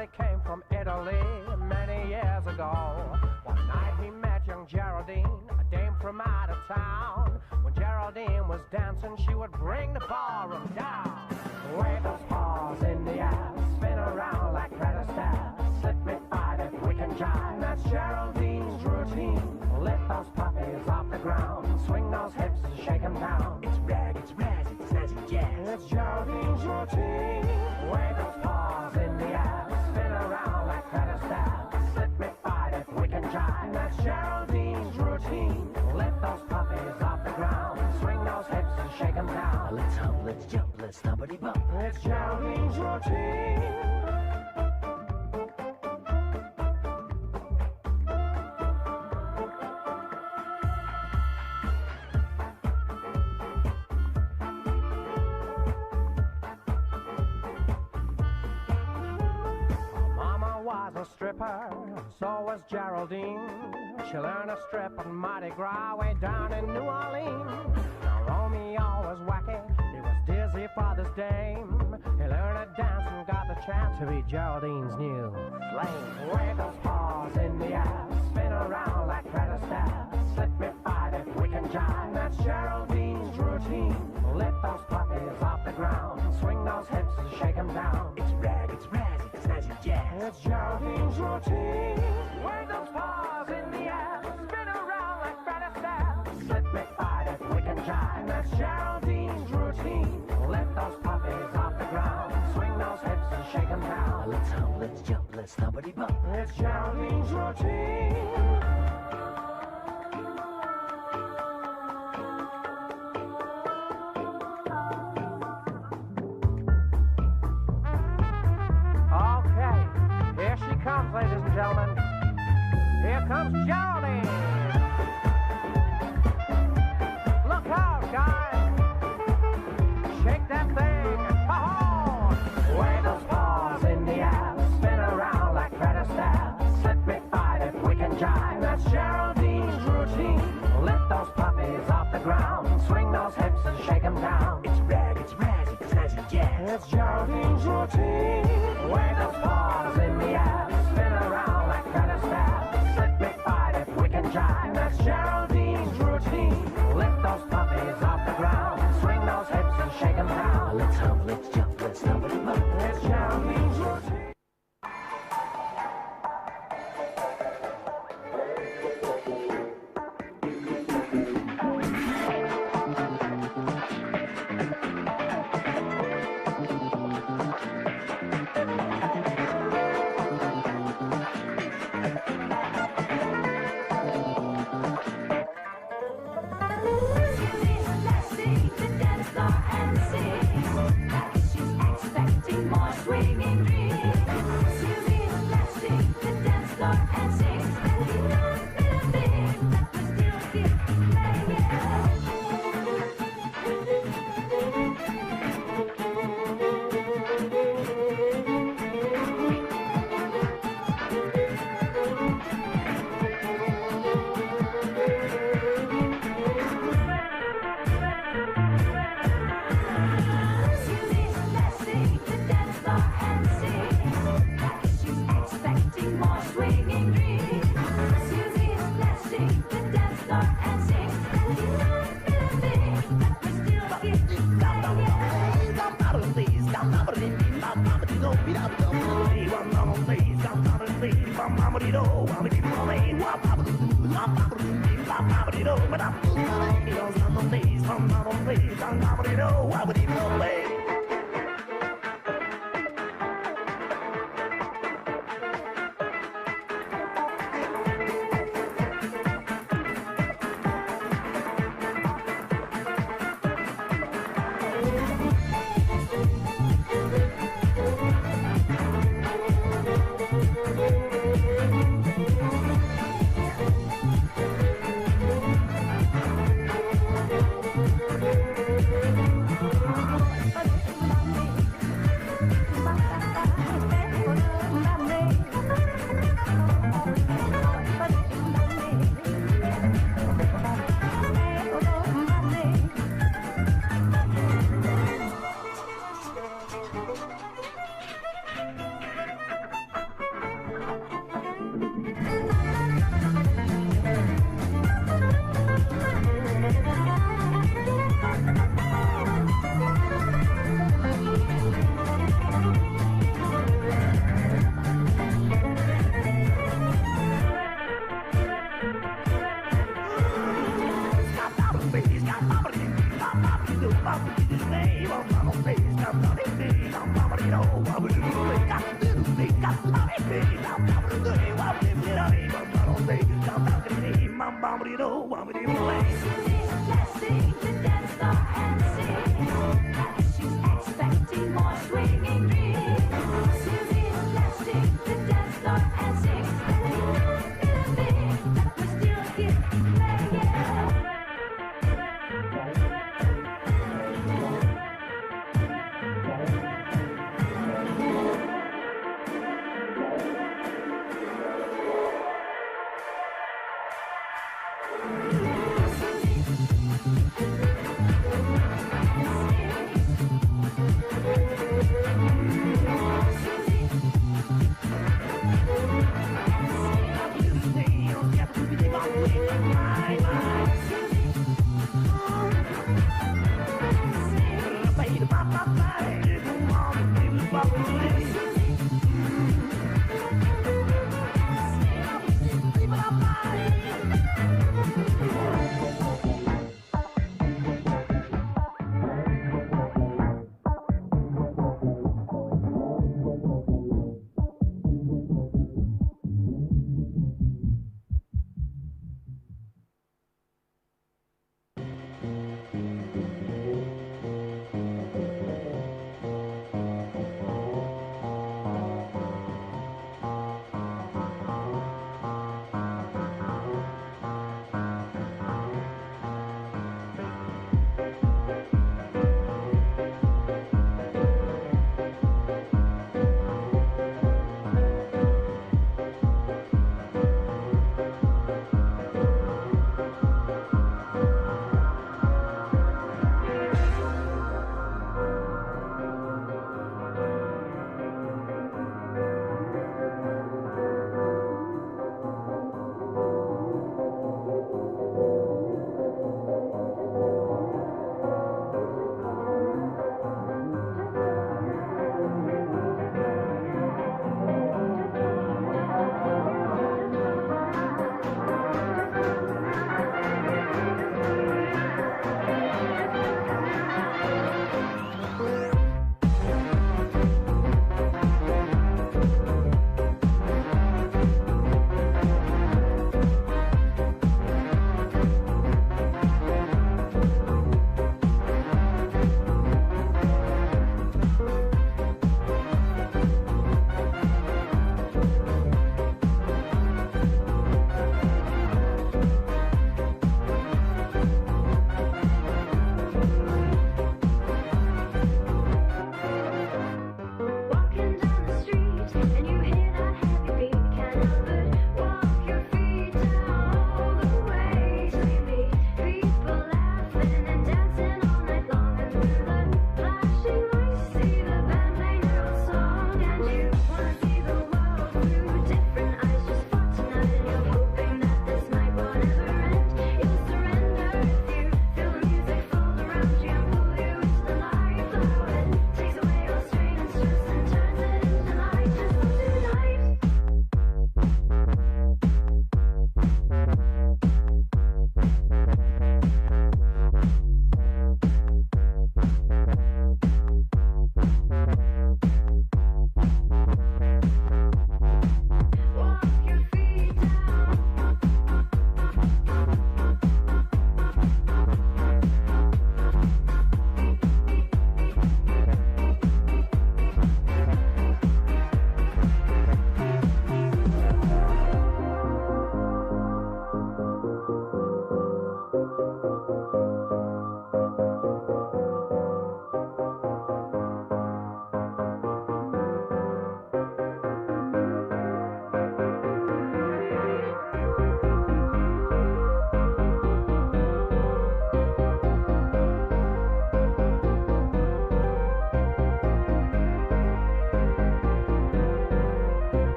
they came from Italy many years ago. One night he met young Geraldine, a dame from out of town. When Geraldine was dancing, she would bring the ballroom down. Wave those paws in the air, spin around like Greta Stairs. Slip me fight if we can jive. That's Geraldine's routine. Lift those puppies off the ground, swing those hips and shake them down. It's rag, it's razz, it's snazzy jazz. It's Geraldine's routine. Wave those paws in the air, spin around like Greta Stairs. Slip me fight if we can jive. That's Geraldine's routine. Lift those puppies off the ground, swing those hips and shake them down. Let's hop, let's jump, let's stumpity bump. It's Geraldine's routine. A stripper, so was Geraldine. She learned to strip on Mardi Gras way down in New Orleans. Now Romeo was wacky, he was dizzy for this dame. He learned to dance and got the chance to be Geraldine's new flame. Wave those paws in the air, spin around like Greta Stairs. Slip me fight if we can jive. That's Geraldine's routine. Lift those puppies off the ground, swing those hips and shake them down. It's rag, it's razz, it's snazzy jazz. It's Geraldine's routine. Wave those paws in the air, spin around like Greta Stairs. Slip me fight if we can jive. That's Geraldine's routine. Lift those puppies off the ground, swing those hips and shake them down. Let's hop, let's jump, let's stumpity bump. It's Geraldine's routine. Comes, ladies and gentlemen. Here comes Geraldine. Look out, guys. Shake that thing. Ha-ha! Wave those paws in the air, spin around like Greta Stairs. Slip me fight if we can jive. That's Geraldine's routine. Lift those puppies off the ground, swing those hips and shake them down. It's rag, it's razz, it's snazzy jazz. It's Geraldine's routine. Wave those paws in the air, spin around like Greta Stairs. Slip me fight if we can jive. That's Geraldine's routine. Lift those puppies off the ground, swing those hips and shake them down. Let's hop, let's jump, let's stumpity bump. It's Geraldine's routine.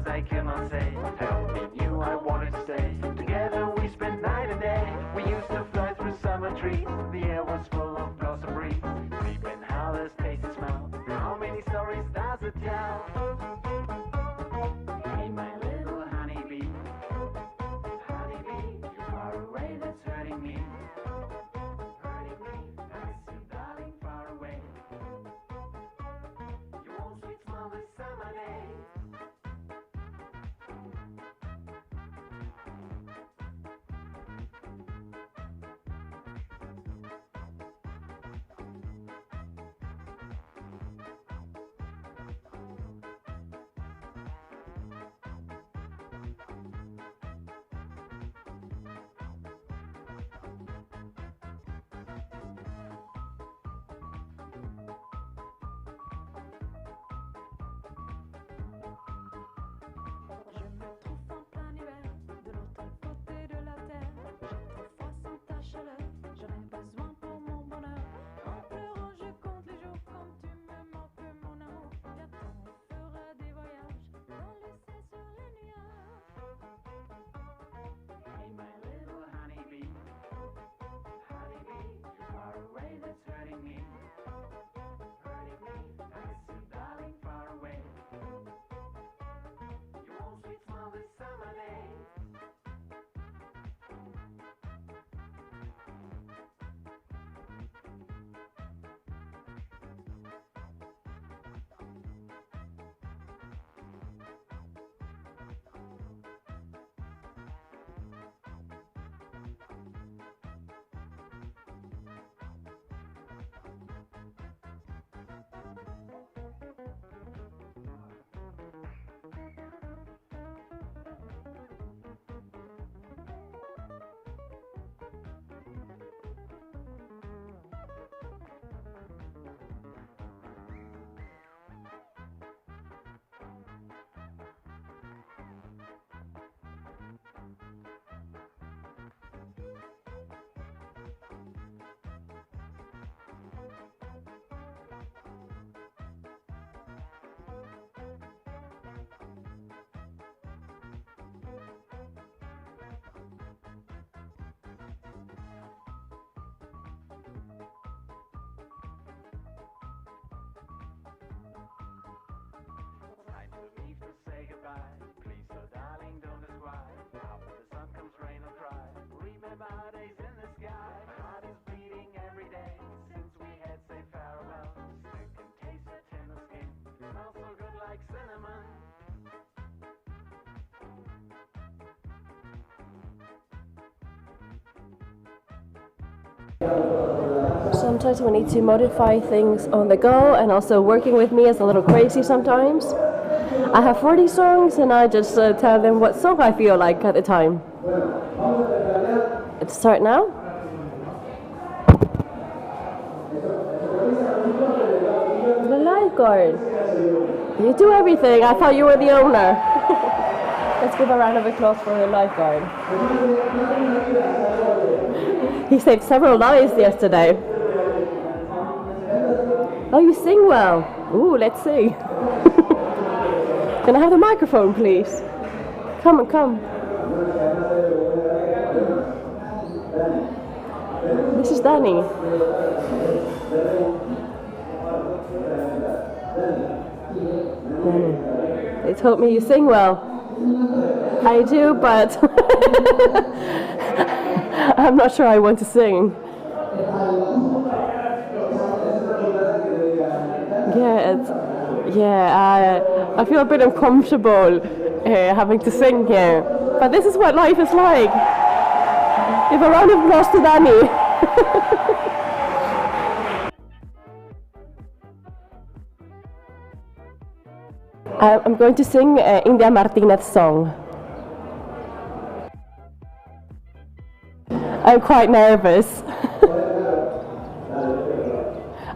'cause I cannot say. I only knew I wanted to stay. Together we spent night and day. We used to fly through summer trees. The air was full of blossom breeze. Sleeping howlers, tasty smell. How many stories does it tell? Hey, my little honeybee. Honeybee, you're far away, that's hurting me. Hurting me, I miss you, darling, far away. You won't sweet smell this summer day. Je me trouve en plein hiver, de l'autre côté de la terre. J'ai trop froid sans ta chaleur, j'en ai besoin pour mon bonheur. En pleurant, je compte les jours comme tu me manques, mon amour. Bientôt on fera des voyages dans le ciel sur les nuages. Hey, my little honeybee. Honeybee, you're far away, that's hurting me. Hurting me, I miss you, darling, far away. You won't sweet smell this summer day. Time to leave to say goodbye. Please, oh darling, don't ask why. After the sun comes rain or cry. Remember our days in the sky. My heart is beating every day since we had said farewell. Still can taste the tender skin. Smells so good like cinnamon. Sometimes we need to modify things on the go, and also working with me is a little crazy sometimes. I have 40 songs and I just tell them what song I feel like at the time. Let's start now. The lifeguard. You do everything. I thought you were the owner. Let's give a round of applause for the lifeguard. He saved several lives yesterday. Oh, you sing well. Ooh, let's see. Can I have the microphone, please? Come on, come. This is Danny. Danny. They told me you sing well. I do, but I'm not sure I want to sing. I feel a bit uncomfortable having to sing here. But this is what life is like. Give a round of applause to Danny. I'm going to sing India Martinez's song. I'm quite nervous.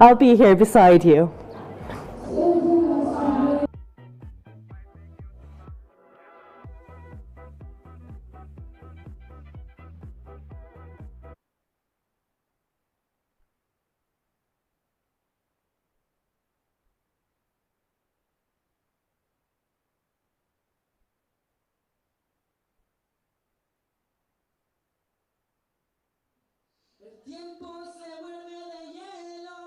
I'll be here beside you. tiempo se vuelve de hielo.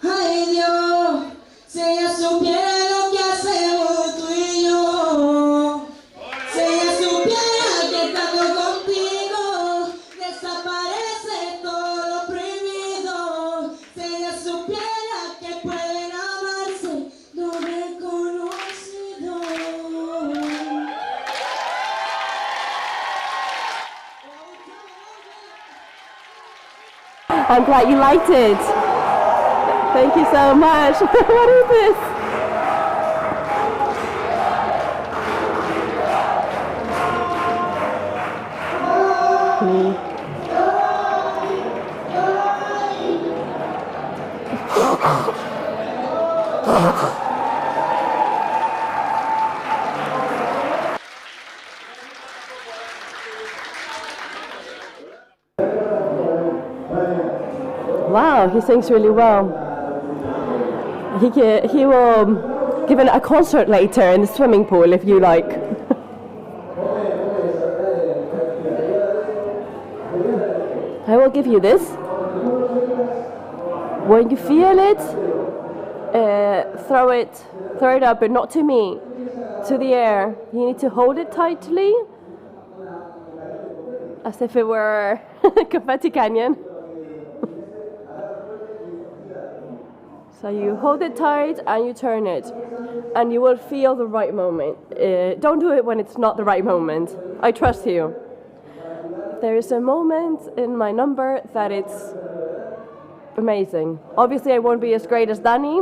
Ay Dios, si ella supiera lo que hacemos tú y yo, si ella supiera que estando contigo desaparece todo lo prohibido, si ella supiera que pueden amarse lo desconocido. I'm glad you liked it. Thank you so much. What is this? Wow, he sings really well. He will give a concert later in the swimming pool if you like. I will give you this. When you feel it, throw it up, but not to me, to the air. You need to hold it tightly, as if it were confetti canyon. So you hold it tight and you turn it, and you will feel the right moment. Don't do it when it's not the right moment. I trust you. There is a moment in my number that it's amazing. Obviously I won't be as great as Danny.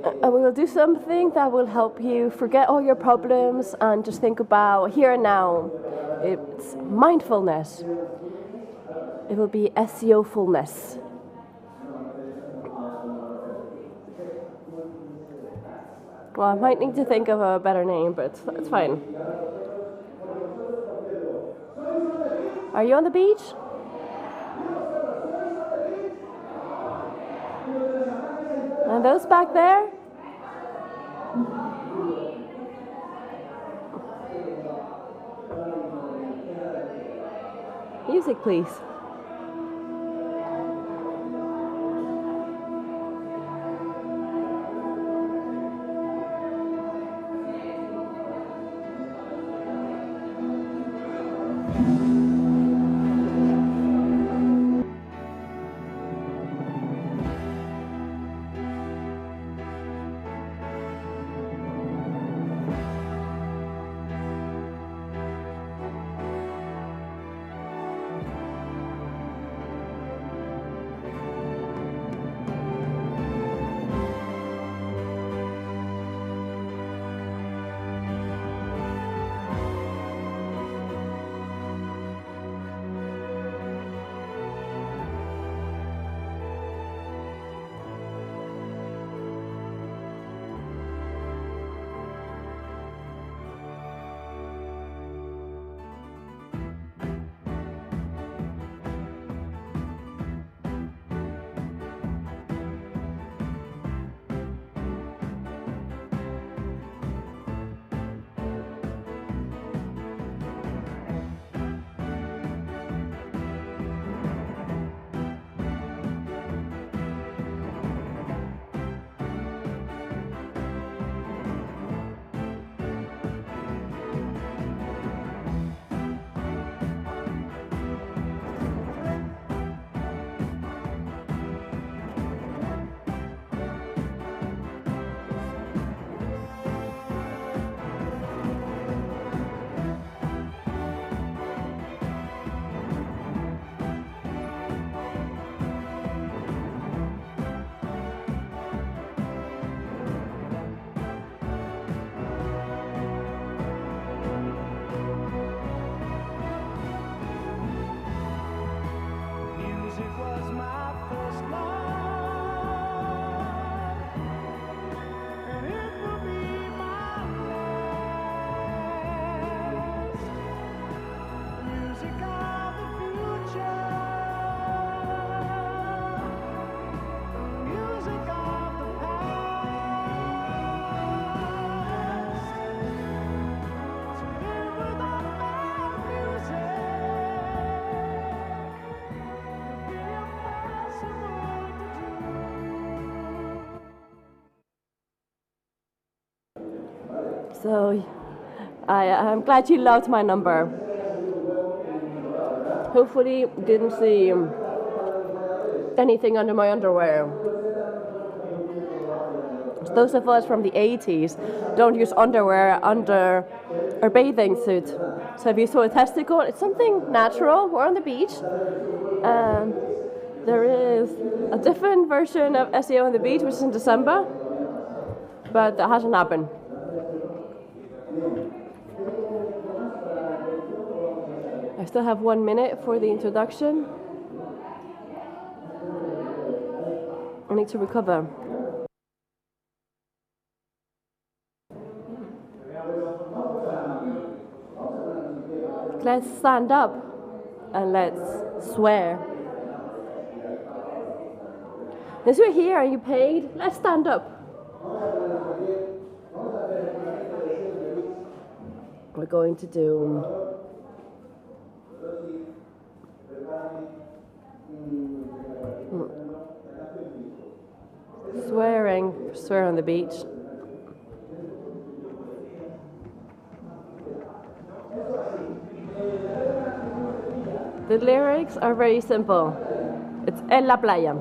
And we will do something that will help you forget all your problems and just think about here and now. It's mindfulness. It will be SEO-fulness. Well, I might need to think of a better name, but it's fine. Are you on the beach? And those back there? Music, please. So I'm glad you loved my number. Hopefully you didn't see anything under my underwear. Those of us from the 80s don't use underwear under our bathing suit. So if you saw a testicle, it's something natural. We're on the beach. There is a different version of SEO on the beach, which is in December, but that hasn't happened. I still have 1 minute for the introduction. I need to recover. Let's stand up and let's swear. As you're here and you paid, let's stand up. We're going to do swear on the beach. The lyrics are very simple. It's en la playa.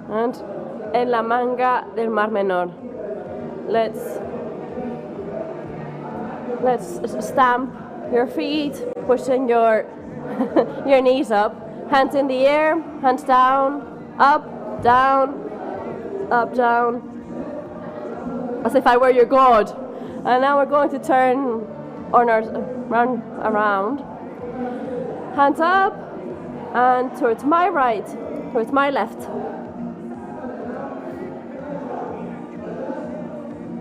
And en la manga del Mar Menor. Let's stamp your feet, pushing your your knees up, hands in the air, hands down, up, down, as if I were your god. And now we're going to turn on our around, hands up, and towards my right, towards my left,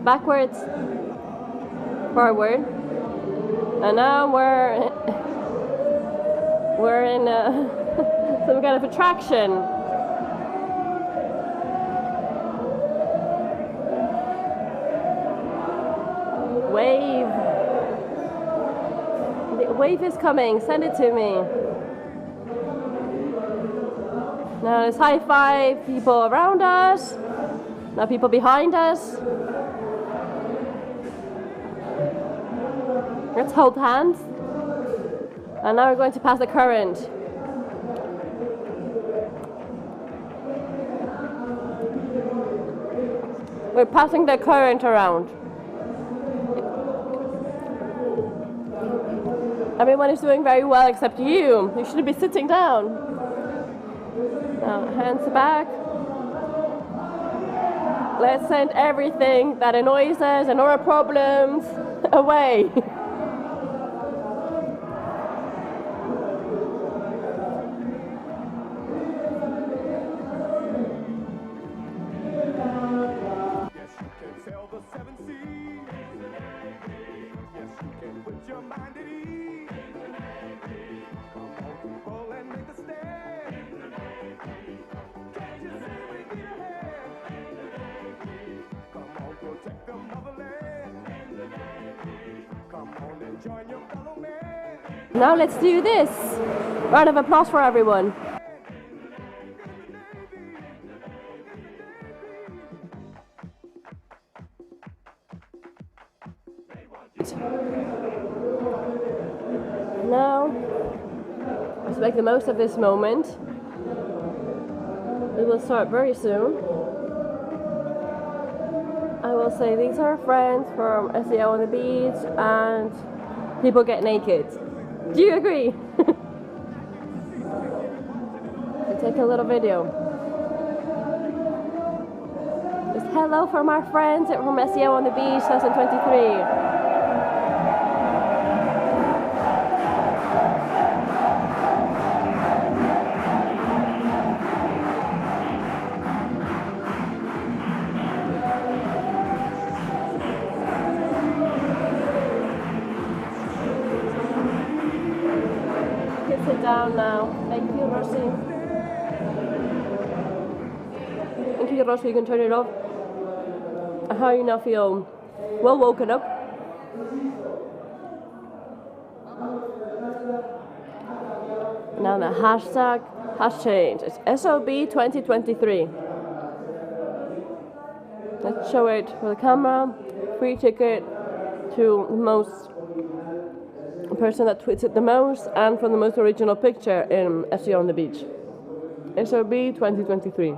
backwards, forward, and now we're in some kind of attraction. Wave. The wave is coming. Send it to me. Now let's high five people around us. Now people behind us. Let's hold hands. And now we're going to pass the current. We're passing the current around. Everyone is doing very well except you. You should be sitting down. Now, hands back. Let's send everything that annoys us and all our problems away. Now let's do this. Round of applause for everyone. Now, let's make the most of this moment. We will start very soon. I will say these are friends from SEO on the beach and people get naked. Do you agree? We'll take a little video. Just hello from our friends from SEO on the beach 2023. Sit down now. Thank you, Rosie. Thank you, Rosie. You can turn it off. How you now feel? Well woken up. Now the hashtag has changed. It's SOB 2023. Let's show it for the camera. Free ticket to the most person that tweets it the most and for the most original picture in SEO on the Beach. SOB 2023.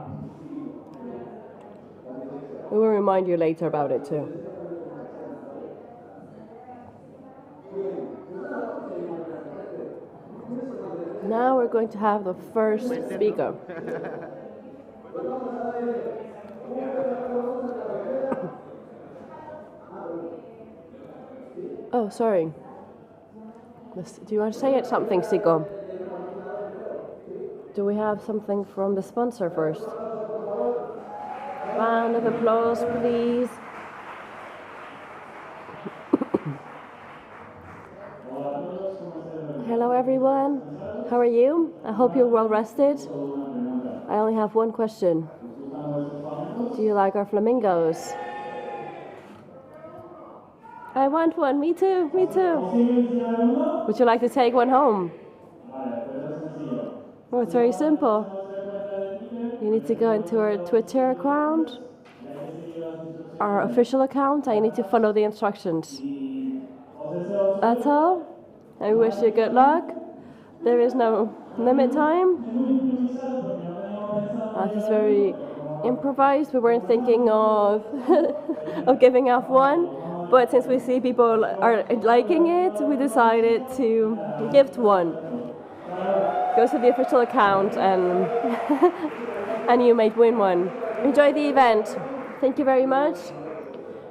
We will remind you later about it too. Now we're going to have the first speaker. Oh, sorry. Do you want to say it something, Siko? Do we have something from the sponsor first? Round of applause, please. Hello, everyone. How are you? I hope you're well rested. I only have one question. Do you like our flamingos? I want one. Me too. Me too. Would you like to take one home? Oh, it's very simple. You need to go into our Twitter account, our official account, and you need to follow the instructions. That's all. I wish you good luck. There is no limit time. This is very improvised. We weren't thinking of of giving off one, but since we see people are liking it, we decided to gift one. Go to the official account and and you might win one. Enjoy the event. Thank you very much.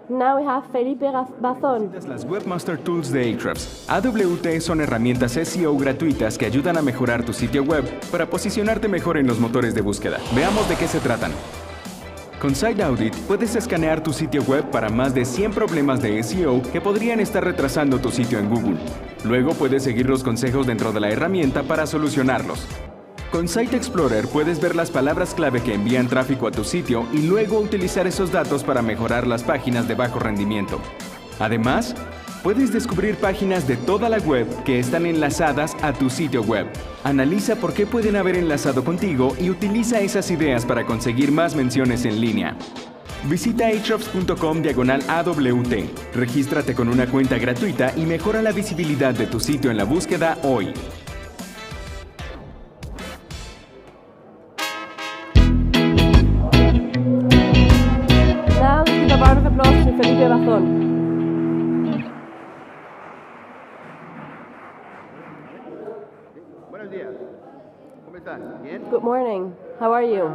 Now we have Felipe Bazón. Las Webmaster Tools de Ahrefs. AWT son herramientas SEO gratuitas que ayudan a mejorar tu sitio web para posicionarte mejor en los motores de búsqueda. Veamos de qué se tratan. Con Site Audit puedes escanear tu sitio web para más de 100 problemas de SEO que podrían estar retrasando tu sitio en Google. Luego puedes seguir los consejos dentro de la herramienta para solucionarlos. Con Site Explorer puedes ver las palabras clave que envían tráfico a tu sitio y luego utilizar esos datos para mejorar las páginas de bajo rendimiento. Además, puedes descubrir páginas de toda la web que están enlazadas a tu sitio web. Analiza por qué pueden haber enlazado contigo y utiliza esas ideas para conseguir más menciones en línea. Visita ahrefs.com/AWT. Regístrate con una cuenta gratuita y mejora la visibilidad de tu sitio en la búsqueda hoy. Now let's give a round of applause to Felipe Bazón. Buenos días. ¿Cómo están? ¿Bien? Good morning. How are you?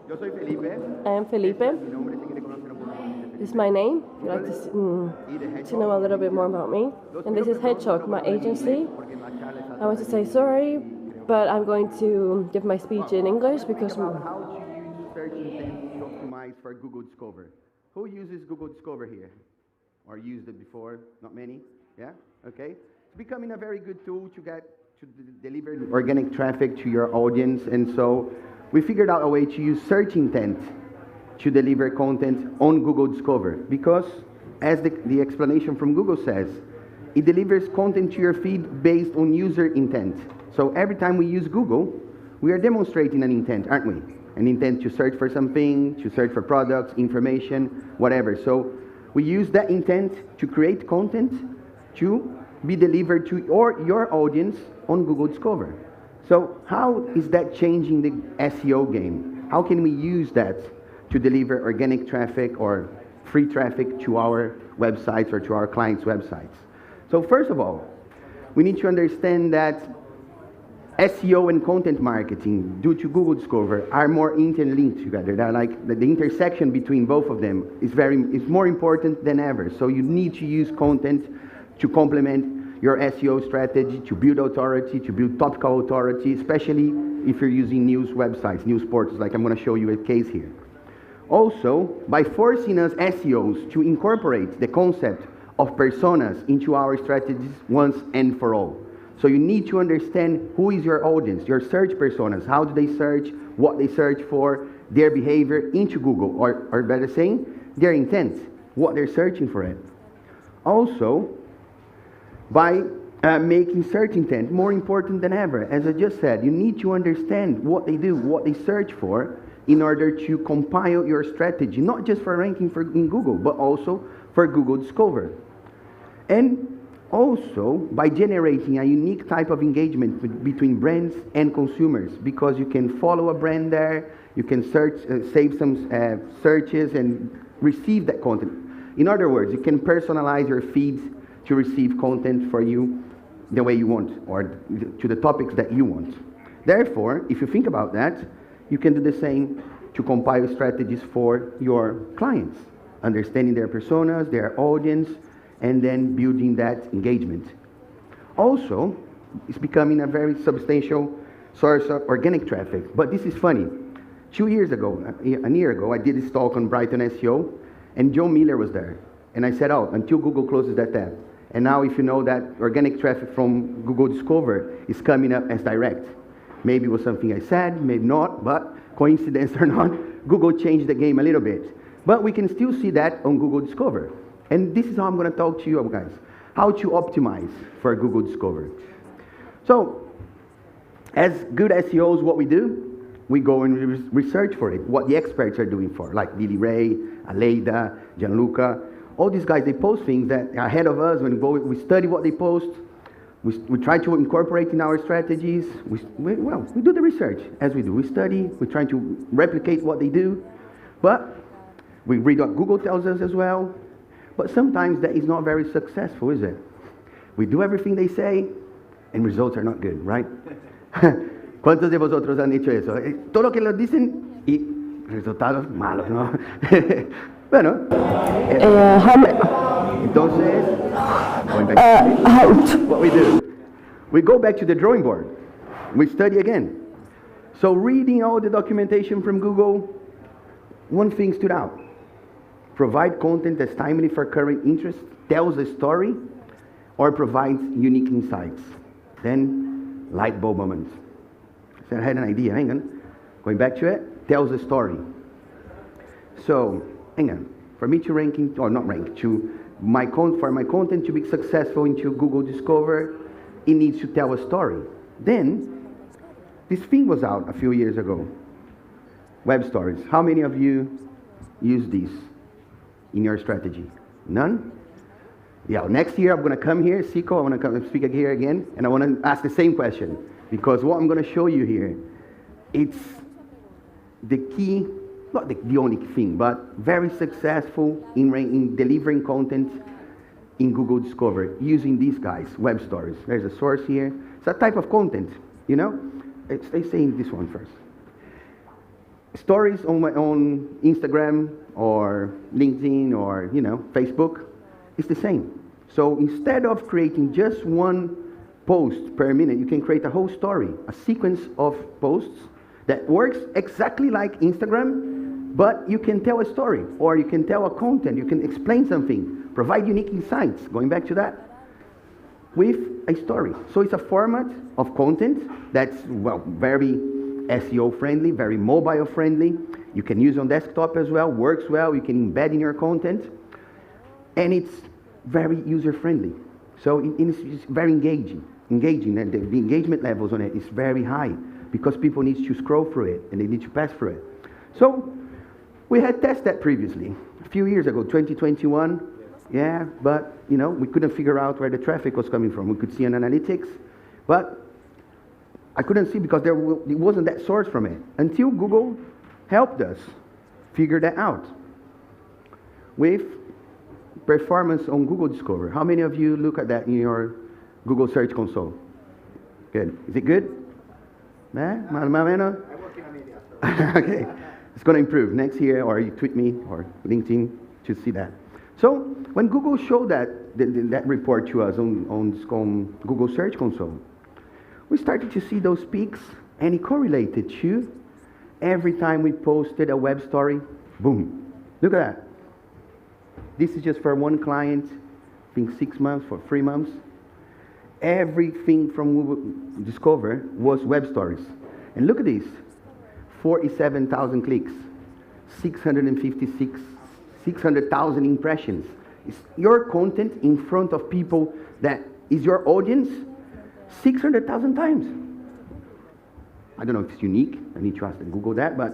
Yo soy Felipe. I am Felipe. Mi nombre, si quiere conocer un poco más. This is my name. You'd like to know a little bit more about me. And this is Hedgehog, my agency. I want to say sorry, but I'm going to give my speech in English because About how to use search intent to optimize for Google Discover. Who uses Google Discover here? Or used it before? Not many? Yeah? Okay. It's becoming a very good tool to get to deliver organic traffic to your audience, and so we figured out a way to use search intent to deliver content on Google Discover, because as the explanation from Google says, it delivers content to your feed based on user intent. So every time we use Google, we are demonstrating an intent, aren't we? An intent to search for something, to search for products, information, whatever. So we use that intent to create content to be delivered to your audience on Google Discover. So how is that changing the SEO game? How can we use that to deliver organic traffic or free traffic to our websites or to our clients' websites? So first of all, we need to understand that SEO and content marketing, due to Google Discover, are more interlinked together. They're like the intersection between both of them is more important than ever. So you need to use content to complement your SEO strategy, to build authority, to build topical authority, especially if you're using news websites, news portals, like I'm going to show you a case here. Also, by forcing us SEOs to incorporate the concept of personas into our strategies once and for all. So you need to understand who is your audience, your search personas, how do they search, what they search for, their behavior into Google, or better saying, their intent, what they're searching for it. Also, by making search intent more important than ever, as I just said, you need to understand what they do, what they search for, in order to compile your strategy, not just for ranking in Google, but also for Google Discover. And also by generating a unique type of engagement between brands and consumers, because you can follow a brand there, you can search, save some searches and receive that content. In other words, you can personalize your feeds to receive content for you the way you want, or to the topics that you want. Therefore, if you think about that, you can do the same to compile strategies for your clients, understanding their personas, their audience, and then building that engagement. Also, it's becoming a very substantial source of organic traffic. But this is funny. 2 years ago, a year ago, I did this talk on Brighton SEO, and Joe Miller was there. And I said, oh, until Google closes that tab. And now if you know that organic traffic from Google Discover is coming up as direct. Maybe it was something I said, maybe not, but coincidence or not, Google changed the game a little bit. But we can still see that on Google Discover. And this is how I'm going to talk to you guys, how to optimize for Google Discover. So, as good SEOs, what we do, we go and research for it, what the experts are doing for, like Lily Ray, Aleida, Gianluca. All these guys, they post things that are ahead of us. When we study what they post, we try to incorporate in our strategies. We do the research, as we do. We study, we try to replicate what they do, but we read what Google tells us as well. But sometimes that is not very successful, is it? We do everything they say, and results are not good, right? ¿Cuántos de vosotros han hecho eso? Todo lo que lo dicen y resultados malos, ¿no? Bueno. Entonces, what we do, we go back to the drawing board. We study again. So reading all the documentation from Google, one thing stood out. Provide content that's timely for current interest, tells a story, or provides unique insights. Then, light bulb moments. So I had an idea, hang on. Going back to it, tells a story. So, hang on. For me to ranking, or not rank, for my content to be successful into Google Discover, it needs to tell a story. Then, this thing was out a few years ago. Web stories. How many of you use these in your strategy? None? Yeah, next year I'm going to come here, Siko, I want to come and speak here again, and I want to ask the same question, because what I'm going to show you here, it's the key, not the only thing, but very successful in delivering content in Google Discover using these guys, web stories. There's a source here. It's a type of content, you know? Let's say this one first. Stories on Instagram or LinkedIn or, you know, Facebook, it's the same. So instead of creating just one post per minute, you can create a whole story, a sequence of posts that works exactly like Instagram, but you can tell a story, or you can tell a content, you can explain something, provide unique insights, going back to that, with a story. So it's a format of content that's, well, very SEO friendly, very mobile friendly. You can use on desktop as well, works well, you can embed in your content, and it's very user friendly. So it's very engaging, and the engagement levels on it is very high because people need to scroll through it and they need to pass through it. So we had tested that previously, a few years ago, 2021. Yeah, but you know, we couldn't figure out where the traffic was coming from. We could see on analytics, but I couldn't see because it wasn't that source from it until Google helped us figure that out with performance on Google Discover. How many of you look at that in your Google Search Console? Good. Is it good? Más o menos? Okay. It's going to improve next year, or you tweet me or LinkedIn to see that. So when Google showed that report to us on Google Search Console, we started to see those peaks, and it correlated to every time we posted a web story, boom. Look at that. This is just for one client, I think 6 months, for 3 months. Everything from Google Discover was web stories. And look at this, 47,000 clicks, 600,000 impressions. It's your content in front of people that is your audience 600,000 times. I don't know if it's unique. I need to ask Google that, but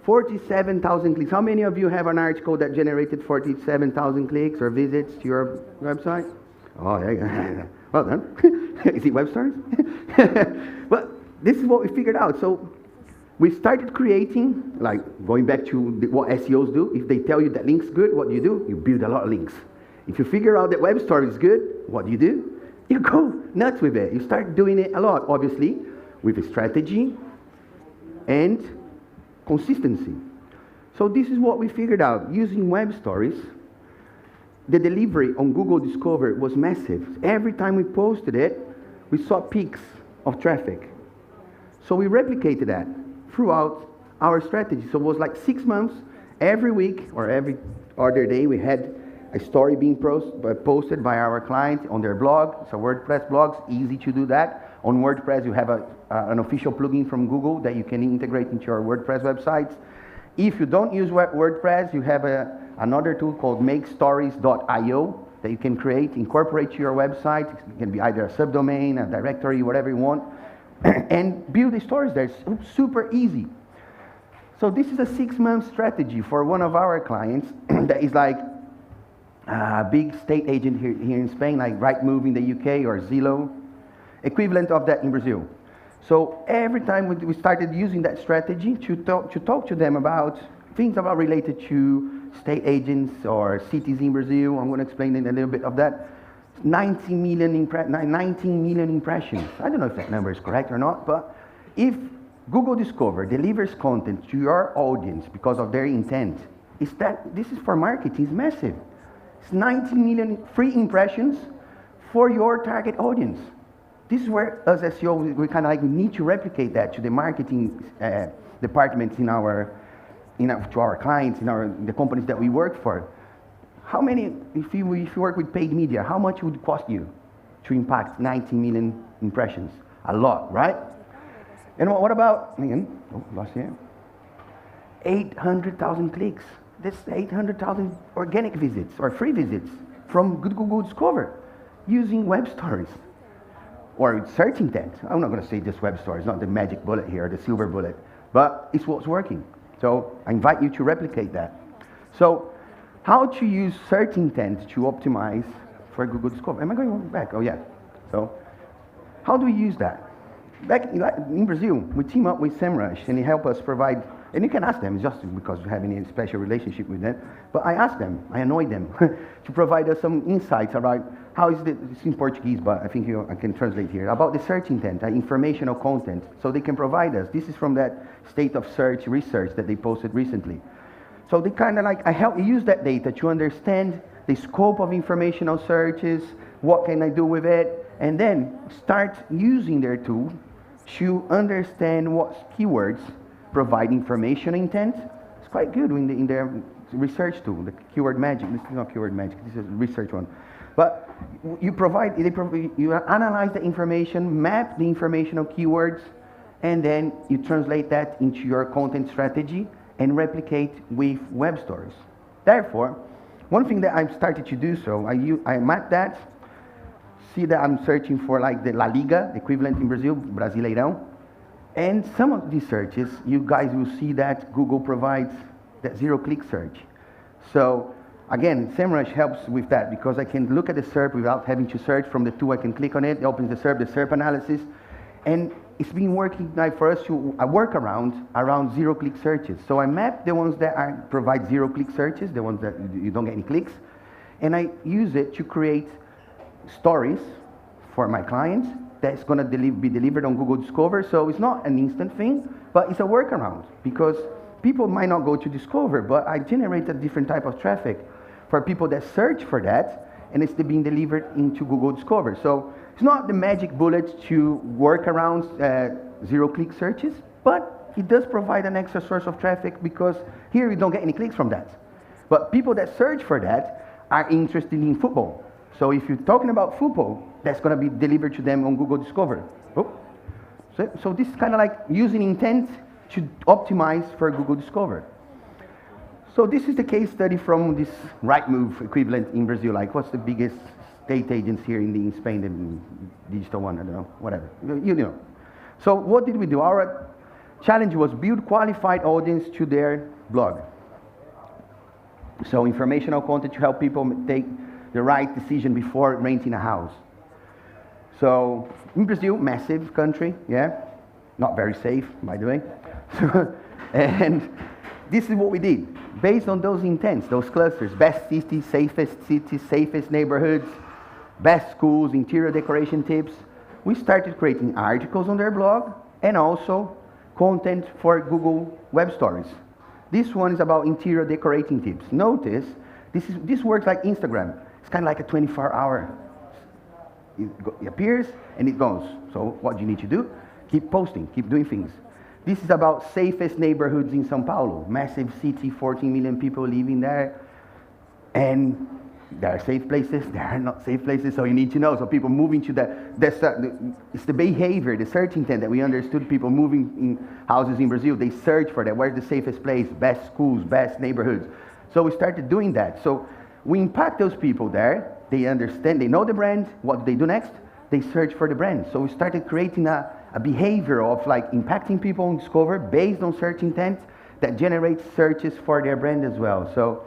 47,000 clicks. How many of you have an article that generated 47,000 clicks or visits to your website? Oh, yeah. Well done. Is it web stories? Well, this is what we figured out. So we started creating, like going back to what SEOs do. If they tell you that link's good, what do? You build a lot of links. If you figure out that web story is good, what do? You go nuts with it. You start doing it a lot, obviously, with a strategy and consistency. So this is what we figured out. Using web stories, the delivery on Google Discover was massive. Every time we posted it, we saw peaks of traffic. So we replicated that throughout our strategy. So it was like 6 months, every week or every other day, we had a story being posted by our client on their blog. So WordPress blogs, easy to do that. On WordPress, you have an official plugin from Google that you can integrate into your WordPress websites. If you don't use WordPress, you have another tool called makestories.io that you can create, incorporate to your website. It can be either a subdomain, a directory, whatever you want, and build the stories there. It's super easy. So this is a 6-month strategy for one of our clients that is like a big state agent here in Spain, like Rightmove in the UK or Zillow, equivalent of that in Brazil. So every time we started using that strategy to talk to them about things about related to state agents or cities in Brazil. I'm going to explain a little bit of that. 19 million impressions. I don't know if that number is correct or not, but if Google Discover delivers content to your audience because of their intent, this is for marketing, it's massive. It's 19 million free impressions for your target audience. This is where, as SEO, we kind of like need to replicate that to the marketing departments to our clients, the companies that we work for. How many, if you work with paid media, how much would it cost you to impact 19 million impressions? A lot, right? And what about, again, last year, 800,000 clicks. That's 800,000 organic visits or free visits from Google Discover using web stories or search intent. I'm not going to say just web stories, not the magic bullet here, the silver bullet, but it's what's working. So I invite you to replicate that. So how to use search intent to optimize for Google Discover. Am I going back? Oh yeah. So how do we use that? Back in Brazil, we team up with SEMrush and they help us provide, and you can ask them just because we have any special relationship with them, but I ask them, I annoy them to provide us some insights about how is it's in Portuguese, but I think I can translate here, about the search intent, informational content, so they can provide us. This is from that state of search research that they posted recently. So they kind of like, I help use that data to understand the scope of informational searches, what can I do with it, and then start using their tool to understand what keywords provide information intent. It's quite good in their research tool, the keyword magic. This is not keyword magic, this is a research one. But you analyze the information, map the informational keywords, and then you translate that into your content strategy and replicate with web stories. Therefore, one thing that I've started to do so, I map that, see that I'm searching for like the La Liga, equivalent in Brazil, Brasileirão, and some of these searches, you guys will see that Google provides that zero-click search. So again, SEMrush helps with that because I can look at the SERP without having to search from the tool. I can click on it, it opens the SERP analysis, and it's been working now for us to work around zero-click searches. So I map the ones that provide zero-click searches, the ones that you don't get any clicks, and I use it to create stories for my clients that's going to be delivered on Google Discover. So it's not an instant thing, but it's a workaround because people might not go to Discover, but I generate a different type of traffic for people that search for that, and it's being delivered into Google Discover. So it's not the magic bullet to work around zero-click searches, but it does provide an extra source of traffic because here you don't get any clicks from that. But people that search for that are interested in football. So if you're talking about football, that's going to be delivered to them on Google Discover. Oh. So this is kind of like using intent to optimize for Google Discover. So this is the case study from this Rightmove equivalent in Brazil. Like, what's the biggest state agents here in Spain, the digital one, I don't know, whatever. You know. So what did we do? Our challenge was build qualified audience to their blog. So informational content to help people take the right decision before renting a house. So in Brazil, massive country, yeah, not very safe, by the way. And this is what we did. Based on those intents, those clusters, best cities, safest neighborhoods, best schools, interior decoration tips, we started creating articles on their blog and also content for Google Web Stories. This one is about interior decorating tips. Notice, this works like Instagram. It's kind of like a 24-hour. It appears and it goes. So what do you need to do? Keep posting, keep doing things. This is about safest neighborhoods in São Paulo. Massive city, 14 million people living there. And there are safe places, there are not safe places, so you need to know. So people moving to it's the behavior, the search intent that we understood. People moving in houses in Brazil, they search for that. Where's the safest place, best schools, best neighborhoods. So we started doing that. So we impact those people there. They understand, they know the brand. What do they do next? They search for the brand. So we started creating a behavior of like impacting people on Discover based on search intent that generates searches for their brand as well. So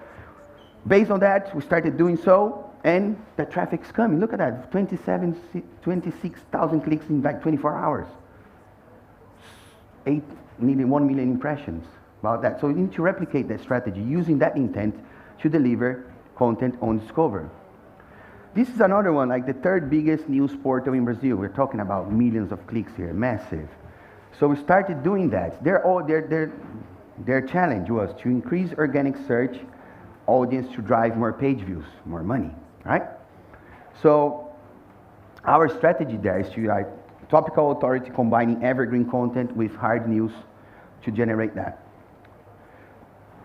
based on that, we started doing so, and the traffic's coming. Look at that, 26,000 clicks in like 24 hours. 1 million impressions about that. So we need to replicate that strategy using that intent to deliver content on Discover. This is another one, like the third biggest news portal in Brazil. We're talking about millions of clicks here, massive. So we started doing that. Their challenge was to increase organic search audience to drive more page views, more money, right? So our strategy there is to topical authority combining evergreen content with hard news to generate that.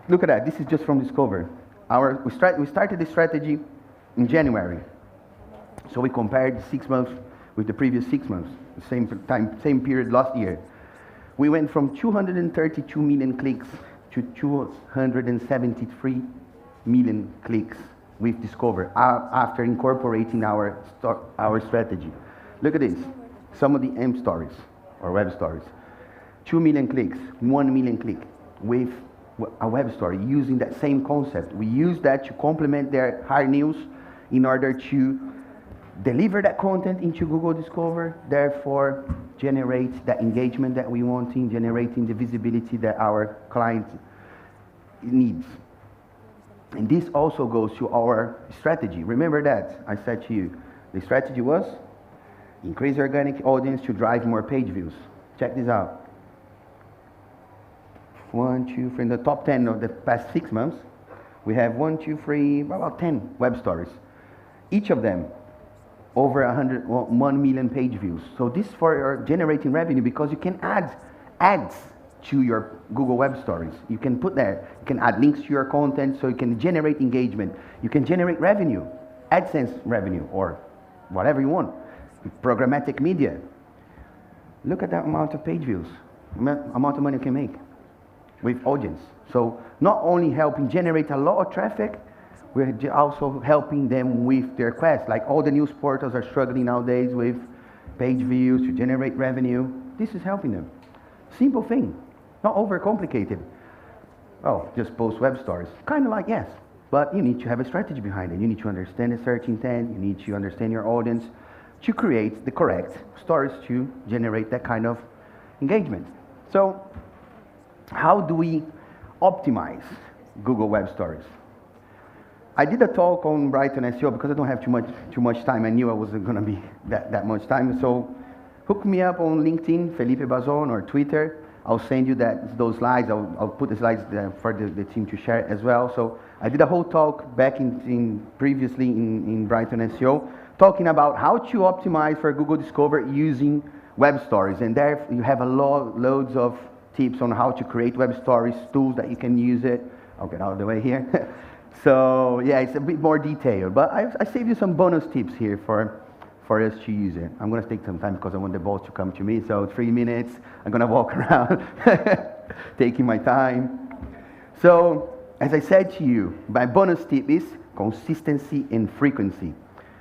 Look at that, this is just from Discover. We started this strategy in January. So we compared 6 months with the previous 6 months, the same period last year. We went from 232 million clicks to 273 million clicks with Discover after incorporating our strategy. Look at this, some of the M stories or web stories. 2 million clicks, 1 million click with a web story using that same concept. We use that to complement their hard news in order to deliver that content into Google Discover, therefore generate that engagement that we want in, generating the visibility that our client needs. And this also goes to our strategy. Remember that I said to you, the strategy was increase organic audience to drive more page views. Check this out. 1, 2, 3, in the top 10 of the past 6 months, we have 1, 2, 3, about 10 web stories. Each of them over 1 million page views. So this for generating revenue because you can add ads to your Google Web Stories. You can put there, you can add links to your content so you can generate engagement. You can generate revenue, AdSense revenue or whatever you want. Programmatic media. Look at that amount of page views, amount of money you can make with audience. So not only helping generate a lot of traffic, we're also helping them with their quest. Like all the news portals are struggling nowadays with page views to generate revenue. This is helping them. Simple thing, not overcomplicated. Oh, just post web stories. Kind of like yes, but you need to have a strategy behind it. You need to understand the search intent. You need to understand your audience to create the correct stories to generate that kind of engagement. So how do we optimize Google Web Stories? I did a talk on Brighton SEO because I don't have too much time. I knew I wasn't going to be that much time. So hook me up on LinkedIn, Felipe Bazon, or Twitter. I'll send you those slides. I'll put the slides there for the team to share as well. So I did a whole talk back previously in Brighton SEO, talking about how to optimize for Google Discover using web stories. And there you have loads of tips on how to create web stories, tools that you can use it. I'll get out of the way here. So yeah, it's a bit more detailed, but I saved you some bonus tips here for us to use it. I'm going to take some time because I want the boss to come to me. So 3 minutes, I'm going to walk around, taking my time. So as I said to you, my bonus tip is consistency and frequency.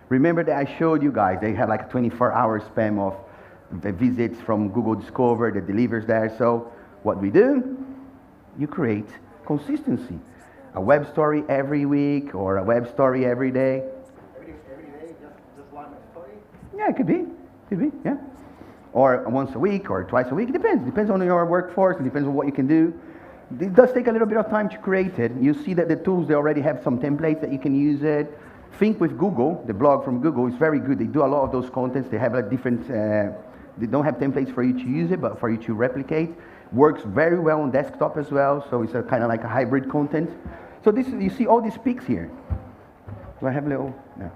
Remember that I showed you guys, they had like a 24-hour spam of the visits from Google Discover that delivers there. So What we do, you create consistency. A web story every week or a web story every day. Every day, just one story? Yeah, it could be, yeah. Or once a week or twice a week, it depends on your workforce, it depends on what you can do. It does take a little bit of time to create it. You see that the tools, they already have some templates that you can use it. Think with Google, the blog from Google is very good. They do a lot of those contents. They have a different, they don't have templates for you to use it, but for you to replicate. Works very well on desktop as well, so it's a kind of like a hybrid content. So this, you see all these peaks here. Do I have a little, no.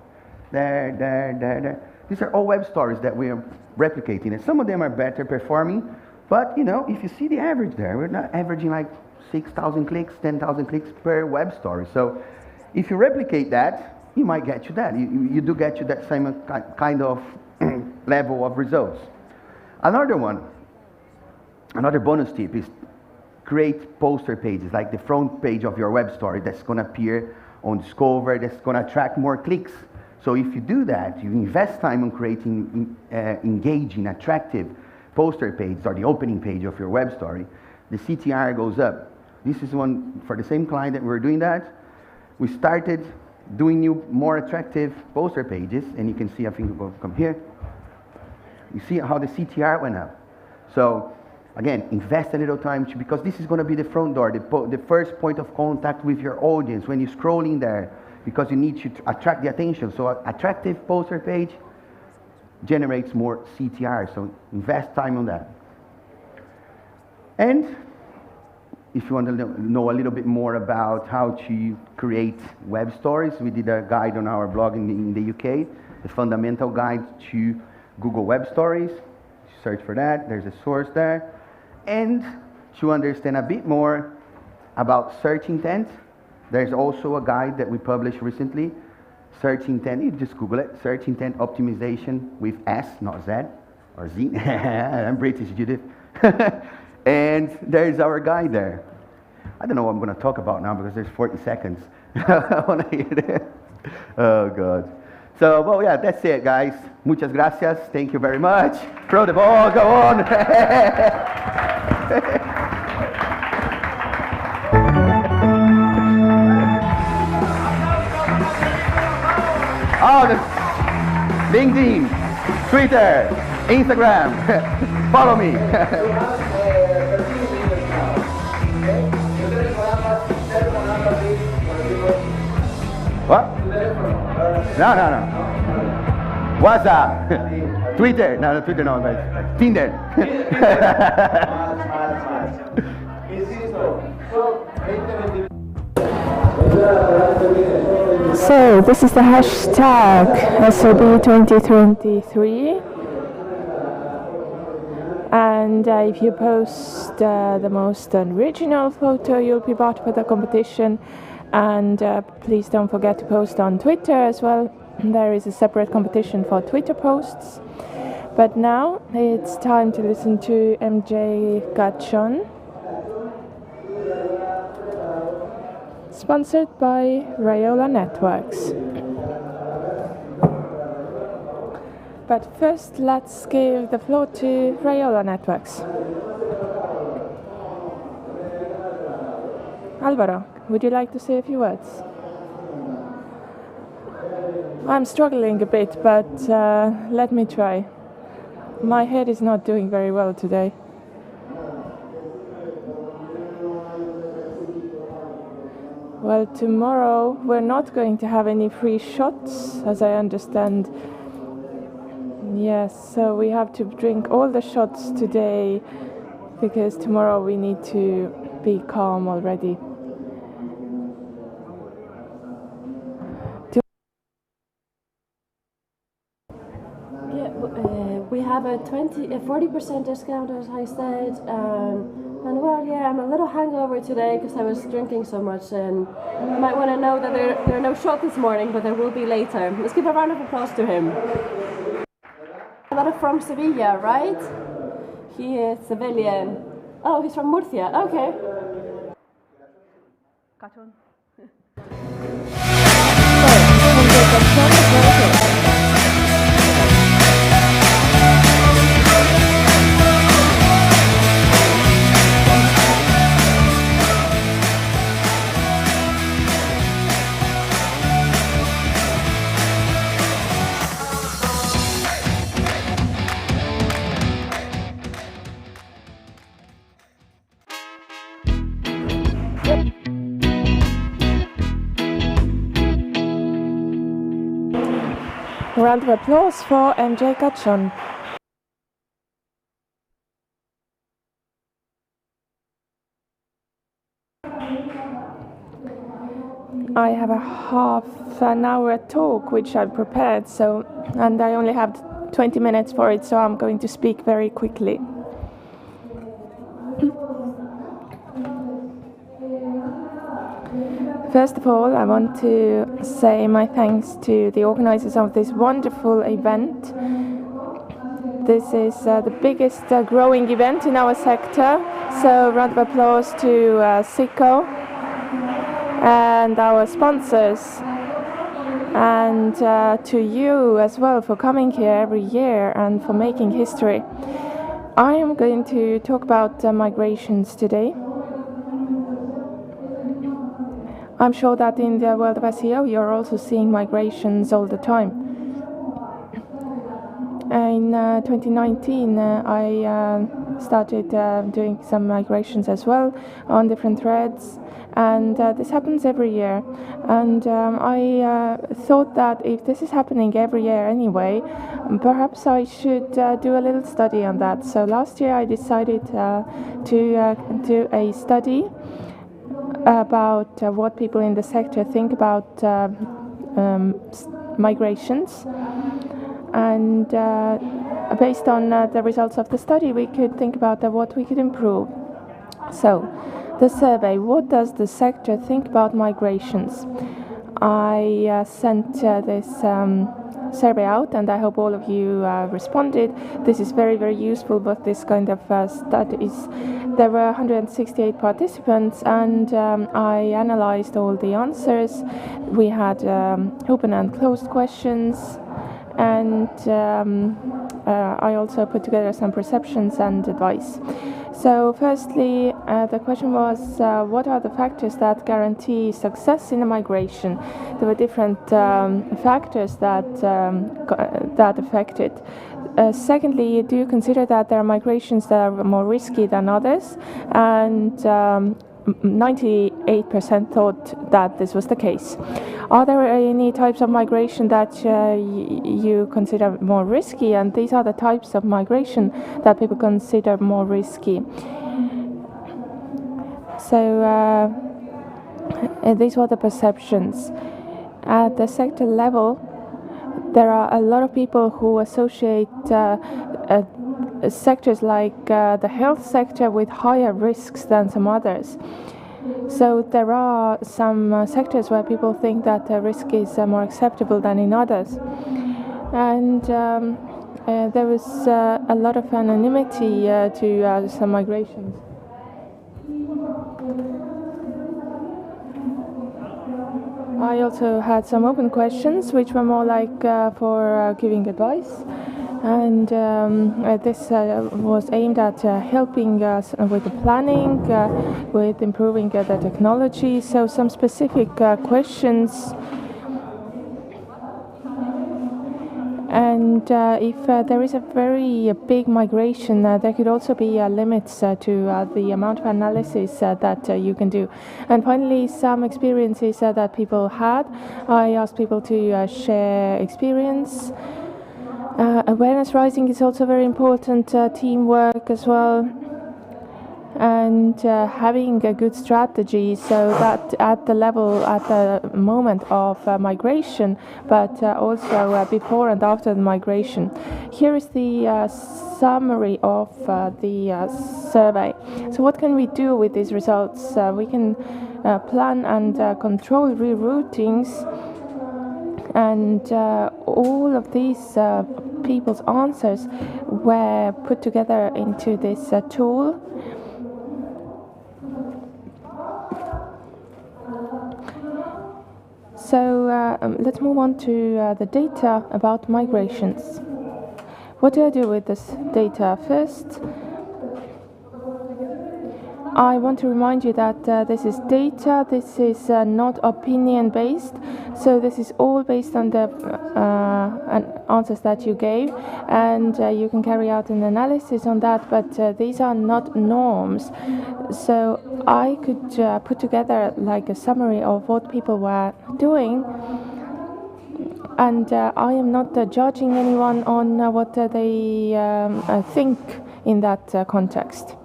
There. These are all web stories that we are replicating, and some of them are better performing, but you know, if you see the average there, we're not averaging like 6,000 clicks, 10,000 clicks per web story. So if you replicate that, you might get to that. You do get to that same kind of level of results. Another bonus tip is create poster pages, like the front page of your web story that's going to appear on Discover, that's going to attract more clicks. So if you do that, you invest time on creating engaging, attractive poster pages or the opening page of your web story, the CTR goes up. This is one for the same client that we're doing that. We started doing new, more attractive poster pages, and you can see, I think we'll come here. You see how the CTR went up. So again, invest a little time because this is going to be the front door, the first point of contact with your audience when you scroll in there, because you need to attract the attention. So an attractive poster page generates more CTR, so invest time on that. And if you want to know a little bit more about how to create web stories, we did a guide on our blog in the UK, the fundamental guide to Google Web Stories. Search for that, there's a source there. And to understand a bit more about search intent, there's also a guide that we published recently. Search intent, you just Google it, search intent optimization with S, not Z, or Z. I'm British, Judith. And there's our guide there. I don't know what I'm going to talk about now because there's 40 seconds. I want to hear it. Oh, God. So, well, yeah, that's it, guys. Muchas gracias. Thank you very much. Throw the ball. Go on. Oh, the LinkedIn, Twitter, Instagram. Follow me. What? No. WhatsApp. Twitter. No, Twitter no, but Tinder. So this is the hashtag SEOB2023, and if you post the most original photo, you'll be part of the competition. And please don't forget to post on Twitter as well. There is a separate competition for Twitter posts. But now it's time to listen to MJ Gachon, sponsored by Rayola Networks. But first, let's give the floor to Rayola Networks. Alvaro, would you like to say a few words? I'm struggling a bit, but let me try. My head is not doing very well today. Well, tomorrow we're not going to have any free shots, as I understand. Yes, so we have to drink all the shots today because tomorrow we need to be calm already. We have a 40% discount, as I said, and well, yeah, I'm a little hangover today because I was drinking so much, and you might want to know that there are no shots this morning, but there will be later. Let's give a round of applause to him. A lot of from Sevilla, right? He is Sevillian. Oh, he's from Murcia. Okay. Cartoon. Round of applause for MJ Gachon. I have a half an hour talk which I prepared, and I only have 20 minutes for it, so I'm going to speak very quickly. First of all, I want to say my thanks to the organizers of this wonderful event. This is the biggest growing event in our sector, so round of applause to SECO and our sponsors, and to you as well for coming here every year and for making history. I am going to talk about migrations today. I'm sure that in the world of SEO you're also seeing migrations all the time. In 2019 I started doing some migrations as well on different threads, and this happens every year, and I thought that if this is happening every year anyway, perhaps I should do a little study on that. So last year I decided to do a study about what people in the sector think about migrations, and based on the results of the study we could think about what we could improve. So the survey, what does the sector think about migrations? I sent this survey out, and I hope all of you responded. This is very, very useful, but this kind of studies. There were 168 participants, and I analyzed all the answers. We had open and closed questions, and I also put together some perceptions and advice. So firstly, the question was, what are the factors that guarantee success in a migration? There were different factors that affect it. Secondly, do you consider that there are migrations that are more risky than others? And 98% thought that this was the case. Are there any types of migration that you consider more risky? And these are the types of migration that people consider more risky. So these were the perceptions. At the sector level, there are a lot of people who associate sectors like the health sector with higher risks than some others. So there are some sectors where people think that the risk is more acceptable than in others. And there was a lot of anonymity to some migrations. I also had some open questions which were more like for giving advice, and this was aimed at helping us with the planning, with improving the technology. So some specific questions, and if there is a very big migration, there could also be limits to the amount of analysis that you can do. And finally, some experiences that people had. I asked people to share experience. Awareness raising is also very important, teamwork as well, and having a good strategy so that at the level, at the moment of migration, but also before and after the migration. Here is the summary of the survey. So what can we do with these results? We can plan and control reroutings, and all of these people's answers were put together into this tool. So let's move on to the data about migrations. What do I do with this data? First, I want to remind you that this is data, this is not opinion based, so this is all based on the answers that you gave, and you can carry out an analysis on that, but these are not norms. So I could put together like a summary of what people were doing, And I am not judging anyone on what they think in that context.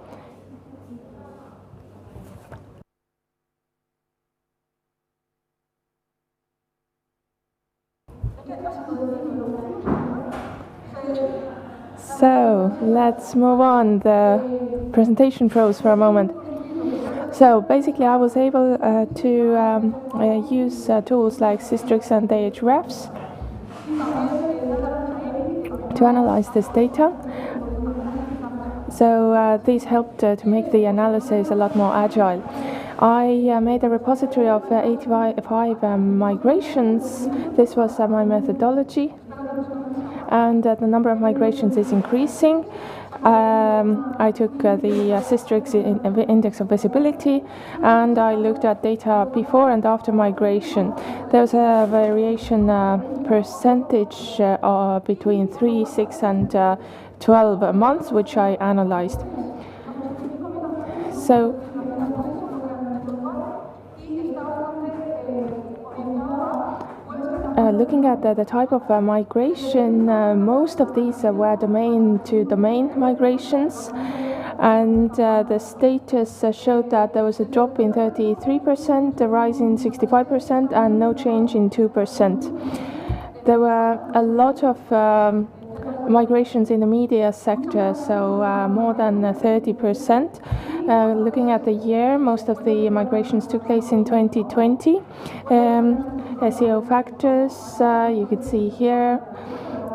So let's move on the presentation pros for a moment. So basically I was able to use tools like Systrix and Ahrefs to analyze this data. So these helped to make the analysis a lot more agile. I made a repository of 85 migrations. This was my methodology, and the number of migrations is increasing. I took the Systrix index of visibility, and I looked at data before and after migration. There's a variation percentage between 3, 6, and 12 months, which I analyzed. So looking at the type of migration, most of these were domain-to-domain migrations, and the status showed that there was a drop in 33%, a rise in 65%, and no change in 2%. There were a lot of migrations in the media sector, so more than 30%. Looking at the year, most of the migrations took place in 2020. SEO factors, you can see here,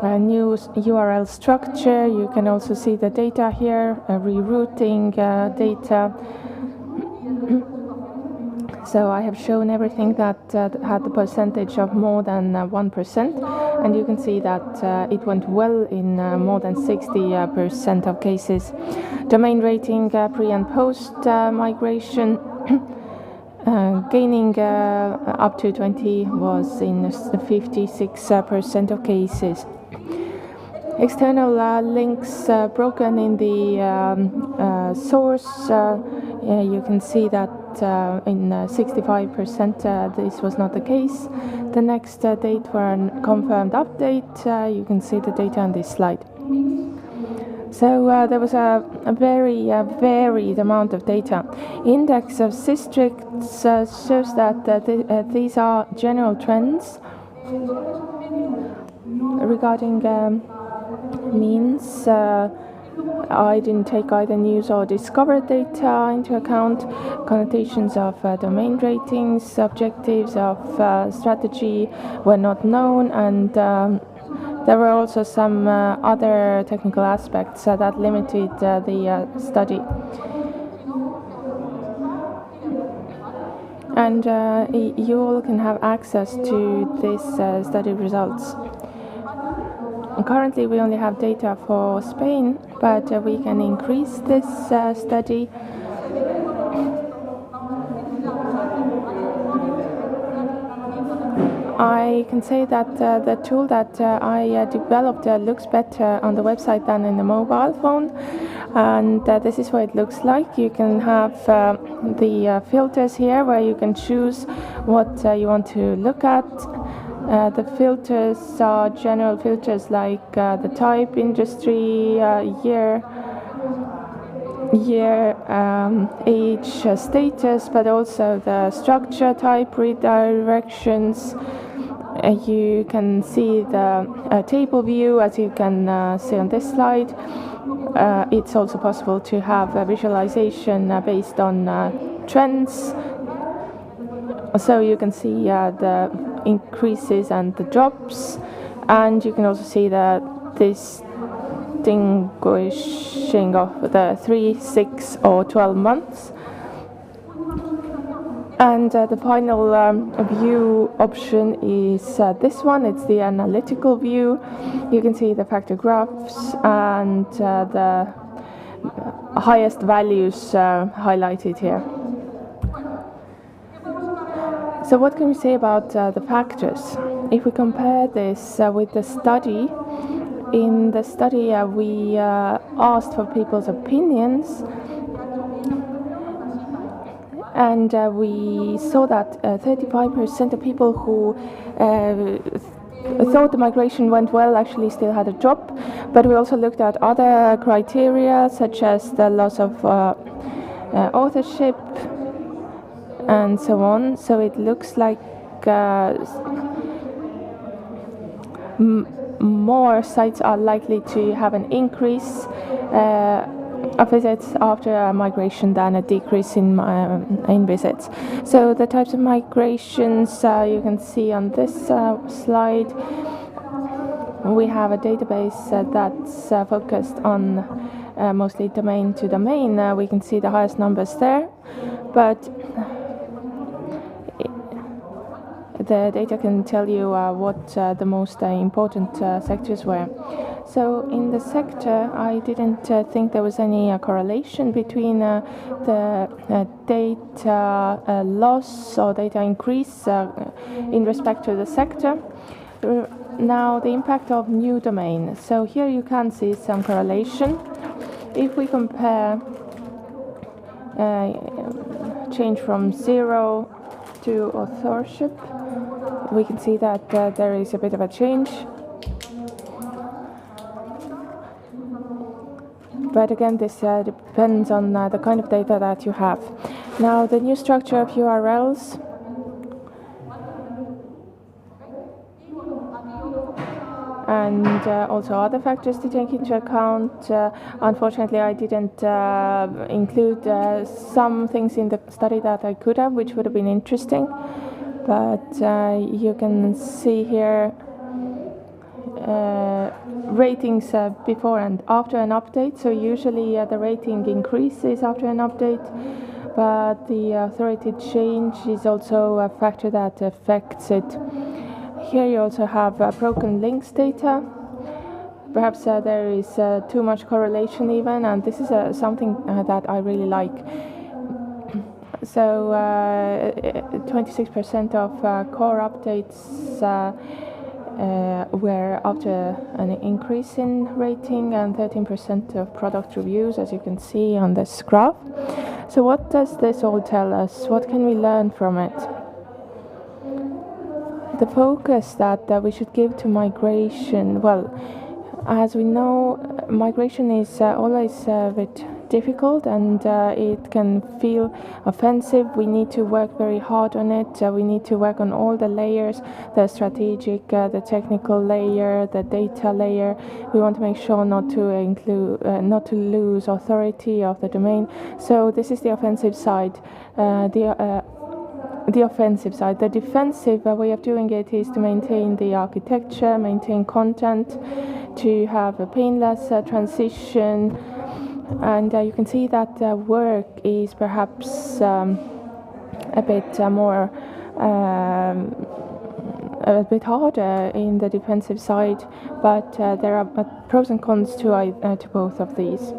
new URL structure. You can also see the data here, rerouting data. So I have shown everything that had the percentage of more than 1%, and you can see that it went well in more than 60% of cases. Domain rating pre and post migration, gaining up to 20 was in 56% of cases. External links broken in the source, you can see that in 65% this was not the case. The next date for a confirmed update, you can see the data on this slide. So there was a very varied amount of data. Index of Systrix shows that these are general trends regarding means. I didn't take either news or discovered data into account. Connotations of domain ratings, objectives of strategy were not known, and there were also some other technical aspects that limited the study. And you all can have access to this study results. Currently we only have data for Spain, but we can increase this study. I can say that the tool that I developed looks better on the website than in the mobile phone, and this is what it looks like. You can have the filters here where you can choose what you want to look at. The filters are general filters like the type, industry, year, age, status, but also the structure, type, redirections. You can see the table view, as you can see on this slide. It's also possible to have a visualization based on trends. So you can see the increases and the drops, and you can also see the distinguishing of the 3, 6, or 12 months. And the final view option is this one. It's the analytical view. You can see the factor graphs and the highest values highlighted here. So what can we say about the factors? If we compare this with the study, in the study we asked for people's opinions, and we saw that 35% of people who thought the migration went well actually still had a drop, but we also looked at other criteria such as the loss of authorship and so on. So it looks like more sites are likely to have an increase of visits after a migration than a decrease in visits. So the types of migrations you can see on this slide. We have a database that's focused on mostly domain to domain. We can see the highest numbers there, but the data can tell you what the most important sectors were. So in the sector, I didn't think there was any correlation between the data loss or data increase in respect to the sector. Now the impact of new domain. So here you can see some correlation. If we compare change from 0 to authorship, we can see that there is a bit of a change. But again, this depends on the kind of data that you have. Now, the new structure of URLs. And also other factors to take into account. Unfortunately, I didn't include some things in the study that I could have, which would have been interesting. But you can see here ratings before and after an update. So usually the rating increases after an update, but the authority change is also a factor that affects it. Here you also have broken links data. Perhaps there is too much correlation even, and this is something that I really like. So 26% of core updates were after an increase in rating, and 13% of product reviews, as you can see on this graph. So what does this all tell us? What can we learn from it? The focus that we should give to migration, well, as we know, migration is always a bit difficult, and it can feel offensive. We need to work very hard on it. We need to work on all the layers, the strategic, the technical layer, the data layer. We want to make sure not to lose authority of the domain. So this is the offensive side. The offensive side. The defensive way of doing it is to maintain the architecture, maintain content, to have a painless transition, and you can see that work is perhaps a bit more a bit harder in the defensive side, but there are pros and cons to both of these.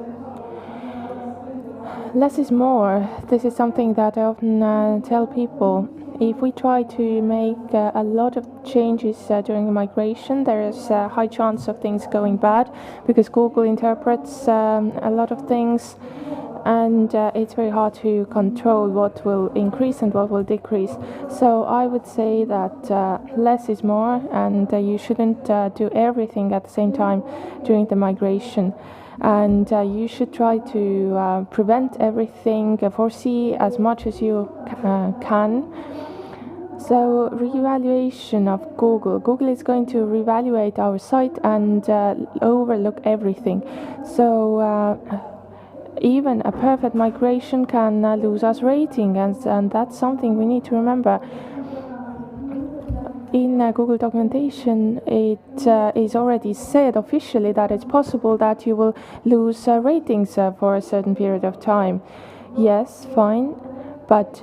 Less is more. This is something that I often tell people. If we try to make a lot of changes during a migration, there is a high chance of things going bad, because Google interprets a lot of things, and it's very hard to control what will increase and what will decrease. So I would say that less is more, and you shouldn't do everything at the same time during the migration. And you should try to prevent everything, foresee as much as you can. So reevaluation of Google. Google is going to reevaluate our site and overlook everything. So even a perfect migration can lose us rating, and that's something we need to remember. In Google documentation, it is already said officially that it's possible that you will lose ratings for a certain period of time. Yes, fine, but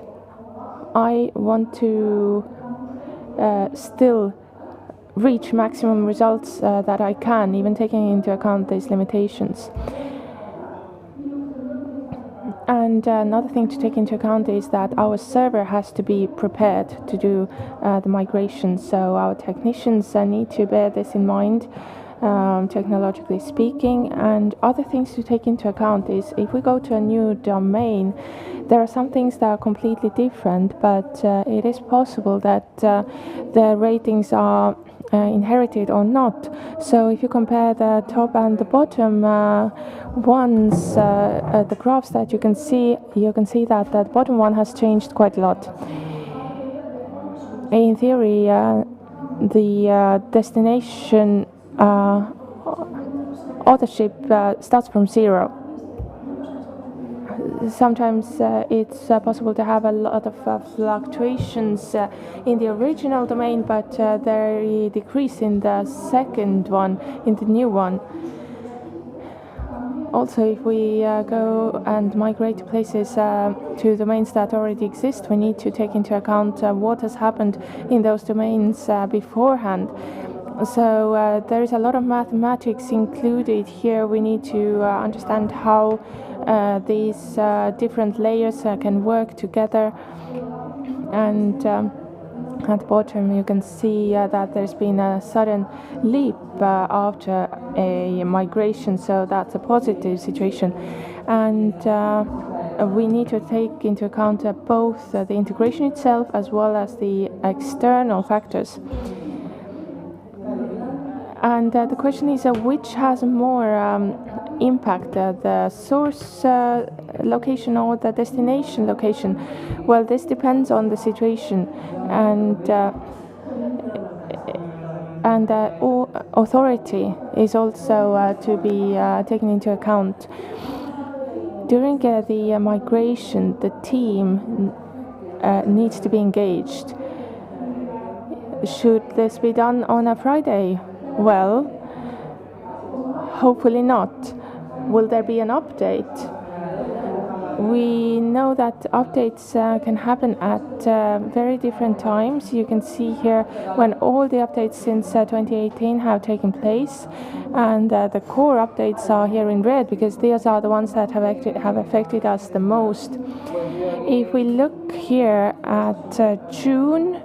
I want to still reach maximum results that I can, even taking into account these limitations. And another thing to take into account is that our server has to be prepared to do the migration. So our technicians need to bear this in mind, technologically speaking. And other things to take into account is if we go to a new domain, there are some things that are completely different, but it is possible that the ratings are inherited or not. So if you compare the top and the bottom ones, the graphs that you can see that the bottom one has changed quite a lot. In theory, the destination authorship starts from zero. Sometimes it's possible to have a lot of fluctuations in the original domain, but they decrease in the second one, in the new one. Also, if we go and migrate to places to domains that already exist, we need to take into account what has happened in those domains beforehand. So there is a lot of mathematics included here. We need to understand how these different layers can work together. And at the bottom you can see that there's been a sudden leap after a migration, so that's a positive situation. And we need to take into account both the integration itself as well as the external factors. And the question is which has more impact, the source location or the destination location? Well, this depends on the situation, and authority is also to be taken into account. During the migration, the team needs to be engaged. Should this be done on a Friday? Well, hopefully not. Will there be an update? We know that updates can happen at very different times. You can see here when all the updates since 2018 have taken place, and the core updates are here in red because these are the ones that have affected us the most. If we look here at June,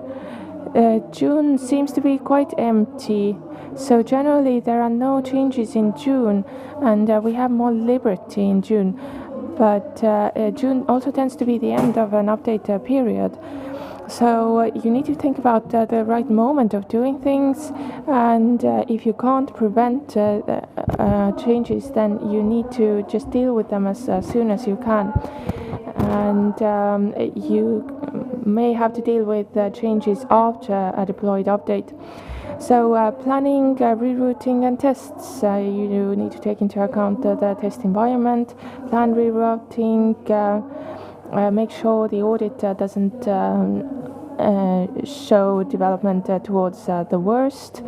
June seems to be quite empty. So generally there are no changes in June, and we have more liberty in June. But June also tends to be the end of an update period. So you need to think about the right moment of doing things, and if you can't prevent changes, then you need to just deal with them as soon as you can. And you may have to deal with changes after a deployed update. So planning, rerouting and tests, you need to take into account the test environment, plan rerouting, make sure the audit doesn't show development towards the worst.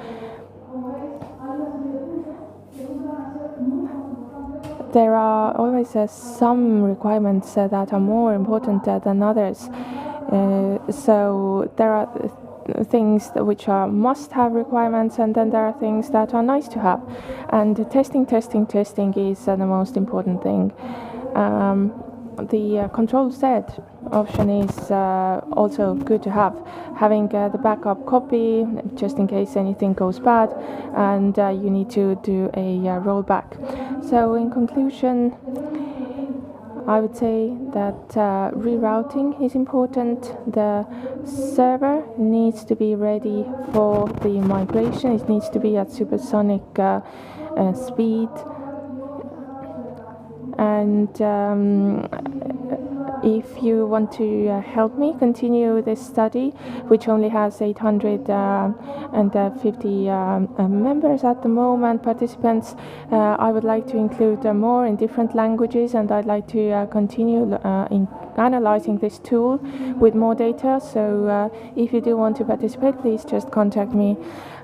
There are always some requirements that are more important than others. So there are things which are must-have requirements, and then there are things that are nice to have. And testing is the most important thing. The Control Z option is also good to have. Having the backup copy just in case anything goes bad, and you need to do a rollback. So in conclusion, I would say that rerouting is important. The server needs to be ready for the migration. It needs to be at supersonic speed. And if you want to help me continue this study, which only has 850 members at the moment, participants, I would like to include more in different languages, and I'd like to continue in analyzing this tool with more data. So if you do want to participate, please just contact me.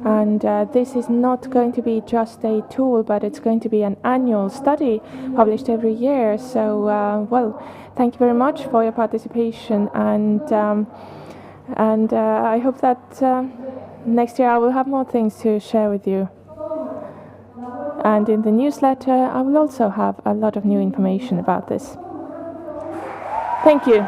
And this is not going to be just a tool, but it's going to be an annual study published every year. So, well, thank you very much for your participation, and I hope that next year I will have more things to share with you. And in the newsletter, I will also have a lot of new information about this. Thank you.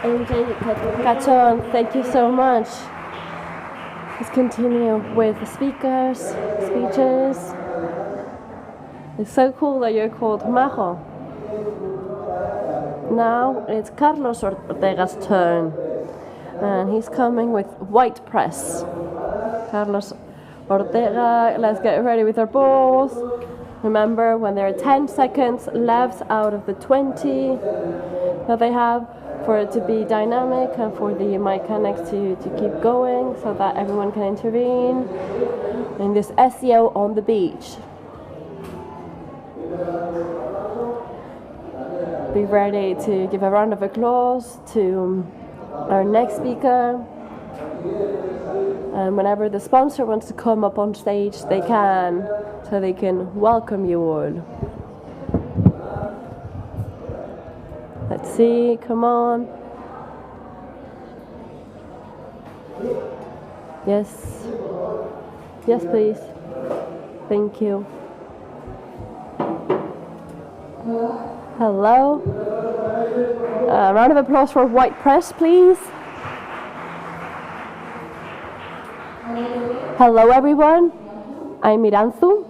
ENG Cachon, thank you so much. Let's continue with the speakers, speeches. It's so cool that you're called Majo. Now it's Carlos Ortega's turn. And he's coming with white press. Carlos Ortega, let's get ready with our balls. Remember, when there are 10 seconds left out of the 20 that they have, for it to be dynamic and for the mechanics to keep going so that everyone can intervene in this SEO on the beach. Be ready to give a round of applause to our next speaker. And whenever the sponsor wants to come up on stage, they can, so they can welcome you all. Let's see, come on. Yes. Yes, please. Thank you. Hello. A round of applause for White Press, please. Hello, everyone. I'm Miranthu.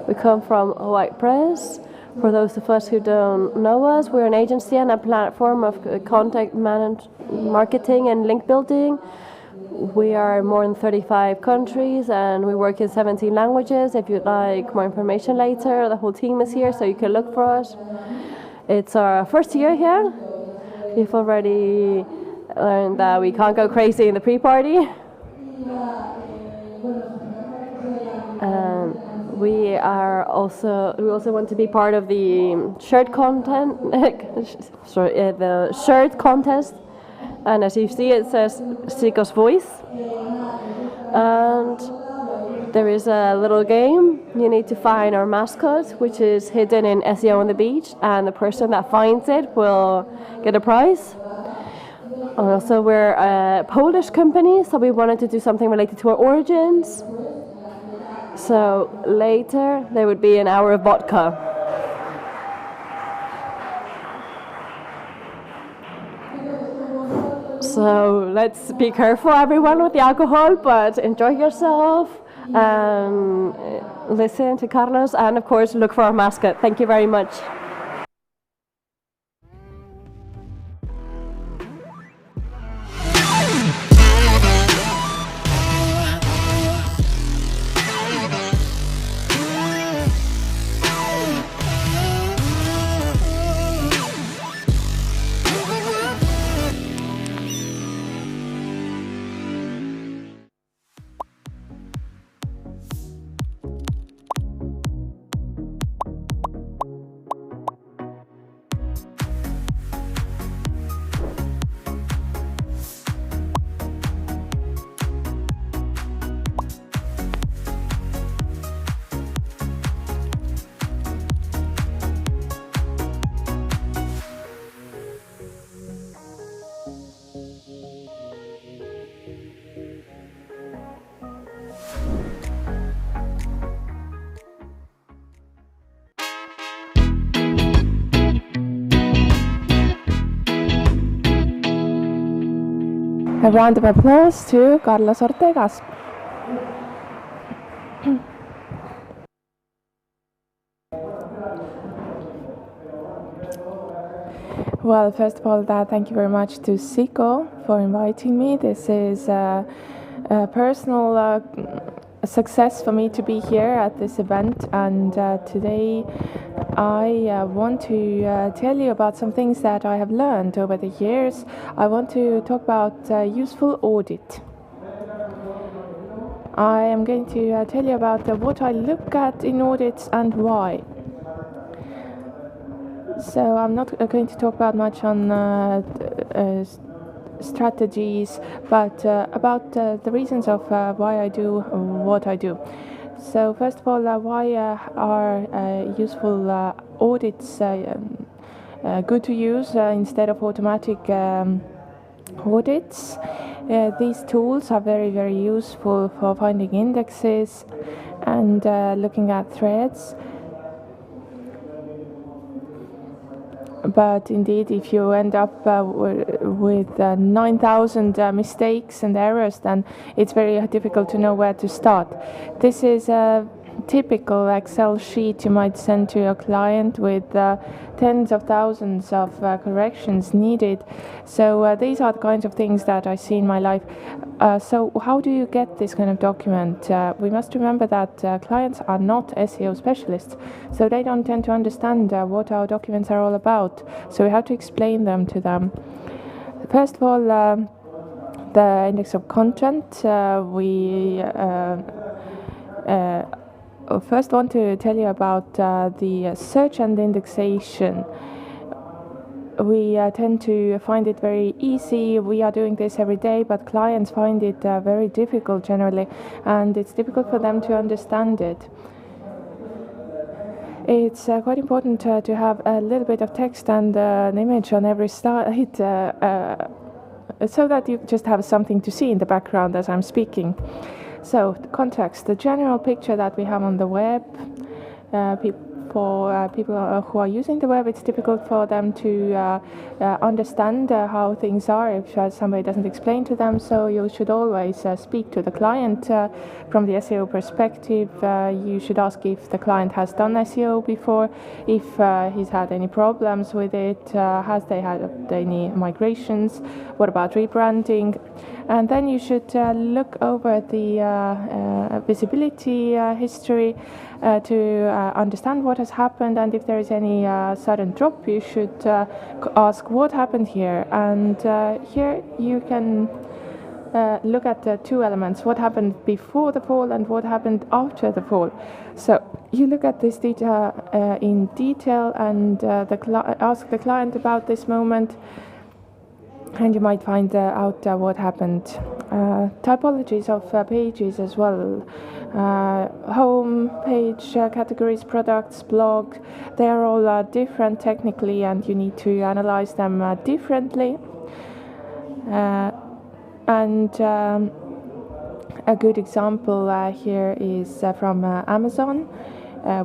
We come from White Press. For those of us who don't know us, we're an agency and a platform of content marketing and link building. We are in more than 35 countries and we work in 17 languages. If you'd like more information later, the whole team is here so you can look for us. It's our first year here. We've already learned that we can't go crazy in the pre-party. We also want to be part of the shirt content, the shirt contest. And as you see, it says Chico's Voice. And there is a little game. You need to find our mascot, which is hidden in SEO on the beach, and the person that finds it will get a prize. Also, we're a Polish company, so we wanted to do something related to our origins. So later there would be an hour of vodka. So let's be careful, everyone, with the alcohol, but enjoy yourself and listen to Carlos, and of course look for our mascot. Thank you very much. A round of applause to Carlos Ortegas. Well, first of all, thank you very much to Zico for inviting me. This is a personal success for me to be here at this event, and today I want to tell you about some things that I have learned over the years. I want to talk about useful audit. I am going to tell you about what I look at in audits and why. So I'm not going to talk about much on strategies, but about the reasons of why I do what I do. So first of all, why are useful audits good to use instead of automatic audits? These tools are very, very useful for finding indexes and looking at threads. But indeed, if you end up with 9,000 mistakes and errors, then it's very difficult to know where to start. This is typical Excel sheet you might send to your client with tens of thousands of corrections needed. So these are the kinds of things that I see in my life. So how do you get this kind of document? We must remember that clients are not SEO specialists, so they don't tend to understand what our documents are all about. So we have to explain them to them. First of all, the index of content. We first want to tell you about the search and indexation. We tend to find it very easy. We are doing this every day, but clients find it very difficult generally, and it's difficult for them to understand it. It's quite important to have a little bit of text and an image on every slide, so that you just have something to see in the background as I'm speaking. So, the context, the general picture that we have on the web. For people who are using the web, it's difficult for them to understand how things are if somebody doesn't explain to them. So you should always speak to the client from the SEO perspective. You should ask if the client has done SEO before, if he's had any problems with it, has they had any migrations, what about rebranding. And then you should look over the visibility history to understand what has happened, and if there is any sudden drop, you should ask what happened here. And here you can look at two elements: what happened before the fall and what happened after the fall. So you look at this data in detail and ask the client about this moment, and you might find out what happened. Typologies of pages as well. Home page, categories, products, blog, they are all different technically, and you need to analyze them differently. And a good example here is from Amazon.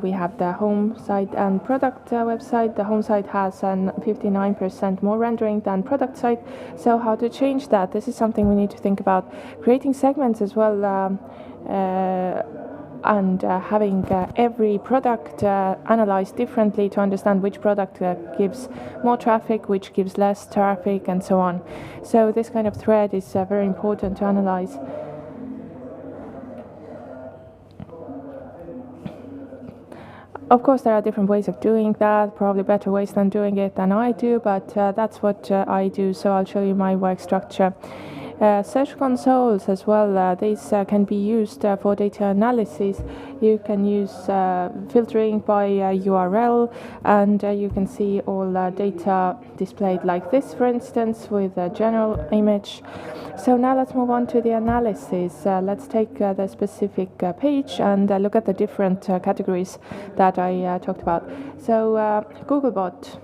We have the home site and product website. The home site has an 59% more rendering than product site. So how to change that? This is something we need to think about. Creating segments as well, and having every product analyzed differently to understand which product gives more traffic, which gives less traffic, and so on. So this kind of thread is very important to analyze. Of course, there are different ways of doing that, probably better ways than doing it than I do, but that's what I do, so I'll show you my work structure. Search consoles as well, these can be used for data analysis. You can use filtering by URL, and you can see all data displayed like this, for instance, with a general image. So now let's move on to the analysis. Let's take the specific page and look at the different categories that I talked about. So Googlebot.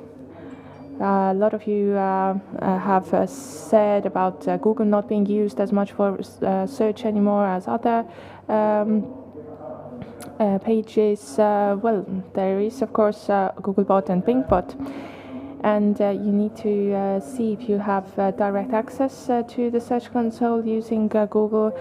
A lot of you have said about Google not being used as much for search anymore as other pages. Well, there is of course Googlebot and Bingbot, and you need to see if you have direct access to the Search Console using Google.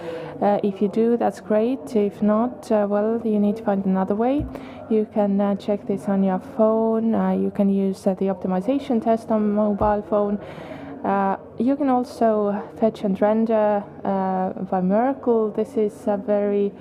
If you do, that's great. If not, well, you need to find another way. You can check this on your phone. You can use the optimization test on mobile phone. You can also fetch and render by Merkle. This is a very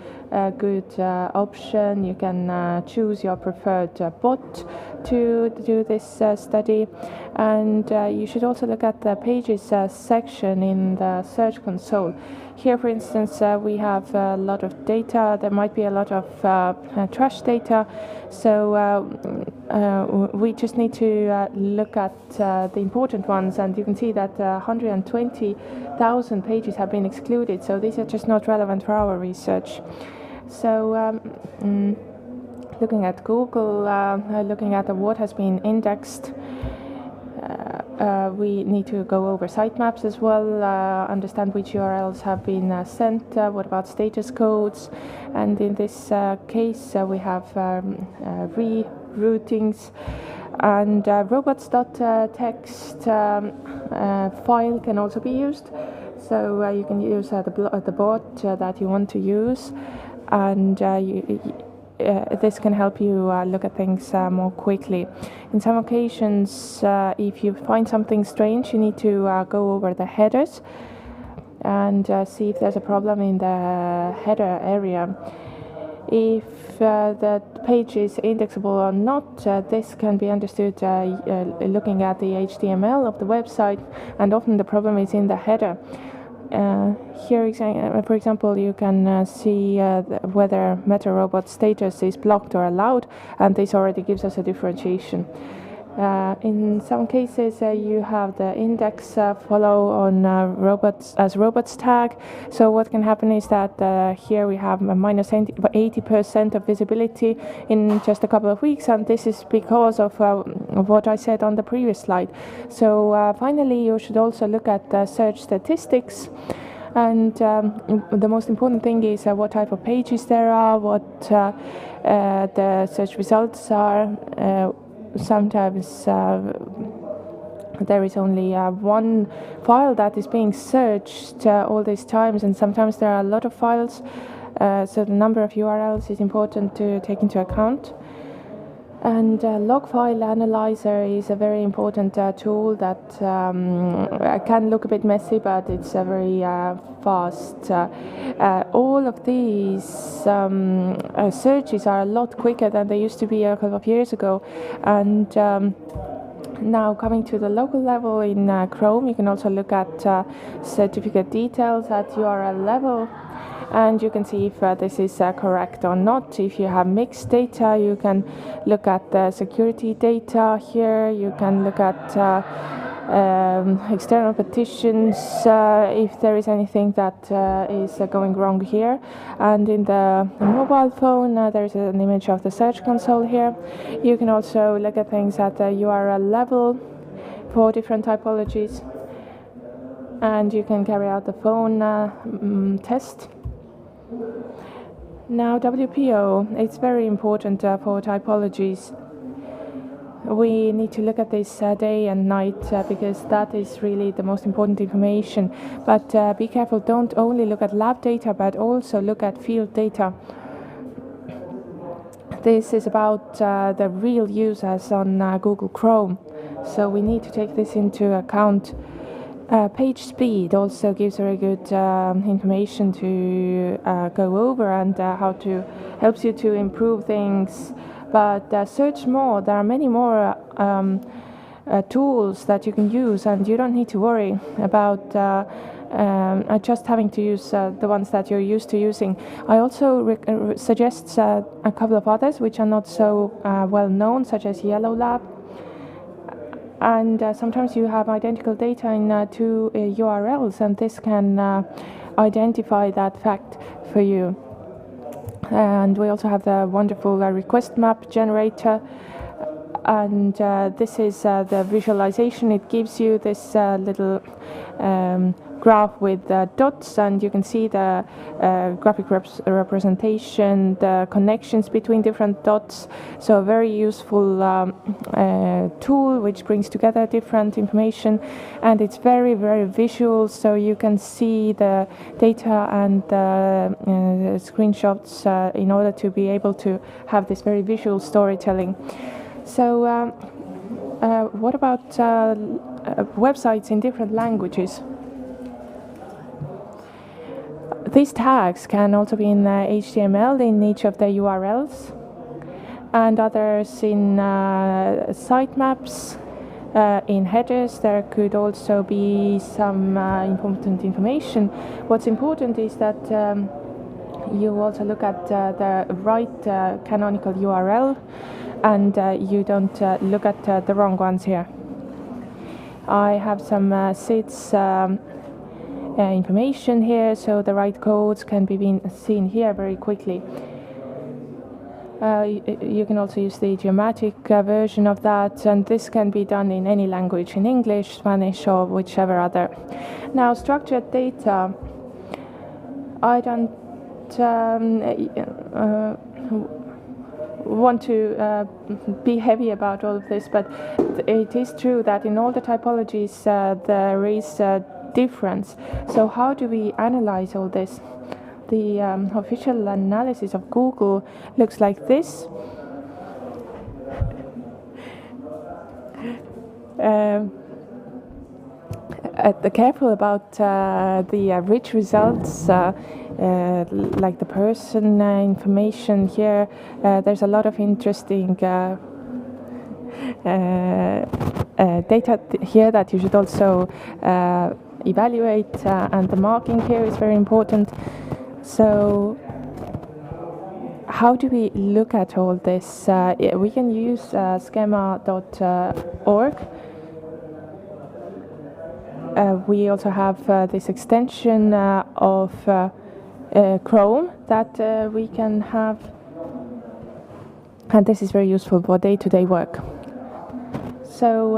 good option. You can choose your preferred bot to do this study, and you should also look at the pages section in the Search Console. Here, for instance, we have a lot of data. There might be a lot of trash data, so we just need to look at the important ones, and you can see that 120,000 pages have been excluded, so these are just not relevant for our research. So looking at Google, looking at what has been indexed, we need to go over sitemaps as well, understand which URLs have been sent, what about status codes, and in this case we have reroutings, and robots.txt file can also be used. So you can use the bot that you want to use, and this can help you look at things more quickly. In some occasions, if you find something strange, you need to go over the headers and see if there's a problem in the header area. If the page is indexable or not, this can be understood looking at the HTML of the website, and often the problem is in the header. Here, for example, you can see whether Meta Robot status is blocked or allowed, and this already gives us a differentiation. In some cases, you have the index follow on robots as robots tag. So what can happen is that here we have a minus 80% of visibility in just a couple of weeks, and this is because of what I said on the previous slide. So finally, you should also look at search statistics. And the most important thing is what type of pages there are, what the search results are. Sometimes there is only one file that is being searched all these times, and sometimes there are a lot of files, so the number of URLs is important to take into account. And log file analyzer is a very important tool that can look a bit messy, but it's very fast. All of these searches are a lot quicker than they used to be a couple of years ago. And now coming to the local level in Chrome, you can also look at certificate details at URL level. And you can see if this is correct or not. If you have mixed data, you can look at the security data here. You can look at external petitions if there is anything that is going wrong here. And in the mobile phone, there is an image of the Search Console here. You can also look at things at the URL level for different typologies. And you can carry out the phone test. Now WPO, it's very important for typologies. We need to look at this day and night because that is really the most important information. But be careful, don't only look at lab data, but also look at field data. This is about the real users on Google Chrome, so we need to take this into account. Page speed also gives very good information to go over and helps you to improve things. But search more. There are many more tools that you can use, and you don't need to worry about just having to use the ones that you're used to using. I also suggest a couple of others which are not so well known, such as Yellow Lab. And sometimes you have identical data in two URLs, and this can identify that fact for you. And we also have the wonderful request map generator, and this is the visualization. It gives you this little graph with dots, and you can see the graphic representation, the connections between different dots. So a very useful tool which brings together different information, and it's very, very visual, so you can see the data and the screenshots in order to be able to have this very visual storytelling. So what about websites in different languages? These tags can also be in HTML in each of the URLs, and others in sitemaps, in headers. There could also be some important information. What's important is that you also look at the right canonical URL, and you don't look at the wrong ones here. I have some SIDS information here, so the right codes can be seen here very quickly. You can also use the idiomatic version of that, and this can be done in any language, in English, Spanish, or whichever other. Now, structured data. I don't want to be heavy about all of this, but it is true that in all the typologies there is a difference. So how do we analyze all this? the official analysis of Google looks like this. Careful about the rich results, like the person information here. There's a lot of interesting data here that you should also evaluate, and the marking here is very important. So how do we look at all this? We can use schema.org. We also have this extension of Chrome that we can have, and this is very useful for day-to-day work. So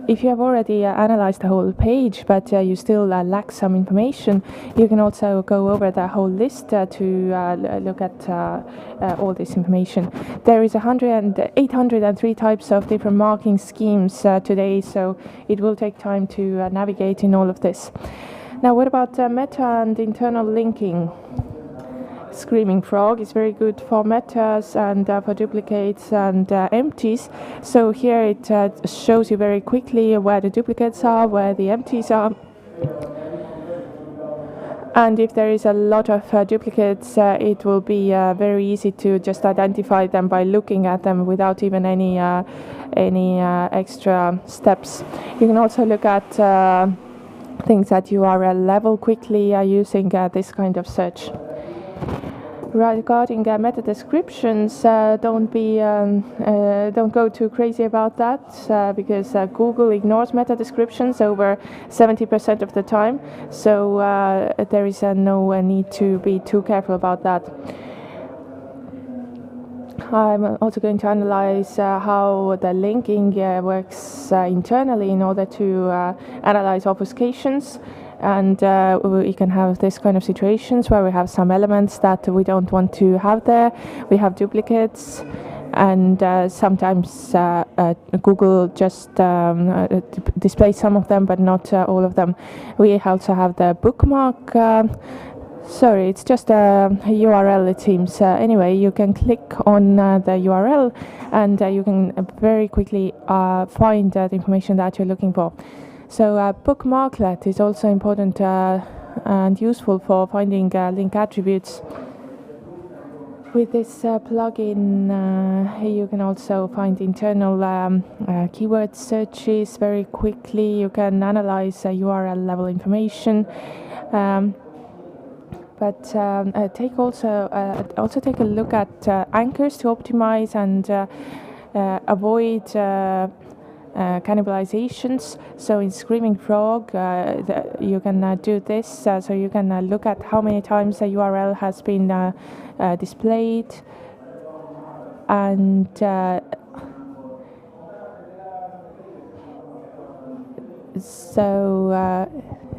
if you have already analyzed the whole page, but you still lack some information, you can also go over the whole list to look at all this information. There is 803 types of different marking schemes today, so it will take time to navigate in all of this. Now, what about meta and internal linking? Screaming Frog is very good for metas and for duplicates and empties. So here it shows you very quickly where the duplicates are, where the empties are. And if there is a lot of duplicates, it will be very easy to just identify them by looking at them without even any extra steps. You can also look at things at URL level quickly using this kind of search. Regarding meta descriptions, don't go too crazy about that because Google ignores meta descriptions over 70% of the time. So there is no need to be too careful about that. I'm also going to analyze how the linking works internally in order to analyze obfuscations. And we can have this kind of situations where we have some elements that we don't want to have there. We have duplicates, and sometimes Google just displays some of them, but not all of them. We also have the bookmark. Sorry, it's just a URL, it seems. Anyway, you can click on the URL, and you can very quickly find the information that you're looking for. So bookmarklet is also important and useful for finding link attributes. With this plugin, you can also find internal keyword searches very quickly. You can analyze URL level information. But take a look at anchors to optimize and avoid cannibalizations. So in Screaming Frog, you can do this. So you can look at how many times a URL has been displayed, and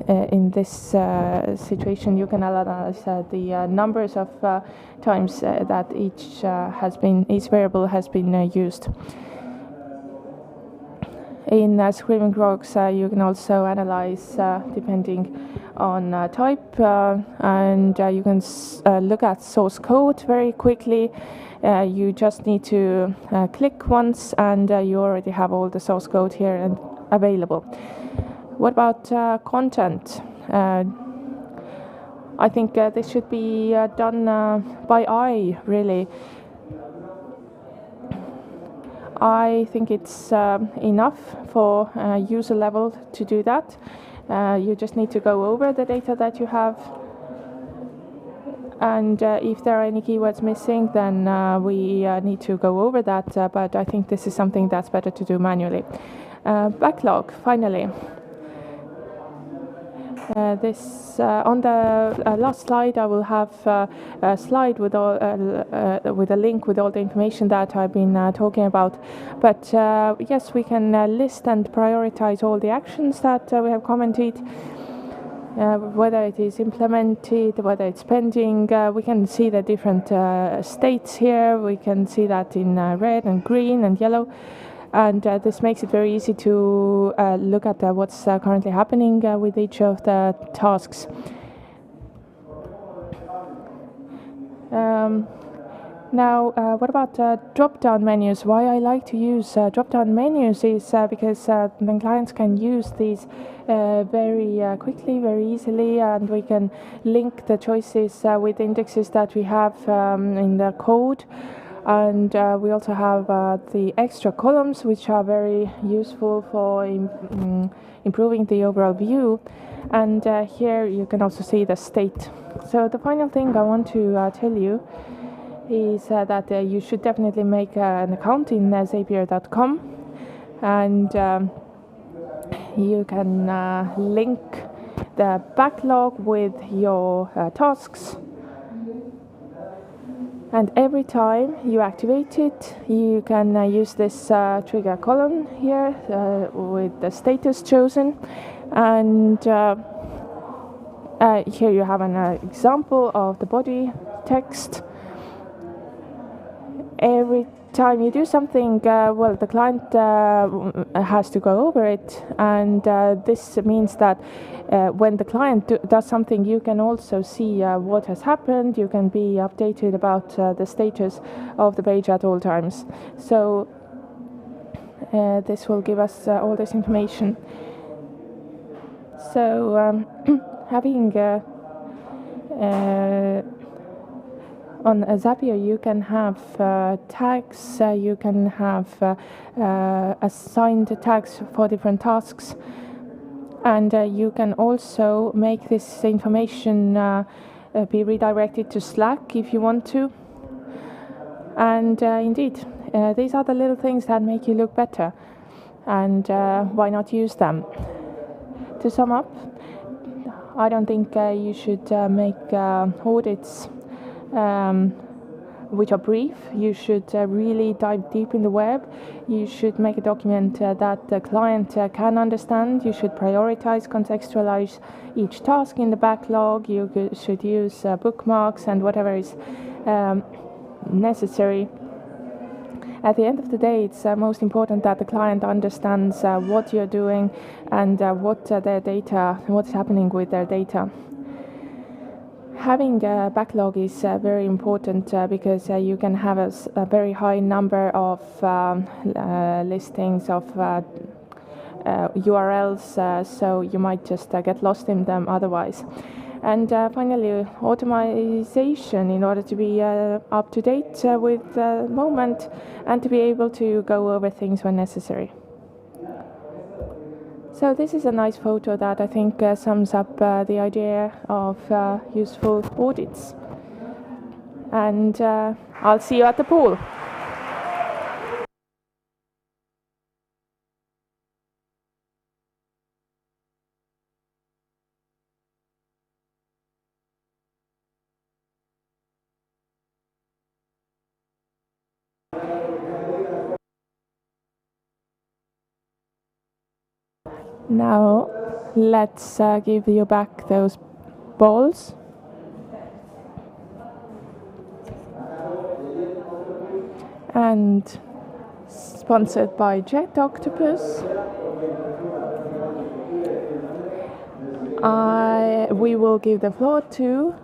in this situation, you can analyze the numbers of times that each variable has been used. In Screaming Frogs, you can also analyze depending on type, and you can look at source code very quickly. You just need to click once, and you already have all the source code here and available. What about content? I think this should be done by eye, really. I think it's enough for user level to do that. You just need to go over the data that you have, and if there are any keywords missing, then we need to go over that, but I think this is something that's better to do manually. Backlog, finally. On the last slide, I will have a slide with a link with all the information that I've been talking about. But yes, we can list and prioritize all the actions that we have commented. Whether it is implemented, whether it's pending, we can see the different states here. We can see that in red and green and yellow. And this makes it very easy to look at what's currently happening with each of the tasks. Now, what about drop-down menus? Why I like to use drop-down menus is because then clients can use these very quickly, very easily, and we can link the choices with indexes that we have in the code. And we also have the extra columns, which are very useful for improving the overall view. And here you can also see the state. So the final thing I want to tell you is that you should definitely make an account in zapier.com, and you can link the backlog with your tasks. And every time you activate it, you can use this trigger column here with the status chosen. And here you have an example of the body text. Every time you do something, the client has to go over it, and this means that when the client does something, you can also see what has happened. You can be updated about the status of the page at all times. So this will give us all this information. So having on Zapier, you can have tags, you can have assigned tags for different tasks, and you can also make this information be redirected to Slack if you want to. And indeed, these are the little things that make you look better, and why not use them? To sum up, I don't think you should make audits which are brief. You should really dive deep in the web. You should make a document that the client can understand. You should prioritize, contextualize each task in the backlog. You should use bookmarks and whatever is necessary. At the end of the day, it's most important that the client understands what you're doing and what's happening with their data. Having a backlog is very important because you can have a very high number of listings of URLs, so you might just get lost in them otherwise. And finally, automation in order to be up to date with the moment and to be able to go over things when necessary. So this is a nice photo that I think sums up the idea of useful audits. And I'll see you at the pool. Now let's give you back those balls. And sponsored by Jet Octopus. We will give the floor to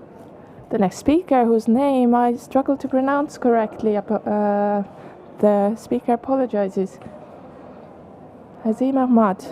the next speaker, whose name I struggle to pronounce correctly. The speaker apologizes. Azim Ahmad.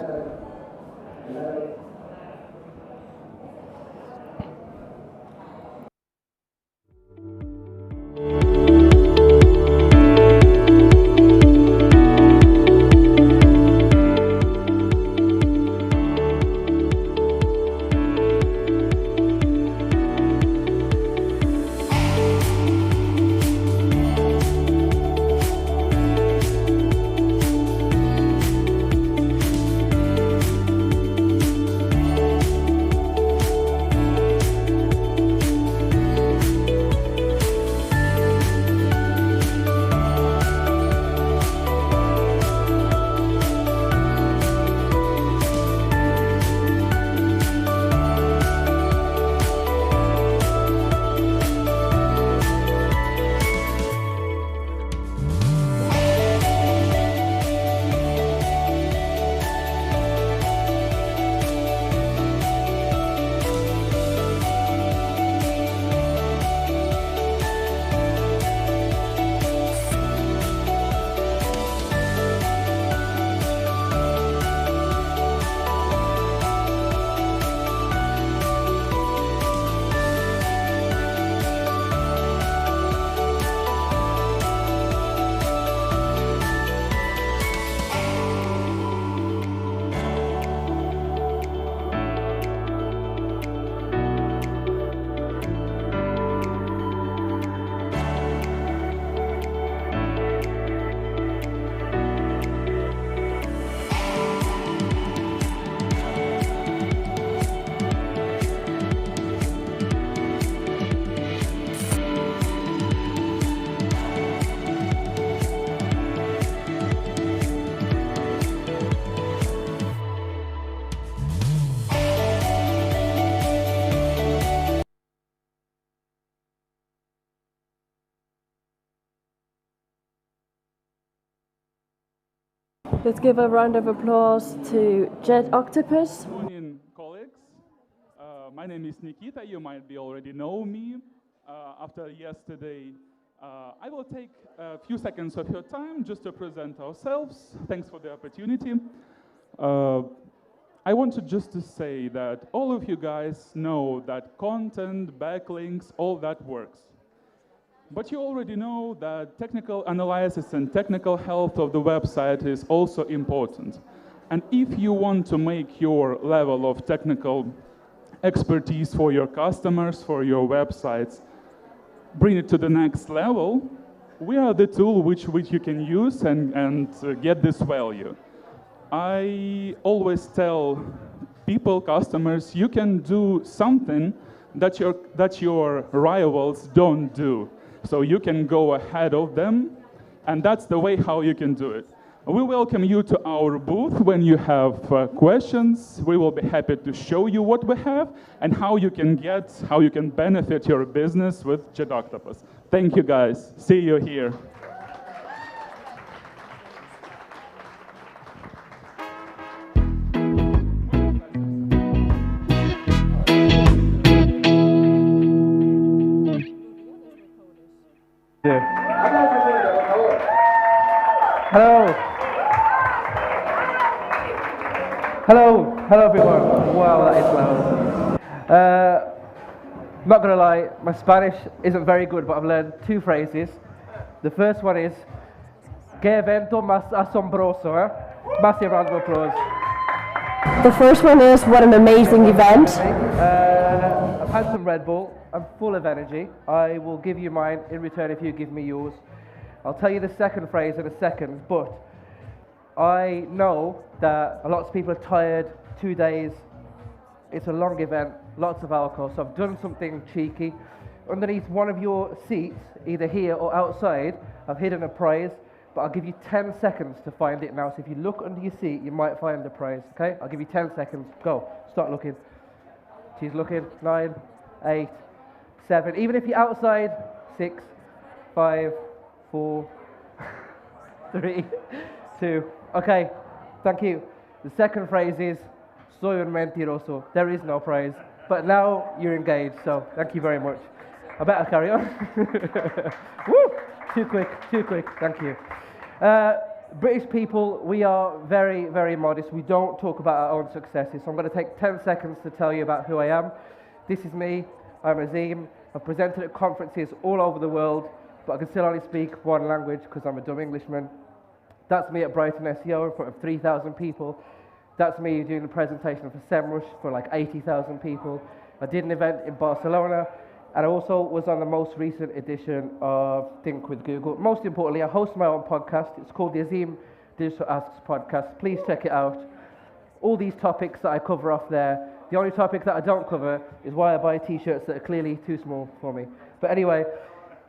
Let's give a round of applause to Jet Octopus. Morning, colleagues. My name is Nikita. You might be already know me. After yesterday, I will take a few seconds of your time just to present ourselves. Thanks for the opportunity. I want to just to say that all of you guys know that content, backlinks, all that works. But you already know that technical analysis and technical health of the website is also important. And if you want to make your level of technical expertise for your customers, for your websites, bring it to the next level, we are the tool which you can use and get this value. I always tell people, customers, you can do something that your rivals don't do. So you can go ahead of them, and that's the way how you can do it. We welcome you to our booth. When you have questions, we will be happy to show you what we have and how you can benefit your business with Jet Octopus. Thank you guys. See you here. Hello everyone. Wow, that is loud. Not gonna lie, my Spanish isn't very good, but I've learned two phrases. The first one is "Qué evento más asombroso!" Massive round of applause. The first one is, what an amazing event. I've had some Red Bull. I'm full of energy. I will give you mine in return if you give me yours. I'll tell you the second phrase in a second, but I know that lots of people are tired, 2 days, it's a long event, lots of alcohol, so I've done something cheeky. Underneath one of your seats, either here or outside, I've hidden a prize, but I'll give you 10 seconds to find it now, so if you look under your seat, you might find the prize, okay? I'll give you 10 seconds, go, start looking. She's looking, 9, 8, 7, even if you're outside, 6, 5, 4, 3, 2, okay, thank you. The second phrase is, soy un mentiroso. There is no prize, but now you're engaged, so thank you very much. I better carry on. Woo! Too quick, thank you. British people, we are very, very modest. We don't talk about our own successes, so I'm going to take 10 seconds to tell you about who I am. This is me, I'm Azim. I've presented at conferences all over the world, but I can still only speak one language because I'm a dumb Englishman. That's me at Brighton SEO in front of 3,000 people. That's me doing the presentation for SEMrush for like 80,000 people. I did an event in Barcelona, and I also was on the most recent edition of Think with Google. Most importantly, I host my own podcast. It's called the Azim Digital Asks Podcast. Please check it out. All these topics that I cover off there. The only topic that I don't cover is why I buy t-shirts that are clearly too small for me. But anyway,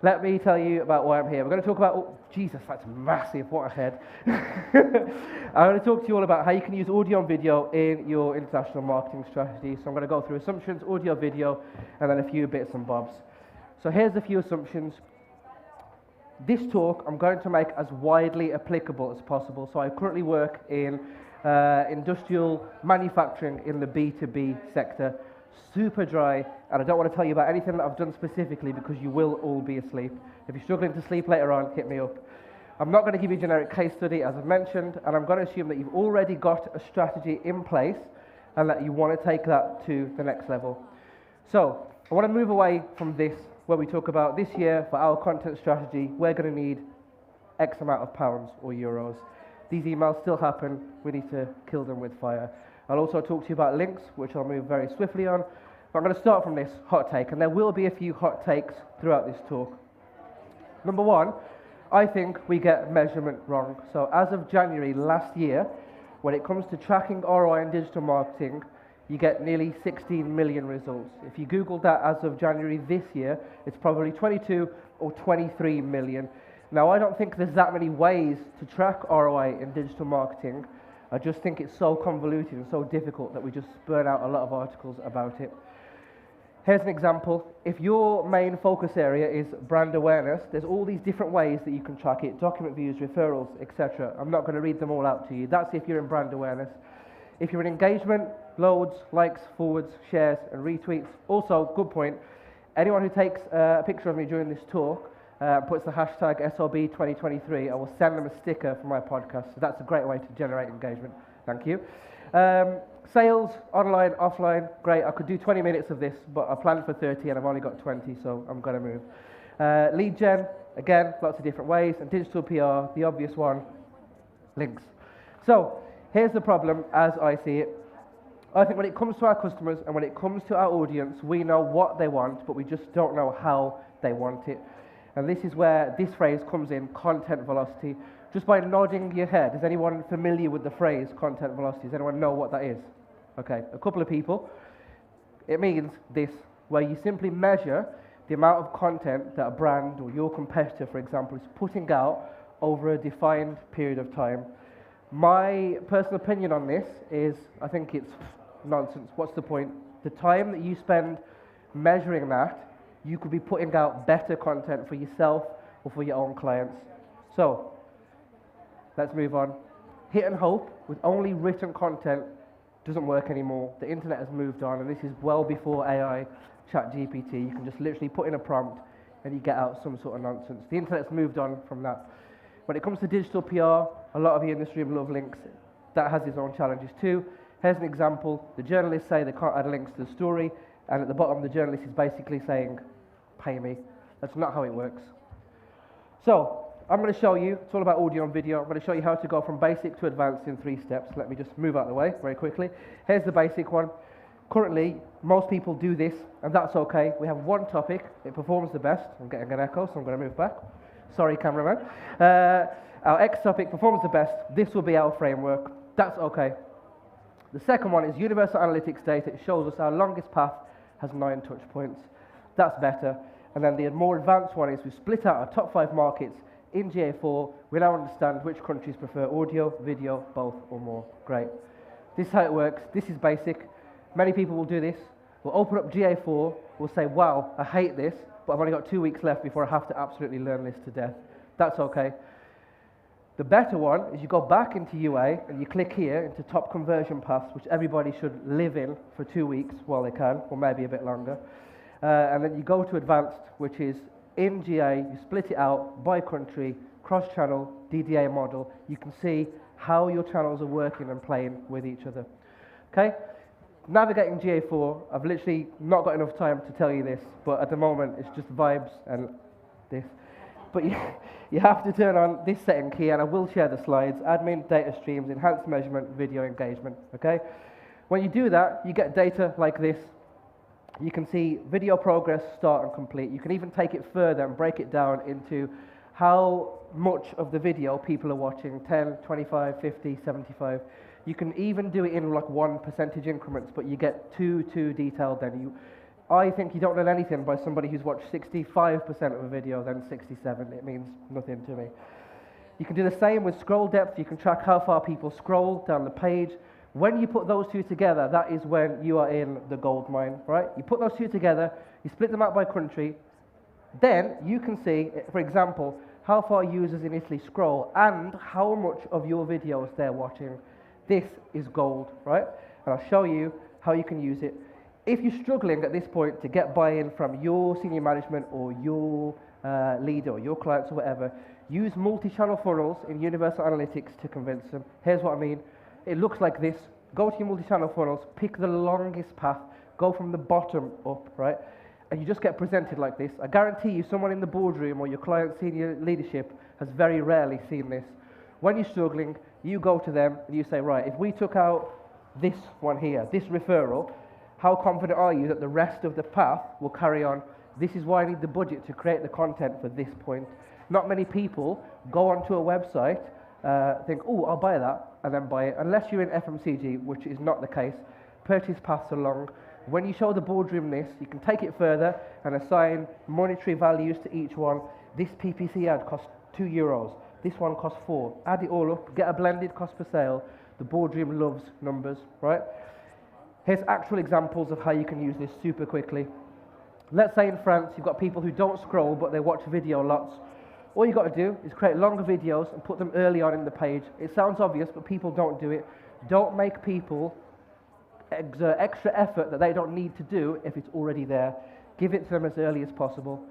let me tell you about why I'm here. We're going to talk about, oh, Jesus, that's massive, what a head. I'm going to talk to you all about how you can use audio and video in your international marketing strategy. So I'm going to go through assumptions, audio, video, and then a few bits and bobs. So here's a few assumptions. This talk I'm going to make as widely applicable as possible. So I currently work in industrial manufacturing in the B2B sector. Super dry, and I don't want to tell you about anything that I've done specifically because you will all be asleep. If you're struggling to sleep later on, hit me up. I'm not going to give you a generic case study, as I've mentioned, and I'm going to assume that you've already got a strategy in place and that you want to take that to the next level. So, I want to move away from this, where we talk about this year, for our content strategy, we're going to need X amount of pounds or euros. These emails still happen, we need to kill them with fire. I'll also talk to you about links, which I'll move very swiftly on. But I'm going to start from this hot take, and there will be a few hot takes throughout this talk. Number one, I think we get measurement wrong. So as of January last year, when it comes to tracking ROI in digital marketing, you get nearly 16 million results. If you Google that as of January this year, it's probably 22 or 23 million. Now, I don't think there's that many ways to track ROI in digital marketing. I just think it's so convoluted and so difficult that we just spurn out a lot of articles about it. Here's an example. If your main focus area is brand awareness, there's all these different ways that you can track it, document views, referrals, etc. I'm not going to read them all out to you. That's if you're in brand awareness. If you're in engagement, loads, likes, forwards, shares, and retweets. Also, good point, anyone who takes a picture of me during this talk, puts the hashtag SLB2023, I will send them a sticker for my podcast. So that's a great way to generate engagement. Thank you. Sales, online, offline, great. I could do 20 minutes of this, but I planned for 30 and I've only got 20, so I'm going to move. Lead gen, again, lots of different ways. And digital PR, the obvious one, links. So here's the problem as I see it. I think when it comes to our customers and when it comes to our audience, we know what they want, but we just don't know how they want it. And this is where this phrase comes in, content velocity. Just by nodding your head, is anyone familiar with the phrase content velocity? Does anyone know what that is? Okay, a couple of people. It means this, where you simply measure the amount of content that a brand or your competitor, for example, is putting out over a defined period of time. My personal opinion on this is, I think it's nonsense. What's the point? The time that you spend measuring that, you could be putting out better content for yourself or for your own clients. So, let's move on. Hit and hope with only written content doesn't work anymore. The internet has moved on, and this is well before AI, ChatGPT. You can just literally put in a prompt and you get out some sort of nonsense. The internet's moved on from that. When it comes to digital PR, a lot of the industry love links. That has its own challenges too. Here's an example. The journalists say they can't add links to the story, and at the bottom the journalist is basically saying, pay me. That's not how it works. So, I'm going to show you, it's all about audio and video, I'm going to show you how to go from basic to advanced in 3 steps. Let me just move out of the way very quickly. Here's the basic one. Currently, most people do this, and that's okay. We have one topic, it performs the best. I'm getting an echo, so I'm going to move back. Sorry, cameraman. Our X topic performs the best. This will be our framework. That's okay. The second one is universal analytics data. It shows us our longest path has 9 touch points. That's better. And then the more advanced one is we split out our top 5 markets in GA4. We now understand which countries prefer audio, video, both or more. Great. This is how it works. This is basic. Many people will do this. We'll open up GA4. We'll say, wow, I hate this, but I've only got 2 weeks left before I have to absolutely learn this to death. That's okay. The better one is you go back into UA and you click here into top conversion paths, which everybody should live in for 2 weeks while they can, or maybe a bit longer. And then you go to advanced, which is in GA, you split it out by country, cross-channel, DDA model. You can see how your channels are working and playing with each other. Okay? Navigating GA4, I've literally not got enough time to tell you this, but at the moment it's just vibes and this. But you have to turn on this setting key, and I will share the slides, admin, data streams, enhanced measurement, video engagement, okay? When you do that, you get data like this. You can see video progress, start and complete. You can even take it further and break it down into how much of the video people are watching, 10, 25, 50, 75. You can even do it in like 1% increments, but you get too detailed then. I think you don't learn anything by somebody who's watched 65% of a video, then 67. It means nothing to me. You can do the same with scroll depth. You can track how far people scroll down the page. When you put those two together, that is when you are in the gold mine, right? You put those two together, you split them out by country, then you can see, for example, how far users in Italy scroll and how much of your videos they're watching. This is gold, right? And I'll show you how you can use it. If you're struggling at this point to get buy-in from your senior management or your leader or your clients or whatever, use multi-channel funnels in Universal Analytics to convince them. Here's what I mean. It looks like this. Go to your multi-channel funnels, pick the longest path, go from the bottom up, right? And you just get presented like this. I guarantee you someone in the boardroom or your client senior leadership has very rarely seen this. When you're struggling, you go to them and you say, right, if we took out this one here, this referral, how confident are you that the rest of the path will carry on? This is why I need the budget to create the content for this point. Not many people go onto a website, think, oh, I'll buy that, and then buy it. Unless you're in FMCG, which is not the case. Purchase paths are long. When you show the boardroom this, you can take it further and assign monetary values to each one. This PPC ad costs €2. This one costs 4. Add it all up, get a blended cost per sale. The boardroom loves numbers, right? Here's actual examples of how you can use this super quickly. Let's say in France you've got people who don't scroll but they watch video lots. All you've got to do is create longer videos and put them early on in the page. It sounds obvious, but people don't do it. Don't make people exert extra effort that they don't need to do if it's already there. Give it to them as early as possible.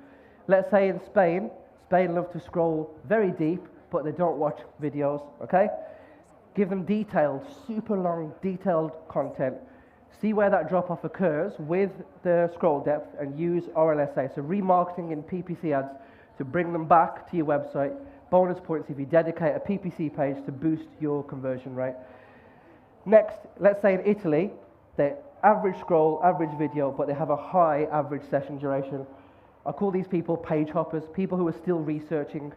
Let's say in Spain love to scroll very deep, but they don't watch videos, okay? Give them detailed, super long, detailed content. See where that drop-off occurs with the scroll depth and use RLSA, so remarketing in PPC ads to bring them back to your website. Bonus points if you dedicate a PPC page to boost your conversion rate. Next, let's say in Italy, they average scroll, average video, but they have a high average session duration. I call these people page hoppers, people who are still researching.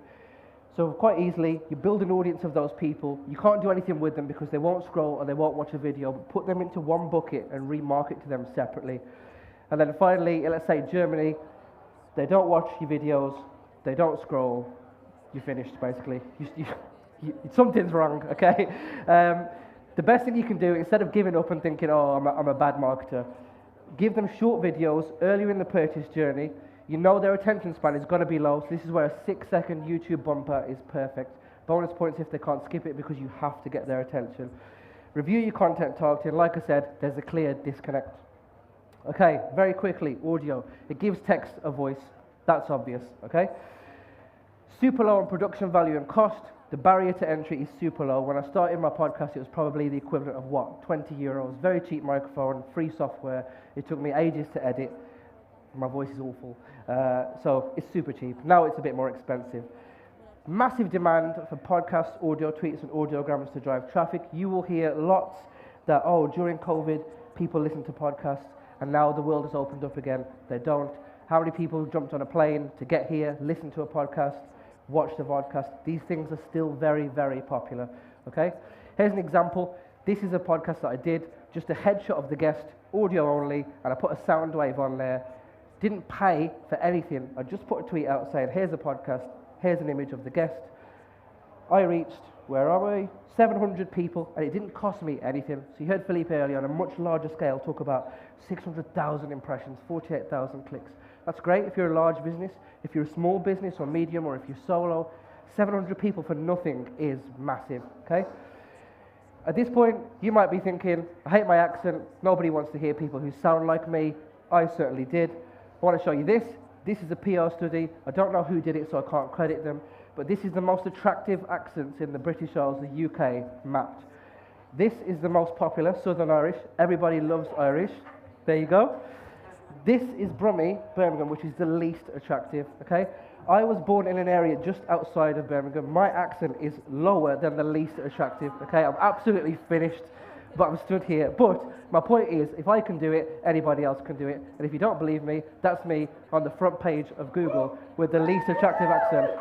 So quite easily, you build an audience of those people. You can't do anything with them because they won't scroll or they won't watch a video, but put them into one bucket and remarket to them separately. And then finally, let's say Germany, they don't watch your videos, they don't scroll, you're finished basically. Something's wrong, okay? The best thing you can do, instead of giving up and thinking, oh, I'm a bad marketer, give them short videos earlier in the purchase journey. You know their attention span is going to be low, so this is where a 6-second YouTube bumper is perfect. Bonus points if they can't skip it because you have to get their attention. Review your content targeting. Like I said, there's a clear disconnect. Okay, very quickly, audio. It gives text a voice. That's obvious, okay? Super low on production value and cost. The barrier to entry is super low. When I started my podcast, it was probably the equivalent of what? 20 euros. Very cheap microphone, free software. It took me ages to edit. My voice is awful. So it's super cheap. Now it's a bit more expensive. Massive demand for podcasts, audio tweets, and audiograms to drive traffic. You will hear lots that, oh, during COVID, people listen to podcasts, and now the world has opened up again. They don't. How many people jumped on a plane to get here, listen to a podcast, watch the podcast? These things are still very, very popular, okay? Here's an example. This is a podcast that I did, just a headshot of the guest, audio only, and I put a sound wave on there. Didn't pay for anything. I just put a tweet out saying, here's a podcast, here's an image of the guest. I reached, where are we? 700 people, and it didn't cost me anything. So you heard Felipe earlier on a much larger scale talk about 600,000 impressions, 48,000 clicks. That's great if you're a large business. If you're a small business or medium, or if you're solo, 700 people for nothing is massive, okay? At this point, you might be thinking, I hate my accent, nobody wants to hear people who sound like me. I certainly did. I want to show you this. This is a PR study. I don't know who did it, so I can't credit them, but this is the most attractive accents in the British Isles, the UK, mapped. This is the most popular, Southern Irish. Everybody loves Irish. There you go. This is Brummie, Birmingham, which is the least attractive, okay? I was born in an area just outside of Birmingham. My accent is lower than the least attractive, okay? I'm absolutely finished, but I'm stood here. But my point is, if I can do it, anybody else can do it. And if you don't believe me, that's me on the front page of Google with the least attractive accent.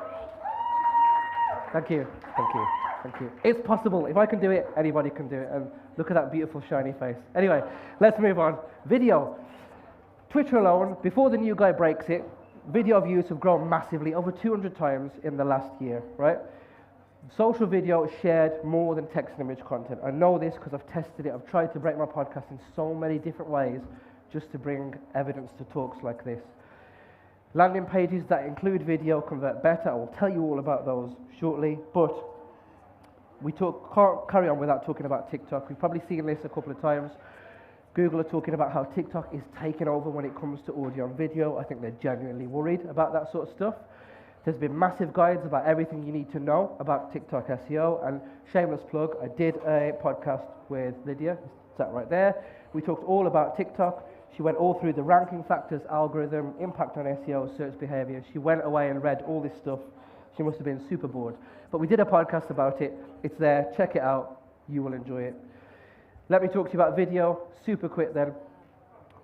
Thank you, thank you, thank you. It's possible. If I can do it, anybody can do it. And look at that beautiful shiny face. Anyway, let's move on. Video. Twitter alone, before the new guy breaks it, video views have grown massively, over 200 times in the last year, right? Social video is shared more than text and image content. I know this because I've tested it. I've tried to break my podcast in so many different ways just to bring evidence to talks like this. Landing pages that include video convert better. I will tell you all about those shortly, but we can't carry on without talking about TikTok. We've probably seen this a couple of times. Google are talking about how TikTok is taking over when it comes to audio and video. I think they're genuinely worried about that sort of stuff. There's been massive guides about everything you need to know about TikTok SEO, and shameless plug, I did a podcast with Lydia, sat right there. We talked all about TikTok. She went all through the ranking factors, algorithm, impact on SEO, search behavior. She went away and read all this stuff. She must have been super bored. But we did a podcast about it. It's there. Check it out. You will enjoy it. Let me talk to you about video, super quick then.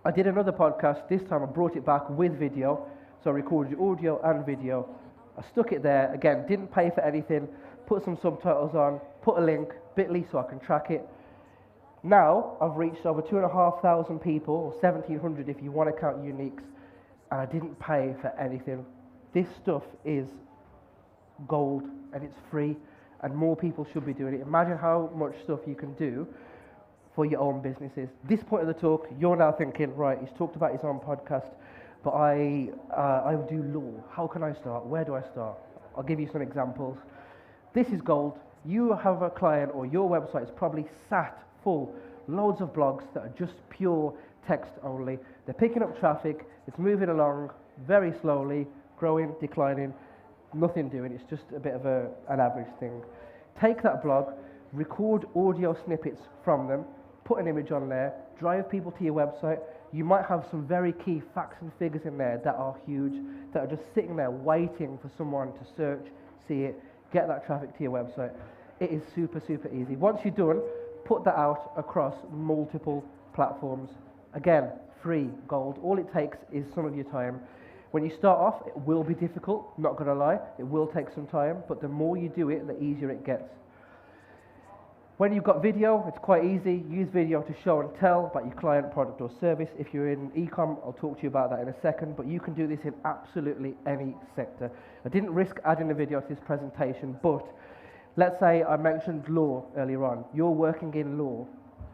I did another podcast, this time I brought it back with video, so I recorded audio and video. I stuck it there, again, didn't pay for anything, put some subtitles on, put a link, bit.ly so I can track it. Now, I've reached over 2,500 people, or 1,700 if you want to count uniques, and I didn't pay for anything. This stuff is gold, and it's free, and more people should be doing it. Imagine how much stuff you can do for your own businesses. This point of the talk, you're now thinking, right, he's talked about his own podcast. but I do law. How can I start? Where do I start? I'll give you some examples. This is gold. You have a client or your website is probably sat full, loads of blogs that are just pure text only. They're picking up traffic, it's moving along very slowly, growing, declining, nothing doing, it's just a bit of an average thing. Take that blog, record audio snippets from them, put an image on there, drive people to your website. You might have some very key facts and figures in there that are huge, that are just sitting there waiting for someone to search, see it, get that traffic to your website. It is super, super easy. Once you're done, put that out across multiple platforms. Again, free gold. All it takes is some of your time. When you start off, it will be difficult, not going to lie. It will take some time, but the more you do it, the easier it gets. When you've got video, it's quite easy. Use video to show and tell about your client, product or service. If you're in e-com, I'll talk to you about that in a second, but you can do this in absolutely any sector. I didn't risk adding a video to this presentation, but let's say I mentioned law earlier on. You're working in law.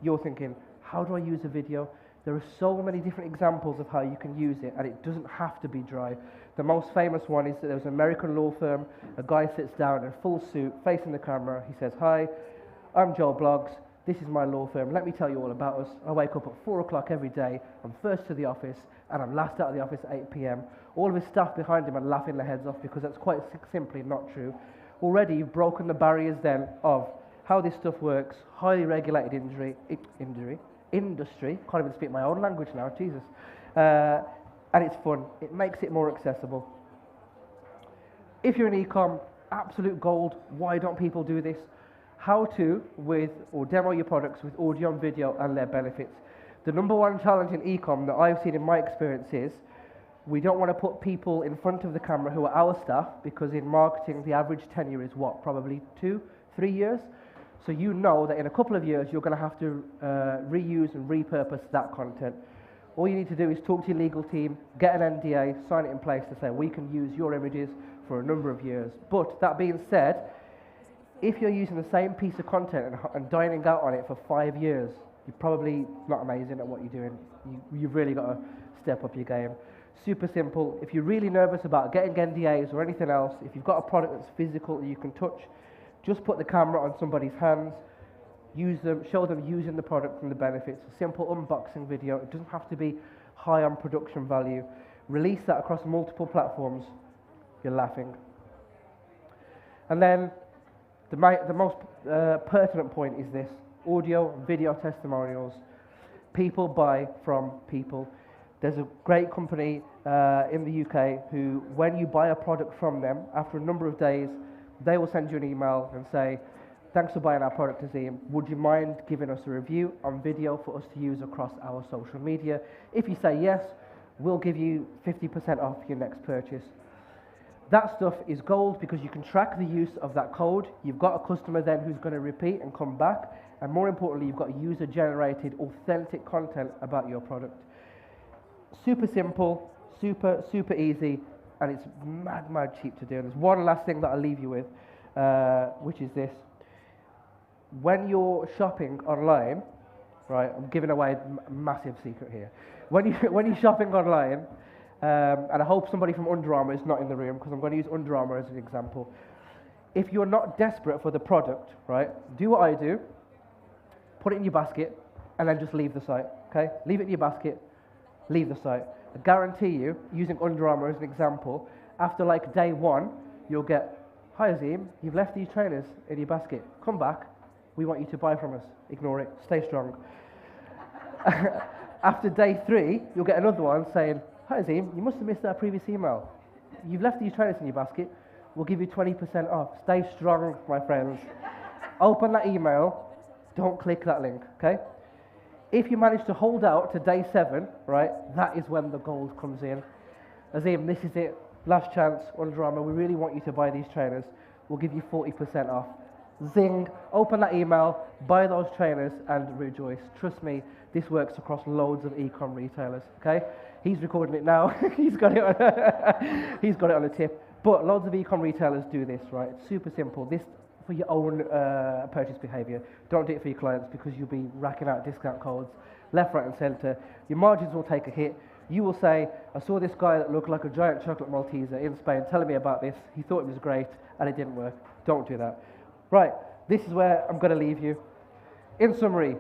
You're thinking, how do I use a video? There are so many different examples of how you can use it, and it doesn't have to be dry. The most famous one is that there's an American law firm. A guy sits down in a full suit, facing the camera. He says, "Hi, I'm Joel Bloggs. This is my law firm. Let me tell you all about us. I wake up at 4 o'clock every day. I'm first to the office, and I'm last out of the office at 8 p.m. All of his staff behind him are laughing their heads off because that's quite simply not true. Already, you've broken the barriers then of how this stuff works, highly regulated industry, can't even speak my own language now, Jesus. And it's fun. It makes it more accessible. If you're in e-com, absolute gold. Why don't people do this? How to demo your products with audio and video and their benefits. The number one challenge in e-com that I've seen in my experience is we don't want to put people in front of the camera who are our staff, because in marketing the average tenure is what, probably 2-3 years. So you know that in a couple of years you're going to have to reuse and repurpose that content. All you need to do is talk to your legal team, get an NDA, sign it in place to say we can use your images for a number of years. But that being said, if you're using the same piece of content and dining out on it for 5 years, you're probably not amazing at what you're doing. You've really got to step up your game. Super simple. If you're really nervous about getting NDAs or anything else, if you've got a product that's physical that you can touch, just put the camera on somebody's hands, use them, show them using the product and the benefits. A simple unboxing video. It doesn't have to be high on production value. Release that across multiple platforms. You're laughing. And then the most pertinent point is this: audio and video testimonials. People buy from people. There's a great company in the UK who, when you buy a product from them, after a number of days, they will send you an email and say, "Thanks for buying our product, Azim. Would you mind giving us a review on video for us to use across our social media? If you say yes, we'll give you 50% off your next purchase." That stuff is gold because you can track the use of that code. You've got a customer then who's going to repeat and come back. And more importantly, you've got user-generated, authentic content about your product. Super simple, super easy, and it's mad cheap to do. And there's one last thing that I'll leave you with, which is this. When you're shopping online, right, I'm giving away a massive secret here. When you're shopping online, and I hope somebody from Under Armour is not in the room because I'm going to use Under Armour as an example. If you're not desperate for the product, right, do what I do, put it in your basket, and then just leave the site, okay? Leave it in your basket, leave the site. I guarantee you, using Under Armour as an example, after like day 1, you'll get, "Hi Azim, you've left these trainers in your basket. Come back, we want you to buy from us." Ignore it, stay strong. After day 3, you'll get another one saying, "Hi Azim, you must have missed our previous email. You've left these trainers in your basket. We'll give you 20% off. Stay strong, my friends." Open that email. Don't click that link, okay? If you manage to hold out to day 7, right, that is when the gold comes in. Azim, this is it. Last chance, Under Armour. We really want you to buy these trainers. We'll give you 40% off. Zing. Open that email, buy those trainers, and rejoice. Trust me, this works across loads of e-com retailers, okay? He's recording it now. He's got it on a tip. But loads of e-com retailers do this, right? It's super simple. This for your own purchase behavior. Don't do it for your clients because you'll be racking out discount codes left, right, and center. Your margins will take a hit. You will say, I saw this guy that looked like a giant chocolate Malteser in Spain telling me about this. He thought it was great and it didn't work. Don't do that. Right, this is where I'm going to leave you. In summary,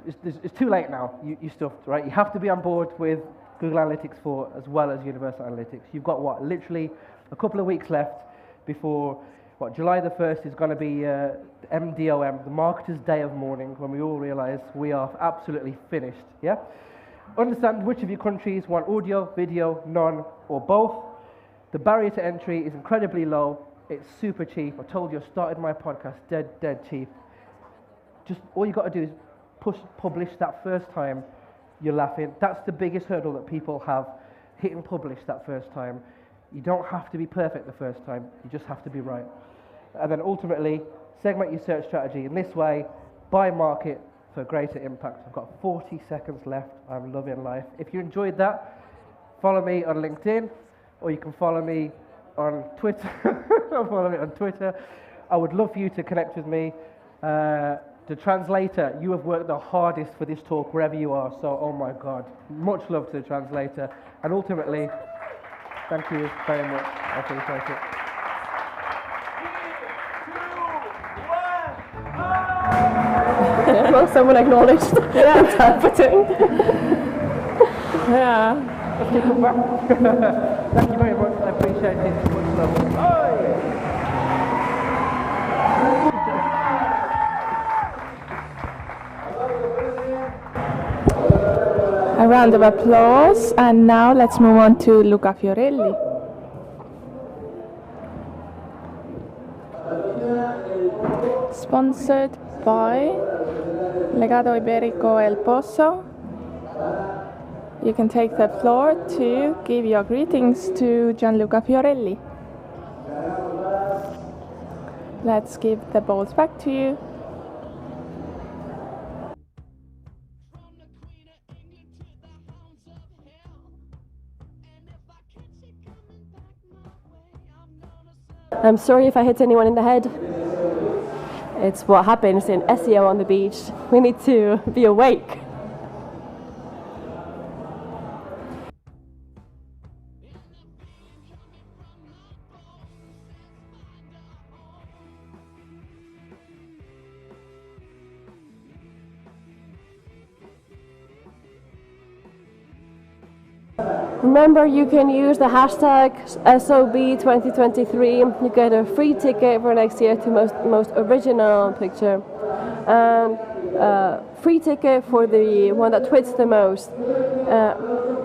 it's too late now. You stuffed, right? You have to be on board with Google Analytics 4 as well as Universal Analytics. You've got what? Literally a couple of weeks left before July the 1st is going to be MDOM, the Marketer's Day of Mourning, when we all realise we are absolutely finished. Yeah. Understand which of your countries want audio, video, none, or both. The barrier to entry is incredibly low. It's super cheap. I told you I started my podcast dead cheap. Just all you got to do is publish that first time. You're laughing. That's the biggest hurdle that people have, hitting publish that first time. You don't have to be perfect the first time. You just have to be right. And then ultimately, segment your search strategy in this way, by market for greater impact. I've got 40 seconds left. I'm loving life. If you enjoyed that, follow me on LinkedIn, or you can follow me on Twitter. Follow me on Twitter. I would love for you to connect with me. The translator, you have worked the hardest for this talk wherever you are, so oh my God. Much love to the translator. And ultimately, thank you very much. I appreciate it. Well, someone acknowledged interpreting. Yeah. Thank you very much. I appreciate it. Much love. A round of applause, and now let's move on to Luca Fiorelli. Sponsored by Legado Ibérico El Pozo. You can take the floor to give your greetings to Gianluca Fiorelli. Let's give the balls back to you. I'm sorry if I hit anyone in the head. It's what happens in SEO on the beach. We need to be awake. Remember, you can use the hashtag SOB2023. You get a free ticket for next year to most original picture, and free ticket for the one that tweets the most.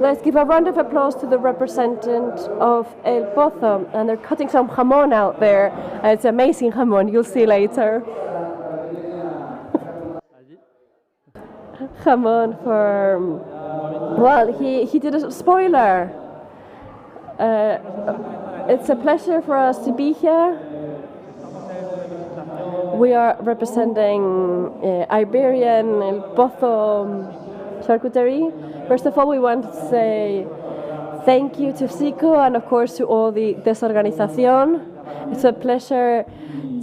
Let's give a round of applause to the representative of El Pozo, and they're cutting some jamon out there. It's amazing jamon. You'll see later. Jamon for. Well, he did a spoiler. It's a pleasure for us to be here. We are representing Iberian El Pozo charcuterie. First of all, we want to say thank you to SECO and of course to all the Desorganización. It's a pleasure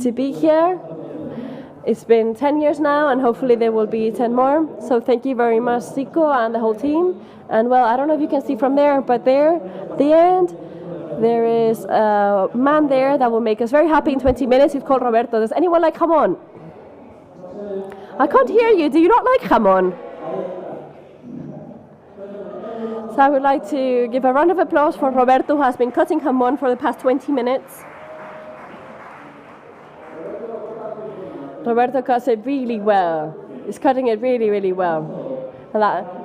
to be here. It's been 10 years now, and hopefully there will be 10 more. So thank you very much, SECO and the whole team. And well, I don't know if you can see from there, but there, at the end, there is a man there that will make us very happy in 20 minutes. He's called Roberto. Does anyone like jamon? I can't hear you. Do you not like jamon? So I would like to give a round of applause for Roberto, who has been cutting jamon for the past 20 minutes. Roberto cuts it really well. He's cutting it really, really well.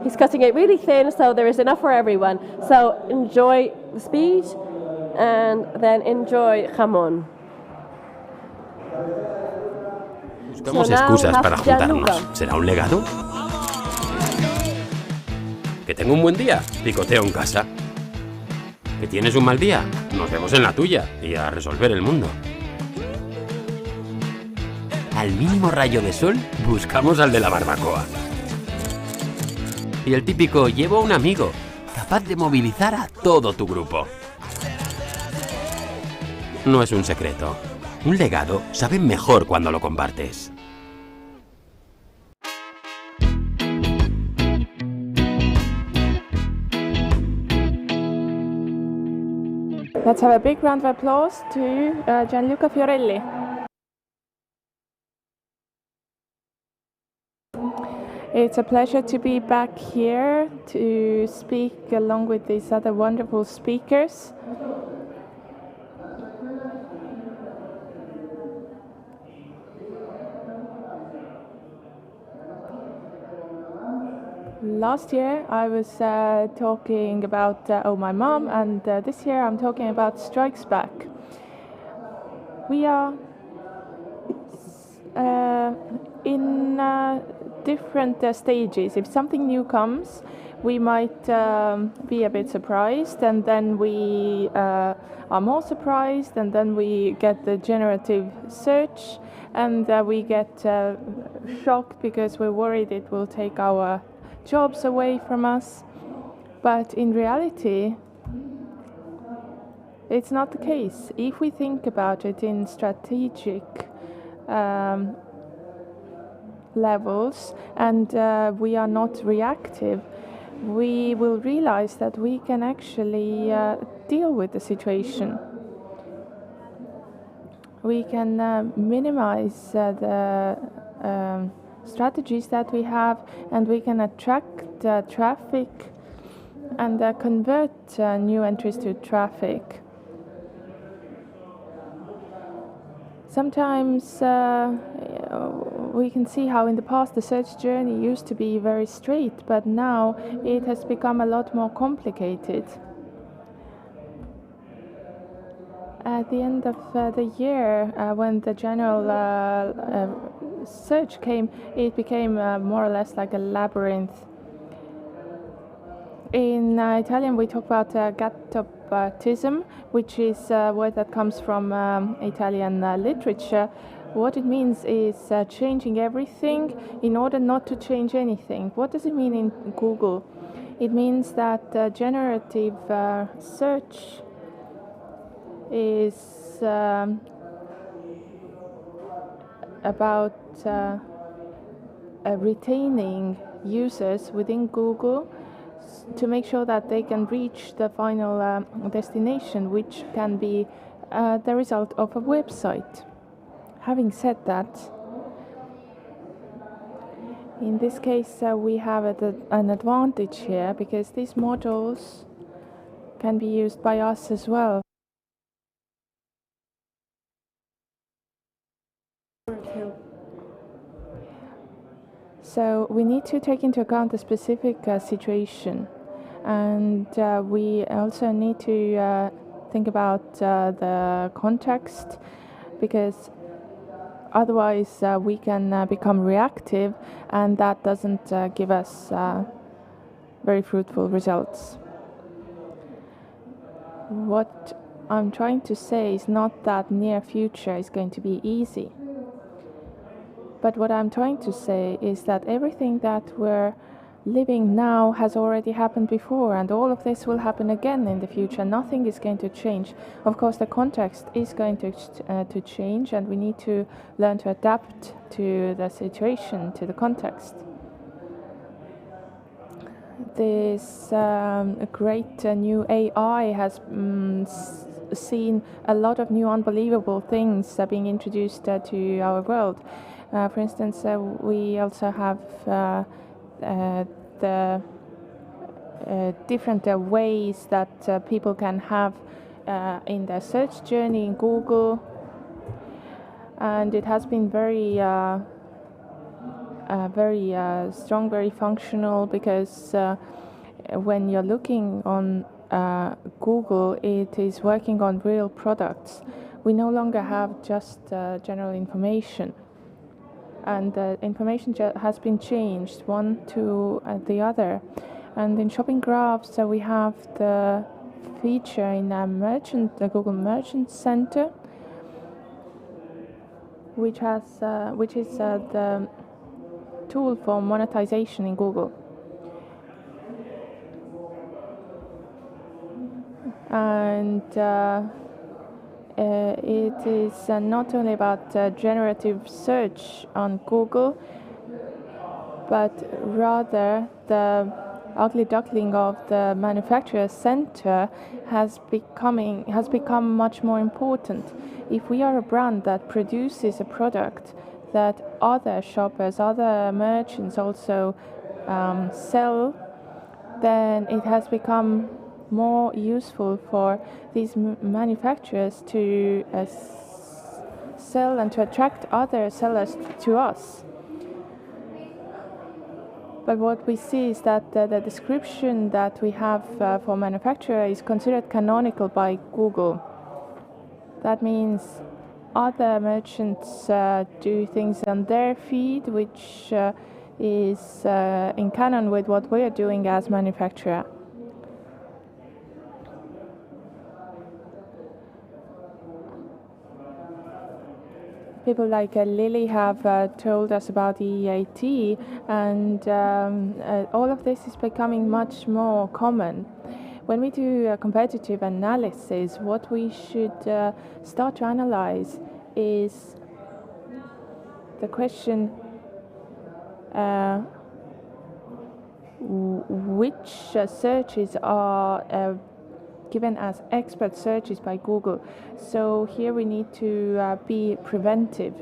He's cutting it really thin, so there is enough for everyone. So enjoy the speech and then enjoy jamón. Buscamos excusas para juntarnos. ¿Será un legado? Que tengo un buen día, picoteo en casa. Que tienes un mal día, nos vemos en la tuya y a resolver el mundo. Al mínimo rayo de sol, buscamos al de la barbacoa. Y el típico llevo a un amigo, capaz de movilizar a todo tu grupo. No es un secreto. Un legado sabe mejor cuando lo compartes. Let's have a big round of applause to Gianluca Fiorelli. It's a pleasure to be back here to speak along with these other wonderful speakers. Last year I was talking about my mom, and this year I'm talking about Strikes Back. We are in different stages. If something new comes, we might be a bit surprised, and then we are more surprised, and then we get the generative search, and we get shocked because we're worried it will take our jobs away from us. But in reality, it's not the case. If we think about it in strategic levels, and we are not reactive, we will realize that we can actually deal with the situation. We can minimize the strategies that we have, and we can attract traffic and convert new entries to traffic. Sometimes we can see how in the past the search journey used to be very straight, but now it has become a lot more complicated. At the end of the year, when the general search came, it became more or less like a labyrinth. In Italian, we talk about gattopartism, which is a word that comes from Italian literature. What it means is changing everything in order not to change anything. What does it mean in Google? It means that generative search is about retaining users within Google to make sure that they can reach the final destination, which can be the result of a website. Having said that, in this case we have an advantage here, because these models can be used by us as well. So we need to take into account the specific situation, and we also need to think about the context, because otherwise we can become reactive, and that doesn't give us very fruitful results. What I'm trying to say is not that near future is going to be easy. But what I'm trying to say is that everything that we're living now has already happened before, and all of this will happen again in the future. Nothing is going to change. Of course, the context is going to change, and we need to learn to adapt to the situation, to the context. This great new AI has seen a lot of new unbelievable things being introduced to our world. For instance, we also have the different ways that people can have in their search journey in Google, and it has been very strong, very functional, because when you're looking on Google, it is working on real products. We no longer have just general information, and the information has been changed one to the other. And in shopping graphs, we have the feature in the Google Merchant Center, which is the tool for monetization in Google. And it is not only about generative search on Google, but rather the ugly duckling of the manufacturer center has become much more important. If we are a brand that produces a product that other shoppers, other merchants also sell, then it has become more useful for these manufacturers to sell and to attract other sellers to us. But what we see is that the description that we have for manufacturer is considered canonical by Google. That means other merchants do things on their feed which is in canon with what we are doing as manufacturer. People like Lily have told us about the EAT, and all of this is becoming much more common. When we do a competitive analysis, what we should start to analyze is the question which searches are given as expert searches by Google. So here we need to be preventive.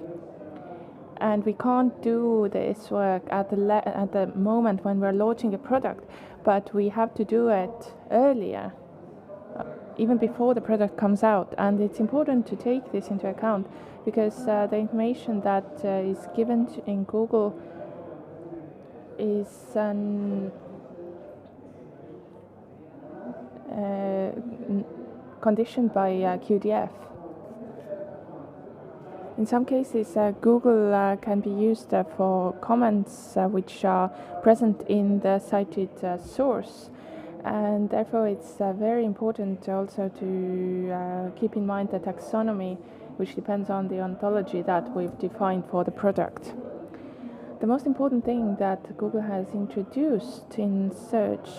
And we can't do this work at the moment when we're launching a product, but we have to do it earlier, even before the product comes out. And it's important to take this into account because the information that is given in Google is conditioned by QDF. In some cases, Google can be used for comments which are present in the cited source, and therefore it's very important also to keep in mind the taxonomy, which depends on the ontology that we've defined for the product. The most important thing that Google has introduced in search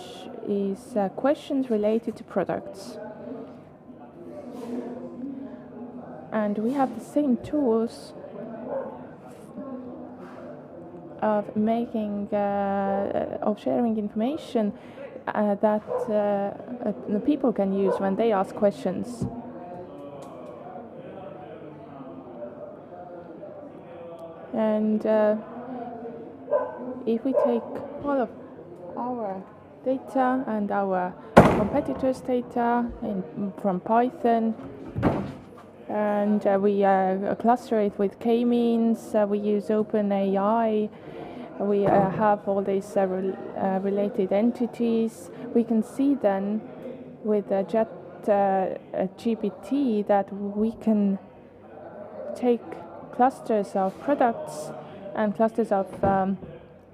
is questions related to products. And we have the same tools of sharing information that the people can use when they ask questions. And if we take all of our data and our competitors' data from Python, and we cluster it with k-means, we use OpenAI, we have all these related entities. We can see then with ChatGPT that we can take clusters of products and clusters of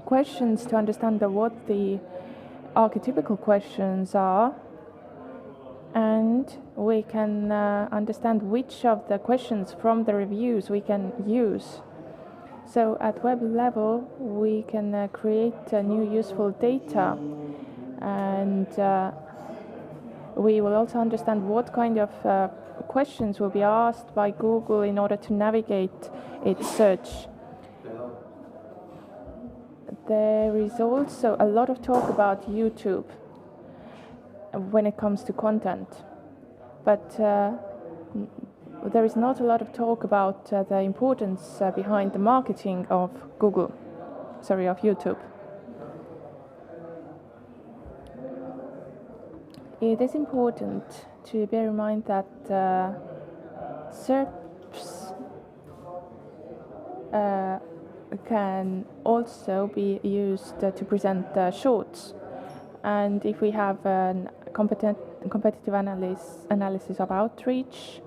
questions to understand what the archetypical questions are, and we can understand which of the questions from the reviews we can use. So at web level, we can create new useful data, and we will also understand what kind of questions will be asked by Google in order to navigate its search. There is also a lot of talk about YouTube when it comes to content, but there is not a lot of talk about the importance behind the marketing of YouTube. It is important to bear in mind that SERPs can also be used to present shorts. And if we have a competitive analysis of outreach,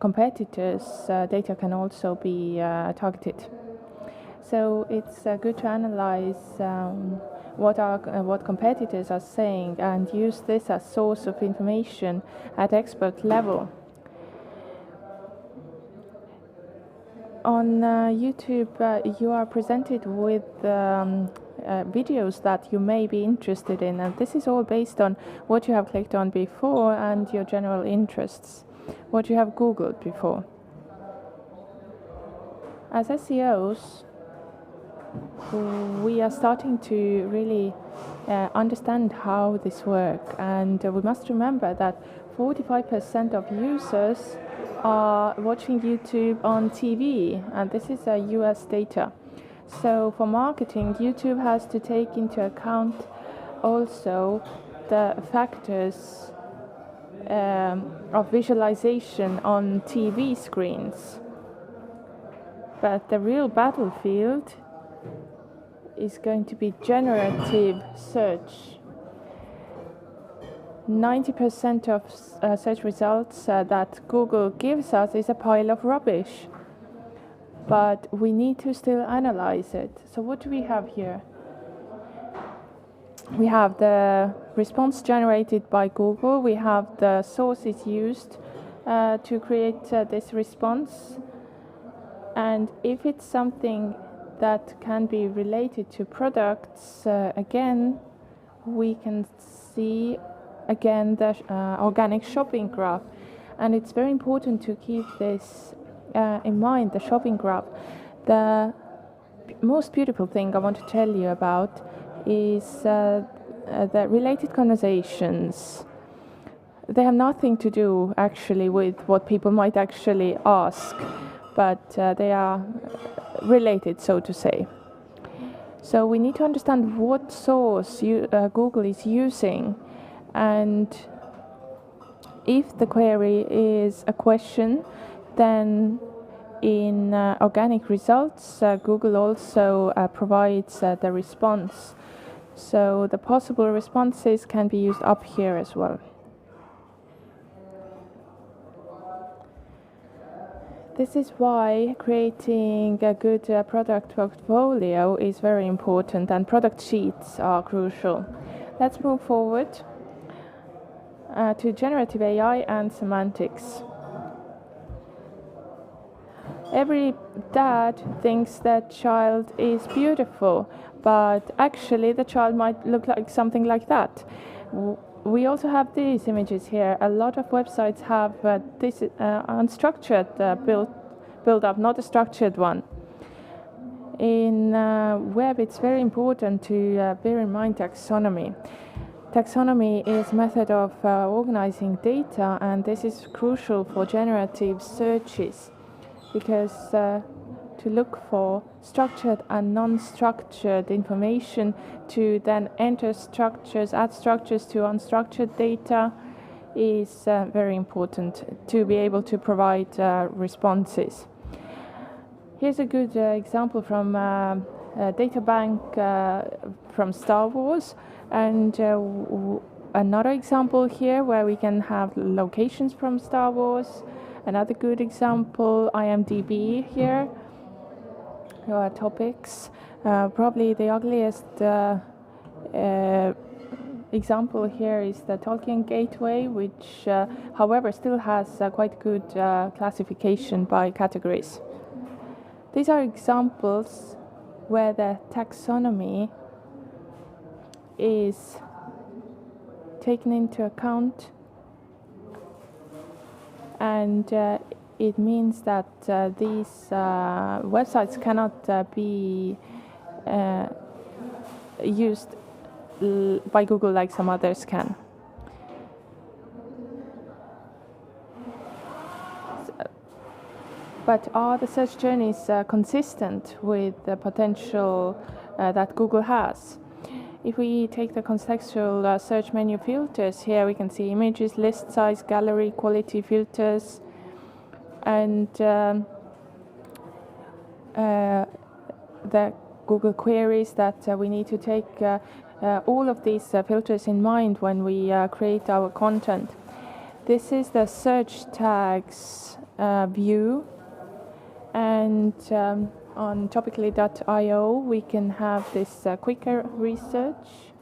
competitors' data can also be targeted. So it's good to analyze what competitors are saying and use this as source of information at expert level. On YouTube, you are presented with videos that you may be interested in, and this is all based on what you have clicked on before and your general interests, what you have Googled before. As SEOs, we are starting to really understand how this works. And we must remember that 45% of users are watching YouTube on TV, and this is US data. So for marketing, YouTube has to take into account also the factors of visualization on TV screens. But the real battlefield is going to be generative search. 90% of search results that Google gives us is a pile of rubbish. But we need to still analyze it. So what do we have here? We have the response generated by Google. We have the sources used to create this response. And if it's something that can be related to products, again, we can see again the organic shopping graph. And it's very important to keep this in mind, the shopping graph. The most beautiful thing I want to tell you about is the related conversations. They have nothing to do actually with what people might actually ask, but they are related, so to say. So we need to understand what source Google is using, and if the query is a question, then in organic results, Google also provides the response. So the possible responses can be used up here as well. This is why creating a good product portfolio is very important, and product sheets are crucial. Let's move forward to generative AI and semantics. Every dad thinks that child is beautiful, but actually the child might look like something like that. We also have these images here. A lot of websites have this unstructured build-up, not a structured one. In web, it's very important to bear in mind taxonomy. Taxonomy is a method of organizing data, and this is crucial for generative searches, because to look for structured and non-structured information, to then enter structures, add structures to unstructured data, is very important to be able to provide responses. Here's a good example from a data bank from Star Wars, and another example here where we can have locations from Star Wars. Another good example, IMDb here, topics. Probably the ugliest example here is the Tolkien Gateway, which, however, still has quite good classification by categories. These are examples where the taxonomy is taken into account, and it means that these websites cannot be used by Google like some others can. But are the search journeys consistent with the potential that Google has? If we take the contextual search menu filters, here we can see images, list size, gallery, quality filters, and the Google queries that we need to take all of these filters in mind when we create our content. This is the search tags view, and on topically.io we can have this quicker research.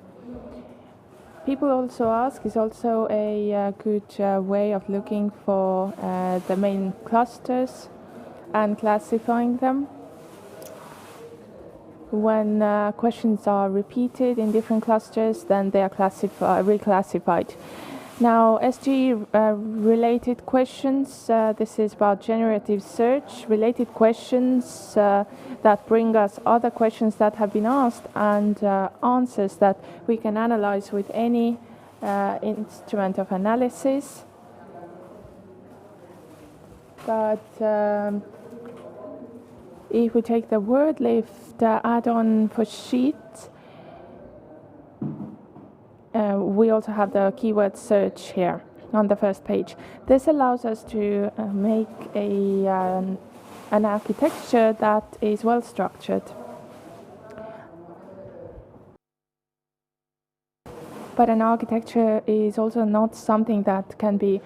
People also ask, is also a good way of looking for the main clusters and classifying them. When questions are repeated in different clusters, then they are reclassified. Now, SG related questions. This is about generative search. Related questions that bring us other questions that have been asked and answers that we can analyze with any instrument of analysis. But if we take the word lift add-on for Sheet, we also have the keyword search here on the first page. This allows us to make an architecture that is well structured. But an architecture is also not something that can be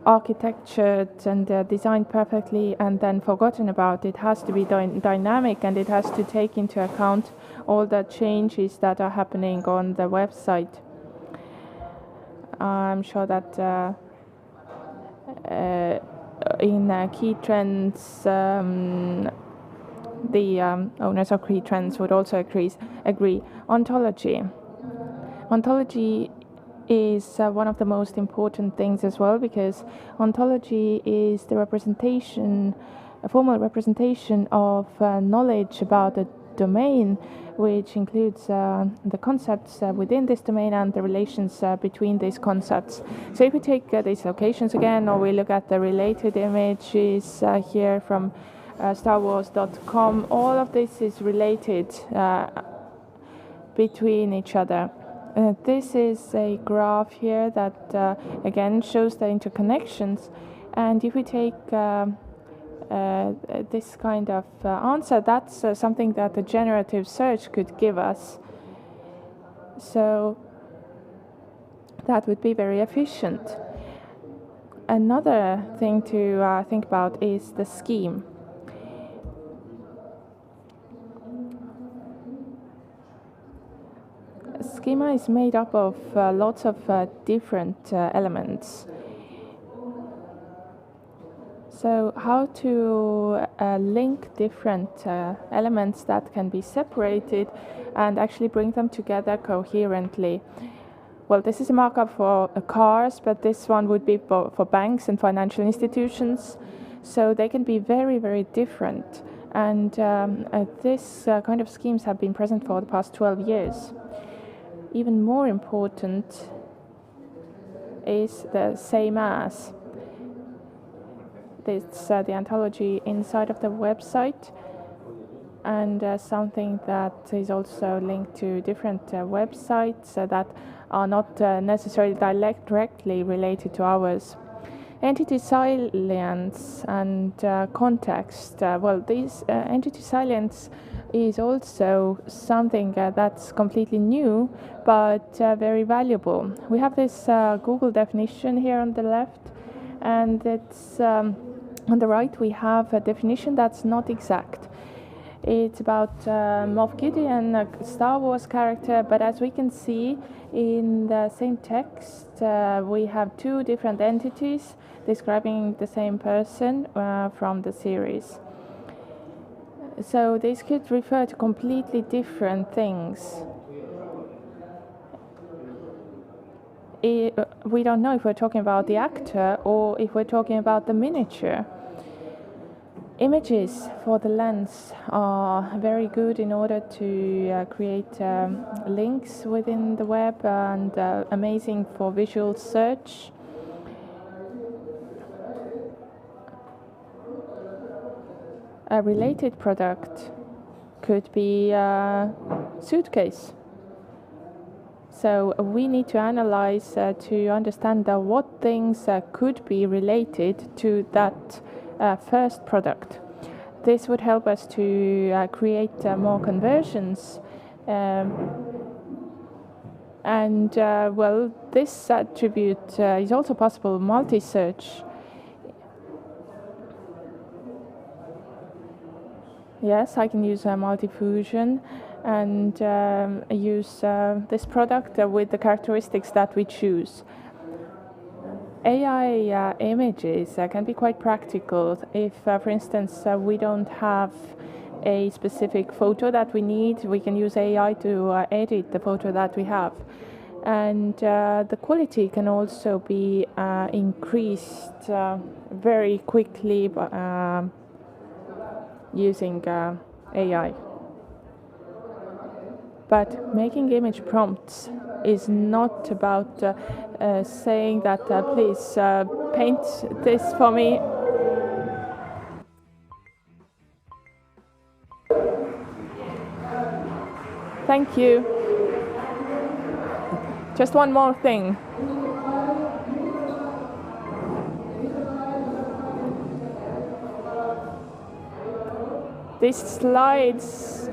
architectured and designed perfectly and then forgotten about. It has to be dynamic, and it has to take into account all the changes that are happening on the website. I'm sure that in key trends, the owners of key trends would also agree. Ontology. Ontology is one of the most important things as well, because ontology is the representation, a formal representation of knowledge about a domain, which includes the concepts within this domain and the relations between these concepts. So if we take these locations again, or we look at the related images here from StarWars.com, all of this is related between each other. This is a graph here that again shows the interconnections, and if we take this kind of answer, that's something that a generative search could give us. So that would be very efficient. Another thing to think about is the scheme. Schema is made up of lots of different elements. So how to link different elements that can be separated and actually bring them together coherently. Well, this is a markup for cars, but this one would be for banks and financial institutions. So they can be very, very different. And this kind of schemes have been present for the past 12 years. Even more important is the same as. It's the ontology inside of the website, and something that is also linked to different websites that are not necessarily directly related to ours. Entity salience and context. Well, this entity salience is also something that's completely new, but very valuable. We have this Google definition here on the left, and it's on the right we have a definition that's not exact. It's about Moff Gideon, a Star Wars character, but as we can see in the same text, we have two different entities describing the same person from the series. So these could refer to completely different things. We don't know if we're talking about the actor or if we're talking about the miniature. Images for the lens are very good in order to create links within the web, and amazing for visual search. A related product could be a suitcase. So we need to analyze to understand what things could be related to that first product. This would help us to create more conversions. Well, this attribute is also possible multi-search. Yes, I can use multi-fusion and use this product with the characteristics that we choose. AI images can be quite practical if, for instance, we don't have a specific photo that we need. We can use AI to edit the photo that we have. and the quality can also be increased very quickly using AI. But making image prompts is not about saying that please paint this for me. Thank you. Just one more thing. These slides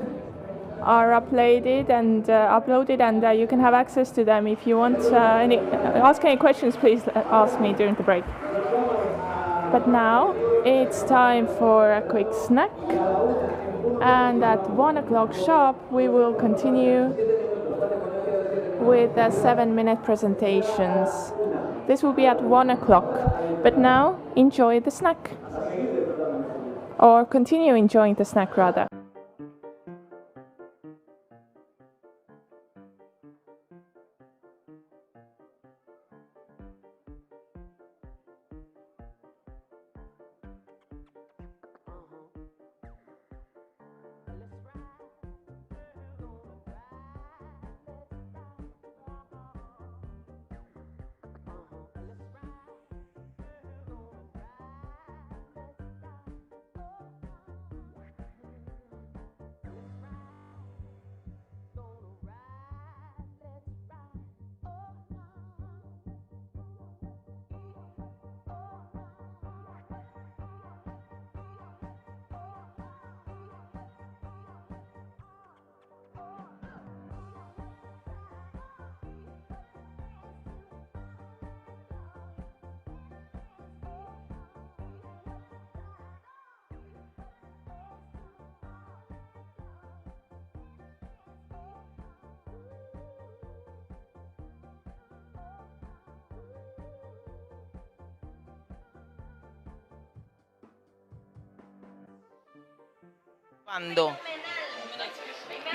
are uploaded and you can have access to them. If you want ask any questions, please ask me during the break. But now it's time for a quick snack, and at 1 o'clock sharp we will continue with the 7-minute presentations. This will be at 1 o'clock, but now enjoy the snack, or continue enjoying the snack rather.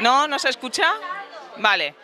¿No? ¿No se escucha? Vale.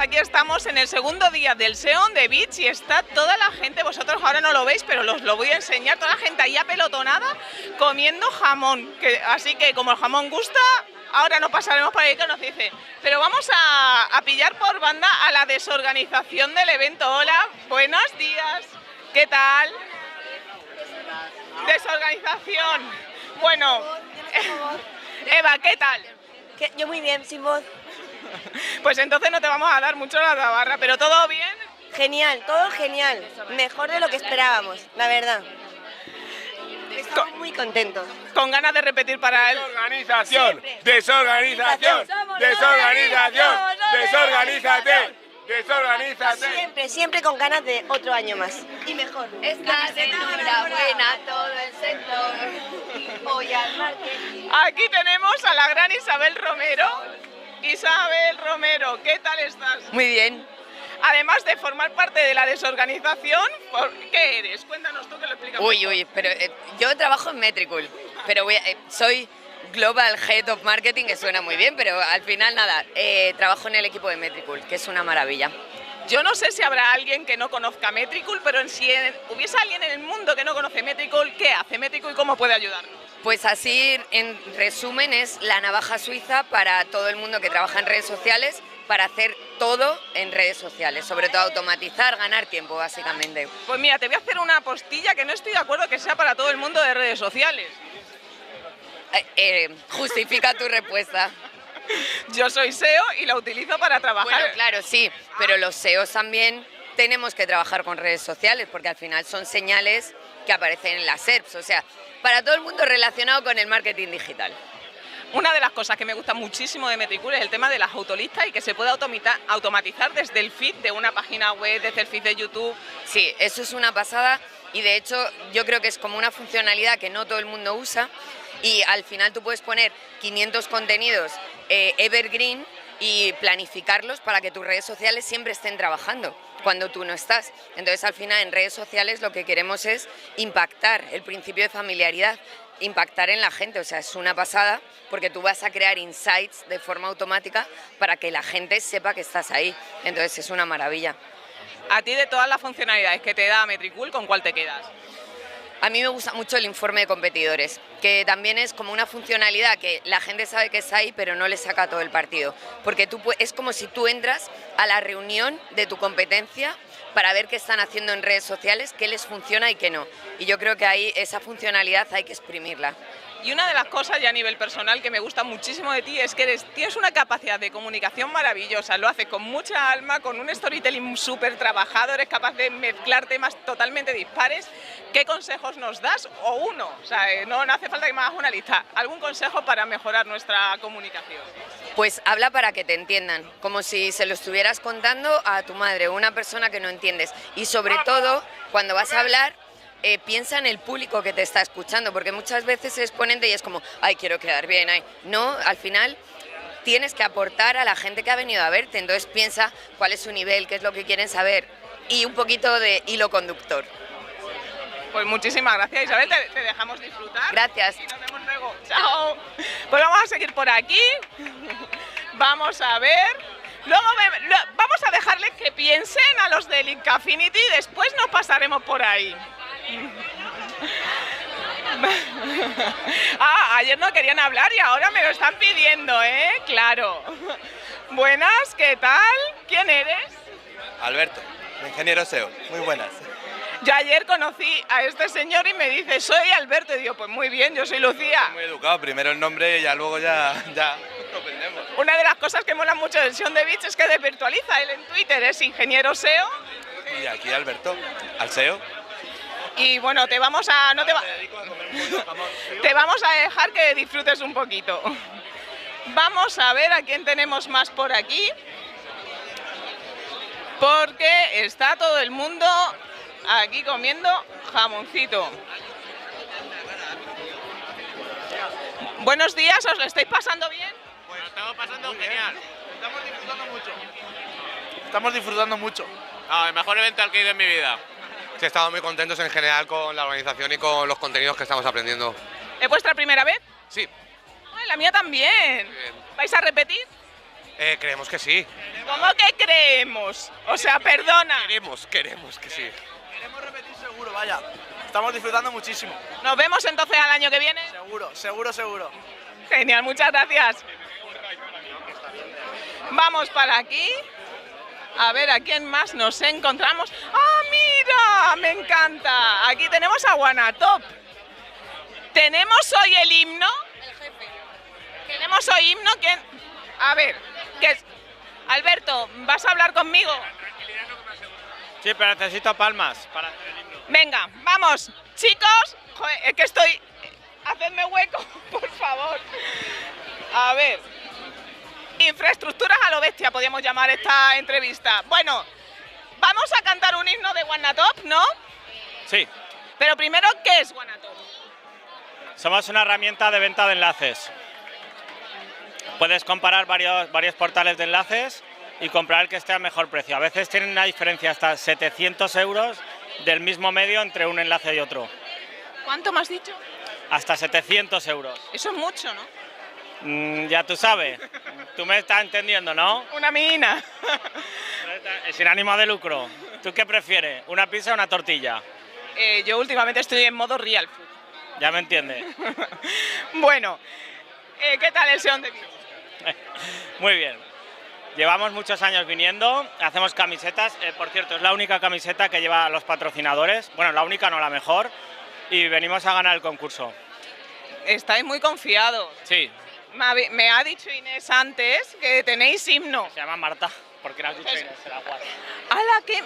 aquí estamos en el segundo día del SEonthebeach y está toda la gente, vosotros ahora no lo veis, pero os lo voy a enseñar, toda la gente ahí apelotonada comiendo jamón, así que como el jamón gusta, ahora no pasaremos por ahí que nos dice. Pero vamos a pillar por banda a la desorganización del evento. Hola, buenos días, ¿qué tal? Desorganización. Bueno, Eva, ¿qué tal? Yo muy bien, sin voz. Pues entonces no te vamos a dar mucho la tabarra, pero ¿todo bien? Genial, todo genial. Mejor de lo que esperábamos, la verdad. Estamos muy contentos. Con ganas de repetir para él. Desorganización, desorganización, desorganización, desorganización, desorganízate. Siempre con ganas de otro año más. Y mejor. Estás enhorabuena todo el sector. Hoy al marketing. Aquí tenemos a la gran Isabel Romero. Isabel Romero, ¿qué tal estás? Muy bien. Además de formar parte de la desorganización, ¿qué eres? Cuéntanos tú que lo explicamos. Uy, pero yo trabajo en Metricool, pero soy Global Head of Marketing, que suena muy bien, pero al final nada, trabajo en el equipo de Metricool, que es una maravilla. Yo no sé si habrá alguien que no conozca Metricool, pero si hubiese alguien en el mundo que no conoce Metricool, ¿qué hace Metricool y cómo puede ayudarnos? Pues así, en resumen, es la navaja suiza para todo el mundo que trabaja en redes sociales, para hacer todo en redes sociales, sobre todo automatizar, ganar tiempo, básicamente. Pues mira, te voy a hacer una postilla que no estoy de acuerdo que sea para todo el mundo de redes sociales. Justifica tu respuesta. Yo soy SEO y la utilizo para trabajar. Bueno, claro, sí, pero los SEOs también tenemos que trabajar con redes sociales, porque al final son señales que aparecen en las SERPs, o sea, para todo el mundo relacionado con el marketing digital. Una de las cosas que me gusta muchísimo de Metricool es el tema de las autolistas y que se pueda automatizar desde el feed de una página web, desde el feed de YouTube. Sí, eso es una pasada y de hecho yo creo que es como una funcionalidad que no todo el mundo usa y al final tú puedes poner 500 contenidos evergreen y planificarlos para que tus redes sociales siempre estén trabajando cuando tú no estás. Entonces al final en redes sociales lo que queremos es impactar el principio de familiaridad, impactar en la gente, o sea, es una pasada porque tú vas a crear insights de forma automática para que la gente sepa que estás ahí, entonces es una maravilla. A ti de todas las funcionalidades que te da Metricool, ¿con cuál te quedas? A mí me gusta mucho el informe de competidores, que también es como una funcionalidad que la gente sabe que está ahí, pero no le saca todo el partido, porque es como si tú entras a la reunión de tu competencia para ver qué están haciendo en redes sociales, qué les funciona y qué no. Y yo creo que ahí esa funcionalidad hay que exprimirla. Y una de las cosas ya a nivel personal que me gusta muchísimo de ti es que tienes una capacidad de comunicación maravillosa, lo haces con mucha alma, con un storytelling súper trabajado, eres capaz de mezclar temas totalmente dispares. ¿Qué consejos nos das? O uno, o sea, no hace falta que me hagas una lista, ¿algún consejo para mejorar nuestra comunicación? Pues habla para que te entiendan, como si se lo estuvieras contando a tu madre o una persona que no entiendes. Y sobre todo, cuando vas a hablar, piensa en el público que te está escuchando, porque muchas veces es ponente y es como, ay, quiero quedar bien, ay. No, al final tienes que aportar a la gente que ha venido a verte, entonces piensa cuál es su nivel, qué es lo que quieren saber y un poquito de hilo conductor. Pues muchísimas gracias, Isabel, te dejamos disfrutar. Gracias. Y nos vemos luego. Chao. Pues vamos a seguir por aquí. Vamos a ver. Luego vamos a dejarles que piensen a los de Linkaffinity y después nos pasaremos por ahí. Ayer no querían hablar y ahora me lo están pidiendo, ¿eh? Claro. Buenas, ¿qué tal? ¿Quién eres? Alberto, ingeniero SEO. Muy buenas. Yo ayer conocí a este señor y me dice, soy Alberto. Y digo, pues muy bien, yo soy Lucía. Muy educado, primero el nombre y ya luego ya lo aprendemos. Una de las cosas que mola mucho del SEonthebeach es que desvirtualiza. Él en Twitter es ingeniero SEO. Y aquí Alberto, al SEO. Y bueno, te vamos a dejar que disfrutes un poquito. Vamos a ver a quién tenemos más por aquí. Porque está todo el mundo aquí comiendo jamoncito. Buenos días, ¿os lo estáis pasando bien? Pues estamos pasando genial. Estamos disfrutando mucho. Estamos disfrutando mucho. No, el mejor evento al que he ido en mi vida. Sí, estamos muy contentos en general con la organización y con los contenidos que estamos aprendiendo. ¿Es vuestra primera vez? Sí. Ay, la mía también. ¿Vais a repetir? Creemos que sí. ¿Cómo que creemos? O sea, perdona. Queremos que sí. Queremos repetir seguro, vaya. Estamos disfrutando muchísimo. ¿Nos vemos entonces al año que viene? Seguro. Genial, muchas gracias. Vamos para aquí. A ver, ¿a quién más nos encontramos? ¡Ah, mira! ¡Me encanta! Aquí tenemos a Guanatop. ¿Tenemos hoy el himno? El jefe. ¿Tenemos hoy himno? ¿Quién? A ver, ¿qué es? Alberto, ¿vas a hablar conmigo? Sí, pero necesito palmas para hacer el himno. Venga, vamos, chicos. Joder, es que estoy... Hacedme hueco, por favor. A ver. Infraestructuras a lo bestia, podríamos llamar esta entrevista. Bueno, vamos a cantar un himno de Guanatop, ¿no? Sí. Pero primero, ¿qué es Guanatop? Somos una herramienta de venta de enlaces. Puedes comparar varios portales de enlaces y comprar el que esté a mejor precio. A veces tienen una diferencia hasta 700 euros del mismo medio entre un enlace y otro. ¿Cuánto me has dicho? Hasta 700 euros. Eso es mucho, ¿no? Ya tú sabes. Tú me estás entendiendo, ¿no? Una mina. Sin ánimo de lucro. ¿Tú qué prefieres? ¿Una pizza o una tortilla? Yo últimamente estoy en modo real food. Ya me entiendes. Bueno, ¿qué tal el SEonthebeach? Muy bien. Llevamos muchos años viniendo, hacemos camisetas. Por cierto, es la única camiseta que lleva a los patrocinadores. Bueno, la única, no la mejor. Y venimos a ganar el concurso. Estáis muy confiados. Sí. Me ha dicho Inés antes que tenéis himno. Se llama Marta, porque le has dicho Inés, se la guardo. ¡Hala, qué!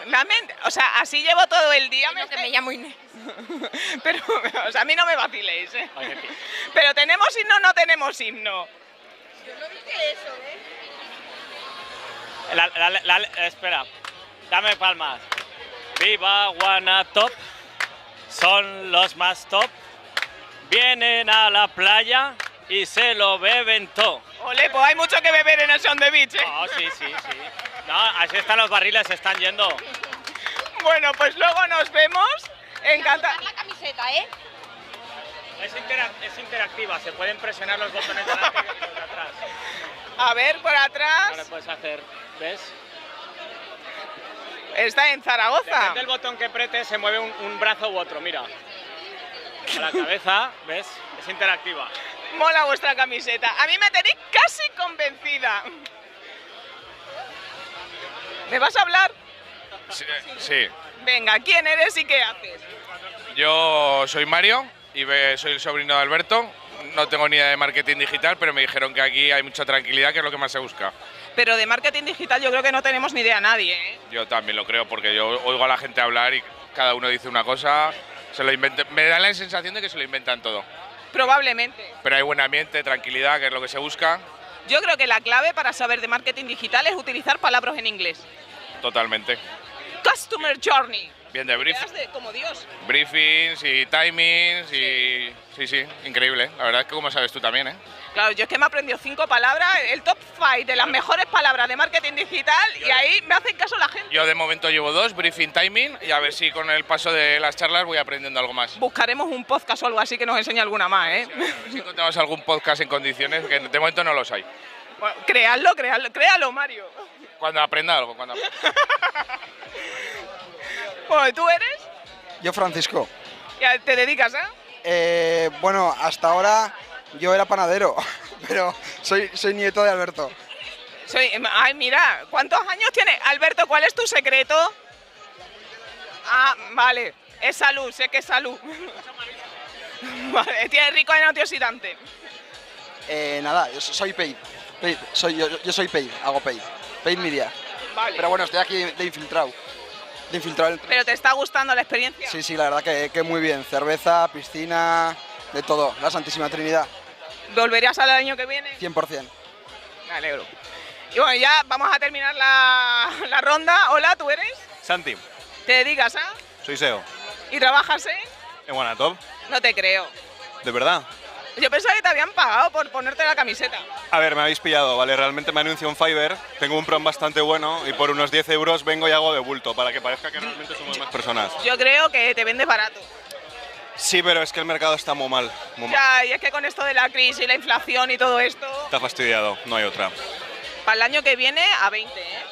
O sea, así llevo todo el día. Que me llamo Inés. Pero, o sea, a mí no me vaciléis, ¿eh? Oye, sí. Pero ¿tenemos himno o no tenemos himno? Yo no dije eso, Espera, dame palmas. Viva Guanatop, son los más top. Vienen a la playa y se lo beben todo. Ole, pues hay mucho que beber en el SEonthebeach, ¿eh? Oh, sí. No, así están los barriles, se están yendo. Bueno, pues luego nos vemos. Encantado. la camiseta, ¿eh? Es interactiva, se pueden presionar los botones de adelante y los de atrás. A ver, por atrás. Ahora puedes hacer, ¿ves? Está en Zaragoza. Depende del botón que apretes, se mueve un brazo u otro, mira. A la cabeza, ¿ves? Es interactiva. Mola vuestra camiseta. A mí me tenéis casi convencida. ¿Me vas a hablar? Sí. Venga, ¿quién eres y qué haces? Yo soy Mario y soy el sobrino de Alberto. No tengo ni idea de marketing digital, pero me dijeron que aquí hay mucha tranquilidad, que es lo que más se busca. Pero de marketing digital yo creo que no tenemos ni idea nadie, ¿eh? Yo también lo creo, porque yo oigo a la gente hablar y cada uno dice una cosa, se lo inventa. Me da la sensación de que se lo inventan todo. Probablemente. Pero hay buen ambiente, tranquilidad, que es lo que se busca. Yo creo que la clave para saber de marketing digital es utilizar palabras en inglés. Totalmente. Customer journey. Bien de Como Dios. briefings y timings y... Sí, increíble. La verdad es que como sabes tú también, ¿eh? Claro, yo es que me he aprendido 5 palabras, el top 5 de las mejores palabras de marketing digital y ahí me hacen caso la gente. Yo de momento llevo 2, briefing, timing, y a ver si con el paso de las charlas voy aprendiendo algo más. Buscaremos un podcast o algo así que nos enseñe alguna más, ¿eh? Si encontramos algún podcast en condiciones, que de momento no los hay. Bueno, créalo, Mario. Cuando aprenda algo, Bueno, ¿tú eres? Yo, Francisco. ¿Ya te dedicas, Bueno, hasta ahora yo era panadero, pero soy nieto de Alberto. Ay, mira, ¿cuántos años tiene? Alberto, ¿cuál es tu secreto? Ah, vale, es salud, sé que es salud. Vale, tiene rico en antioxidante. Nada, yo soy paid. Yo soy paid, hago paid media. Vale. Pero bueno, estoy aquí de infiltrado. ¿Pero te está gustando la experiencia? Sí, la verdad que muy bien. Cerveza, piscina, de todo. La Santísima Trinidad. ¿Volverías al año que viene? 100%. Me alegro. Y bueno, ya vamos a terminar la ronda. Hola, ¿tú eres? Santi. ¿Te dedicas a? Soy SEO. ¿Y trabajas en Guanatop? No te creo. ¿De verdad? Yo pensaba que te habían pagado por ponerte la camiseta. A ver, me habéis pillado, ¿vale? Realmente me anuncio en Fiverr, tengo un prom bastante bueno y por unos 10 euros vengo y hago de bulto para que parezca que realmente somos más personas. Yo creo que te vendes barato. Sí, pero es que el mercado está muy mal. Ya, y es que con esto de la crisis, la inflación y todo esto... Está fastidiado, no hay otra. Para el año que viene a 20, ¿eh?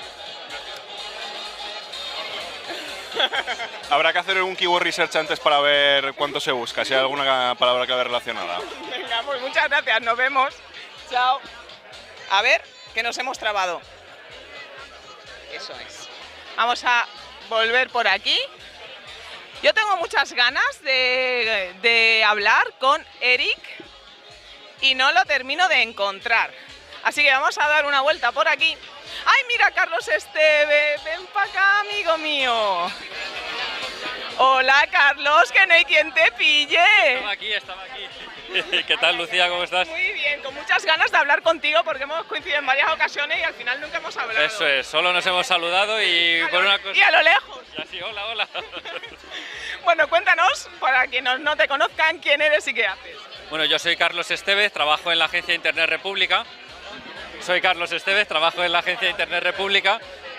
Habrá que hacer un keyword research antes para ver cuánto se busca, si hay alguna palabra clave relacionada. Venga, pues muchas gracias, nos vemos. Chao. A ver, que nos hemos trabado. Eso es. Vamos a volver por aquí. Yo tengo muchas ganas de hablar con Eric y no lo termino de encontrar. Así que vamos a dar una vuelta por aquí. ¡Ay, mira, Carlos Esteve! ¡Ven para acá, amigo mío! Hola, Carlos, que no hay quien te pille. Estaba aquí. ¿Qué tal, Lucía? ¿Cómo estás? Muy bien, con muchas ganas de hablar contigo porque hemos coincidido en varias ocasiones y al final nunca hemos hablado. Eso es, solo nos hemos saludado y por una cosa... Y a lo lejos. Y así, hola, hola. Bueno, cuéntanos, para quienes no te conozcan, quién eres y qué haces. Bueno, yo soy Carlos Esteve, trabajo en la agencia Internet República.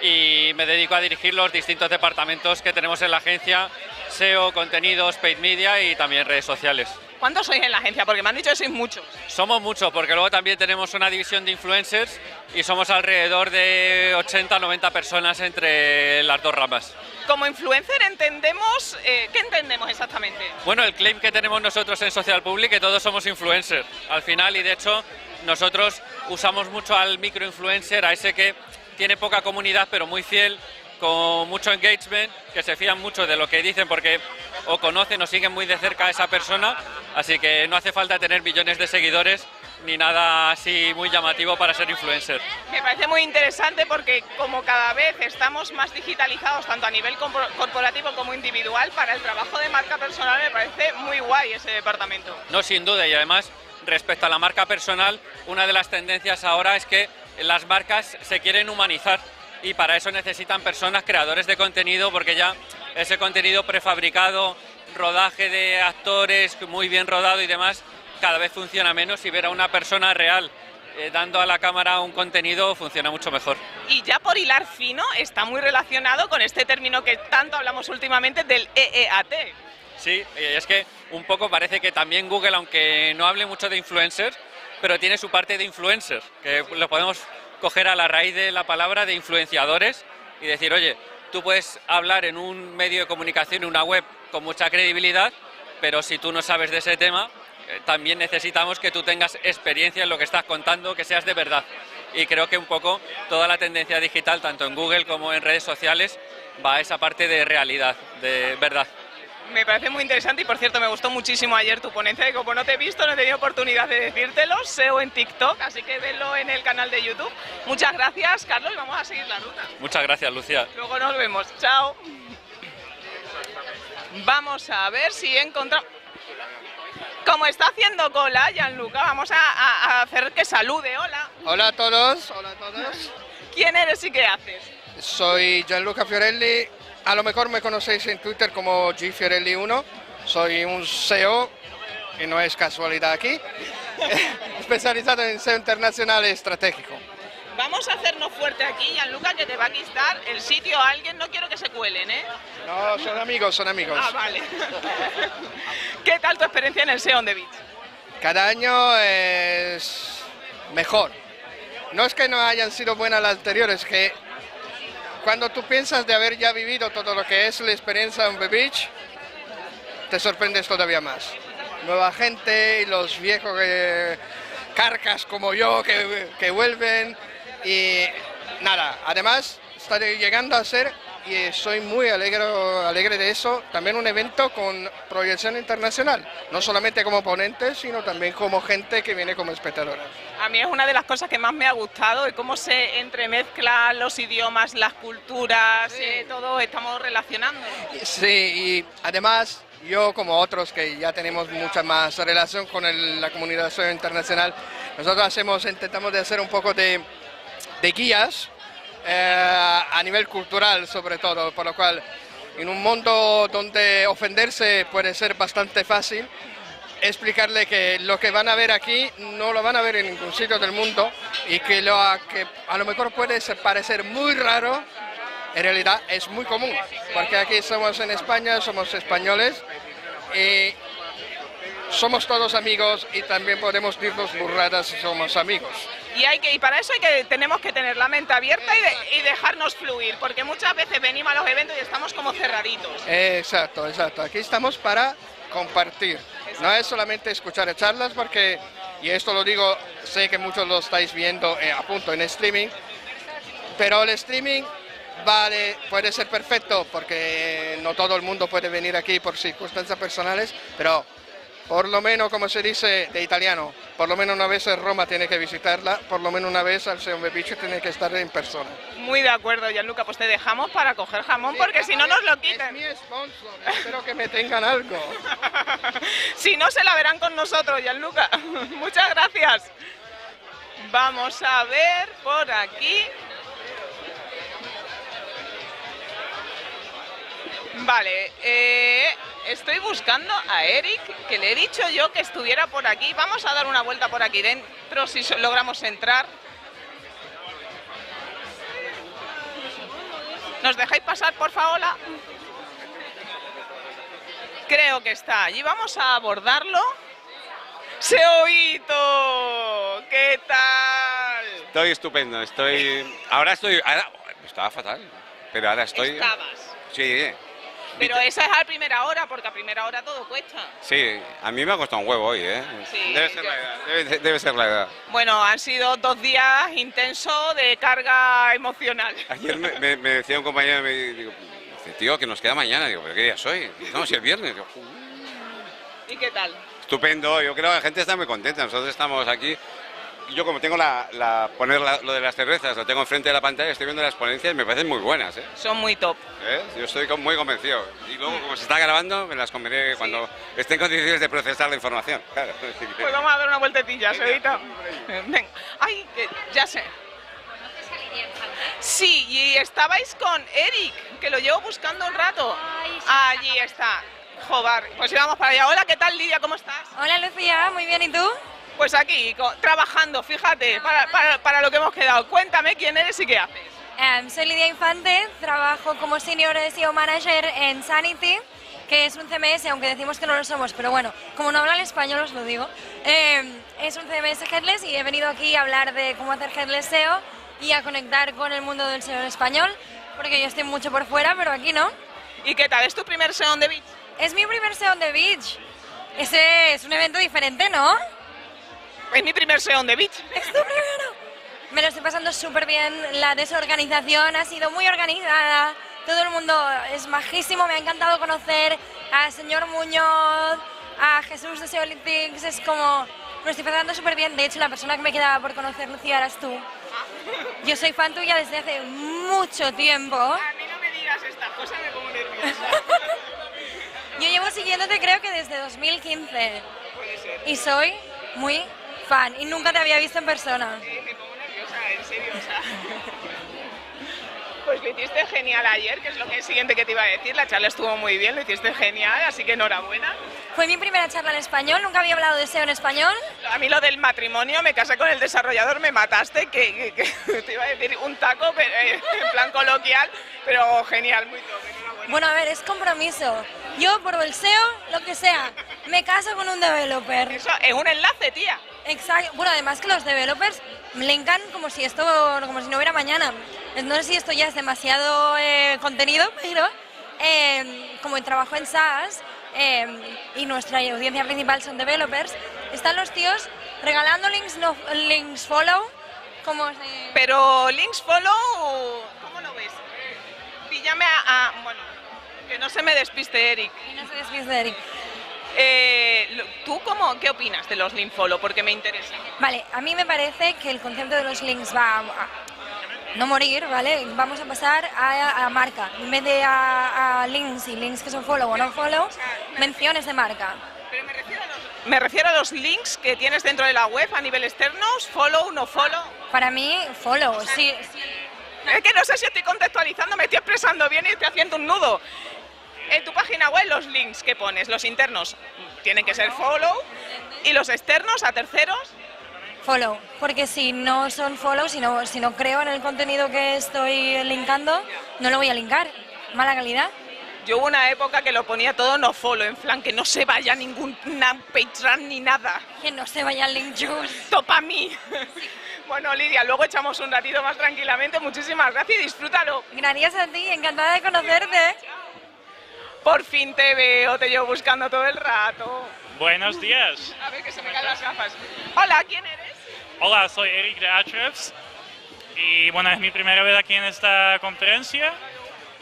Y me dedico a dirigir los distintos departamentos que tenemos en la agencia, SEO, contenidos, paid media y también redes sociales. ¿Cuántos sois en la agencia? Porque me han dicho que sois muchos. Somos muchos, porque luego también tenemos una división de influencers y somos alrededor de 80-90 personas entre las dos ramas. Como influencer entendemos, ¿qué entendemos exactamente? Bueno, el claim que tenemos nosotros en Social Public es que todos somos influencers al final, y de hecho nosotros usamos mucho al microinfluencer, a ese que tiene poca comunidad pero muy fiel, con mucho engagement, que se fían mucho de lo que dicen porque o conocen o siguen muy de cerca a esa persona, así que no hace falta tener millones de seguidores ni nada así muy llamativo para ser influencer. Me parece muy interesante porque como cada vez estamos más digitalizados tanto a nivel corporativo como individual, para el trabajo de marca personal me parece muy guay ese departamento. No, sin duda, y además respecto a la marca personal, una de las tendencias ahora es que las marcas se quieren humanizar y para eso necesitan personas creadores de contenido, porque ya ese contenido prefabricado, rodaje de actores muy bien rodado y demás, cada vez funciona menos, y ver a una persona real dando a la cámara un contenido funciona mucho mejor. Y ya por hilar fino, está muy relacionado con este término que tanto hablamos últimamente del EEAT. Sí, es que un poco parece que también Google, aunque no hable mucho de influencers, pero tiene su parte de influencers, que lo podemos coger a la raíz de la palabra de influenciadores y decir, oye, tú puedes hablar en un medio de comunicación, en una web con mucha credibilidad, pero si tú no sabes de ese tema, también necesitamos que tú tengas experiencia en lo que estás contando, que seas de verdad. Y creo que un poco toda la tendencia digital, tanto en Google como en redes sociales, va a esa parte de realidad, de verdad. Me parece muy interesante y, por cierto, me gustó muchísimo ayer tu ponencia, y como no te he visto, no he tenido oportunidad de decírtelo, SEO en TikTok, así que venlo en el canal de YouTube. Muchas gracias, Carlos, y vamos a seguir la ruta. Muchas gracias, Lucía. Luego nos vemos. Chao. Vamos a ver si encontramos... Como está haciendo cola, Gianluca, vamos a hacer que salude. Hola. Hola a todos, hola a todos. ¿Quién eres y qué haces? Soy Gianluca Fiorelli. A lo mejor me conocéis en Twitter como gfiorelli1. Soy un SEO, y no es casualidad aquí, especializado en SEO internacional estratégico. Vamos a hacernos fuerte aquí, Gianluca, que te va a quitar el sitio a alguien. No quiero que se cuelen, ¿eh? No, son amigos, son amigos. Ah, vale. ¿Qué tal tu experiencia en el SEonthebeach? Cada año es mejor. No es que no hayan sido buenas las anteriores, que cuando tú piensas de haber ya vivido todo lo que es la experiencia en The Beach, te sorprendes todavía más. Nueva gente y los viejos carcas como yo que vuelven y nada. Además, está llegando a ser, y soy muy alegre de eso, también un evento con proyección internacional. No solamente como ponentes, sino también como gente que viene como espectadora. A mí es una de las cosas que más me ha gustado, de cómo se entremezclan los idiomas, las culturas, sí. Todos estamos relacionando. Sí, y además yo, como otros que ya tenemos mucha más relación con la comunidad internacional, nosotros intentamos de hacer un poco de guías a nivel cultural, sobre todo, por lo cual en un mundo donde ofenderse puede ser bastante fácil, explicarle que lo que van a ver aquí no lo van a ver en ningún sitio del mundo, y que a lo mejor puede parecer muy raro, en realidad es muy común, porque aquí somos en España, somos españoles, y somos todos amigos y también podemos dirnos burradas si somos amigos. Y para eso tenemos que tener la mente abierta y dejarnos fluir, porque muchas veces venimos a los eventos y estamos como cerraditos. Exacto, exacto. Aquí estamos para compartir. No es solamente escuchar charlas, porque, y esto lo digo, sé que muchos lo estáis viendo a punto en streaming, pero el streaming puede ser perfecto porque no todo el mundo puede venir aquí por circunstancias personales, pero por lo menos, como se dice de italiano, por lo menos una vez en Roma tiene que visitarla, por lo menos una vez al SEonthebeach tiene que estar en persona. Muy de acuerdo, Gianluca, pues te dejamos para coger jamón, porque si no nos lo quitan. Es mi sponsor, espero que me tengan algo. Si no, se la verán con nosotros, Gianluca. Muchas gracias. Vamos a ver por aquí. Vale, estoy buscando a Eric, que le he dicho yo que estuviera por aquí. Vamos a dar una vuelta por aquí dentro, si logramos entrar. ¿Nos dejáis pasar, por favor? Creo que está allí. Vamos a abordarlo. ¡Seoito! ¿Qué tal? Estoy estupendo, estaba fatal, pero ahora estoy... Estabas. Sí, pero esa es a primera hora, porque a primera hora todo cuesta. sí, a mí me ha costado un huevo hoy, ¿eh? Sí, debe ser la edad, debe ser la edad. Bueno, han sido 2 días intensos de carga emocional. Ayer me decía un compañero, dice, tío, que nos queda mañana. Digo, ¿pero qué día soy? No, si es viernes. Digo, ¿Y qué tal? estupendo, yo creo que la gente está muy contenta. Nosotros estamos aquí. Yo como tengo lo de las cervezas, lo tengo enfrente de la pantalla, estoy viendo las ponencias y me parecen muy buenas, ¿eh? Son muy top. Yo estoy muy convencido. Y luego, como se está grabando, me las comeré cuando esté en condiciones de procesar la información. Claro. Pues vamos a dar una vueltecilla, Seoito. Venga. Ay, ya sé. Sí, y estabais con Eric, que lo llevo buscando un rato. Allí está. Joder, pues íbamos para allá. Hola, ¿qué tal, Lidia? ¿Cómo estás? Hola, Lucía, muy bien, ¿y tú? Pues aquí, trabajando, fíjate, para lo que hemos quedado. Cuéntame quién eres y qué haces. Soy Lidia Infante, trabajo como Senior SEO Manager en Sanity, que es un CMS, aunque decimos que no lo somos, pero bueno, como no hablan español os lo digo. Es un CMS headless y he venido aquí a hablar de cómo hacer headless SEO y a conectar con el mundo del SEO en español, porque yo estoy mucho por fuera, pero aquí no. ¿Y qué tal? ¿Es tu primer SEonthebeach? Es mi primer SEonthebeach. Ese es un evento diferente, ¿no? Es mi primer SEonthebeach. ¿Es tu primero? Me lo estoy pasando súper bien, la desorganización ha sido muy organizada, todo el mundo es majísimo, me ha encantado conocer al señor Muñoz, a Jesús de Seolitics, es como, me lo estoy pasando súper bien, de hecho la persona que me quedaba por conocer, Lucía, eras tú. Yo soy fan tuya desde hace mucho tiempo. A mí no me digas estas cosas, me pongo nerviosa. Yo llevo siguiéndote creo que desde 2015 Puede ser. y soy muy fan y nunca te había visto en persona. Sí, me pongo nerviosa, en serio, o sea. Pues lo hiciste genial ayer, que es lo siguiente que te iba a decir. La charla estuvo muy bien, lo hiciste genial, así que enhorabuena. Fue mi primera charla en español, nunca había hablado de SEO en español. A mí lo del matrimonio, me casé con el desarrollador, me mataste, que te iba a decir un taco, pero, en plan coloquial, pero genial, muy top, enhorabuena. Bueno, a ver, es compromiso. Yo por el SEO, lo que sea, me caso con un developer. Eso es un enlace, tía. Exacto. Bueno, además que los developers linkan como si no hubiera mañana. No sé si esto ya es demasiado contenido, pero como trabajo en SaaS y nuestra audiencia principal son developers, están los tíos regalando links follow. Pero links follow, ¿cómo lo ves? Píllame bueno, que no se me despiste Eric. Y no se despiste Eric. ¿Tú qué opinas de los link follow? Porque me interesa. Vale, a mí me parece que el concepto de los links va a no morir, ¿vale? Vamos a pasar a marca. En vez de a links y links que son follow o no follow, menciones de marca. Pero me refiero a los links que tienes dentro de la web a nivel externo, follow, no follow. Para mí, follow, sí. Es que no sé si estoy contextualizando, me estoy expresando bien y estoy haciendo un nudo. En tu página web los links que pones, los internos, tienen que ser follow y los externos a terceros. Follow, porque si no son follow, si no creo en el contenido que estoy linkando, no lo voy a linkar. Mala calidad. Yo hubo una época que lo ponía todo no follow, en plan que no se vaya ningún Patreon ni nada. Que no se vaya el link juice. Topa a mí. Bueno, Lidia, luego echamos un ratito más tranquilamente. Muchísimas gracias y disfrútalo. Gracias a ti, encantada de conocerte. Por fin te veo, te llevo buscando todo el rato. Buenos días. A ver que se me caen las gafas. Hola, ¿quién eres? Hola, soy Eric de Ahrefs y bueno, es mi primera vez aquí en esta conferencia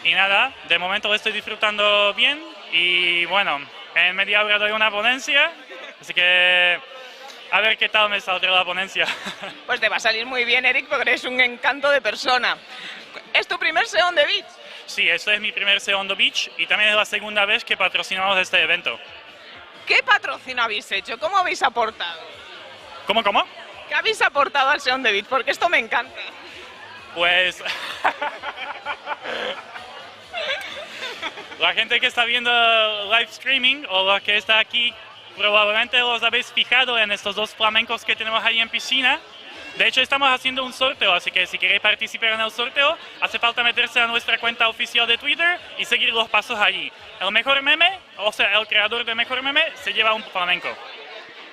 y nada, de momento lo estoy disfrutando bien y bueno, en media hora doy una ponencia, así que a ver qué tal me saldrá la ponencia. Pues te va a salir muy bien, Eric, porque eres un encanto de persona. ¿Es tu primer SEO on the Beach? Sí, este es mi primer SEO on the Beach y también es la segunda vez que patrocinamos este evento. ¿Qué patrocinio habéis hecho? ¿Cómo habéis aportado? ¿Cómo? ¿Qué habéis aportado al SEO on the Beach? Porque esto me encanta. Pues la gente que está viendo live streaming o la que está aquí probablemente os habéis fijado en estos dos flamencos que tenemos ahí en piscina. De hecho, estamos haciendo un sorteo, así que si queréis participar en el sorteo, hace falta meterse a nuestra cuenta oficial de Twitter y seguir los pasos allí. El mejor meme, o sea, el creador del mejor meme, se lleva un flamenco.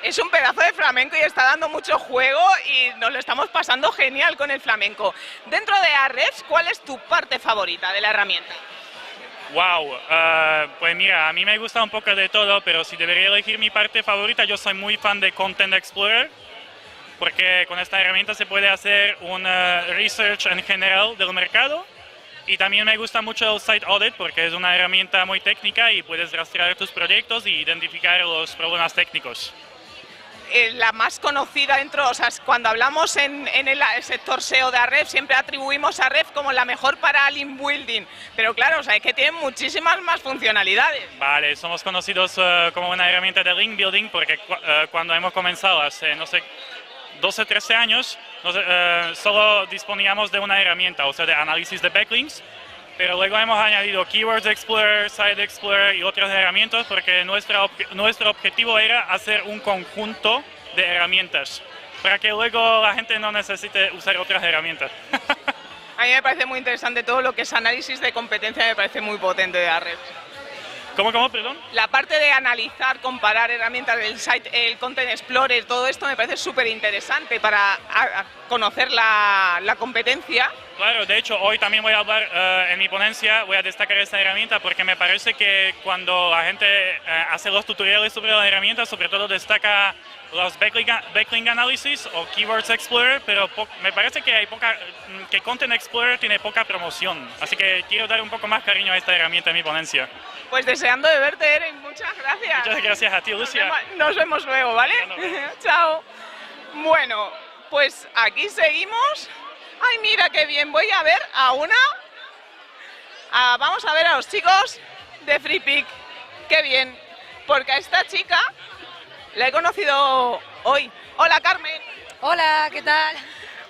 Es un pedazo de flamenco y está dando mucho juego y nos lo estamos pasando genial con el flamenco. Dentro de Ahrefs, ¿cuál es tu parte favorita de la herramienta? Wow, pues mira, a mí me gusta un poco de todo, pero si debería elegir mi parte favorita, yo soy muy fan de Content Explorer, porque con esta herramienta se puede hacer un research en general del mercado y también me gusta mucho el Site Audit porque es una herramienta muy técnica y puedes rastrear tus proyectos y identificar los problemas técnicos. La más conocida dentro, o sea, cuando hablamos en el sector SEO de Ahrefs, siempre atribuimos a Ahrefs como la mejor para link building, pero claro, o sea, es que tienen muchísimas más funcionalidades. Vale, somos conocidos como una herramienta de link building porque cuando hemos comenzado hace, no sé, 12, 13 años, solo disponíamos de una herramienta, o sea, de análisis de backlinks, pero luego hemos añadido Keywords Explorer, Site Explorer y otras herramientas porque nuestro objetivo era hacer un conjunto de herramientas para que luego la gente no necesite usar otras herramientas. A mí me parece muy interesante todo lo que es análisis de competencia, me parece muy potente de Ahrefs. ¿Cómo, perdón? La parte de analizar, comparar herramientas del site, el Content Explorer, todo esto me parece súper interesante para conocer la competencia. Claro, de hecho hoy también voy a hablar en mi ponencia, voy a destacar esta herramienta porque me parece que cuando la gente hace los tutoriales sobre la herramienta, sobre todo destaca los backlink analysis o Keywords Explorer, pero me parece que que Content Explorer tiene poca promoción, así que quiero dar un poco más cariño a esta herramienta en mi ponencia. Pues deseando de verte, Eric, muchas gracias. Muchas gracias a ti, Lucia. Nos vemos luego, ¿vale? Chao. Bueno, pues aquí seguimos. Ay, mira qué bien, voy a ver vamos a ver a los chicos de FreePic. Qué bien, porque a esta chica la he conocido hoy. Hola, Carmen. Hola, ¿qué tal?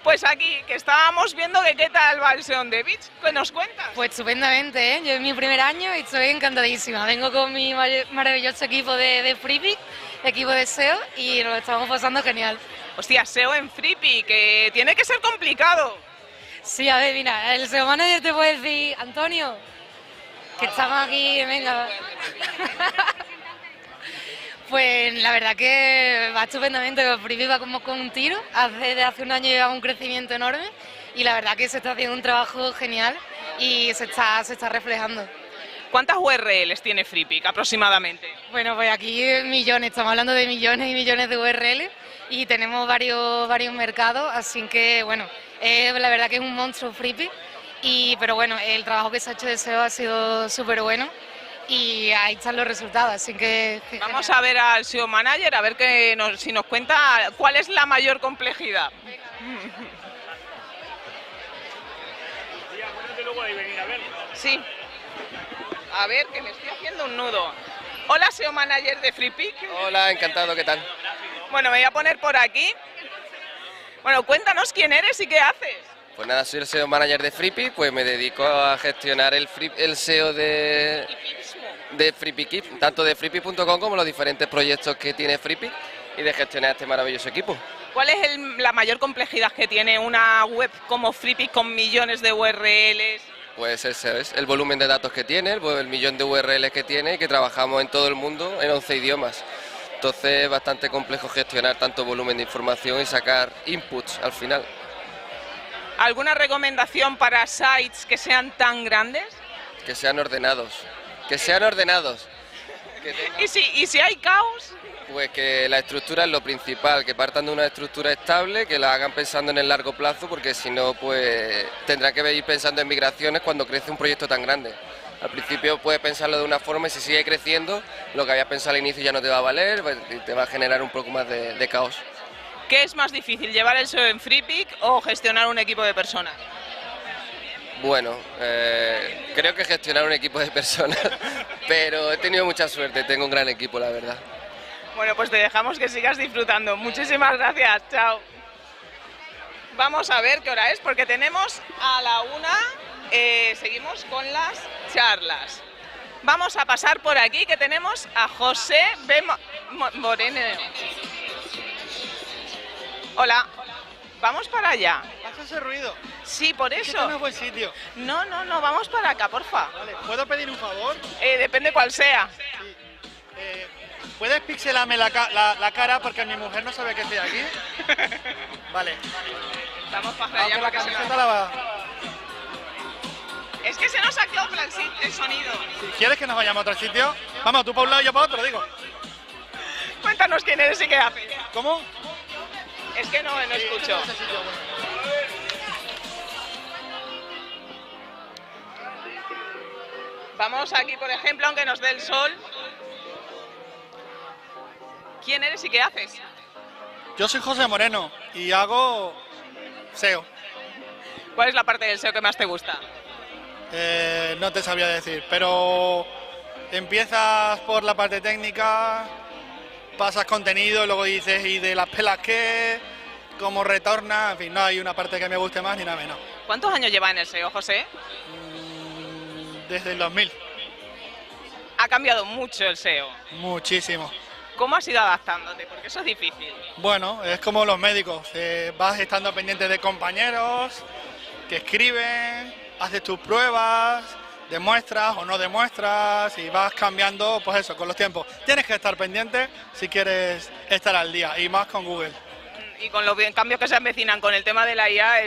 Pues aquí, que estábamos viendo que qué tal va el SEO on the Beach. ¿Qué nos cuentas? Pues estupendamente, ¿eh? Yo es mi primer año y estoy encantadísima. Vengo con mi maravilloso equipo de FreePic, equipo de SEO, y nos lo estamos pasando genial. Hostia, SEO en FreePic, que tiene que ser complicado. Sí, a ver, mira, el SEO manager te puede decir, Antonio, que estamos aquí, venga. Pues la verdad que va estupendamente, FreePic va como con un tiro, desde hace un año lleva un crecimiento enorme y la verdad que se está haciendo un trabajo genial y se está reflejando. ¿Cuántas URLs tiene FreePic aproximadamente? Bueno, pues aquí millones, estamos hablando de millones y millones de URLs y tenemos varios mercados, así que bueno, la verdad que es un monstruo FreePic, pero bueno, el trabajo que se ha hecho de SEO ha sido súper bueno. Y ahí están los resultados, así que... Vamos a ver al SEO Manager, a ver si nos cuenta cuál es la mayor complejidad. Sí. A ver, que me estoy haciendo un nudo. Hola, SEO Manager de FreePic. Hola, encantado, ¿qué tal? Bueno, me voy a poner por aquí. Bueno, cuéntanos quién eres y qué haces. Pues nada, soy el SEO Manager de FreePic, pues me dedico a gestionar el SEO de FreePic, tanto de freepic.com como los diferentes proyectos que tiene FreePic y de gestionar este maravilloso equipo. ¿Cuál es la mayor complejidad que tiene una web como FreePic con millones de URLs? Pues ese es el volumen de datos que tiene, el millón de URLs que tiene y que trabajamos en todo el mundo en 11 idiomas. Entonces es bastante complejo gestionar tanto volumen de información y sacar inputs al final. ¿Alguna recomendación para sites que sean tan grandes? Que sean ordenados. Que sean ordenados. ¿Y si hay caos? Pues que la estructura es lo principal, que partan de una estructura estable, que la hagan pensando en el largo plazo, porque si no, pues tendrán que ir pensando en migraciones cuando crece un proyecto tan grande. Al principio puedes pensarlo de una forma y si sigue creciendo, lo que habías pensado al inicio ya no te va a valer y te va a generar un poco más de caos. ¿Qué es más difícil, llevar el SEO en FreePic o gestionar un equipo de personas? Bueno, creo que gestionar un equipo de personas, pero he tenido mucha suerte, tengo un gran equipo, la verdad. Bueno, pues te dejamos que sigas disfrutando. Muchísimas gracias, chao. Vamos a ver qué hora es, porque tenemos a la 1, seguimos con las charlas. Vamos a pasar por aquí, que tenemos a José B. Moreno. Hola. Vamos para allá. ¿Hace ese ruido? Sí, por eso. Este no es buen sitio. No, vamos para acá, porfa. Vale, ¿puedo pedir un favor? Depende cuál sea. Sí. ¿Puedes pixelarme la cara porque mi mujer no sabe que estoy aquí? Vale. Vamos para allá para que se Es que se nos acopla el sonido. Si quieres que nos vayamos a otro sitio, vamos, tú para un lado y yo para otro, digo. Cuéntanos quién eres y qué haces. ¿Cómo? Es que no escucho. Vamos aquí, por ejemplo, aunque nos dé el sol. ¿Quién eres y qué haces? Yo soy José Moreno y hago SEO. ¿Cuál es la parte del SEO que más te gusta? No te sabría decir, pero empiezas por la parte técnica, pasas contenido, luego dices, ¿y de las pelas qué? ¿Cómo retorna? En fin, no hay una parte que me guste más ni nada menos. ¿Cuántos años lleva en el SEO, José? Desde el 2000. Ha cambiado mucho el SEO. Muchísimo. ¿Cómo has ido adaptándote? Porque eso es difícil. Bueno, es como los médicos, vas estando pendiente de compañeros que escriben, haces tus pruebas, demuestras o no demuestras y vas cambiando, pues eso, con los tiempos. Tienes que estar pendiente si quieres estar al día y más con Google. Y con los cambios que se avecinan con el tema de la IA,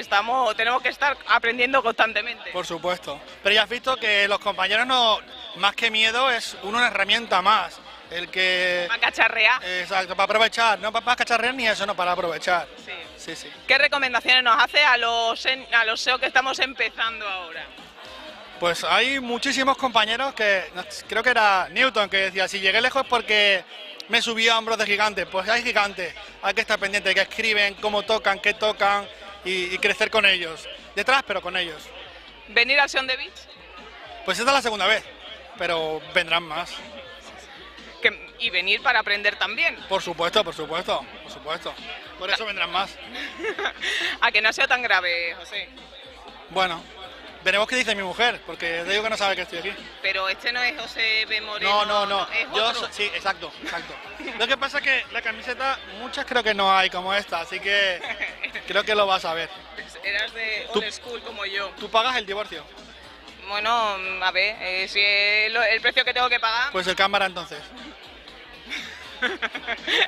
tenemos que estar aprendiendo constantemente. Por supuesto. Pero ya has visto que los compañeros no, más que miedo, es una herramienta más. El que... Para cacharrear. Exacto, para aprovechar. No para cacharrear ni eso, no, para aprovechar. Sí. Sí. ¿Qué recomendaciones nos hace a los SEO que estamos empezando ahora? Pues hay muchísimos compañeros que, creo que era Newton, que decía, si llegué lejos porque me subí a hombros de gigantes. Pues hay gigantes, hay que estar pendiente de que escriben, cómo tocan, qué tocan y crecer con ellos. Detrás, pero con ellos. ¿Venir al SEonthebeach? Pues esta es la segunda vez, pero vendrán más. Y venir para aprender también. Por supuesto. Por eso vendrán más. ¿A que no ha sido tan grave, José? Bueno, veremos qué dice mi mujer, porque digo que no sabe que estoy aquí. Pero este no es José B. Moreno. No. Es otro. Sí, exacto. Lo que pasa es que la camiseta, muchas creo que no hay como esta, así que creo que lo vas a ver. Eras de old school como yo. ¿Tú pagas el divorcio? Bueno, a ver, si el precio que tengo que pagar... Pues el cámara entonces.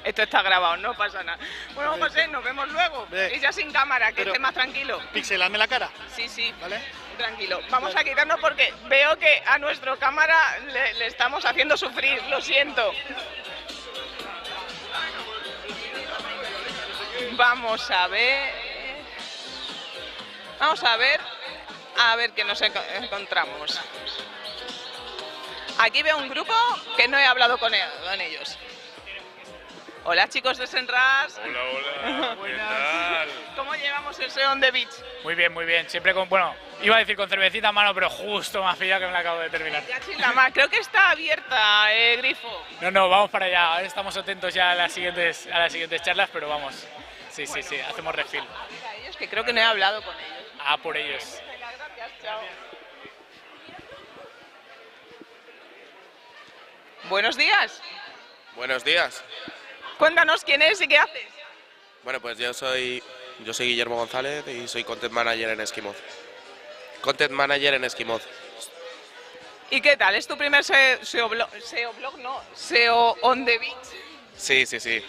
Esto está grabado, no pasa nada. Bueno, José, nos vemos luego. Y ya sin cámara, que esté más tranquilo. ¿Pixeladme la cara? Sí. ¿Vale? Tranquilo. Vamos a quitarnos porque veo que a nuestro cámara le estamos haciendo sufrir, lo siento. Vamos a ver qué nos encontramos. Aquí veo un grupo que no he hablado con ellos. Hola, chicos de Senras. Hola, ¿qué tal? ¿Cómo llevamos el SEonthebeach? Muy bien, siempre con, bueno, iba a decir con cervecita en mano, pero justo me ha pillado que me la acabo de terminar. Ya sin la más, creo que está abierta, Grifo. No, vamos para allá, ahora estamos atentos ya a las siguientes charlas, pero vamos, sí, hacemos refill. Ellos que creo que no he hablado con ellos. Ah, por ellos. Venga, gracias, chao. Buenos días. Buenos días. Cuéntanos quién es y qué haces. Bueno, pues yo soy Guillermo González y soy Content Manager en Esquimoz. Content Manager en Esquimoz. ¿Y qué tal? ¿Es tu primer SEO blog? No, SEO on the beach. Sí, sí, sí.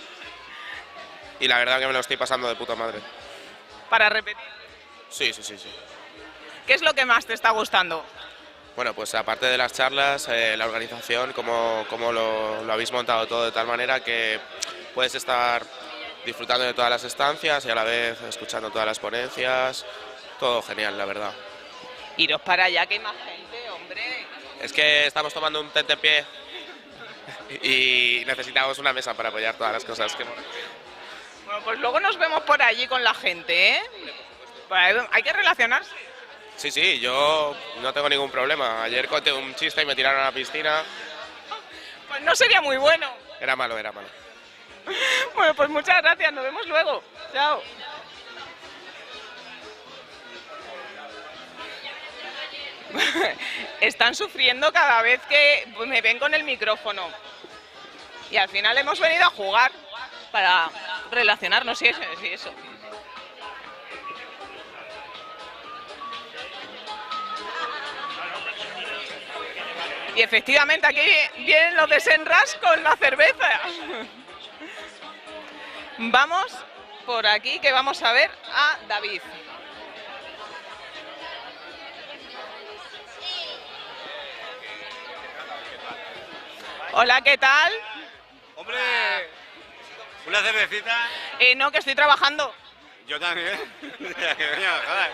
Y la verdad que me lo estoy pasando de puta madre. Para repetir. Sí, sí, sí, sí. ¿Qué es lo que más te está gustando? Bueno, pues aparte de las charlas, la organización, cómo lo habéis montado todo de tal manera que puedes estar disfrutando de todas las estancias y a la vez escuchando todas las ponencias. Todo genial, la verdad. Iros para allá, que hay más gente, hombre. Es que estamos tomando un tentempié y necesitamos una mesa para apoyar todas las cosas que... Bueno, pues luego nos vemos por allí con la gente, ¿eh? Hay que relacionarse. Sí, sí, yo no tengo ningún problema. Ayer conté un chiste y me tiraron a la piscina. Pues no sería muy bueno. Era malo, era malo. Bueno, pues muchas gracias, nos vemos luego. Chao. Están sufriendo cada vez que me ven con el micrófono. Y al final hemos venido a jugar para relacionarnos y eso. Y efectivamente aquí vienen los de Senras con la cerveza. Vamos por aquí que vamos a ver a David. Hola, ¿qué tal? Hombre, ¿una cervecita? No, que estoy trabajando. Yo también. Que venía, joder.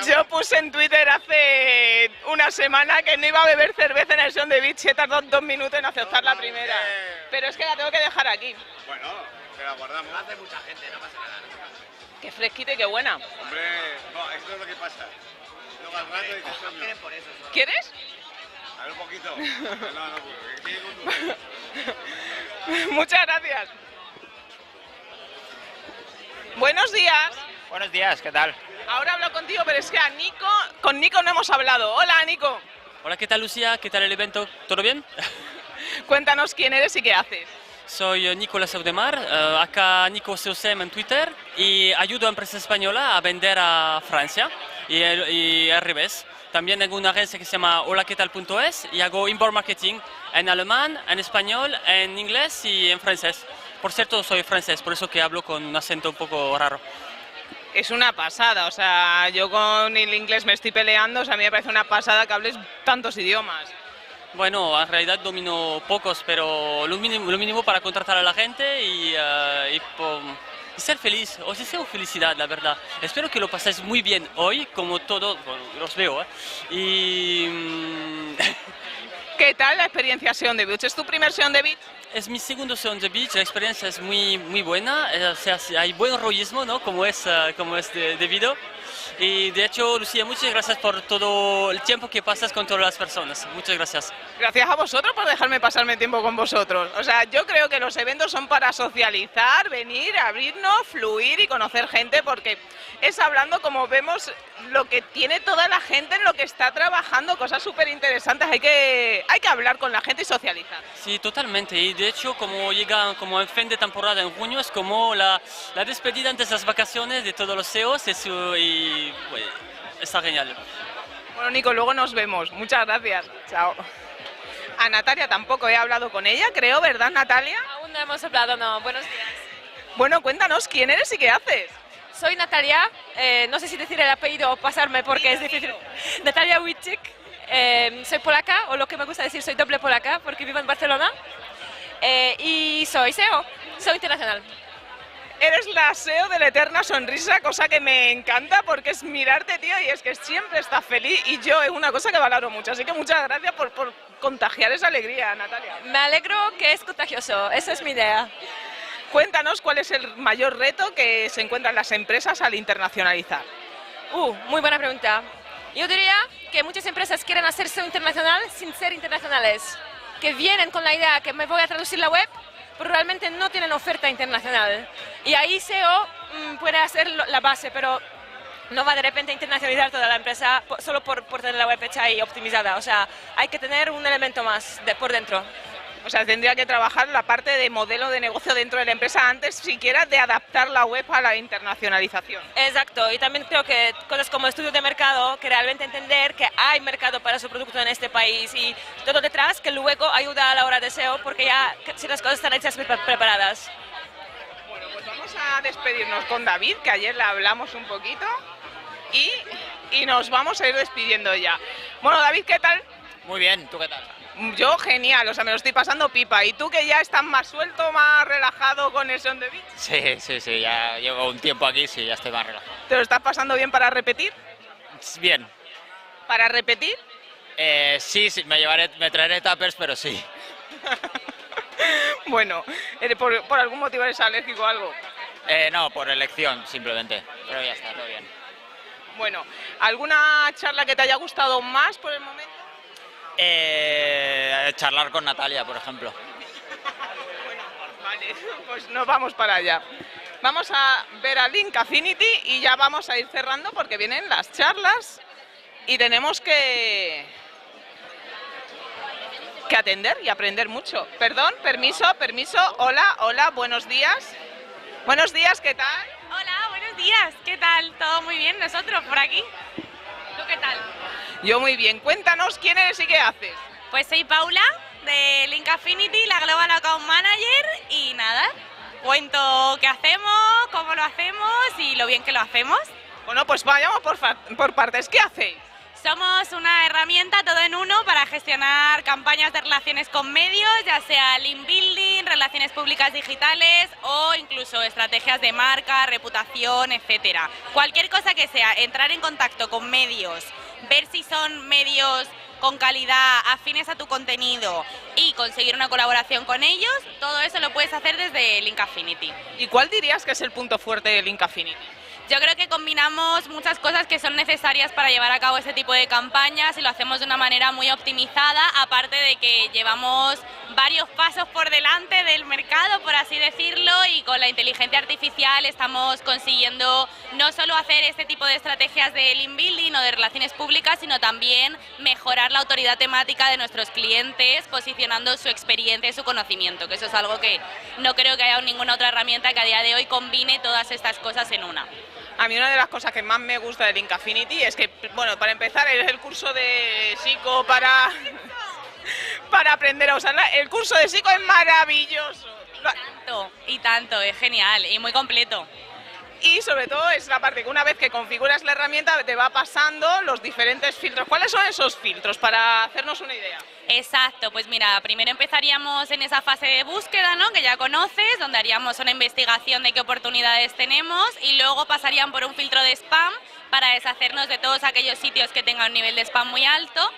Yo puse en Twitter hace una semana que no iba a beber cerveza en el SEonthebeach y he tardado 2 minutos en aceptar la primera. Pero es que la tengo que dejar aquí. Bueno, te la guardamos. Hace mucha gente, no pasa nada. Qué fresquita y qué buena. Hombre, no, esto es lo que pasa. Luego al rato dices, quieren por eso. ¿Quieres? A ver un poquito. No, porque Muchas gracias. Buenos días. Buenos días, ¿qué tal? Ahora hablo contigo, pero es que con Nico no hemos hablado. Hola, Nico. Hola, ¿qué tal, Lucía? ¿Qué tal el evento? ¿Todo bien? Cuéntanos quién eres y qué haces. Soy Nicolás Eudemar, acá Nico SEOCM en Twitter y ayudo a empresas españolas a vender a Francia y al revés. También tengo una agencia que se llama holaquetal.es y hago inbound marketing en alemán, en español, en inglés y en francés. Por cierto, soy francés, por eso que hablo con un acento un poco raro. Es una pasada, o sea, yo con el inglés me estoy peleando, o sea, a mí me parece una pasada que hables tantos idiomas. Bueno, en realidad domino pocos, pero lo mínimo para contratar a la gente y ser feliz, os deseo felicidad, la verdad. Espero que lo paséis muy bien hoy, como todos, bueno, los veo, y... ¿Qué tal la experiencia SEonthebeach? ¿Es tu primer SEonthebeach? Es mi segundo SEonthebeach, la experiencia es muy buena, o sea, hay buen rollismo, ¿no? Como es debido. Y de hecho, Lucía, muchas gracias por todo el tiempo que pasas con todas las personas. Muchas gracias. Gracias a vosotros por dejarme pasarme tiempo con vosotros. O sea, yo creo que los eventos son para socializar, venir, abrirnos, fluir y conocer gente, porque es hablando, como vemos, lo que tiene toda la gente en lo que está trabajando, cosas súper interesantes. Hay que hablar con la gente y socializar. Sí, totalmente. Y de hecho, como llega como en fin de temporada en junio, es como la despedida antes de las vacaciones de todos los SEOs y bueno, está genial. Bueno, Nico, luego nos vemos. Muchas gracias. Chao. A Natalia tampoco he hablado con ella, creo, ¿verdad, Natalia? Aún no hemos hablado, no. Buenos días. Bueno, cuéntanos quién eres y qué haces. Soy Natalia, no sé si decir el apellido o pasarme porque es difícil. Natalia Witczyk, soy polaca, o lo que me gusta decir, soy doble polaca porque vivo en Barcelona. Y soy SEO internacional. Eres la SEO de la eterna sonrisa, cosa que me encanta porque es mirarte, tío, y es que siempre estás feliz y yo es una cosa que valoro mucho. Así que muchas gracias por contagiar esa alegría, Natalia. Me alegro que es contagioso, esa es mi idea. Cuéntanos cuál es el mayor reto que se encuentran las empresas al internacionalizar. Muy buena pregunta. Yo diría que muchas empresas quieren hacer SEO internacional sin ser internacionales, que vienen con la idea que me voy a traducir la web, pero realmente no tienen oferta internacional. Y ahí SEO puede hacer la base, pero no va de repente a internacionalizar toda la empresa solo por tener la web hecha y optimizada. O sea, hay que tener un elemento más por dentro. O sea, tendría que trabajar la parte de modelo de negocio dentro de la empresa antes siquiera de adaptar la web a la internacionalización. Exacto, y también creo que cosas como estudios de mercado, que realmente entender que hay mercado para su producto en este país y todo detrás, que luego ayuda a la hora de SEO, porque ya si las cosas están hechas preparadas. Bueno, pues vamos a despedirnos con David, que ayer le hablamos un poquito, y nos vamos a ir despidiendo ya. Bueno, David, ¿qué tal? Muy bien, ¿tú qué tal? Yo genial, o sea, me lo estoy pasando pipa. ¿Y tú que ya estás más suelto, más relajado con el SEonthebeach? Sí, ya llevo un tiempo aquí, sí, ya estoy más relajado. ¿Te lo estás pasando bien para repetir? Bien. ¿Para repetir? Sí, me traeré tuppers, pero sí. Bueno, ¿por algún motivo eres alérgico o algo? No, por elección, simplemente. Pero ya está, todo bien. Bueno, ¿alguna charla que te haya gustado más por el momento? Charlar con Natalia, por ejemplo. Bueno, vale, pues nos vamos para allá. Vamos a ver a Link Affinity y ya vamos a ir cerrando porque vienen las charlas y tenemos que atender y aprender mucho. Perdón, permiso. Hola, buenos días. Buenos días, ¿qué tal? Hola, buenos días. ¿Qué tal? ¿Todo muy bien? ¿Nosotros por aquí? ¿Tú qué tal? Yo muy bien. Cuéntanos quién eres y qué haces. Pues soy Paula, de Link Affinity, la Global Account Manager, y nada, cuento qué hacemos, cómo lo hacemos y lo bien que lo hacemos. Bueno, pues vayamos por partes. ¿Qué hacéis? Somos una herramienta todo en uno para gestionar campañas de relaciones con medios, ya sea link building, relaciones públicas digitales o incluso estrategias de marca, reputación, etcétera. Cualquier cosa que sea entrar en contacto con medios, ver si son medios con calidad, afines a tu contenido y conseguir una colaboración con ellos, todo eso lo puedes hacer desde Link Affinity. ¿Y cuál dirías que es el punto fuerte de Link Affinity? Yo creo que combinamos muchas cosas que son necesarias para llevar a cabo este tipo de campañas y lo hacemos de una manera muy optimizada, aparte de que llevamos varios pasos por delante del mercado, por así decirlo, y con la inteligencia artificial estamos consiguiendo no solo hacer este tipo de estrategias de link building o de relaciones públicas, sino también mejorar la autoridad temática de nuestros clientes, posicionando su experiencia y su conocimiento, que eso es algo que no creo que haya ninguna otra herramienta que a día de hoy combine todas estas cosas en una. A mí una de las cosas que más me gusta de Link Affinity es que, bueno, para empezar es el curso de psico para aprender a usarla. El curso de psico es maravilloso. Y tanto, es genial y muy completo. Y sobre todo es la parte que una vez que configuras la herramienta te va pasando los diferentes filtros. ¿Cuáles son esos filtros para hacernos una idea? Exacto, pues mira, primero empezaríamos en esa fase de búsqueda, ¿no?, que ya conoces, donde haríamos una investigación de qué oportunidades tenemos y luego pasarían por un filtro de spam para deshacernos de todos aquellos sitios que tengan un nivel de spam muy alto.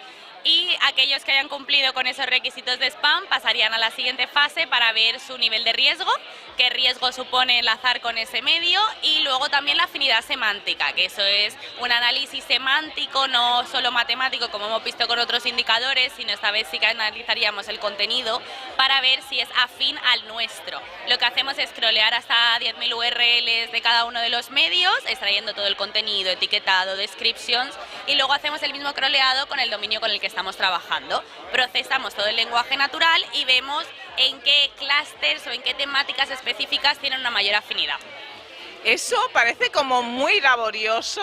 Y aquellos que hayan cumplido con esos requisitos de spam pasarían a la siguiente fase para ver su nivel de riesgo, qué riesgo supone enlazar con ese medio, y luego también la afinidad semántica, que eso es un análisis semántico, no solo matemático como hemos visto con otros indicadores, sino esta vez sí que analizaríamos el contenido para ver si es afín al nuestro. Lo que hacemos es scrollear hasta 10.000 URLs de cada uno de los medios, extrayendo todo el contenido, etiquetado, descriptions, y luego hacemos el mismo scrolleado con el dominio con el que estamos trabajando. Procesamos todo el lenguaje natural y vemos en qué clústeres o en qué temáticas específicas tienen una mayor afinidad. Eso parece como muy laborioso,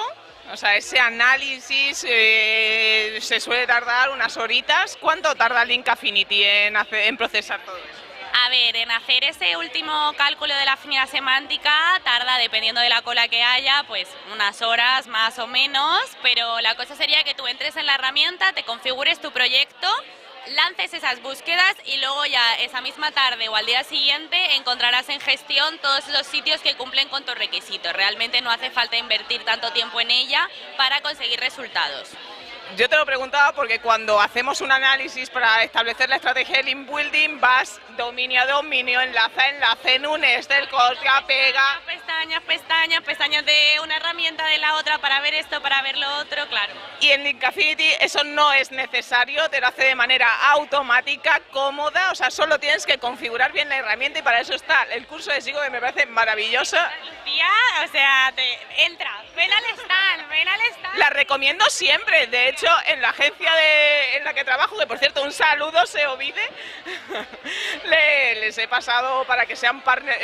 o sea, ese análisis se suele tardar unas horitas. ¿Cuánto tarda Link Affinity en procesar todo eso? A ver, en hacer ese último cálculo de la afinidad semántica tarda, dependiendo de la cola que haya, pues unas horas más o menos, pero la cosa sería que tú entres en la herramienta, te configures tu proyecto, lances esas búsquedas y luego ya esa misma tarde o al día siguiente encontrarás en gestión todos esos sitios que cumplen con tus requisitos. Realmente no hace falta invertir tanto tiempo en ella para conseguir resultados. Yo te lo preguntaba porque cuando hacemos un análisis para establecer la estrategia de link building vas dominio a dominio, enlace a enlace en un Excel, copia, pega. Pestañas de una herramienta de la otra para ver esto, para ver lo otro, claro. Y en Link Affinity eso no es necesario, te lo hace de manera automática, cómoda, o sea, solo tienes que configurar bien la herramienta y para eso está el curso de psico, que me parece maravilloso. tía, o sea, entra, ven al stand, ven al stand. La recomiendo siempre, de hecho, en la agencia en la que trabajo, que por cierto, un saludo, SEOvide, les he pasado para que sean partners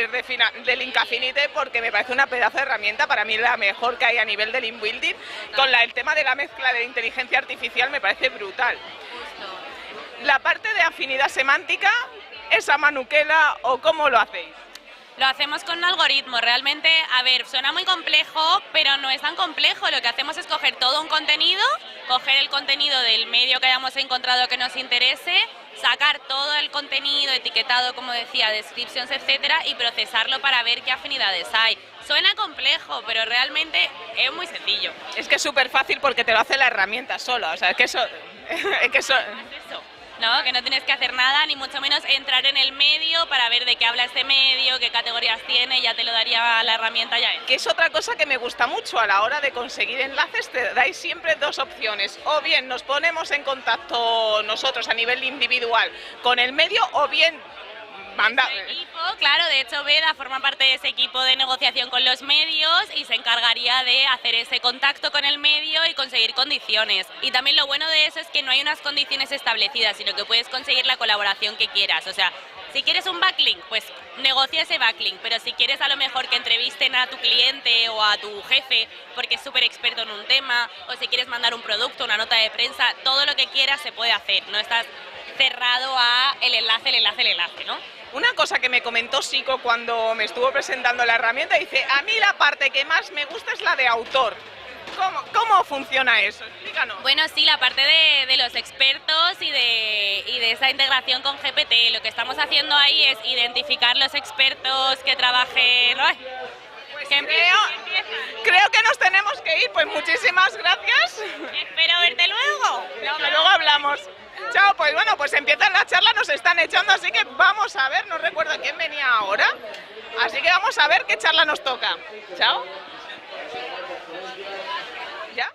del Incafinite, porque me parece una pedazo de herramienta, para mí la mejor que hay a nivel del link building, con el tema de la mezcla de inteligencia artificial me parece brutal. La parte de afinidad semántica, ¿esa manuquela o cómo lo hacéis? Lo hacemos con un algoritmo, realmente, a ver, suena muy complejo, pero no es tan complejo. Lo que hacemos es coger todo un contenido, coger el contenido del medio que hayamos encontrado que nos interese, sacar todo el contenido etiquetado, como decía, descriptions, etcétera, y procesarlo para ver qué afinidades hay. Suena complejo, pero realmente es muy sencillo. Es que es súper fácil porque te lo hace la herramienta sola, o sea, es que eso... No, que no tienes que hacer nada, ni mucho menos entrar en el medio para ver de qué habla este medio, qué categorías tiene, ya te lo daría la herramienta ya. Que es otra cosa que me gusta mucho a la hora de conseguir enlaces, te dais siempre dos opciones, o bien nos ponemos en contacto nosotros a nivel individual con el medio, o bien manda... Equipo, claro, de hecho Veda forma parte de ese equipo de negociación con los medios y se encargaría de hacer ese contacto con el medio y conseguir condiciones. Y también lo bueno de eso es que no hay unas condiciones establecidas, sino que puedes conseguir la colaboración que quieras. O sea, si quieres un backlink, pues negocia ese backlink, pero si quieres a lo mejor que entrevisten a tu cliente o a tu jefe porque es súper experto en un tema, o si quieres mandar un producto, una nota de prensa, todo lo que quieras se puede hacer, no estás cerrado a el enlace, ¿no? Una cosa que me comentó Sico cuando me estuvo presentando la herramienta, dice, a mí la parte que más me gusta es la de autor. ¿Cómo funciona eso? Explícanos. Bueno, sí, la parte de los expertos y de esa integración con GPT. Lo que estamos haciendo ahí es identificar los expertos que trabajen... ¡Ay! Pues creo que nos tenemos que ir, pues muchísimas gracias. Espero verte luego. Luego hablamos. Chao, pues bueno, pues empiezan las charlas, nos están echando, así que vamos a ver, no recuerdo quién venía ahora, así que vamos a ver qué charla nos toca. Chao. ¿Ya?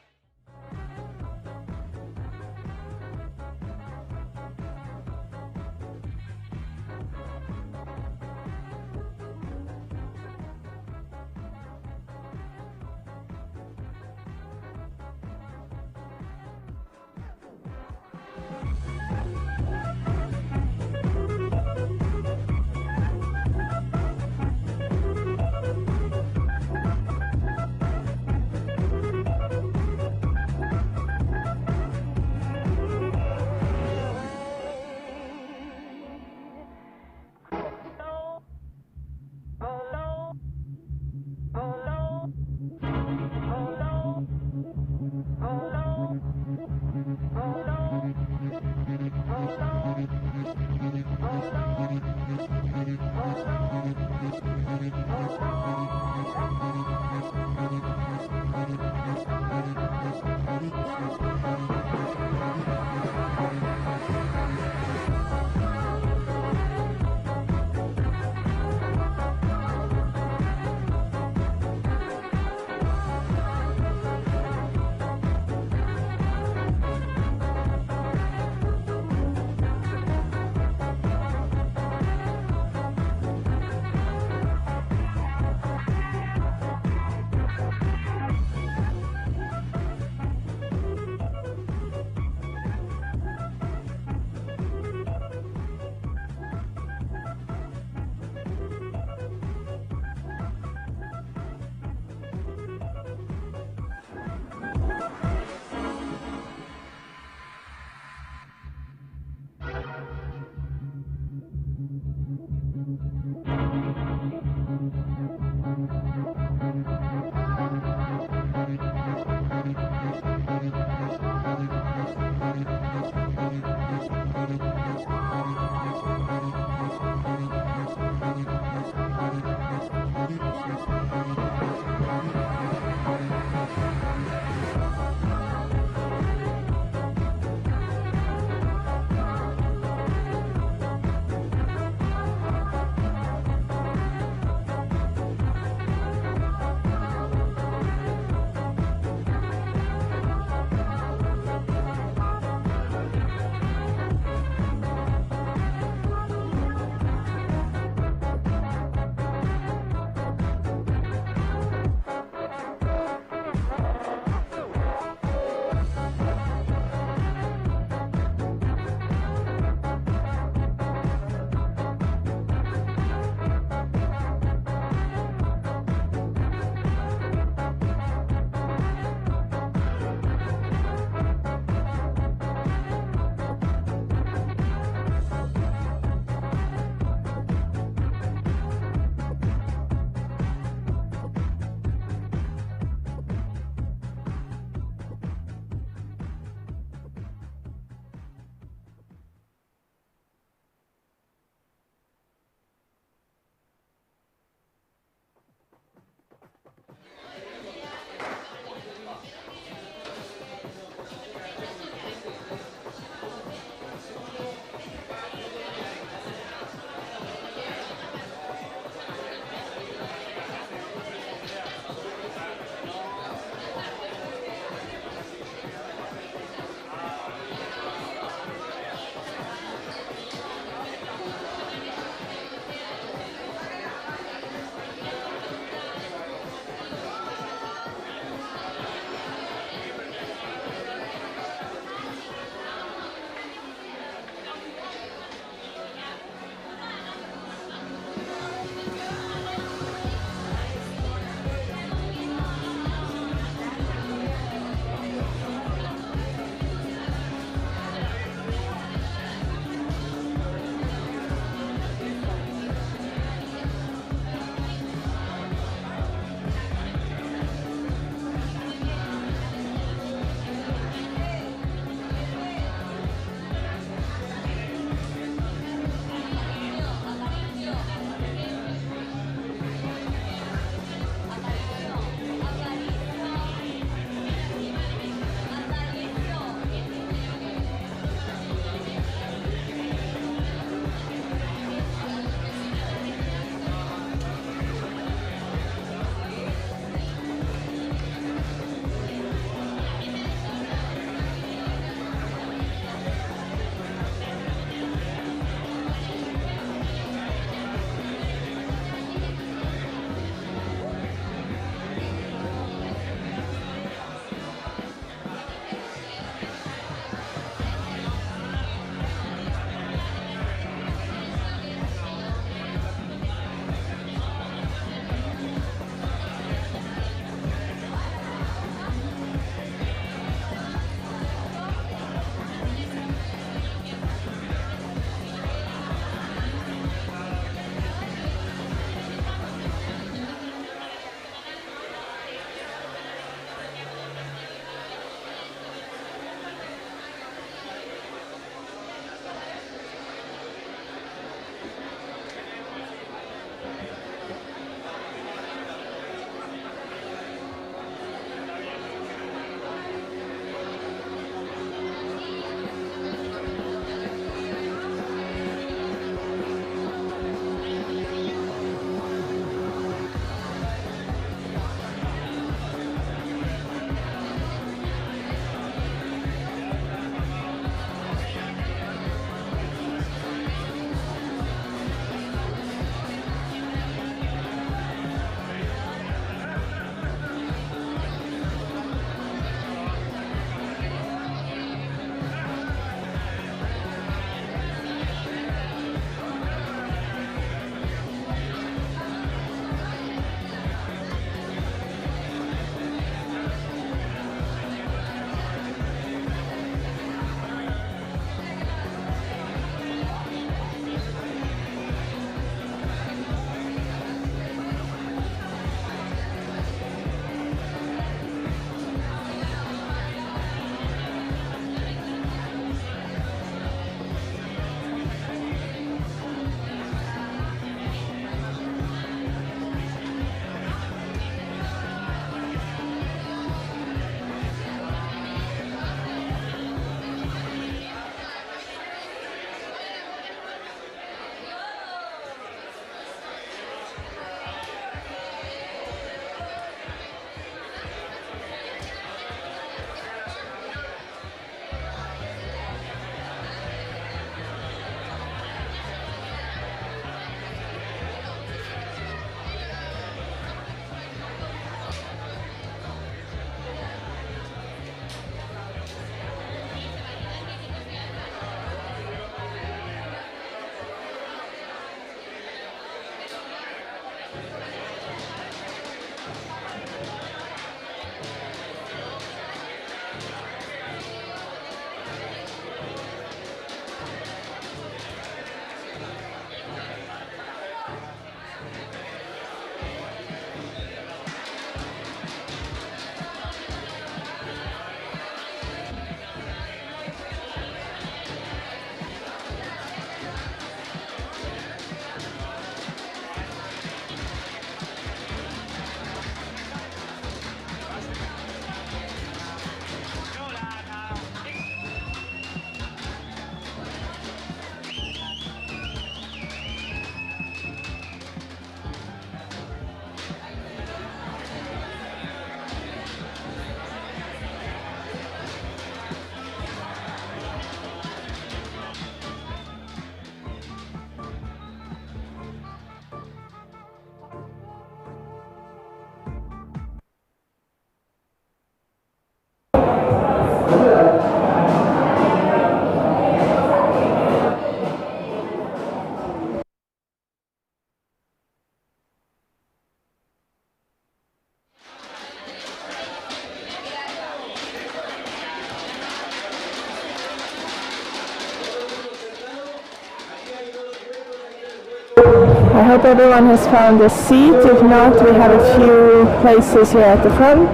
hope everyone has found a seat. If not, we have a few places here at the front.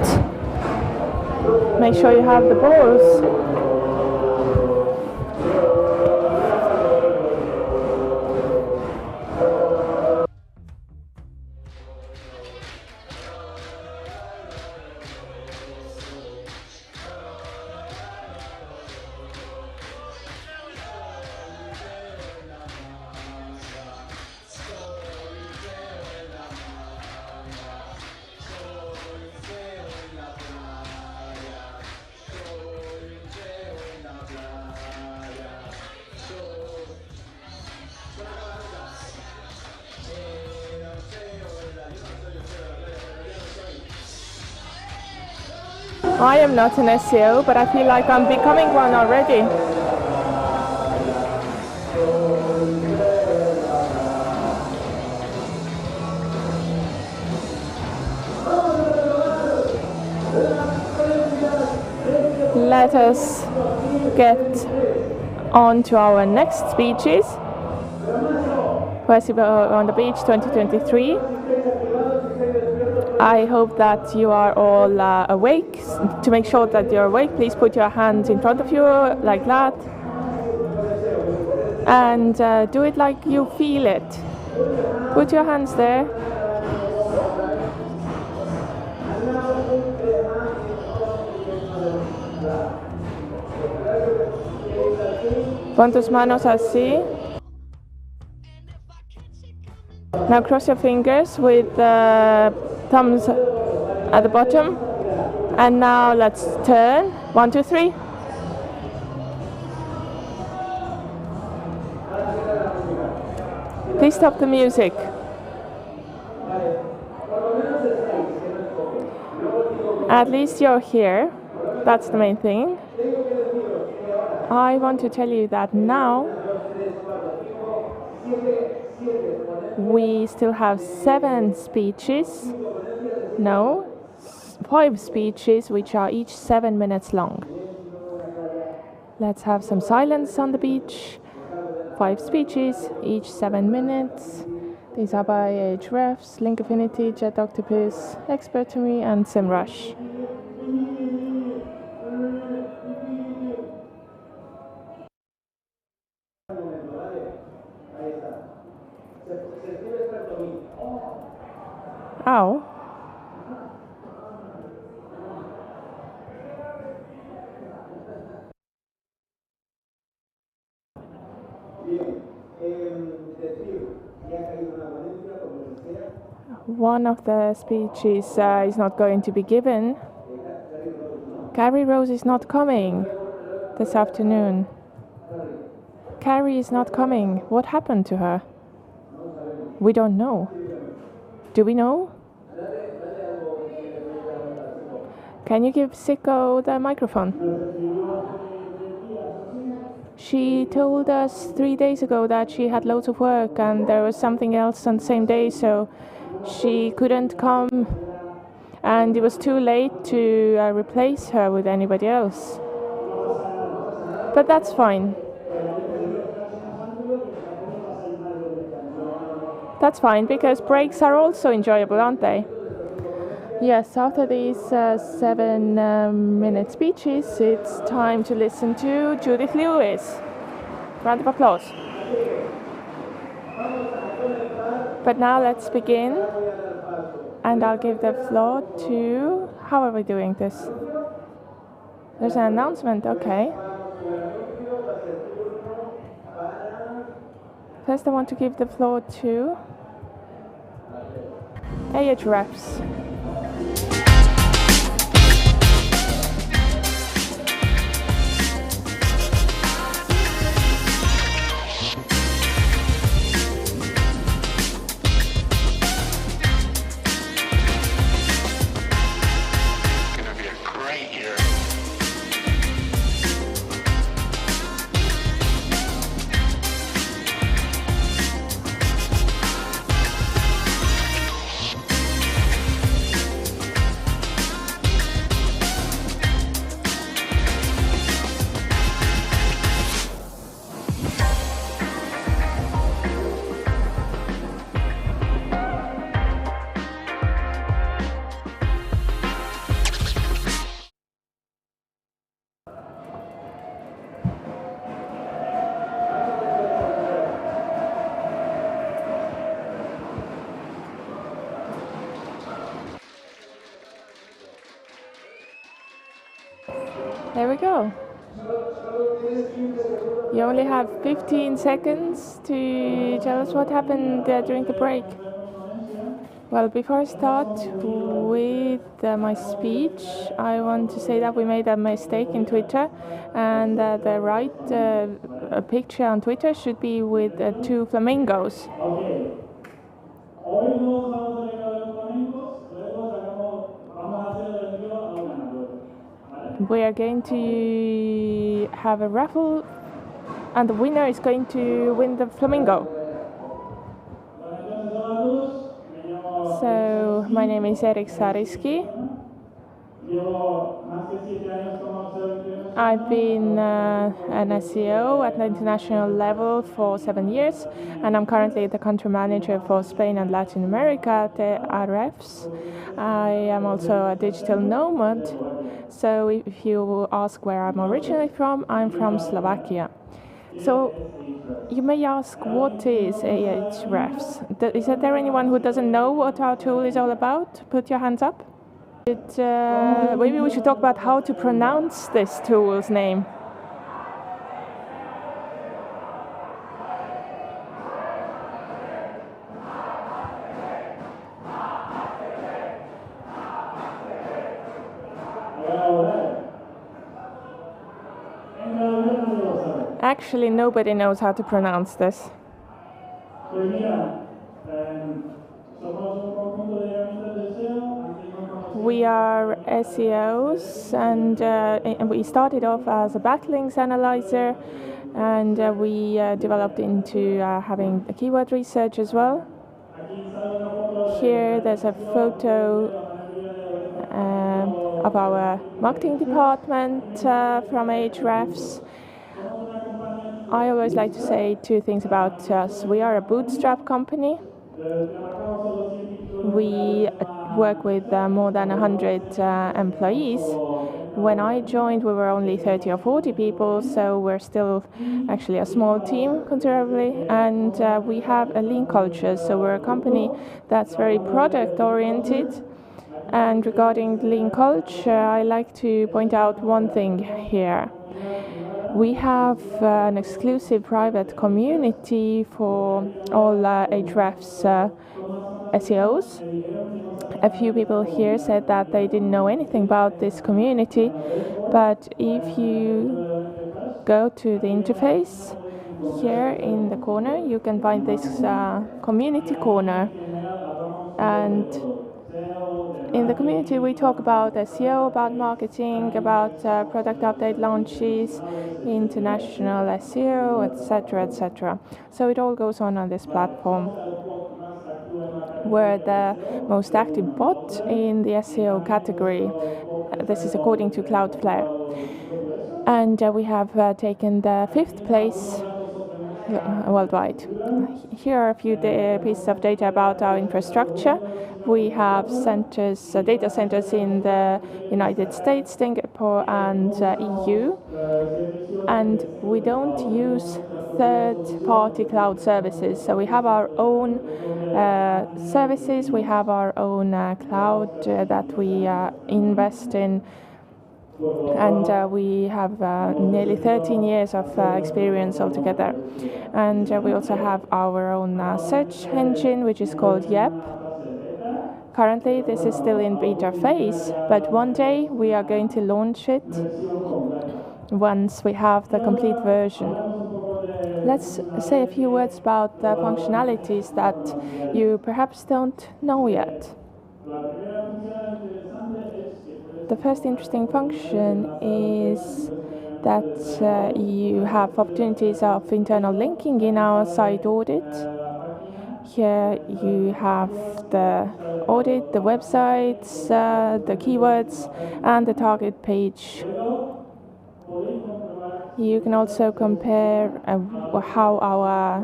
Make sure you have the balls. I am not an SEO, but I feel like I'm becoming one already. Let us get on to our next speeches. Festival on the Beach 2023. I hope that you are all awake. To make sure that you're awake, please put your hands in front of you like that. And do it like you feel it. Put your hands there. Pon tus manos así. Now cross your fingers with thumbs at the bottom. And now let's turn. 1, 2, 3. Please stop the music. At least you're here. That's the main thing. I want to tell you that now we still have 7 speeches. No, 5 speeches, which are each 7 minutes long. Let's have some silence on the beach. 5 speeches, each 7 minutes. These are by Ahrefs, Link Affinity, Jet Octopus, Expertomy, and SEMrush. Ow. One of the speeches is not going to be given. Carrie Rose is not coming this afternoon. Carrie is not coming. What happened to her? We don't know. Do we know? Can you give Sicko the microphone? She told us 3 days ago that she had loads of work and there was something else on the same day, so she couldn't come and it was too late to replace her with anybody else. But that's fine. That's fine, because breaks are also enjoyable, aren't they? Yes, after these 7-minute speeches, it's time to listen to Judith Lewis. Round of applause. But now let's begin, and I'll give the floor to... How are we doing this? There's an announcement, okay. First I want to give the floor to Ahrefs. There we go. You only have 15 seconds to tell us what happened during the break. Well, before I start with my speech, I want to say that we made a mistake in Twitter, and the right picture on Twitter should be with 2 flamingos. We are going to have a raffle, and the winner is going to win the flamingo. So, my name is Erik Sariski. I've been an SEO at the international level for 7 years, and I'm currently the country manager for Spain and Latin America at the RFs. I am also a digital nomad, so if you ask where I'm originally from, I'm from Slovakia. So you may ask, what is Ahrefs? Is there anyone who doesn't know what our tool is all about? Put your hands up. Maybe we should talk about how to pronounce this tool's name. Actually, nobody knows how to pronounce this. We are SEOs, and we started off as a backlinks analyzer, and we developed into having a keyword research as well. Here there's a photo of our marketing department from Ahrefs. I always like to say 2 things about us. We are a bootstrap company. We work with more than 100 employees. When I joined, we were only 30 or 40 people, so we're still actually a small team considerably, and we have a lean culture, so we're a company that's very product-oriented. And regarding lean culture, I like to point out one thing here. We have an exclusive private community for all Ahrefs SEOs. A few people here said that they didn't know anything about this community, but if you go to the interface here in the corner, you can find this community corner, and in the community we talk about SEO, about marketing, about product update launches, international SEO, etc., etc. So it all goes on this platform. We're the most active bot in the SEO category. This is according to Cloudflare. And we have taken the 5th place worldwide. Here are a few pieces of data about our infrastructure. We have data centers in the United States, Singapore, and EU. And we don't use third-party cloud services. So we have our own services. We have our own cloud that we invest in. And we have nearly 13 years of experience altogether. And we also have our own search engine, which is called Yep. Currently, this is still in beta phase, but one day we are going to launch it once we have the complete version. Let's say a few words about the functionalities that you perhaps don't know yet. The first interesting function is that you have opportunities of internal linking in our site audit. Here you have the audit, the websites, the keywords, and the target page. You can also compare how our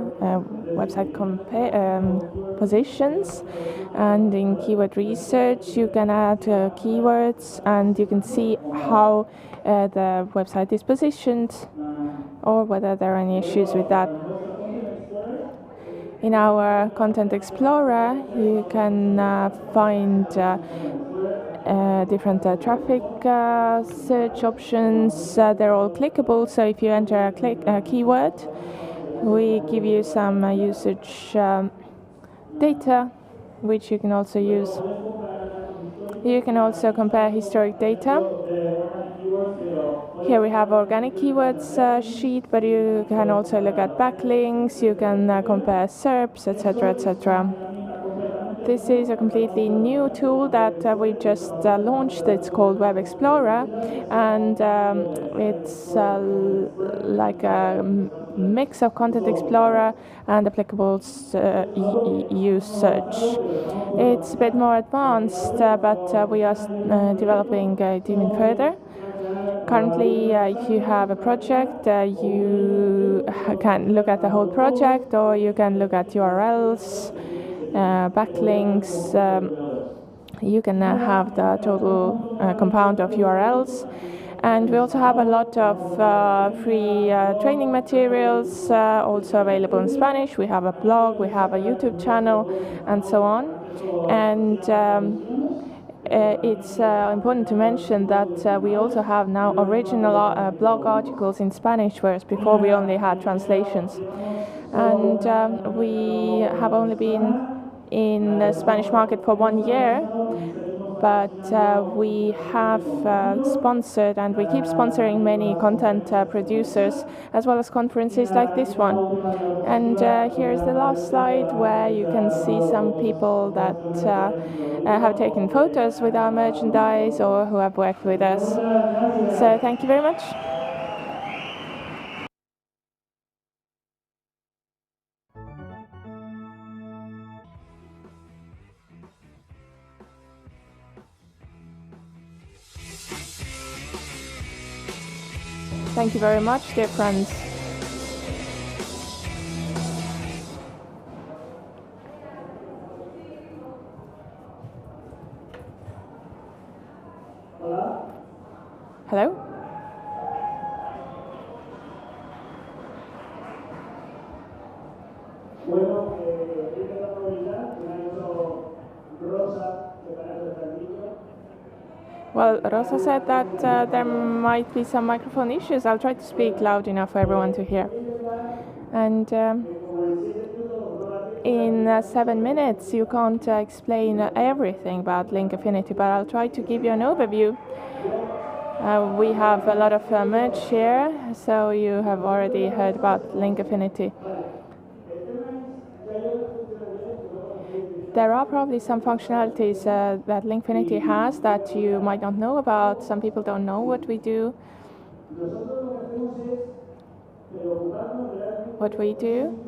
website positions, and in keyword research you can add keywords, and you can see how the website is positioned or whether there are any issues with that. In our Content Explorer, you can find different traffic search options. They're all clickable, so if you enter a keyword, we give you some usage data, which you can also use. You can also compare historic data. Here we have organic keywords sheet, but you can also look at backlinks, you can compare SERPs, etc., etc. This is a completely new tool that we've just launched. It's called Web Explorer, and it's like a mix of Content Explorer and applicable use search. It's a bit more advanced, but we are developing it even further. Currently, if you have a project, you can look at the whole project, or you can look at URLs, backlinks. You can have the total compound of URLs. And we also have a lot of free training materials also available in Spanish. We have a blog, we have a YouTube channel, and so on. And it's important to mention that we also have now original blog articles in Spanish, whereas before we only had translations. And we have only been in the Spanish market for 1 year, but we have sponsored and we keep sponsoring many content producers, as well as conferences like this one. And here's the last slide, where you can see some people that have taken photos with our merchandise or who have worked with us. So thank you very much. Thank you very much, dear friends. Hello? Well, Rosa said that there might be some microphone issues. I'll try to speak loud enough for everyone to hear. And in 7 minutes, you can't explain everything about link affinity, but I'll try to give you an overview. We have a lot of merch here, so you have already heard about link affinity. There are probably some functionalities that Linkfinity has that you might not know about. Some people don't know what we do. What we do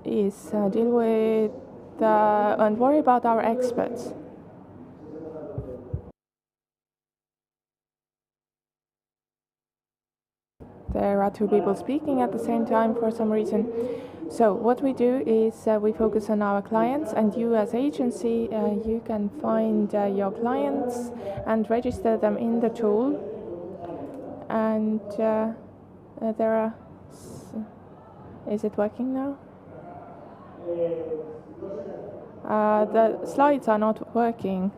is deal with and worry about our experts. There are two people speaking at the same time for some reason. So what we do is we focus on our clients, and you as agency, you can find your clients and register them in the tool. And there are... Is it working now? The slides are not working.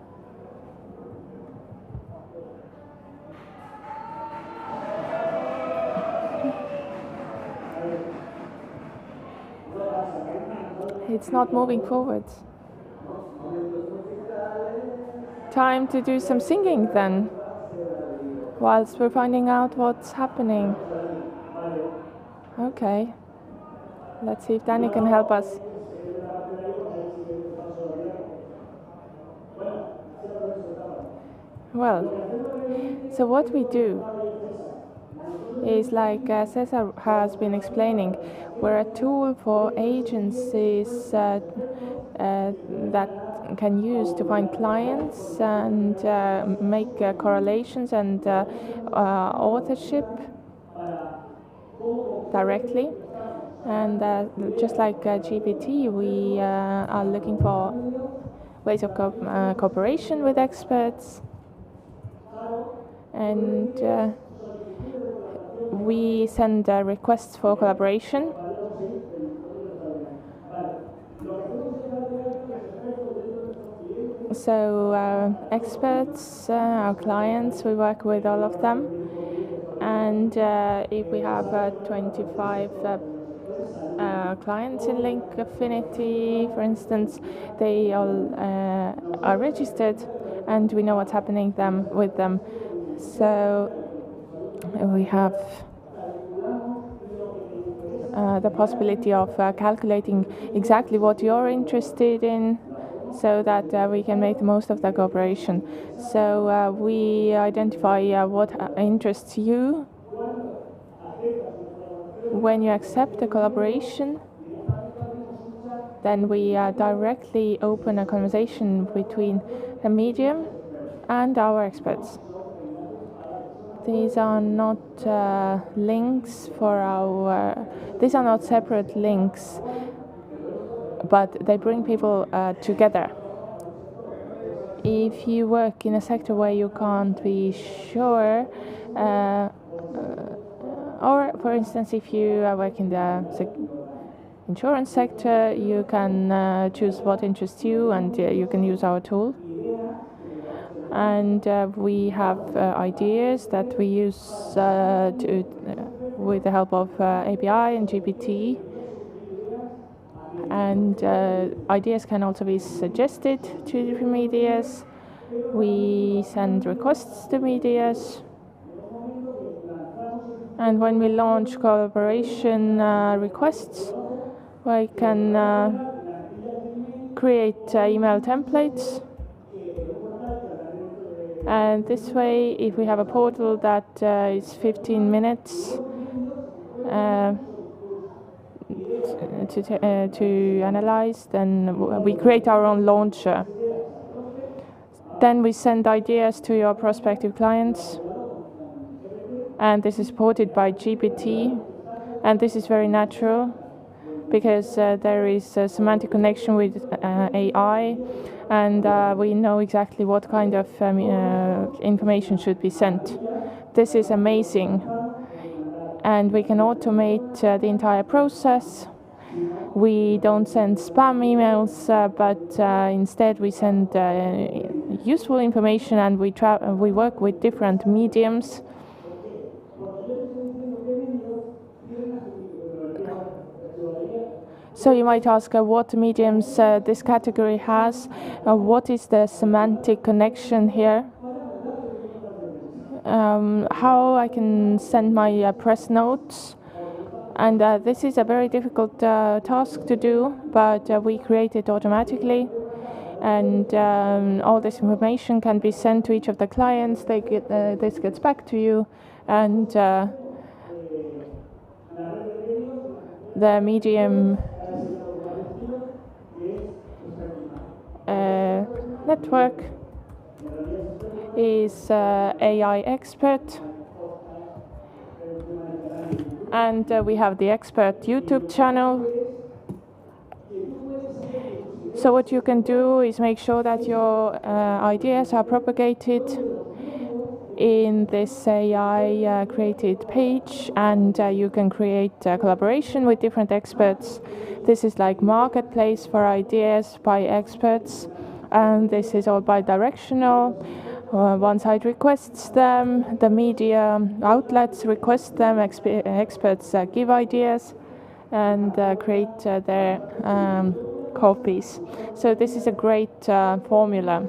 It's not moving forwards. Time to do some singing then, whilst we're finding out what's happening. Okay. Let's see if Danny can help us. Well, so what we do is, like Cesar has been explaining, we're a tool for agencies that can use to find clients and make correlations and authorship directly. And just like GPT, we are looking for ways of cooperation with experts, and we send requests for collaboration. So experts, our clients, we work with all of them. And if we have 25 clients in Link Affinity, for instance, they all are registered and we know what's happening with them. So we have the possibility of calculating exactly what you're interested in so that we can make the most of the cooperation. So we identify what interests you. When you accept a collaboration, then we directly open a conversation between the medium and our experts. These are not links for our. These are not separate links, but they bring people together. If you work in a sector where you can't be sure, or for instance, if you work in the insurance sector, you can choose what interests you, and you can use our tool. And we have ideas that we use with the help of API and GPT. And ideas can also be suggested to different medias. We send requests to medias. And when we launch collaboration requests, we can create email templates. And this way, if we have a portal that is 15 minutes to analyze, then we create our own launcher. Then we send ideas to your prospective clients. And this is supported by GPT. And this is very natural because there is a semantic connection with AI. And we know exactly what kind of information should be sent. This is amazing. And we can automate the entire process. We don't send spam emails, but instead we send useful information, and we work with different mediums. So you might ask what mediums this category has. What is the semantic connection here? How I can send my press notes. And this is a very difficult task to do, but we create it automatically. And all this information can be sent to each of the clients. This gets back to you. And the medium network is AI expert, and we have the expert YouTube channel. So what you can do is make sure that your ideas are propagated in this AI created page, and you can create a collaboration with different experts. This is like marketplace for ideas by experts, and this is all bi-directional. One side requests them, the media outlets request them, experts give ideas and create their copies. So this is a great formula.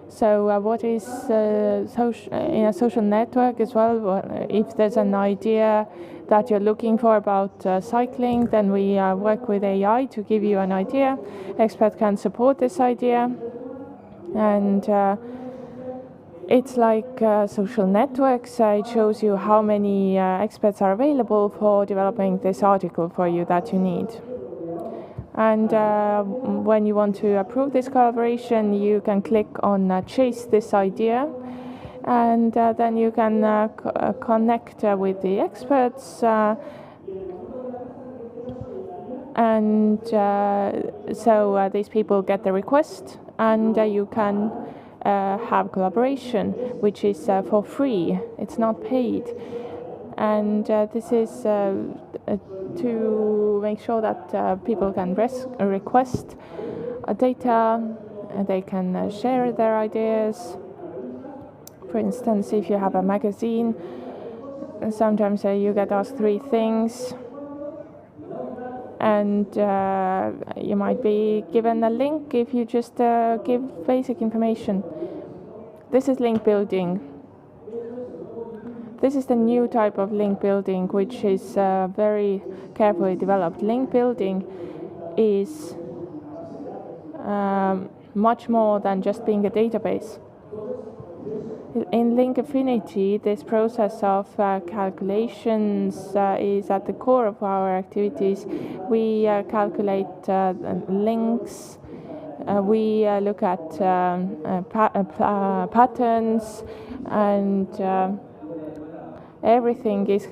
So what is in a social network as well? If there's an idea that you're looking for about cycling, then we work with AI to give you an idea. Expert can support this idea, and it's like social networks. It shows you how many experts are available for developing this article for you that you need. And when you want to approve this collaboration, you can click on chase this idea, and then you can connect with the experts, and so these people get the request, and you can have collaboration, which is for free. It's not paid. And this is to make sure that people can request data they can share their ideas. For instance, if you have a magazine, sometimes you get asked 3 things, and you might be given a link if you just give basic information. This is link building. This is the new type of link building, which is very carefully developed. Link building is much more than just being a database. In Link Affinity, this process of calculations is at the core of our activities. We calculate links. We look at patterns, and everything is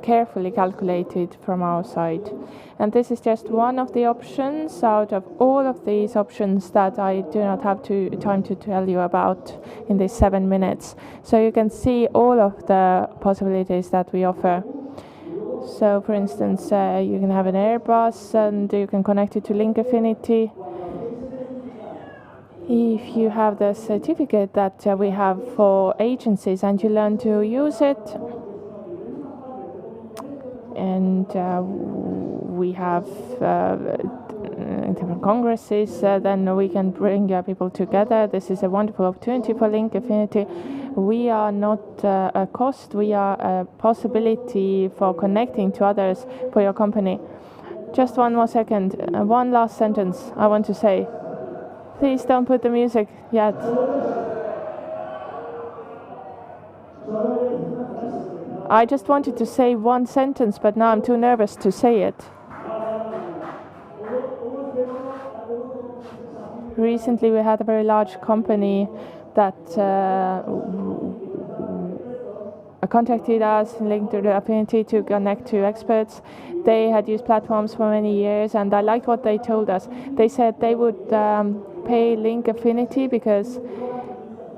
carefully calculated from our side. And this is just one of the options out of all of these options that I do not have time to tell you about in these 7 minutes. So you can see all of the possibilities that we offer. So for instance, you can have an Airbus and you can connect it to Link Affinity. If you have the certificate that we have for agencies and you learn to use it, and we have different congresses, then we can bring people together. This is a wonderful opportunity for Link Affinity. We are not a cost, we are a possibility for connecting to others for your company. Just one more second, one last sentence I want to say. Please don't put the music yet. I just wanted to say one sentence, but now I'm too nervous to say it. Recently we had a very large company that contacted us, linked to the Affinity to connect to experts. They had used platforms for many years, and I liked what they told us. They said they would pay Link Affinity because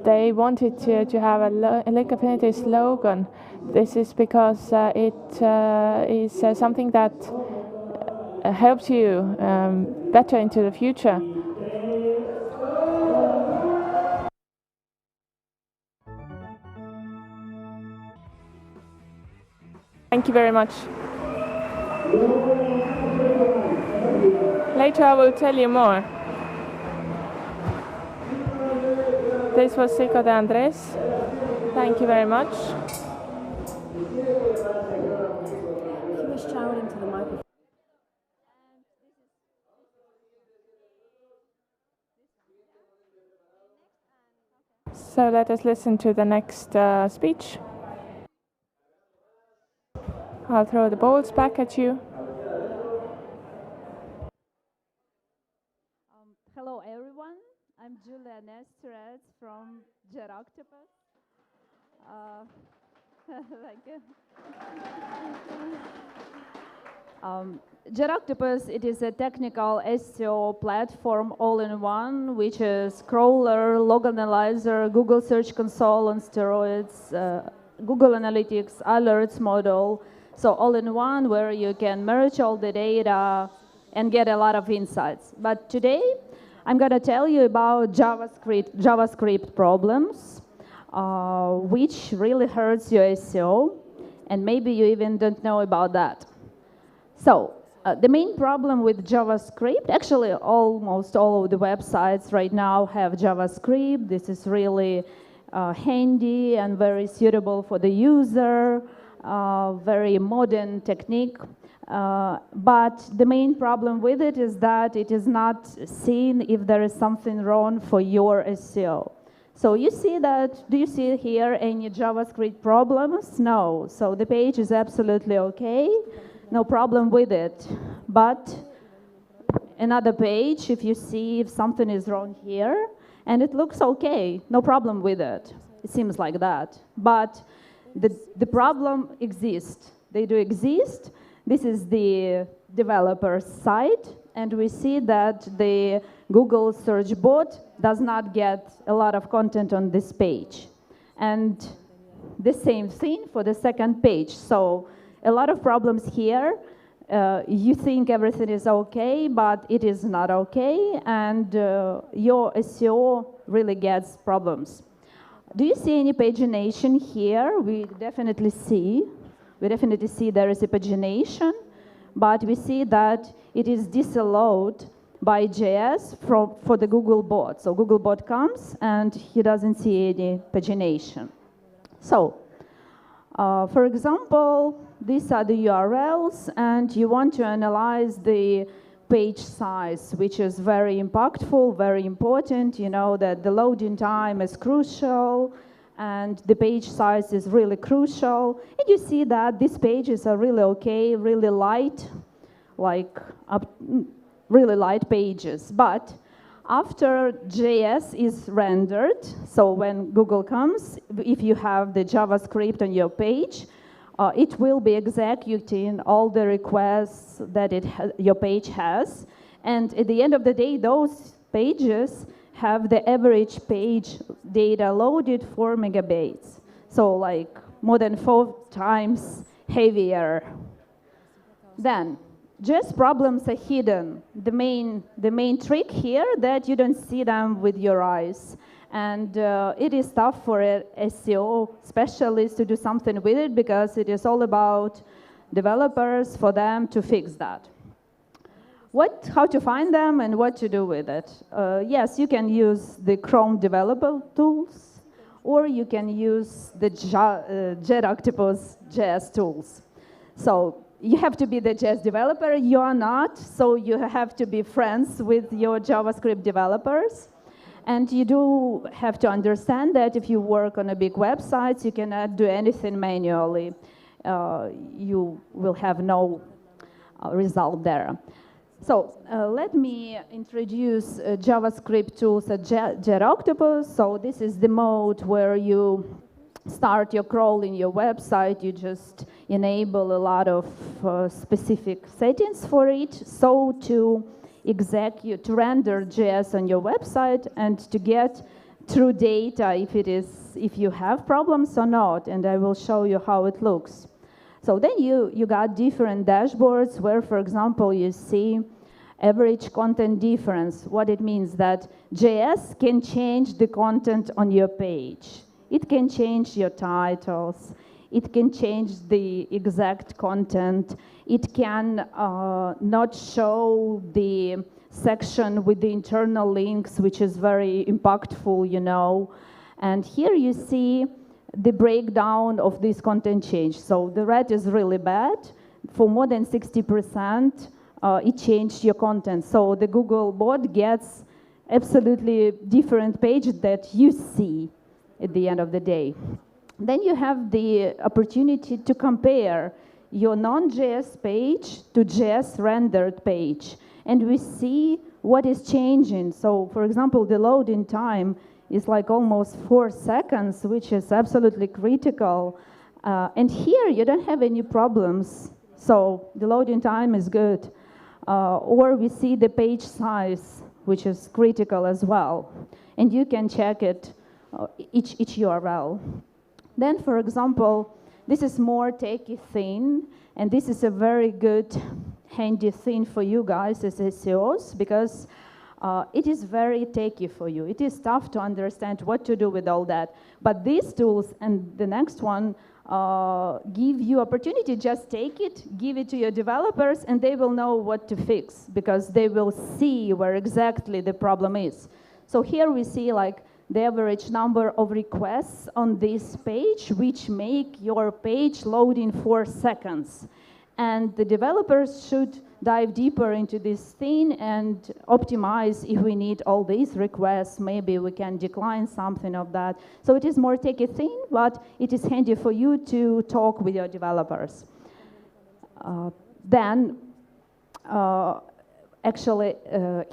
they wanted to have a Link Affinity slogan. This is because it is something that helps you better into the future. Thank you very much. Later I will tell you more. This was Rico de Andres. Thank you very much. He was shouting to the microphone. So let us listen to the next speech. I'll throw the balls back at you. Hello everyone, I'm Julia Nesterets from JetOctopus. JetOctopus, it is a technical SEO platform all-in-one, which is crawler, log analyzer, Google Search Console on steroids, Google Analytics, alerts model. So all-in-one, where you can merge all the data and get a lot of insights. But today, I'm going to tell you about JavaScript problems, which really hurts your SEO, and maybe you even don't know about that. So the main problem with JavaScript, actually almost all of the websites right now have JavaScript. This is really handy and very suitable for the user, very modern technique. But the main problem with it is that it is not seen if there is something wrong for your SEO. So you see that, do you see here any JavaScript problems? No, so the page is absolutely okay, no problem with it. But another page, if you see if something is wrong here, and it looks okay, no problem with it. It seems like that. But the problem exists. They do exist. This is the developer's site, and we see that the Google search bot does not get a lot of content on this page. And the same thing for the second page. So a lot of problems here. you think everything is okay, but it is not okay, and your SEO really gets problems. Do you see any pagination here? We definitely see. There is a pagination, but we see that it is disallowed by JS for the Google bot. So Google bot comes and he doesn't see any pagination. So, for example, these are the URLs, and you want to analyze the page size, which is very impactful, very important. You know that the loading time is crucial, and the page size is really crucial. And you see that these pages are really okay, really light, really light pages. But after JS is rendered, so when Google comes, if you have the JavaScript on your page, it will be executing all the requests that your page has. And at the end of the day, those pages have the average page data loaded 4 megabytes. So like more than 4 times heavier. Then, JS problems are hidden. The main trick here that you don't see them with your eyes. And it is tough for an SEO specialist to do something with it, because it is all about developers, for them to fix that. How to find them and what to do with it? Yes, you can use the Chrome developer tools, or you can use the JetOctopus JS tools. So you have to be the JS developer. You are not, so you have to be friends with your JavaScript developers. And you do have to understand that if you work on a big website, you cannot do anything manually. You will have no result there. So let me introduce JavaScript tools at JetOctopus. So this is the mode where you start your crawling your website. You just enable a lot of specific settings for it. So to render JS on your website and to get true data if you have problems or not, and I will show you how it looks. So then you got different dashboards where, for example, you see average content difference. What it means that JS can change the content on your page. It can change your titles. It can change the exact content. It can not show the section with the internal links, which is very impactful, you know. And here you see the breakdown of this content change. So the red is really bad. For more than 60%, it changed your content. So the Google bot gets absolutely different page that you see at the end of the day. Then you have the opportunity to compare your non-JS page to JS rendered page. And we see what is changing. So, for example, the loading time is like almost 4 seconds, which is absolutely critical. And here you don't have any problems. So the loading time is good. Or we see the page size, which is critical as well. And you can check it, each URL. Then, for example, this is more techy thing, and this is a very good, handy thing for you guys as SEOs, because it is very techy for you. It is tough to understand what to do with all that. But these tools and the next one give you opportunity. Just take it, give it to your developers, and they will know what to fix, because they will see where exactly the problem is. So here we see like the average number of requests on this page, which make your page load in 4 seconds. And the developers should dive deeper into this thing and optimize if we need all these requests. Maybe we can decline something of that. So it is more techy thing, but it is handy for you to talk with your developers. Actually,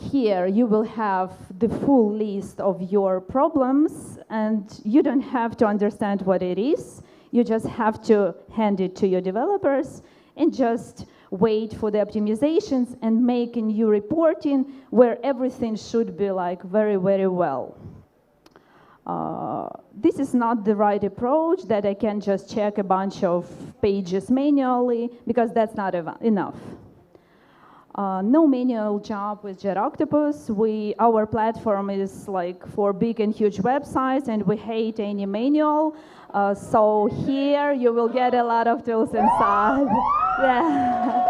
here you will have the full list of your problems, and you don't have to understand what it is. You just have to hand it to your developers and just wait for the optimizations and make a new reporting where everything should be like very, very well. This is not the right approach, that I can just check a bunch of pages manually, because that's not enough. no manual job with JetOctopus. Our platform is like for big and huge websites, and we hate any manual. So here you will get a lot of tools inside. Yeah.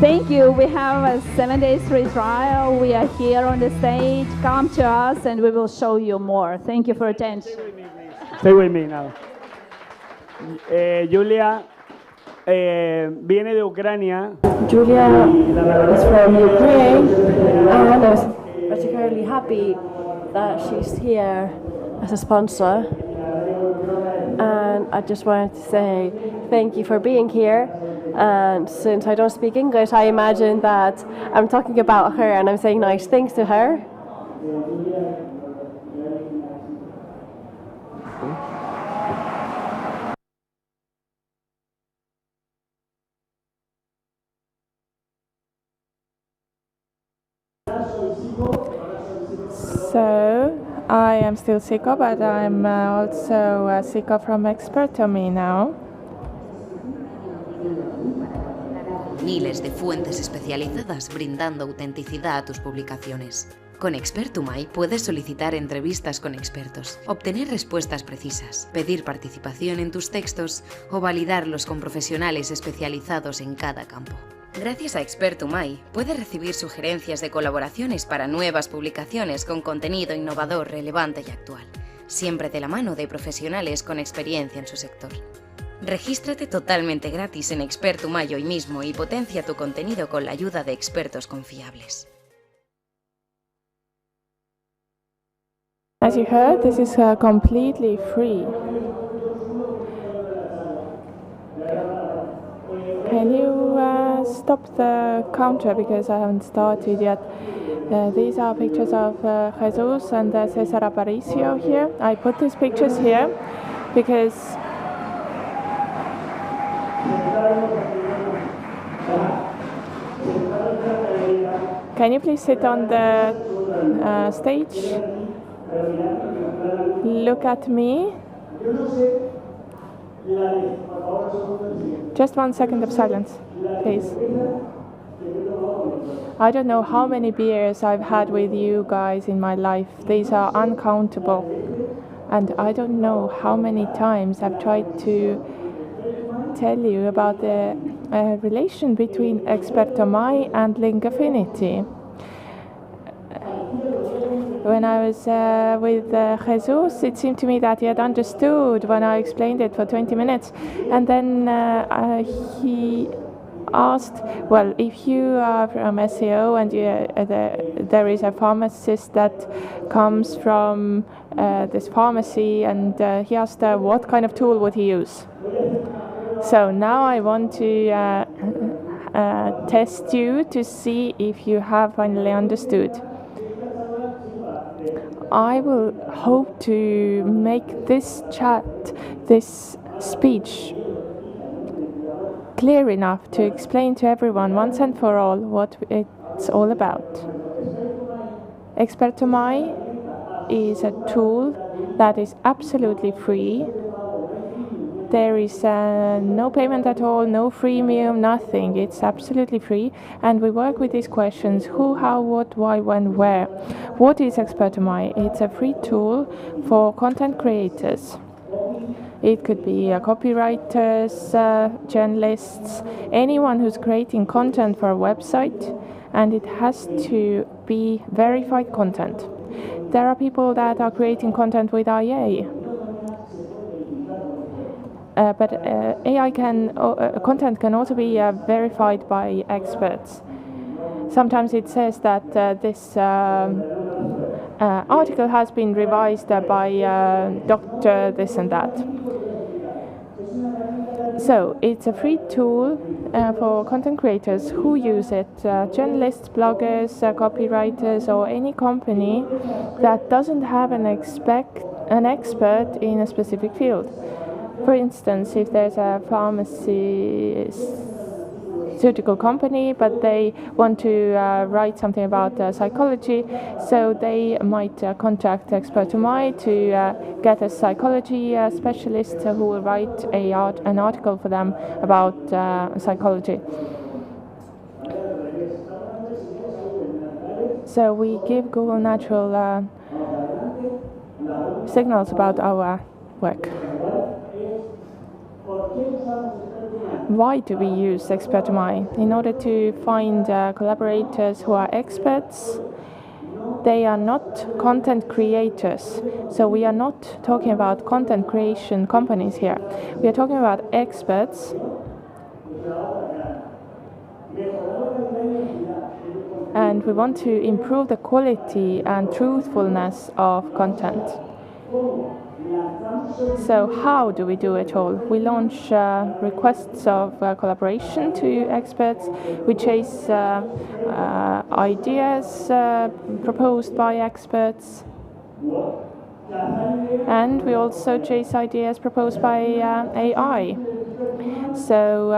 Thank you. We have a 7 days free trial. We are here on the stage. Come to us and we will show you more. Thank you for attention. Stay with me now. Julia viene de Ucrania. Julia is from Ukraine, and I was particularly happy that she's here as a sponsor. And I just wanted to say thank you for being here. And since I don't speak English, I imagine that I'm talking about her and I'm saying nice things to her. So, I am still Siko, but I'm also Siko from Expertomy now. Miles de fuentes especializadas brindando autenticidad a tus publicaciones. Con Expertumai puedes solicitar entrevistas con expertos, obtener respuestas precisas, pedir participación en tus textos o validarlos con profesionales especializados en cada campo. Gracias a Expertumai puedes recibir sugerencias de colaboraciones para nuevas publicaciones con contenido innovador, relevante y actual, siempre de la mano de profesionales con experiencia en su sector. Regístrate totalmente gratis en Expertumai hoy mismo y potencia tu contenido con la ayuda de expertos confiables. As you heard, this is completely free. Can you stop the counter because I haven't started yet? These are pictures of Jesus and Cesar Aparicio here. I put these pictures here because can you please sit on the stage? Look at me. Just 1 second of silence, please. I don't know how many beers I've had with you guys in my life. These are uncountable. And I don't know how many times I've tried to tell you about the relation between Expertomai and Link Affinity. When I was with Jesus, it seemed to me that he had understood when I explained it for 20 minutes. And then he asked, well, if you are from SEO and there is a pharmacist that comes from this pharmacy, and he asked what kind of tool would he use. So now I want to test you to see if you have finally understood. I will hope to make this chat, this speech, clear enough to explain to everyone once and for all what it's all about. Expertomai is a tool that is absolutely free. There is no payment at all, no freemium, nothing. It's absolutely free. And we work with these questions: who, how, what, why, when, where. What is Expertomai? It's a free tool for content creators. It could be copywriters, journalists, anyone who's creating content for a website, and it has to be verified content. There are people that are creating content with IA. But AI content can also be verified by experts. Sometimes it says that this article has been revised by Dr. this and that. So it's a free tool for content creators who use it, journalists, bloggers, copywriters, or any company that doesn't have an expert in a specific field. For instance, if there's a pharmacy pharmaceutical company, but they want to write something about psychology, so they might contact Expert2My to get a psychology specialist who will write an article for them about psychology. So we give Google natural signals about our work. Why do we use Expert2My? In order to find collaborators who are experts. They are not content creators, so we are not talking about content creation companies here. We are talking about experts and we want to improve the quality and truthfulness of content. So how do we do it all? We launch requests of collaboration to experts. We chase ideas proposed by experts. And we also chase ideas proposed by AI. So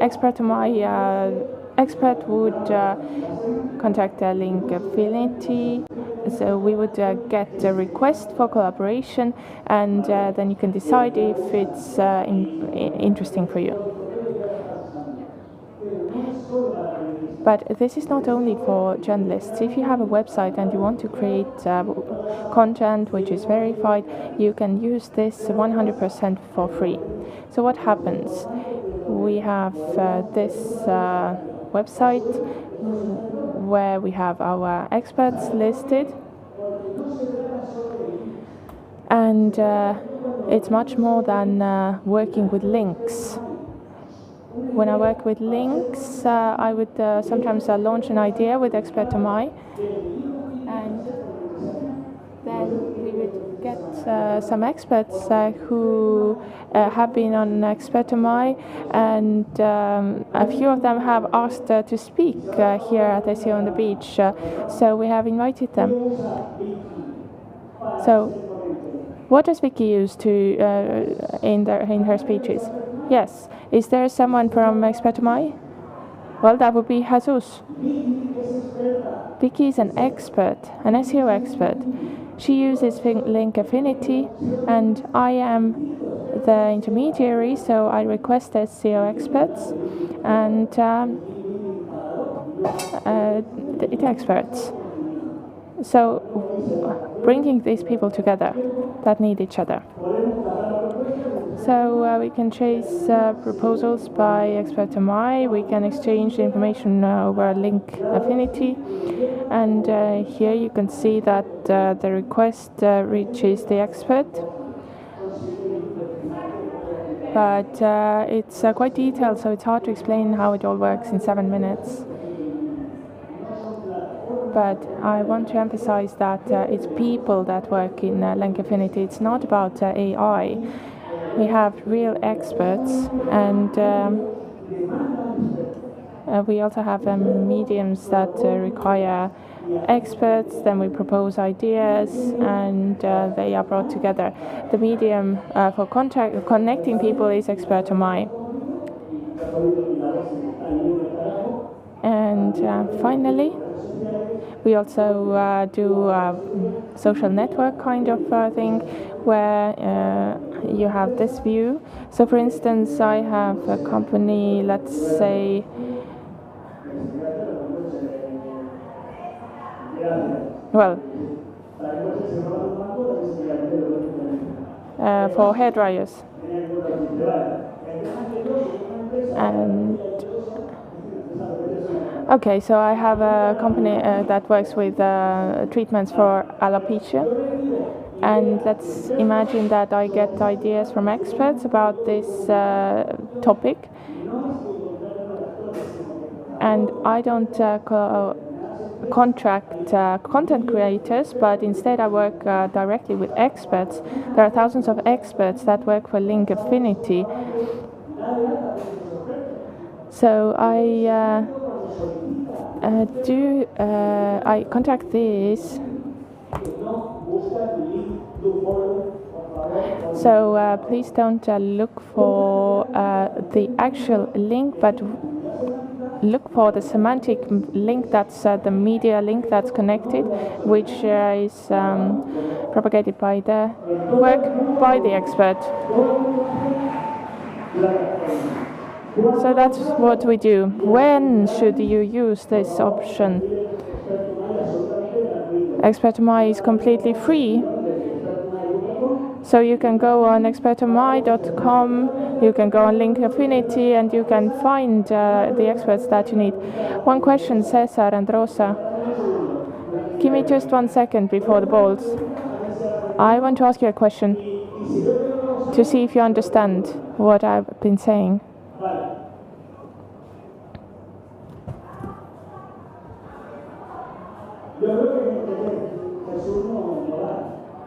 Expert2My expert would contact a link affinity. So we would get a request for collaboration, and then you can decide if it's interesting for you. But this is not only for journalists. If you have a website and you want to create content which is verified, you can use this 100% for free. So what happens? We have this website where we have our experts listed, and it's much more than working with links. When I work with links, I would sometimes launch an idea with Expert2My, and then we would get some experts who have been on Expert2My, and a few of them have asked to speak here at SEonthebeach, so we have invited them. So, what does Vicky use to in her speeches? Yes. Is there someone from Expert2My? Well, that would be Jesus. Vicky is an expert, an SEO expert. She uses link affinity, and I am the intermediary, so I request SEO experts and data experts. So, bringing these people together that need each other. So we can chase proposals by Expert2My, we can exchange information over link affinity, and here you can see that the request reaches the expert. But it's quite detailed, so it's hard to explain how it all works in 7 minutes. But I want to emphasize that it's people that work in link affinity. It's not about AI. We have real experts, and we also have mediums that require experts. Then we propose ideas, and they are brought together. The medium for connecting people is Expert2My. And finally, we also do a social network kind of thing, where you have this view. So for instance, I have a company, let's say, well, for hair dryers. And okay, so I have a company that works with treatments for alopecia, and let's imagine that I get ideas from experts about this topic, and I don't contract content creators, but instead I work directly with experts. There are thousands of experts that work for link affinity. So I contact these. So please don't look for the actual link, but look for the semantic link, that's the media link that's connected, which is propagated by the work by the expert. So that's what we do. When should you use this option? Expert2My is completely free. So you can go on expert2my.com, you can go on Link Affinity, and you can find the experts that you need. One question, Cesar and Rosa. Give me just 1 second before the balls. I want to ask you a question to see if you understand what I've been saying.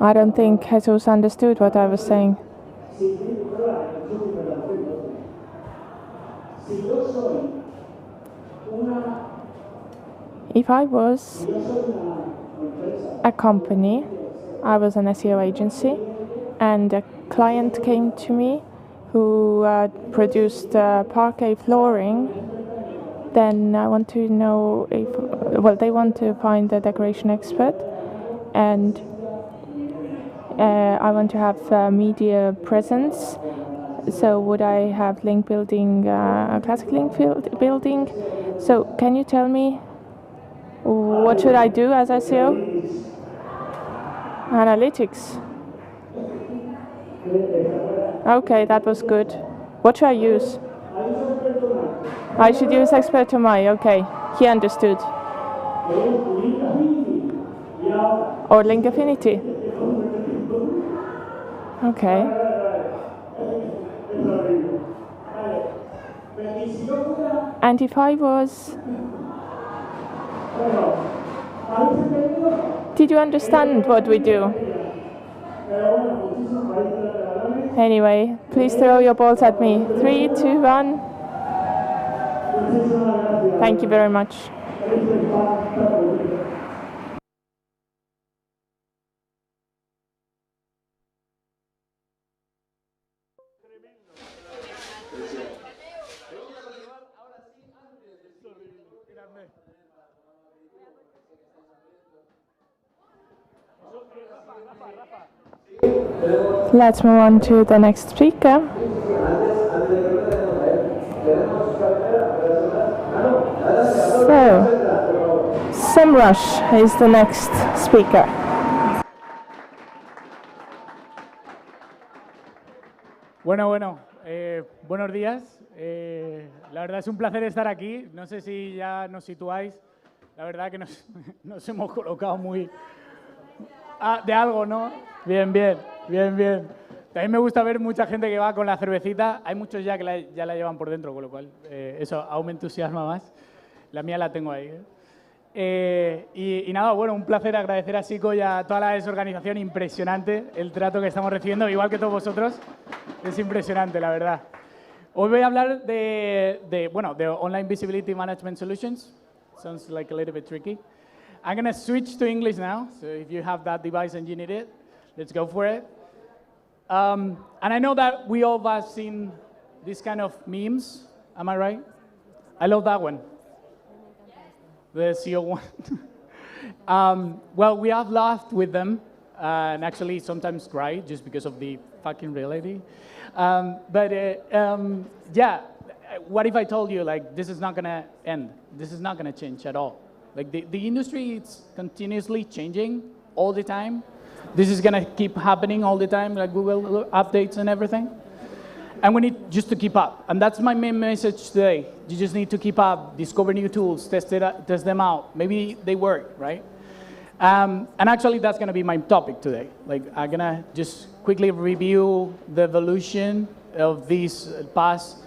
I don't think Jesus understood what I was saying. If I was a company, I was an SEO agency, and a client came to me who produced parquet flooring, then I want to know if, well, they want to find a decoration expert, and I want to have media presence. So would I have link building, classic link building? So can you tell me what should I do as SEO? Analytics. Okay, that was good. What should I use? I should use Expert2My. Okay, he understood. Or Link Affinity. Okay. And if I was... Did you understand what we do? Anyway, please throw your balls at me. 3, 2, 1. Thank you very much. Let's move on to the next speaker. So, SEMrush is the next speaker. Bueno, buenos días. La verdad es un placer estar aquí. No sé si ya nos situáis. La verdad que nos hemos colocado muy... de algo, ¿no? Bien. También me gusta ver mucha gente que va con la cervecita. Hay muchos ya que ya la llevan por dentro, con lo cual eso aún me entusiasma más. La mía la tengo ahí. Y nada, bueno, un placer agradecer a Sico y a toda la desorganización. Impresionante el trato que estamos recibiendo, igual que todos vosotros. Es impresionante, la verdad. Hoy voy a hablar de Online Visibility Management Solutions. Sounds like a little bit tricky. I'm going to switch to English now, so if you have that device and you need it, let's go for it. And I know that we all have seen this kind of memes, am I right? I love that one, the SEO one. Well, we have laughed with them, and actually sometimes cried just because of the fucking reality. Yeah, what if I told you, like, this is not going to end? This is not going to change at all. Like the industry, it's continuously changing all the time. This is going to keep happening all the time, like Google updates and everything. And we need just to keep up. And that's my main message today. You just need to keep up, discover new tools, test them out. Maybe they work, right? And actually, that's going to be my topic today. Like, I'm going to just quickly review the evolution of these past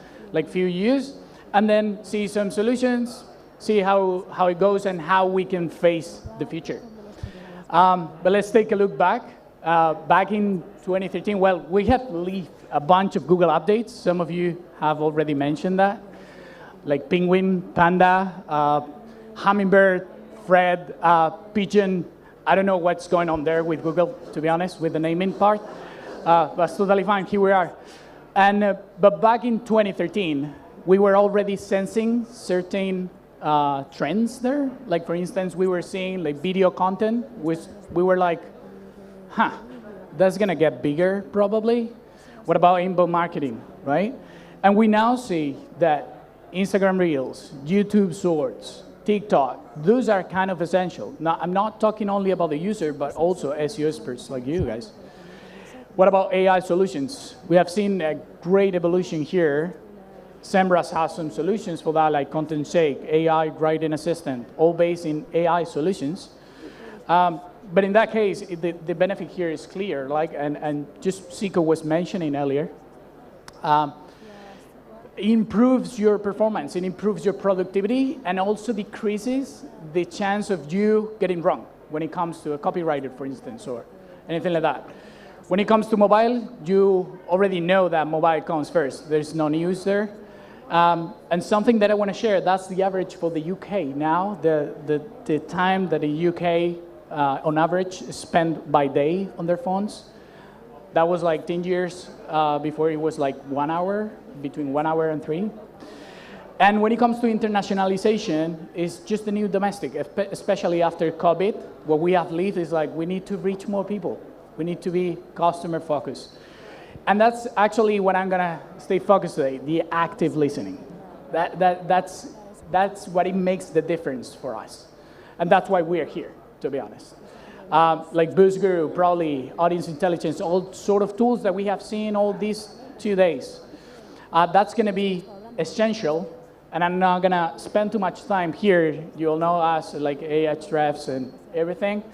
few years, and then see some solutions, see how it goes and how we can face the future. But let's take a look back. Back in 2013, well, we had leaked a bunch of Google updates. Some of you have already mentioned that, like Penguin, Panda, Hummingbird, Fred, Pigeon. I don't know what's going on there with Google, to be honest, with the naming part. That's totally fine. Here we are. And but back in 2013, we were already sensing certain trends there. Like for instance, we were seeing like video content, which we were like, that's gonna get bigger probably. What about inbound marketing, right? And we now see that Instagram Reels, YouTube Shorts, TikTok, those are kind of essential. Now, I'm not talking only about the user, but also SEO experts like you guys. What about AI solutions? We have seen a great evolution here. Semrush has some solutions for that, like Content Shake, AI writing assistant, all based in AI solutions. But in that case, the benefit here is clear, like, and just Siko was mentioning earlier. It improves your performance, it improves your productivity, and also decreases the chance of you getting wrong when it comes to a copywriter, for instance, or anything like that. When it comes to mobile, you already know that mobile comes first. There's no news there. And something that I want to share, that's the average for the UK now, the time that the UK, on average, spend by day on their phones. That was like 10 years before it was like 1 hour, between 1 hour and 3. And when it comes to internationalization, it's just the new domestic, especially after COVID. What we have lived is like, we need to reach more people. We need to be customer focused. And that's actually what I'm gonna stay focused today, the active listening. That's what it makes the difference for us. And that's why we're here, to be honest. Like Boost Guru, probably Audience Intelligence, all sort of tools that we have seen all these 2 days. That's gonna be essential, and I'm not gonna spend too much time here. You all know us, like Ahrefs and everything.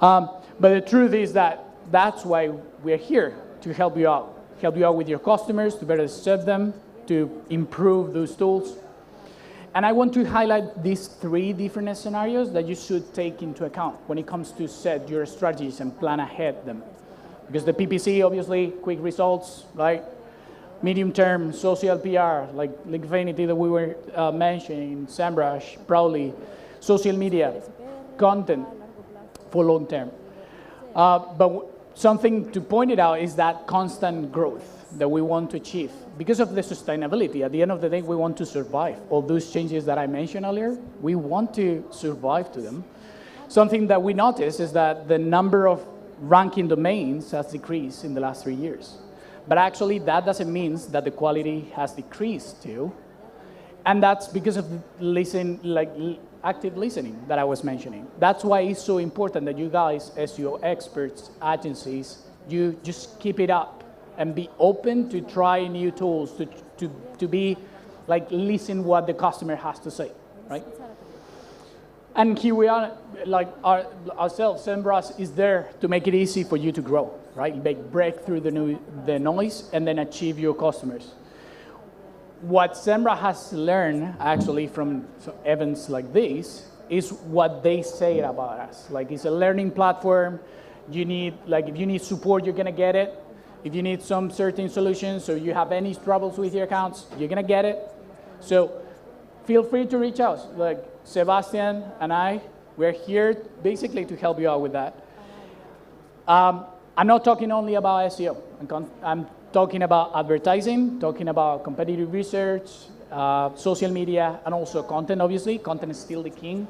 But the truth is that that's why we're here, to help you out with your customers, to better serve them, to improve those tools. And I want to highlight these 3 different scenarios that you should take into account when it comes to set your strategies and plan ahead them. Because the PPC, obviously, quick results, right? Medium term, social PR, like Linkfinity that we were mentioning, Semrush, Prowly, social media, content for long term. But something to point it out is that constant growth that we want to achieve. Because of the sustainability, at the end of the day, we want to survive. All those changes that I mentioned earlier, we want to survive to them. Something that we notice is that the number of ranking domains has decreased in the last 3 years. But actually, that doesn't mean that the quality has decreased too. And that's because of active listening that I was mentioning. That's why it's so important that you guys, as your experts, agencies, you just keep it up and be open to try new tools, to be like, listen what the customer has to say, right? And here we are, like ourselves, Semrush is there to make it easy for you to grow, right? Break through the noise and then achieve your customers. What Semrush has learned, actually, from events like this, is what they say about us. Like, it's a learning platform. You need, like, if you need support, you're gonna get it. If you need some certain solutions, or you have any troubles with your accounts, you're gonna get it. So feel free to reach out. Like Sebastian and I, we're here basically to help you out with that. I'm not talking only about SEO. I'm talking about advertising, talking about competitive research, social media, and also content, obviously. Content is still the king.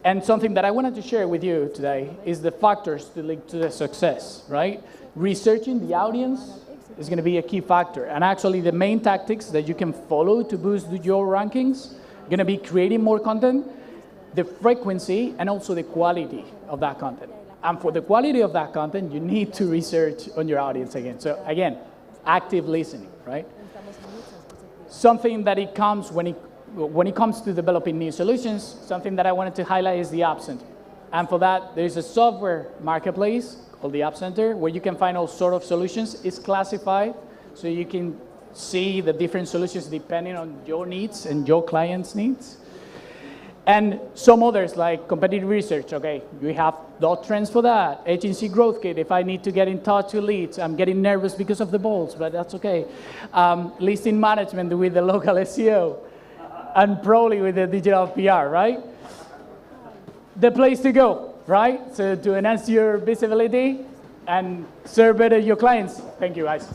And something that I wanted to share with you today is the factors to lead to the success, right? Researching the audience is going to be a key factor. And actually, the main tactics that you can follow to boost your rankings are going to be creating more content, the frequency, and also the quality of that content. And for the quality of that content, you need to research on your audience again. So again, active listening, right? Something that it comes when it comes to developing new solutions, something that I wanted to highlight is the App Center. And for that, there's a software marketplace called the App Center where you can find all sort of solutions. It's classified, so you can see the different solutions depending on your needs and your clients' needs. And some others, like competitive research, okay, we have dot trends for that. Agency growth kit, if I need to get in touch with leads, I'm getting nervous because of the balls, but that's okay. Listing management with the local SEO, and probably with the digital PR, right? The place to go, right? So to enhance your visibility, and serve better your clients. Thank you, guys.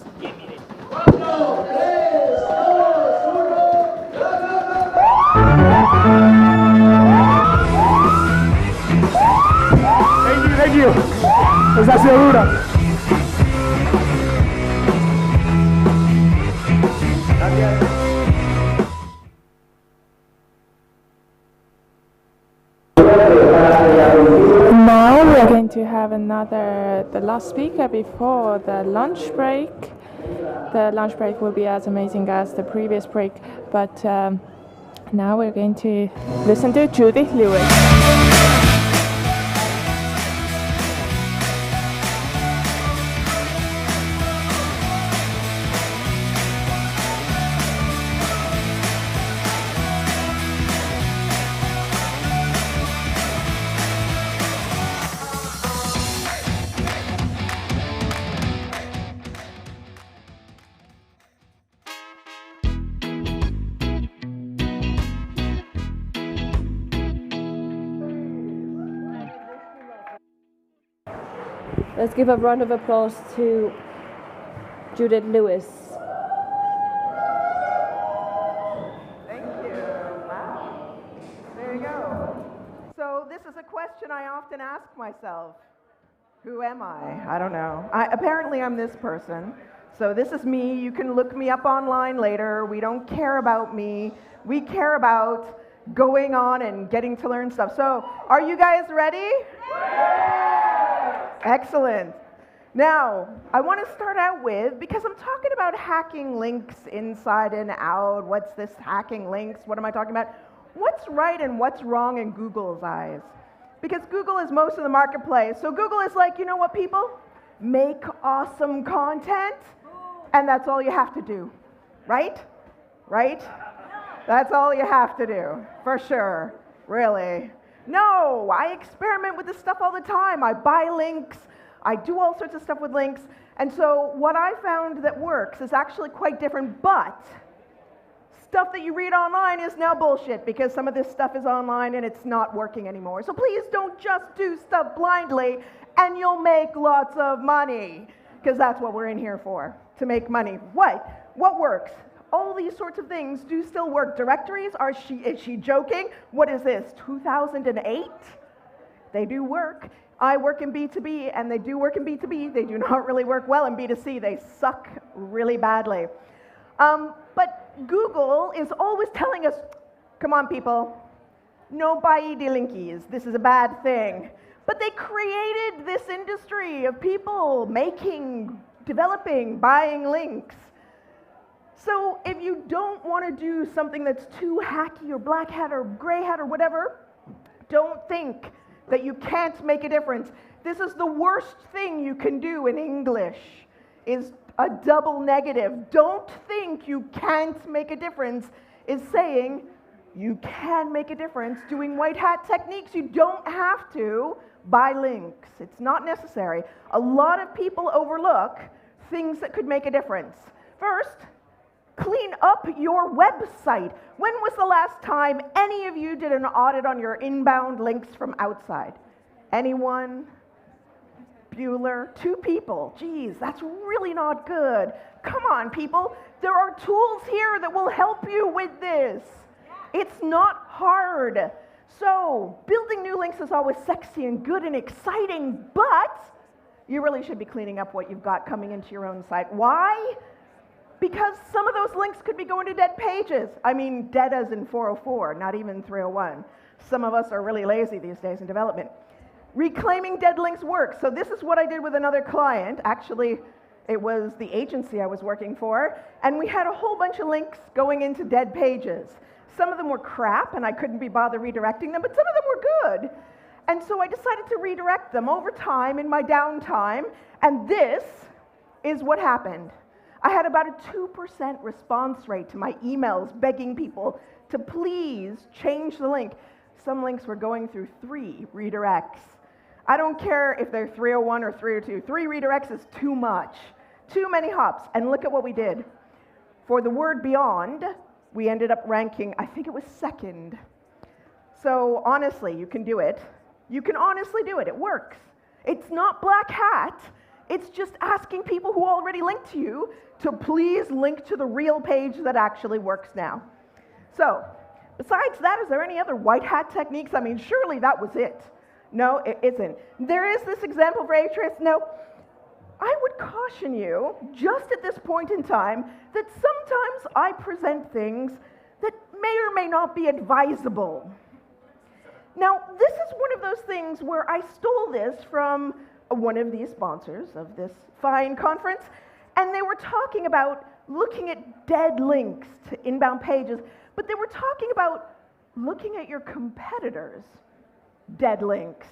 Thank you. Esa ha sido dura. Now we are going to have the last speaker before the lunch break. The lunch break will be as amazing as the previous break, but now we're going to listen to Judith Lewis. Let's give a round of applause to Judith Lewis. Thank you. Wow. There you go. So this is a question I often ask myself. Who am I? I don't know. Apparently I'm this person. So this is me. You can look me up online later. We don't care about me. We care about going on and getting to learn stuff. So are you guys ready? Excellent. Now, I want to start out with, because I'm talking about hacking links inside and out. What's this hacking links? What am I talking about? What's right and what's wrong in Google's eyes? Because Google is most of the marketplace. So Google is like, you know what, people? Make awesome content, and that's all you have to do. Right? Right? That's all you have to do, for sure. Really. No, I experiment with this stuff all the time. I buy links. I do all sorts of stuff with links. And so what I found that works is actually quite different, but stuff that you read online is now bullshit because some of this stuff is online and it's not working anymore. So please don't just do stuff blindly and you'll make lots of money, because that's what we're in here for, to make money. What works? All these sorts of things do still work. Directories, is she joking? What is this, 2008? They do work. I work in B2B, and they do work in B2B. They do not really work well in B2C. They suck really badly. But Google is always telling us, come on, people, no buy de linkies. This is a bad thing. But they created this industry of people making, developing, buying links. So if you don't want to do something that's too hacky or black hat or gray hat or whatever, don't think that you can't make a difference. This is the worst thing you can do in English, is a double negative. Don't think you can't make a difference is saying you can make a difference doing white hat techniques. You don't have to buy links. It's not necessary. A lot of people overlook things that could make a difference. First, clean up your website. When was the last time any of you did an audit on your inbound links from outside? Anyone? Bueller? 2 people. Geez, that's really not good. Come on, people. There are tools here that will help you with this. It's not hard. So, building new links is always sexy and good and exciting, but you really should be cleaning up what you've got coming into your own site. Why? Because some of those links could be going to dead pages. I mean, dead as in 404, not even 301. Some of us are really lazy these days in development. Reclaiming dead links works. So this is what I did with another client. Actually, it was the agency I was working for. And we had a whole bunch of links going into dead pages. Some of them were crap, and I couldn't be bothered redirecting them, but some of them were good. And so I decided to redirect them over time in my downtime, and this is what happened. I had about a 2% response rate to my emails begging people to please change the link. Some links were going through 3 redirects. I don't care if they're 301 or 302. 3 redirects is too much. Too many hops. And look at what we did. For the word beyond, we ended up ranking, I think it was 2nd. So honestly, you can do it. You can honestly do it. It works. It's not black hat. It's just asking people who already linked to you to please link to the real page that actually works now. So, besides that, is there any other white hat techniques? I mean, surely that was it. No, it isn't. There is this example for Atrius. Now, I would caution you, just at this point in time, that sometimes I present things that may or may not be advisable. Now, this is one of those things where I stole this from one of these sponsors of this fine conference, and they were talking about looking at dead links to inbound pages, but they were talking about looking at your competitors' dead links.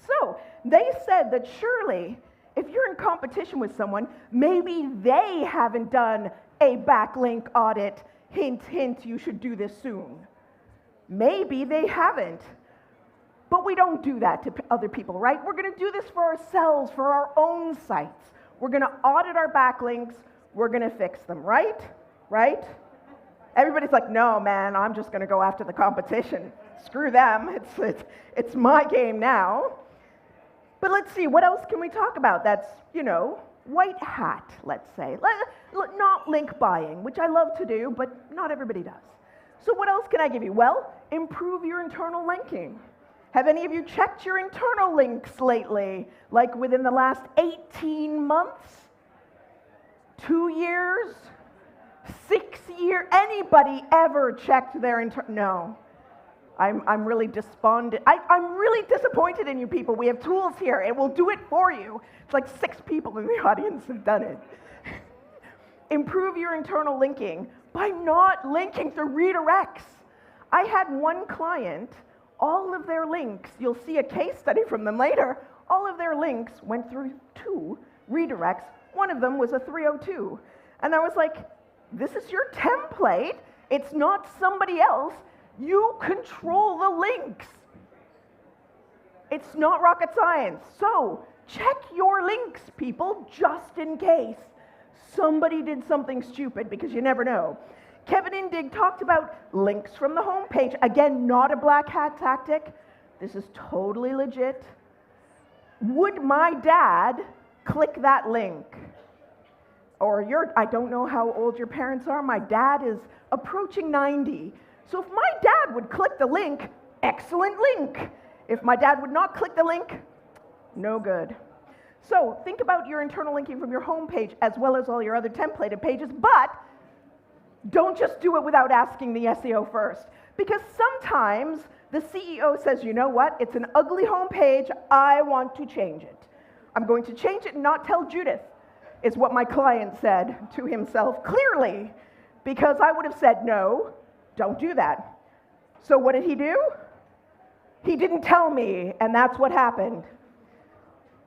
So, they said that surely, if you're in competition with someone, maybe they haven't done a backlink audit. Hint, hint, you should do this soon. Maybe they haven't. But we don't do that to other people, right? We're going to do this for ourselves, for our own sites. We're going to audit our backlinks. We're going to fix them, right? Right? Everybody's like, no, man, I'm just going to go after the competition. Screw them. It's my game now. But let's see, what else can we talk about that's, you know, white hat, let's say. Not link buying, which I love to do, but not everybody does. So what else can I give you? Well, improve your internal linking. Have any of you checked your internal links lately? Like within the last 18 months? 2 years? 6 years? Anybody ever checked their internal? No. I'm really despondent. I'm really disappointed in you people. We have tools here. It will do it for you. It's like 6 people in the audience have done it. Improve your internal linking by not linking through redirects. I had one client, all of their links, you'll see a case study from them later, all of their links went through 2 redirects. One of them was a 302. And I was like, this is your template. It's not somebody else. You control the links. It's not rocket science. So check your links, people, just in case somebody did something stupid, because you never know. Kevin Indig talked about links from the home page. Again, not a black hat tactic. This is totally legit. Would my dad click that link? Or I don't know how old your parents are. My dad is approaching 90. So if my dad would click the link, excellent link. If my dad would not click the link, no good. So think about your internal linking from your home page as well as all your other templated pages, but don't just do it without asking the SEO first. Because sometimes the CEO says, you know what, it's an ugly home page, I want to change it. I'm going to change it and not tell Judith, is what my client said to himself clearly, because I would have said, no, don't do that. So what did he do? He didn't tell me, and that's what happened.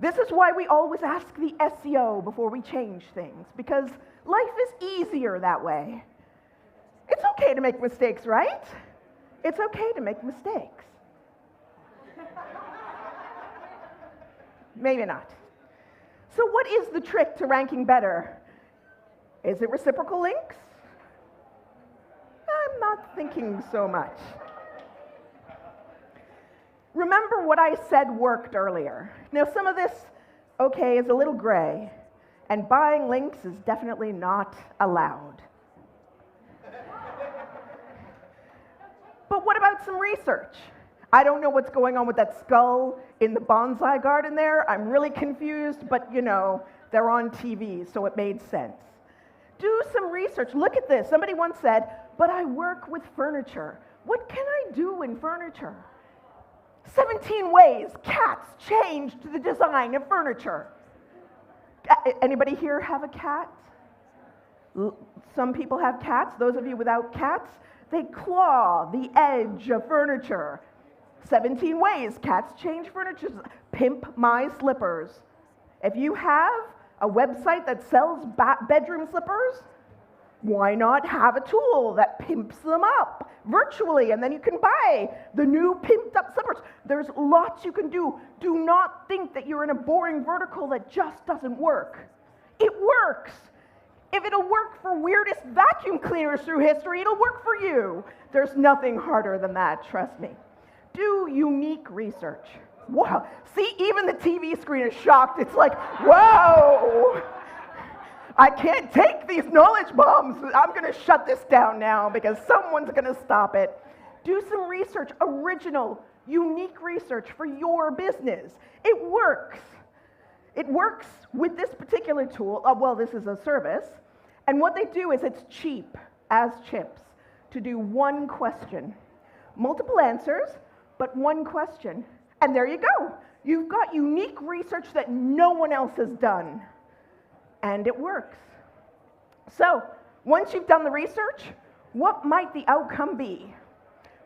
This is why we always ask the SEO before we change things, because life is easier that way. It's okay to make mistakes, right? It's okay to make mistakes. Maybe not. So what is the trick to ranking better? Is it reciprocal links? I'm not thinking so much. Remember what I said worked earlier. Now some of this, okay, is a little gray, and buying links is definitely not allowed. But what about some research? I don't know what's going on with that skull in the bonsai garden there. I'm really confused, but you know, they're on TV, so it made sense. Do some research. Look at this. Somebody once said, but I work with furniture. What can I do in furniture? 17 ways cats changed the design of furniture. Anybody here have a cat? Some people have cats. Those of you without cats, they claw the edge of furniture. 17 ways cats change furniture. Pimp my slippers. If you have a website that sells bedroom slippers, why not have a tool that pimps them up virtually, and then you can buy the new pimped up slippers. There's lots you can do. Do not think that you're in a boring vertical that just doesn't work. It works. If it'll work for weirdest vacuum cleaners through history, it'll work for you. There's nothing harder than that, trust me. Do unique research. Wow. See, even the TV screen is shocked. It's like, whoa. I can't take these knowledge bombs. I'm going to shut this down now because someone's going to stop it. Do some research, original, unique research for your business. It works. It works with this particular tool. Well, this is a service. And what they do is it's cheap as chips to do one question. Multiple answers, but one question. And there you go. You've got unique research that no one else has done. And it works. So, once you've done the research, what might the outcome be?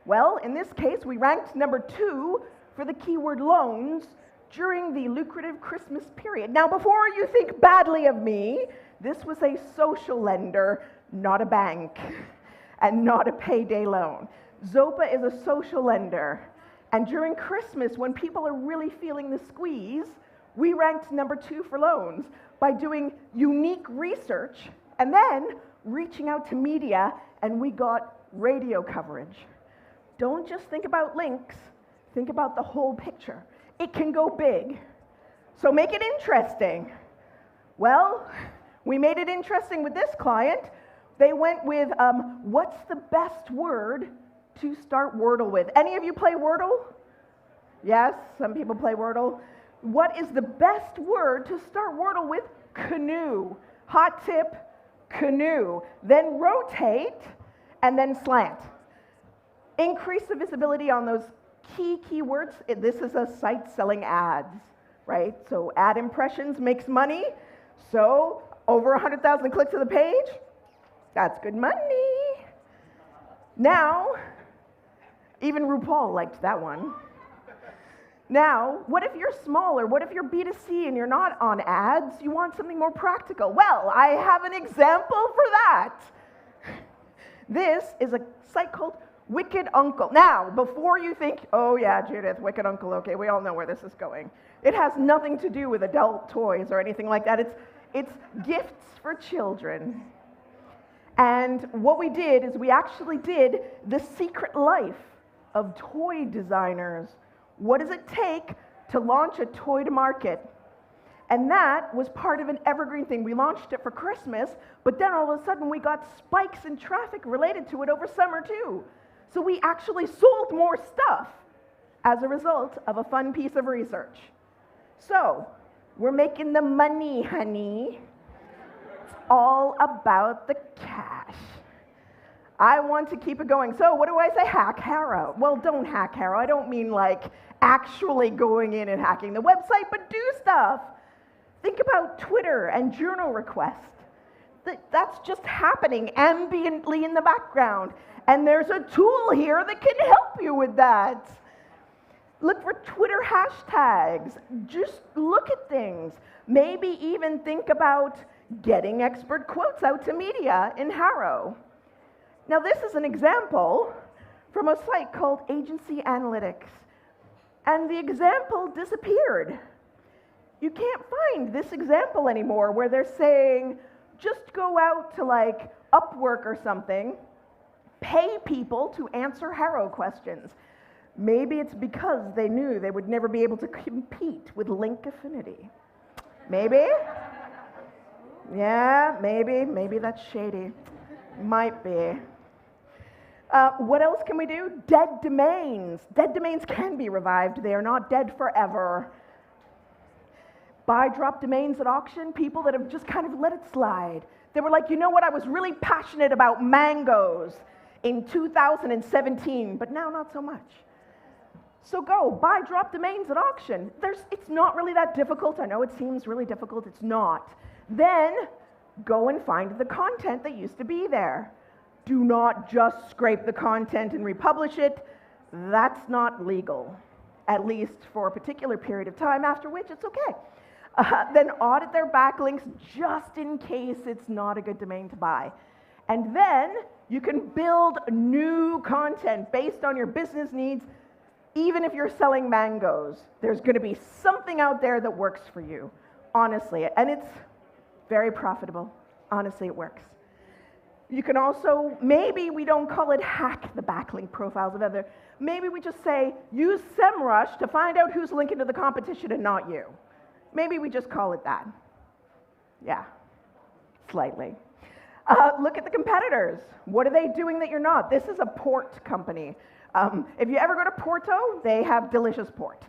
Well, in this case, we ranked number 2 for the keyword loans during the lucrative Christmas period. Now, before you think badly of me, this was a social lender, not a bank, and not a payday loan. Zopa is a social lender. And during Christmas, when people are really feeling the squeeze, we ranked number 2 for loans by doing unique research and then reaching out to media, and we got radio coverage. Don't just think about links, think about the whole picture. It can go big. So make it interesting. Well, we made it interesting with this client. They went with, what's the best word to start Wordle with? Any of you play Wordle? Yes, some people play Wordle. What is the best word to start Wordle with? Canoe. Hot tip, canoe. Then rotate, and then slant. Increase the visibility on those key keywords. This is a site selling ads, right? So ad impressions makes money. So over 100,000 clicks to the page, that's good money. Now, even RuPaul liked that one. Now, what if you're smaller? What if you're B2C and you're not on ads? You want something more practical? Well, I have an example for that. This is a site called Wicked Uncle. Now, before you think, oh yeah, Judith, Wicked Uncle, okay, we all know where this is going. It has nothing to do with adult toys or anything like that. It's gifts for children. And what we did is we actually did the secret life of toy designers. What does it take to launch a toy to market? And that was part of an evergreen thing. We launched it for Christmas, but then all of a sudden we got spikes in traffic related to it over summer too. So we actually sold more stuff as a result of a fun piece of research. So we're making the money, honey. It's all about the cash. I want to keep it going. So what do I say? Hack Harrow. Well, don't hack Harrow. I don't mean like actually going in and hacking the website, but do stuff. Think about Twitter and journal requests. That's just happening ambiently in the background. And there's a tool here that can help you with that. Look for Twitter hashtags. Just look at things. Maybe even think about getting expert quotes out to media in Harrow. Now, this is an example from a site called Agency Analytics. And the example disappeared. You can't find this example anymore where they're saying, just go out to like Upwork or something, pay people to answer Harrow questions. Maybe it's because they knew they would never be able to compete with link affinity. Maybe? Yeah, maybe that's shady. Might be. What else can we do? Dead domains. Dead domains can be revived. They are not dead forever. Buy drop domains at auction, people that have just kind of let it slide. They were like, you know what, I was really passionate about mangoes in 2017, but now not so much. So go, buy drop domains at auction. It's not really that difficult. I know it seems really difficult. It's not. Then go and find the content that used to be there. Do not just scrape the content and republish it. That's not legal, at least for a particular period of time, after which it's okay. Then audit their backlinks just in case it's not a good domain to buy. And then you can build new content based on your business needs. Even if you're selling mangoes, there's going to be something out there that works for you, honestly. And it's very profitable. Honestly, it works. You can also, maybe we don't call it hack the backlink profiles of other. Maybe we just say, use SEMrush to find out who's linking to the competition and not you. Maybe we just call it that. Yeah, slightly. Look at the competitors. What are they doing that you're not? This is a port company. If you ever go to Porto, they have delicious port.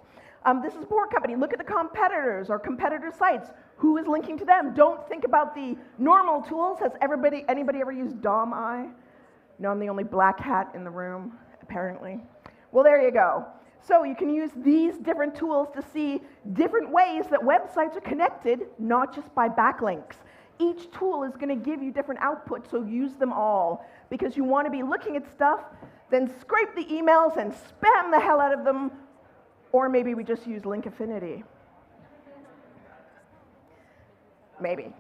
This is a port company. Look at the competitors or competitor sites. Who is linking to them? Don't think about the normal tools. Has anybody ever used DOM-I? No, I'm the only black hat in the room, apparently. Well, there you go. So you can use these different tools to see different ways that websites are connected, not just by backlinks. Each tool is going to give you different outputs, so use them all. Because you want to be looking at stuff, then scrape the emails and spam the hell out of them. Or maybe we just use link affinity. Maybe.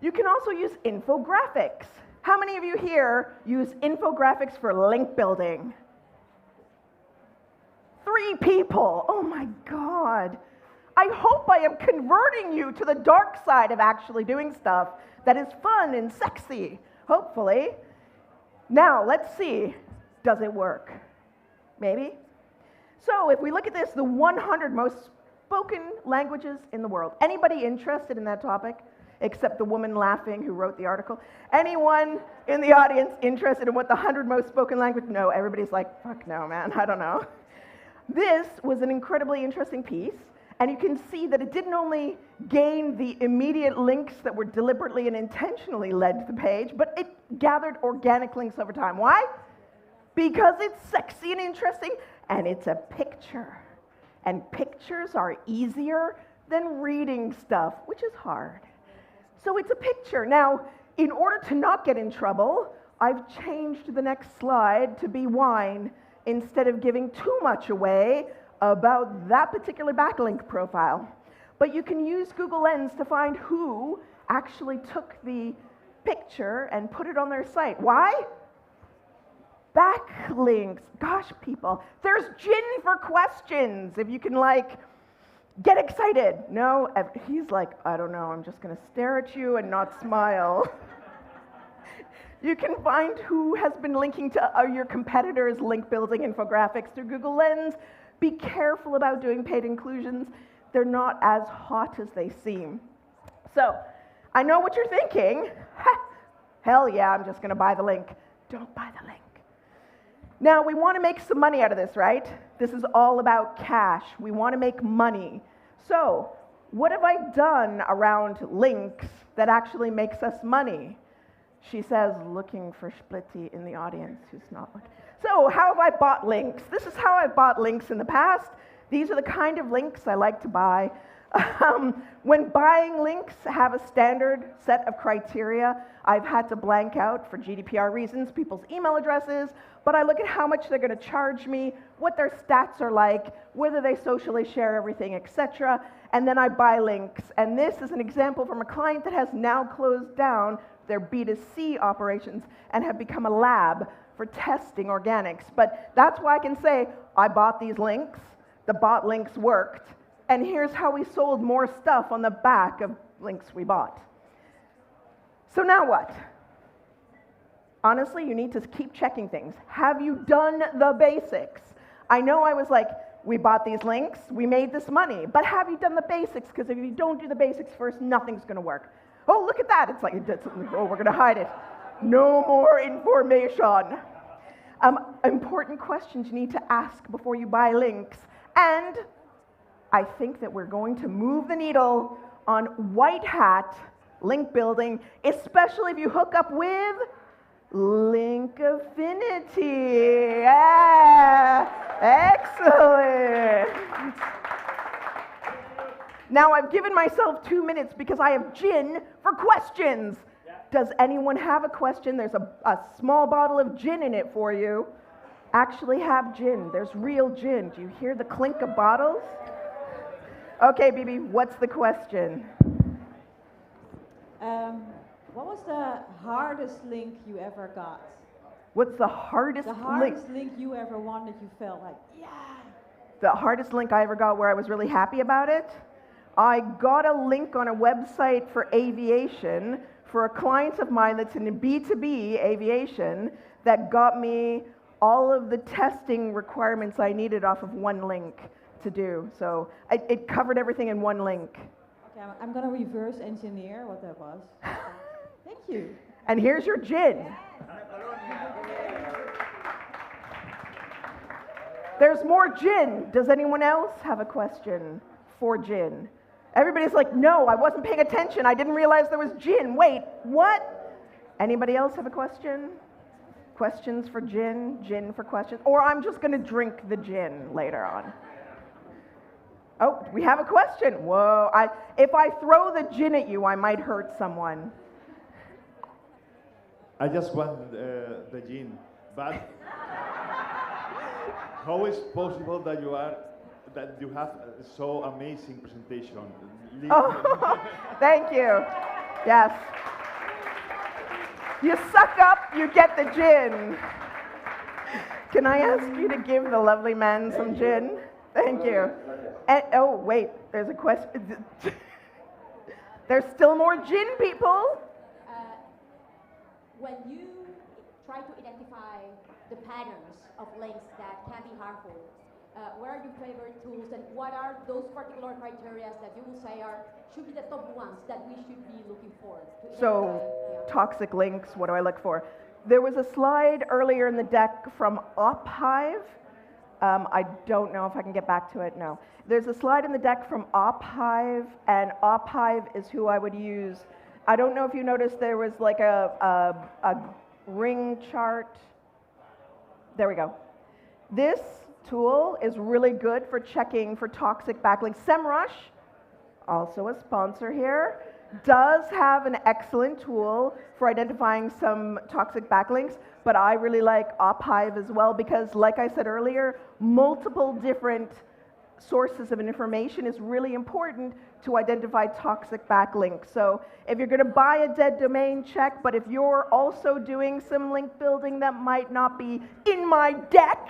You can also use infographics. How many of you here use infographics for link building? 3 people. Oh my God. I hope I am converting you to the dark side of actually doing stuff that is fun and sexy, hopefully. Now, let's see. Does it work? Maybe? So if we look at this, the 100 most spoken languages in the world. Anybody interested in that topic? Except the woman laughing who wrote the article. Anyone in the audience interested in what the 100 most spoken language? No, everybody's like, fuck no, man, I don't know. This was an incredibly interesting piece, and you can see that it didn't only gain the immediate links that were deliberately and intentionally led to the page, but it gathered organic links over time. Why? Because it's sexy and interesting, and it's a picture. And pictures are easier than reading stuff, which is hard. So it's a picture. Now, in order to not get in trouble, I've changed the next slide to be wine instead of giving too much away about that particular backlink profile. But you can use Google Lens to find who actually took the picture and put it on their site. Why? Backlinks. Gosh, people. There's gin for questions. If you can, like, get excited. No, he's like, I don't know, I'm just going to stare at you and not smile. You can find who has been linking to your competitors' link building infographics through Google Lens. Be careful about doing paid inclusions. They're not as hot as they seem. So, I know what you're thinking. Hell yeah, I'm just going to buy the link. Don't buy the link. Now, we want to make some money out of this, right? This is all about cash. We want to make money. So, what have I done around links that actually makes us money? She says, looking for Splitty in the audience who's not looking. So, how have I bought links? This is how I've bought links in the past. These are the kind of links I like to buy. When buying links have a standard set of criteria, I've had to blank out, for GDPR reasons, people's email addresses, but I look at how much they're going to charge me, what their stats are like, whether they socially share everything, etc., and then I buy links. And this is an example from a client that has now closed down their B2C operations and have become a lab for testing organics. But that's why I can say, I bought these links, the bought links worked, and here's how we sold more stuff on the back of links we bought. So now what? Honestly, you need to keep checking things. Have you done the basics? I know I was like, we bought these links, we made this money, but have you done the basics? Because if you don't do the basics first, nothing's going to work. Oh, look at that. It's like, oh, we're going to hide it. No more information. Important questions you need to ask before you buy links. And I think that we're going to move the needle on white hat link building, especially if you hook up with link affinity. Yeah, excellent. Now I've given myself 2 minutes because I have gin for questions. Yeah. Does anyone have a question? There's a small bottle of gin in it for you. Actually have gin. There's real gin. Do you hear the clink of bottles? Okay, Bibi, what's the question? What was the hardest link you ever got? What's the hardest link? The hardest link you ever won that you felt like, yeah. The hardest link I ever got where I was really happy about it? I got a link on a website for aviation for a client of mine that's in B2B aviation that got me all of the testing requirements I needed off of one link to do. So it covered everything in one link. Okay, I'm going to reverse engineer what that was. Thank you. And here's your gin. There's more gin. Does anyone else have a question for gin? Everybody's like, no, I wasn't paying attention. I didn't realize there was gin. Wait, what? Anybody else have a question? Questions for gin? Gin for questions? Or I'm just going to drink the gin later on. Oh, we have a question. Whoa. If I throw the gin at you, I might hurt someone. I just want the gin, but how is possible that you have so amazing presentation? Oh, thank you. Yes. You suck up, you get the gin. Can I ask you to give the lovely man some gin? Thank you. And, oh, wait, there's a question. There's still more gin, people. When you try to identify the patterns of links that can be harmful, what are your favorite tools and what are those particular criteria that you will say should be the top ones that we should be looking for? So, toxic links, what do I look for? There was a slide earlier in the deck from OpHive. I don't know if I can get back to it, no. There's a slide in the deck from OpHive, and OpHive is who I would use. I don't know if you noticed there was like a ring chart. There we go. This tool is really good for checking for toxic backlinks. SEMrush, also a sponsor here, does have an excellent tool for identifying some toxic backlinks, but I really like OpHive as well because, like I said earlier, multiple different sources of information is really important to identify toxic backlinks. So if you're going to buy a dead domain, check, but if you're also doing some link building that might not be in my deck,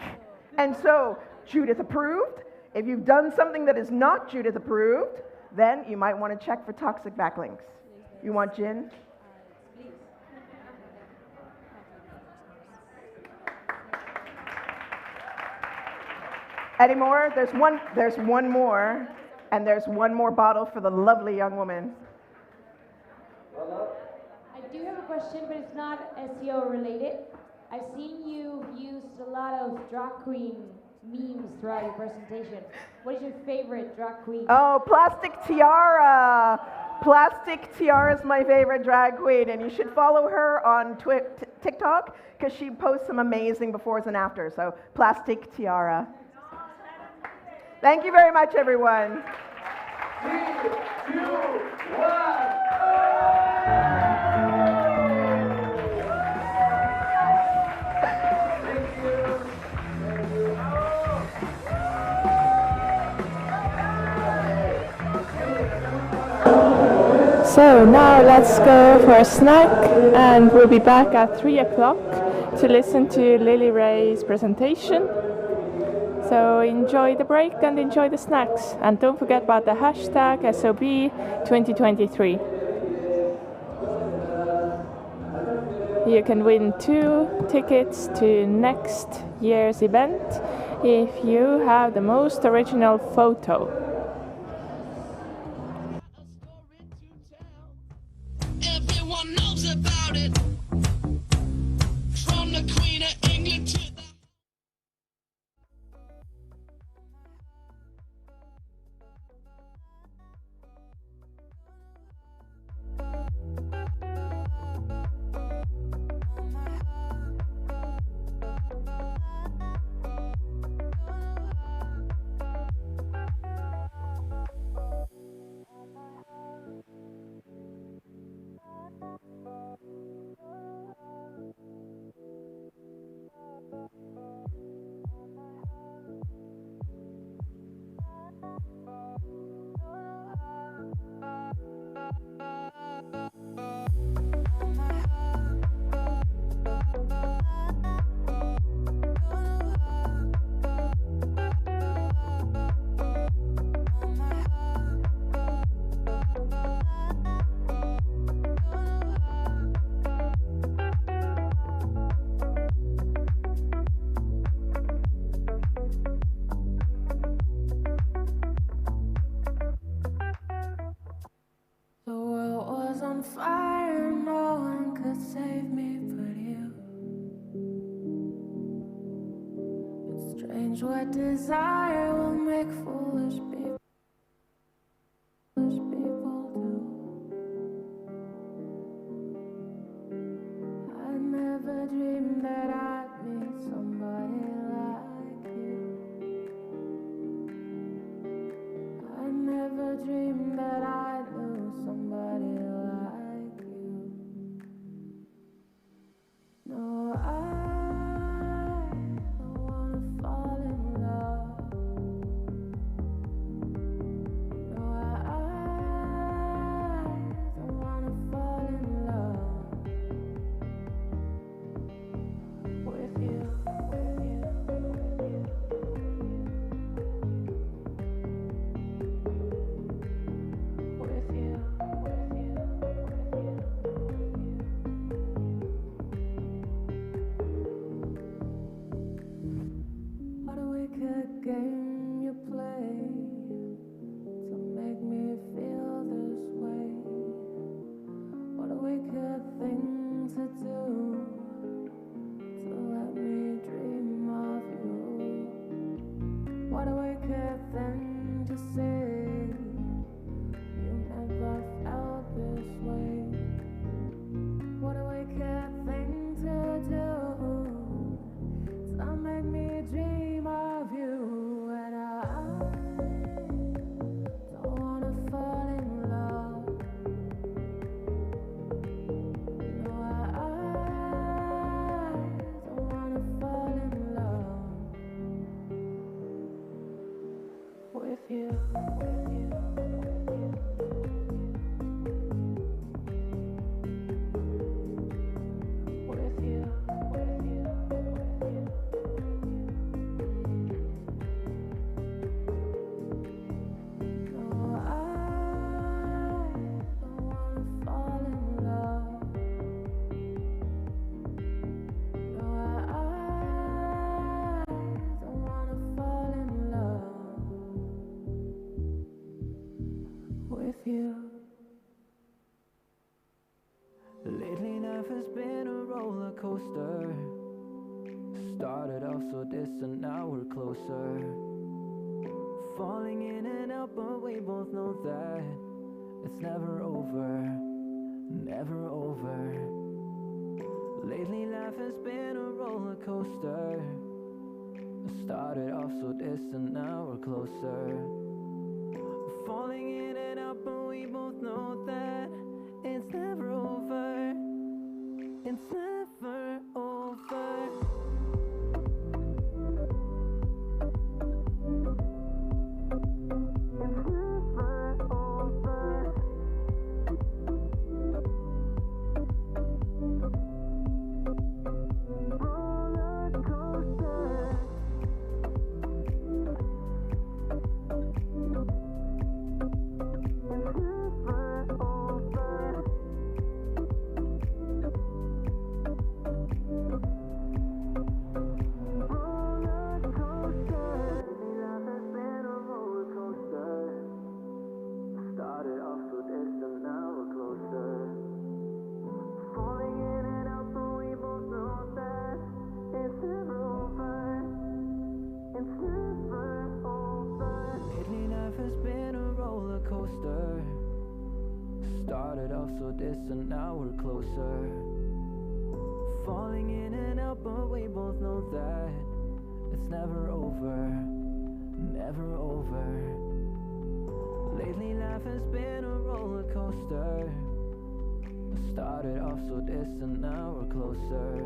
and so Judith approved, if you've done something that is not Judith approved, then you might want to check for toxic backlinks. You want gin? Any more? There's one more, and there's one more bottle for the lovely young woman. I do have a question, but it's not SEO related. I've seen you use a lot of drag queen memes throughout your presentation. What is your favorite drag queen? Oh, Plastic Tiara. Plastic Tiara is my favorite drag queen, and you should follow her on TikTok because she posts some amazing befores and afters. So, Plastic Tiara. Thank you very much, everyone. 3, 2, 1. So now let's go for a snack, and we'll be back at 3 o'clock to listen to Lily Ray's presentation. So enjoy the break and enjoy the snacks, and don't forget about the hashtag SOB2023. You can win 2 tickets to next year's event if you have the most original photo. Everyone knows about it. From the Queen of England to the but you. It's strange what desire will make foolish people do. I never dreamed that I'd meet somebody like you. I never dreamed that I'd lose somebody like you. No, I don't wanna fall in love. No, I don't wanna fall in love with you. What a wicked game you play to make me feel this way. What a wicked thing to do to let me dream of you. What a wicked thing to say. You never felt this way. What a wicked thing to do to make me dream of you. And I don't wanna fall in love. No, I don't wanna fall in love with you. With you. No, I don't wanna fall in love. No, I don't wanna fall in love with you. Lately life has been a roller coaster. Started off so distant, now we're closer. Falling in and out, but we both know that it's never over, never over. Lately life has been a roller coaster. Started off so distant, now we're closer. Falling in and out, but we both know that it's never over. It's never over. Started off so distant, now we're closer. Falling in and out, but we both know that it's never over. It's never over. Lately life has been a roller coaster. Started off so distant, now we're closer. Falling in and out, but we both know that it's never over, never over. Lately life has been a roller coaster. Started off so distant, now we're closer.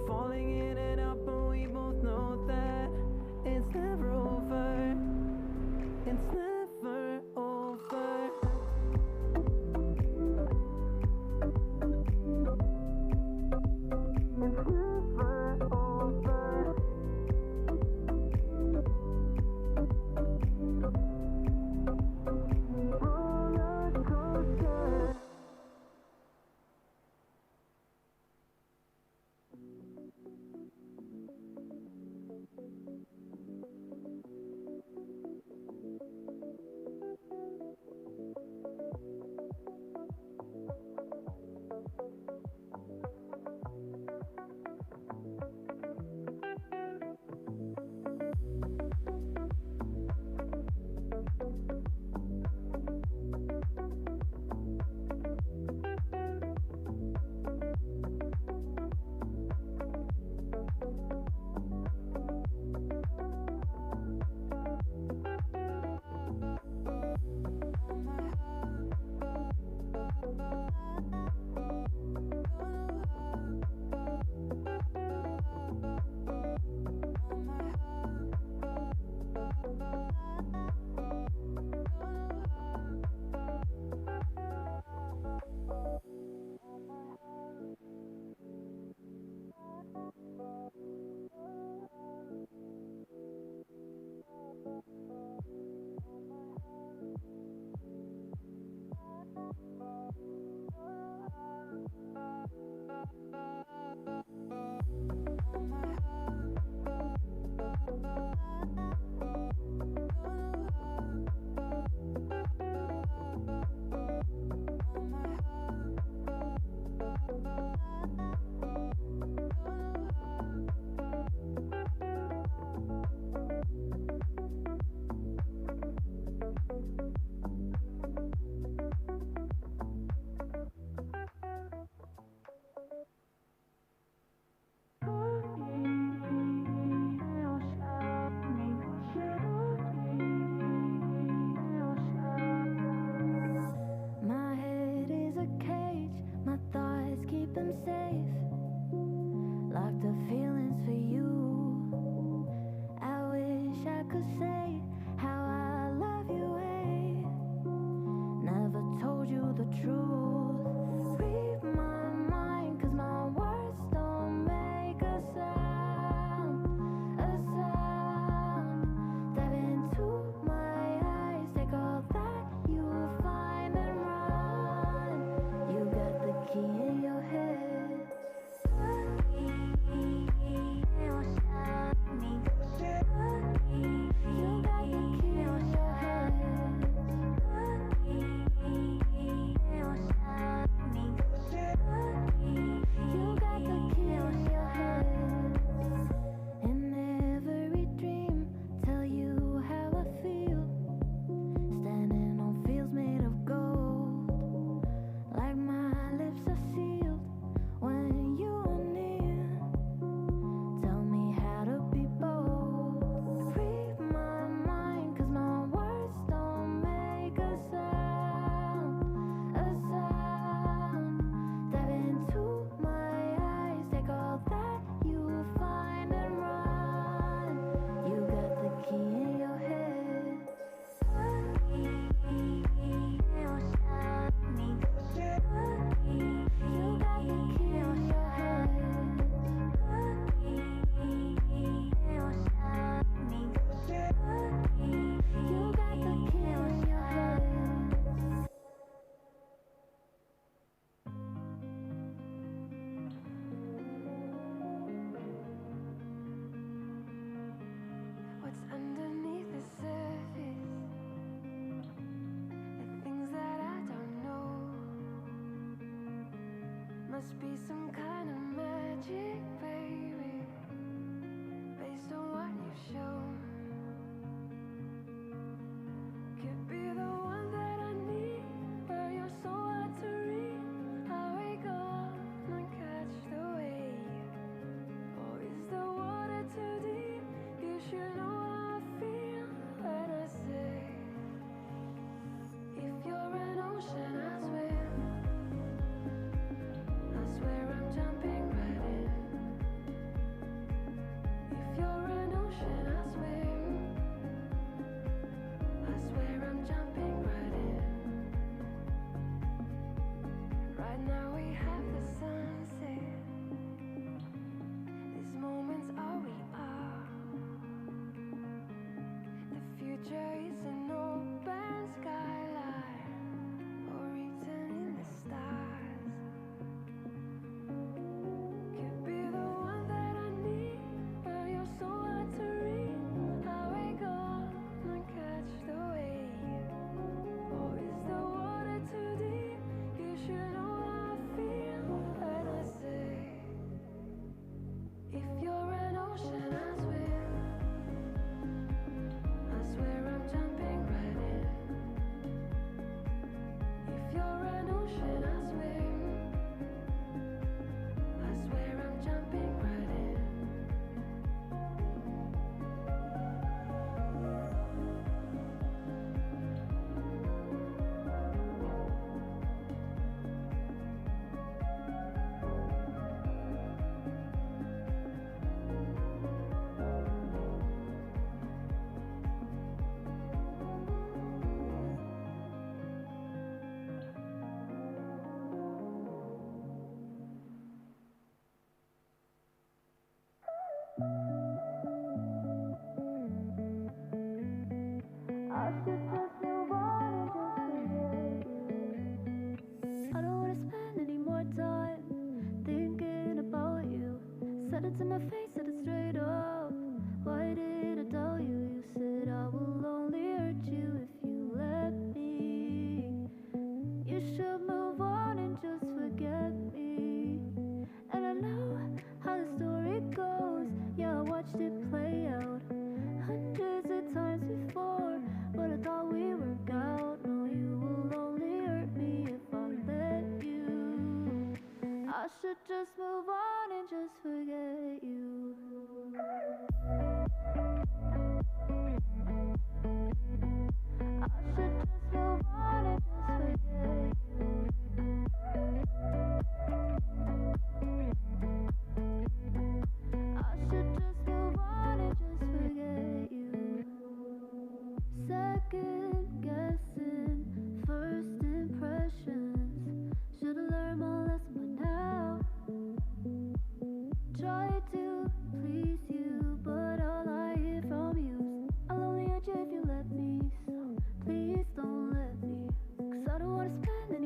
Falling in and out, but we both know that it's never over. It's never over. It's never over. Roller coaster. to my face, said it straight up. Why did I tell you? You said I will only hurt you if you let me. You should move on and just forget me. And I know how the story goes. Yeah, I watched it play out hundreds of times before, but I thought we worked out. No, you will only hurt me if I let you. I should just move on and just forget you. I should just move on and just forget you. I should just move on and just forget you. Second guessing first impressions. Should've learned my lesson by now. Try to please you, but all I hear from you is I'll only hurt you if you let me. So please don't let me, 'cause I don't wanna spend any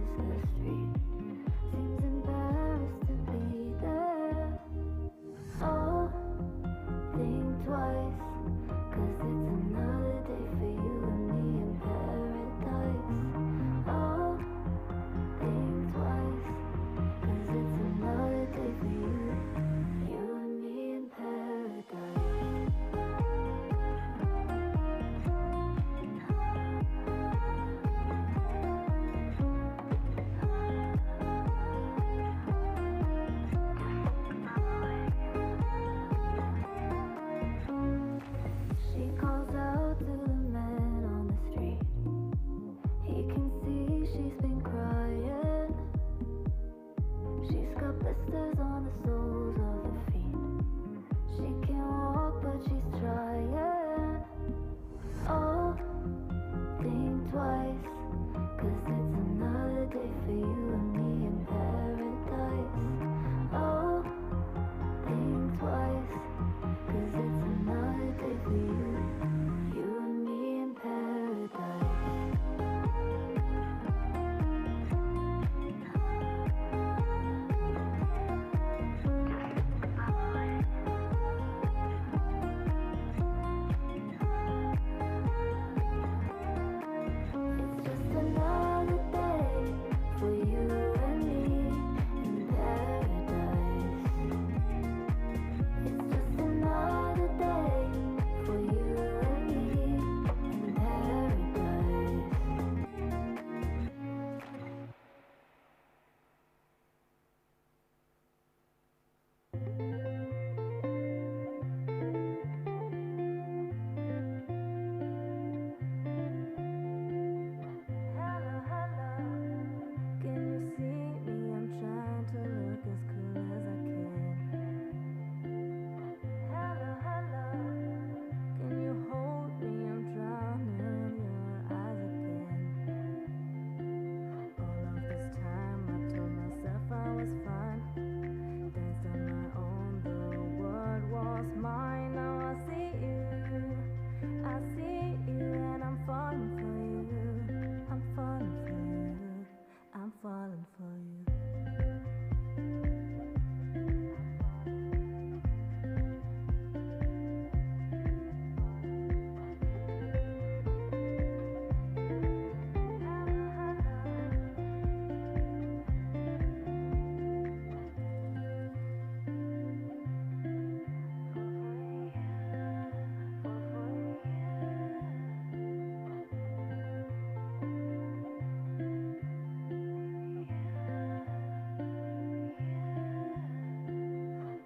is the street. Seems embarrassed to be there. Oh, think twice, 'cause it's another day for you and me in paradise. Oh, think twice, 'cause it's another day for you and me in paradise. She calls out to the man on the street. He can see she's been crying. She's got blisters on the soles of her feet. She can't walk, but she's trying. Oh, think twice, 'cause it's another day for you and me in paradise. Oh, think twice, 'cause it's another day for you and me in paradise. It's just another day for you and me in paradise. It's just another day for you and me in paradise. Hello, hello, can you see me? I'm trying to look as cool as I can. Hello, hello, can you hold me? I'm drowning in your eyes again. All of this time I told myself I was fine. Danced on my own, the world was mine. Now I see you, and I'm falling for you. I'm falling for you, I'm falling for you.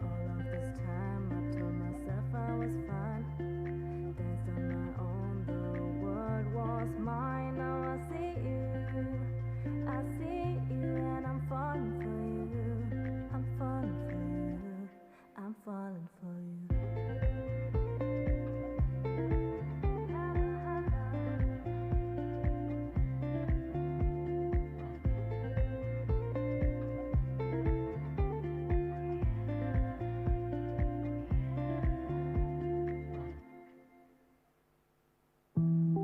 All of this time I told myself I was fine. Danced on my own, the world was mine. Now I see you, and I'm falling for you. I'm falling for you, I'm falling for you.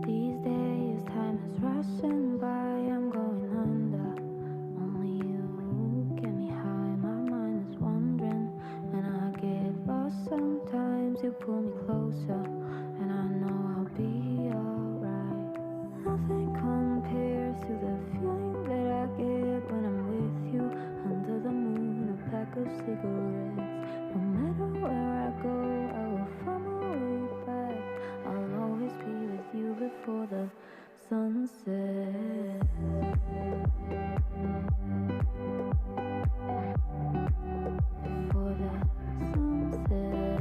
These days, time is rushing by. I'm going under. Only you get me high. My mind is wandering. When I get lost, sometimes you pull me closer, and I know I'll be alright. Nothing compares to the feeling that I get when I'm with you. Under the moon, a pack of cigarettes. No matter where I go, I will find my way back. I'll always be with you before the sunset. Before the sunset.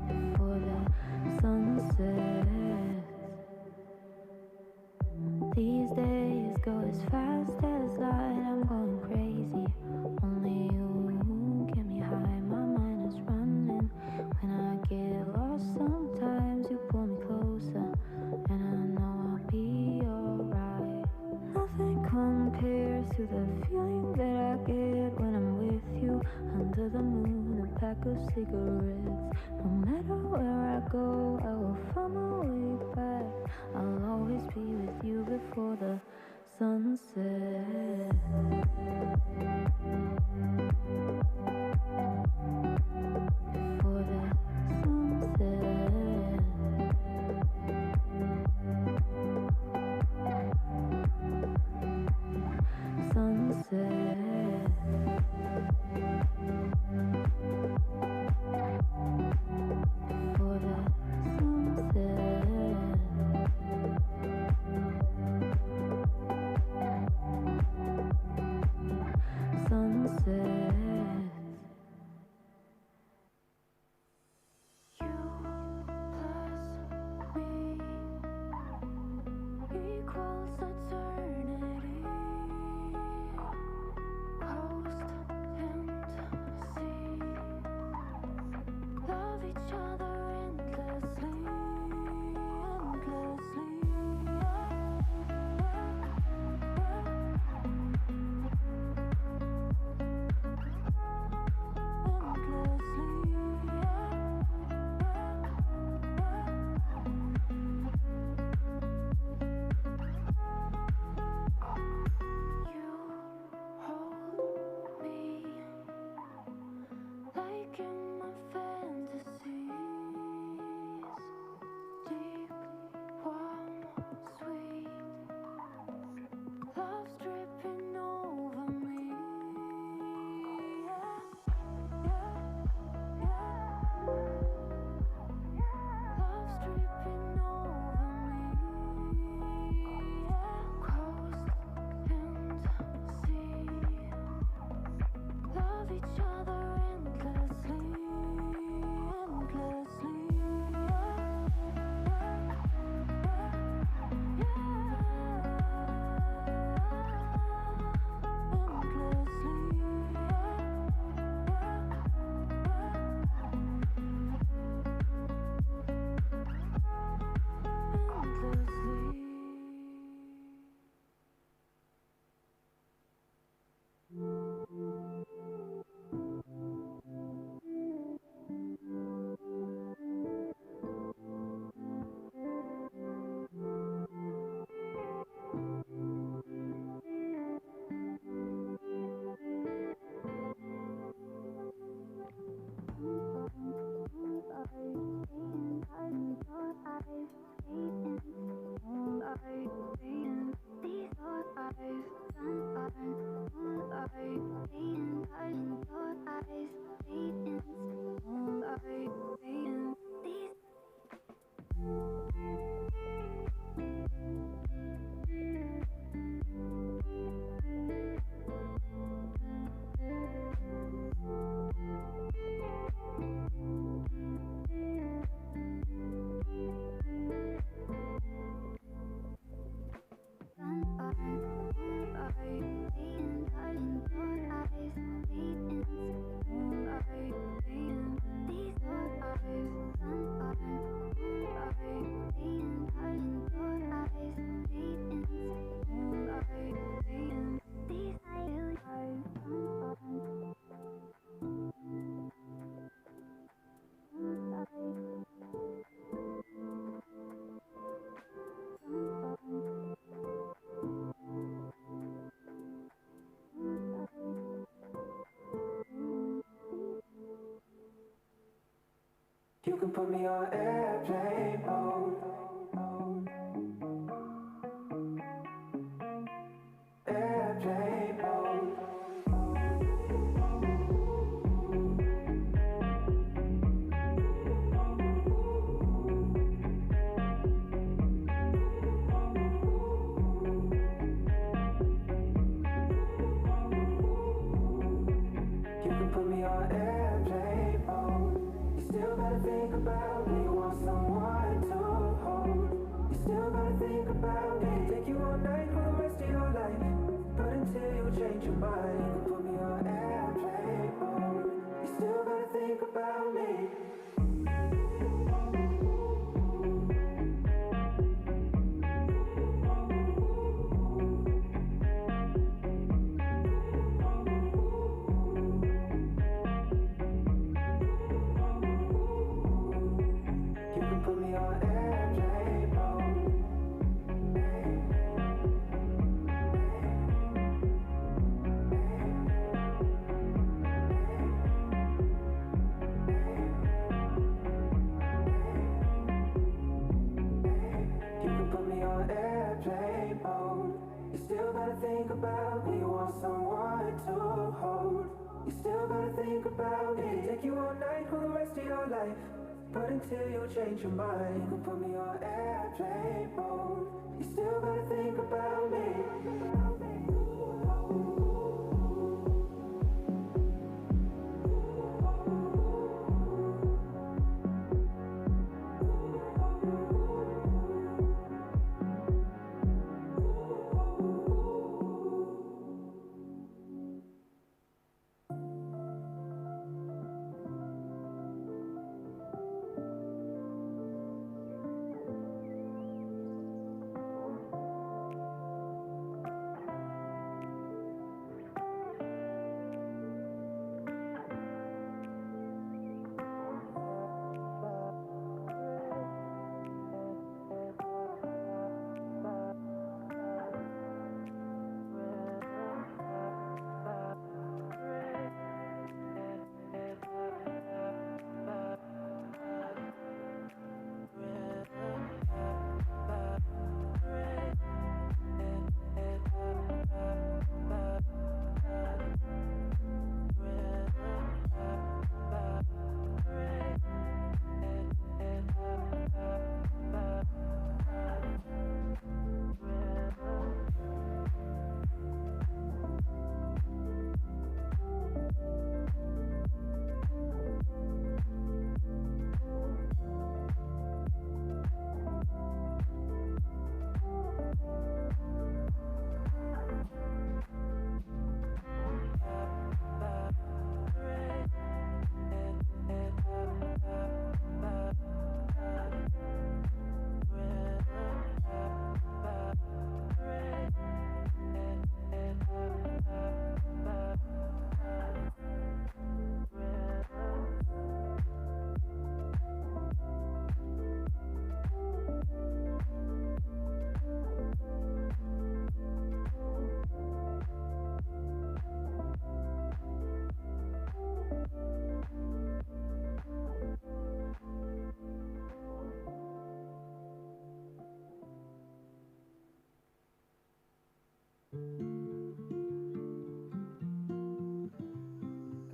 Before the sunset. These days go as fast as light. I'm going crazy. Only you get me high. My mind is running. When I get lost, sometimes you pull me closer, and I know I'll be alright. Nothing compares to the feeling that I get when I'm with you. Under the moon, a pack of cigarettes. No matter where I go, I will find my way You can put me on airplane mode. Airplane mode. You can put me on airplane mode. You still gotta think about me. You want someone to hold. You still gotta think about me. Take you all night for the rest of your life. But until you change your mind, you can put me on airplane mode. You still gotta think about me. You can put me on airplane mode. You can put me on airplane mode. You still gotta think about me. You want someone to hold. You still gotta think about me. Take you all night for the rest of your life. But until you change your mind, you can put me on airplane mode. You still gotta think about me.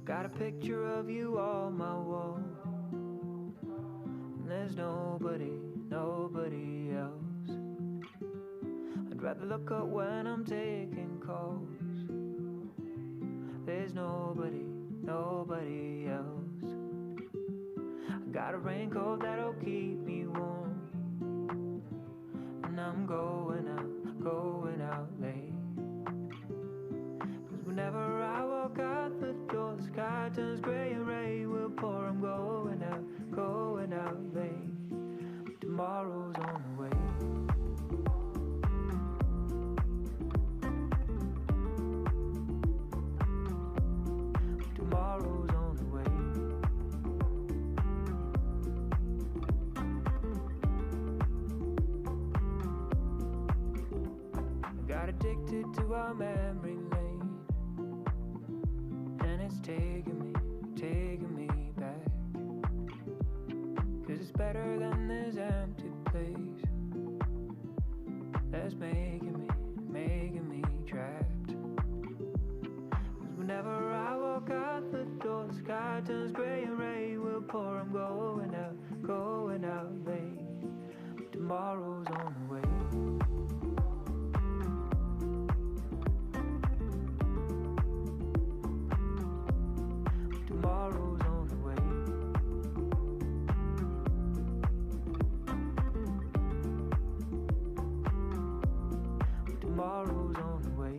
Got a picture of you on my wall. And there's nobody else. I'd rather look up when I'm taking calls. There's nobody else. I got a raincoat that'll keep me warm. turns grey and rain will pour. I'm going out late. Tomorrow's on the way. Tomorrow's on the way. I got addicted to our memory lane, and it's taking me back. 'Cause it's better than this empty place that's making me trapped. 'Cause whenever I walk out the door, the sky turns grey and rain will pour. I'm going out late. Tomorrow's on the way. Tomorrow's on the way. Tomorrow's on the way.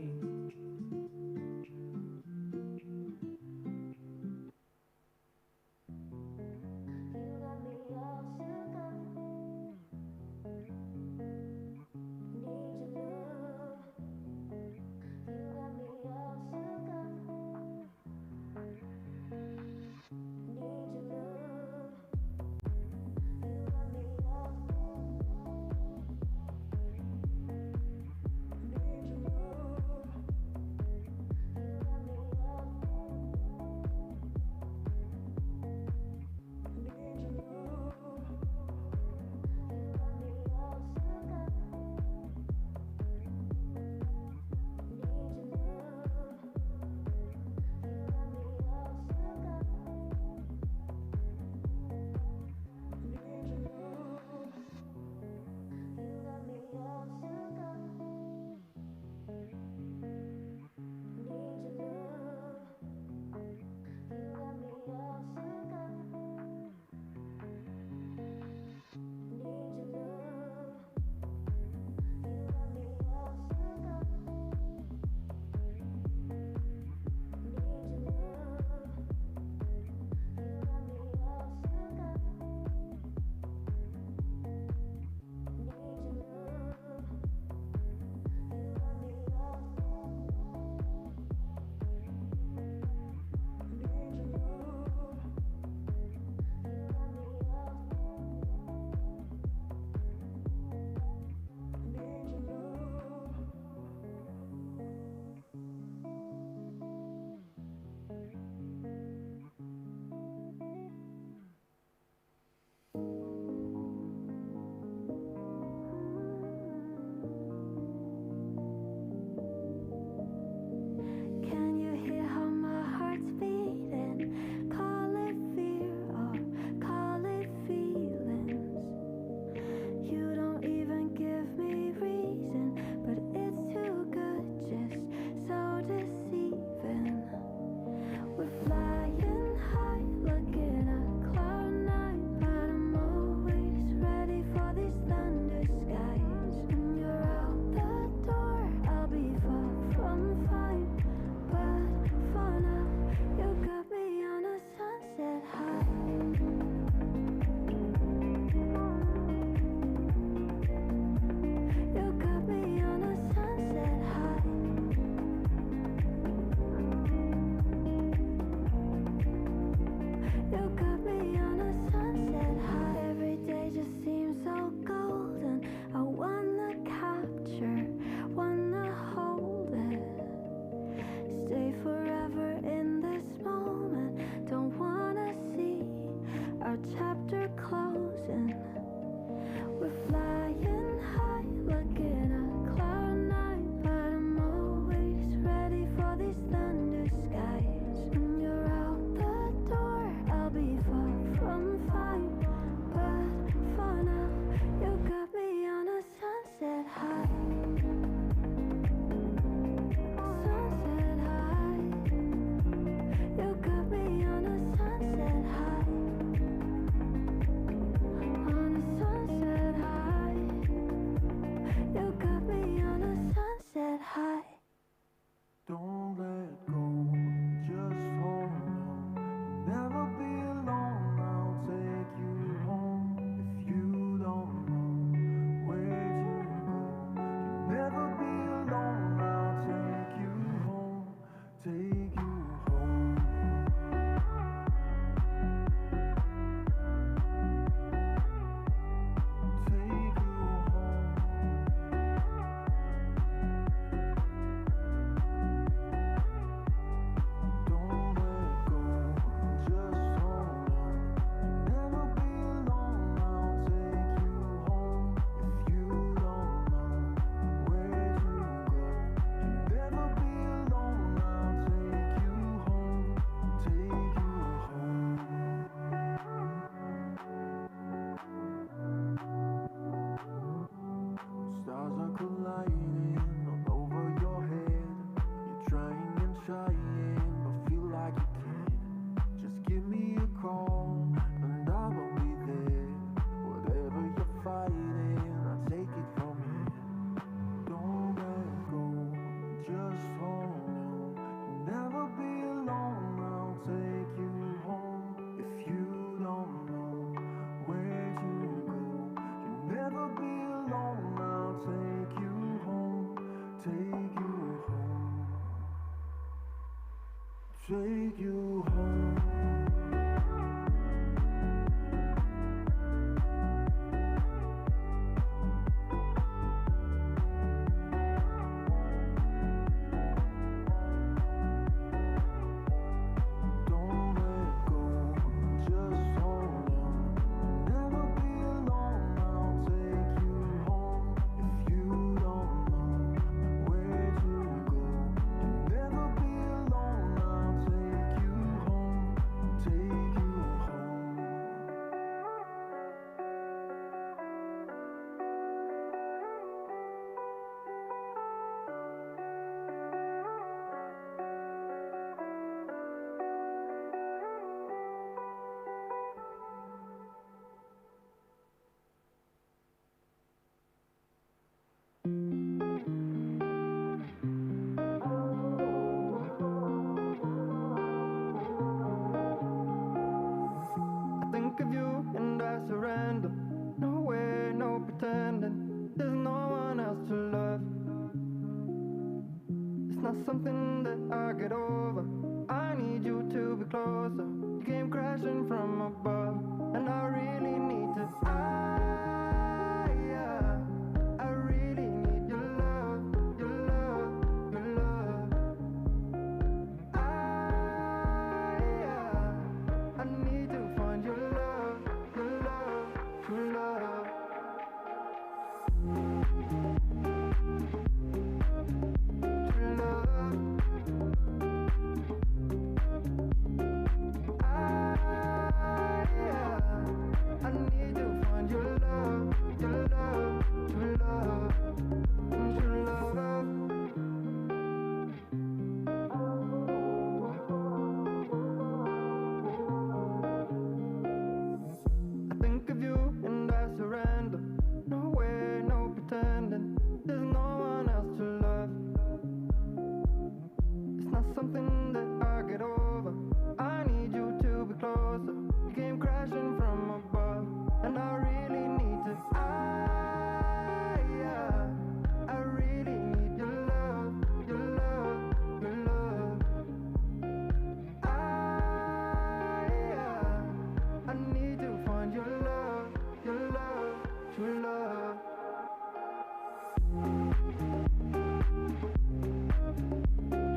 true love.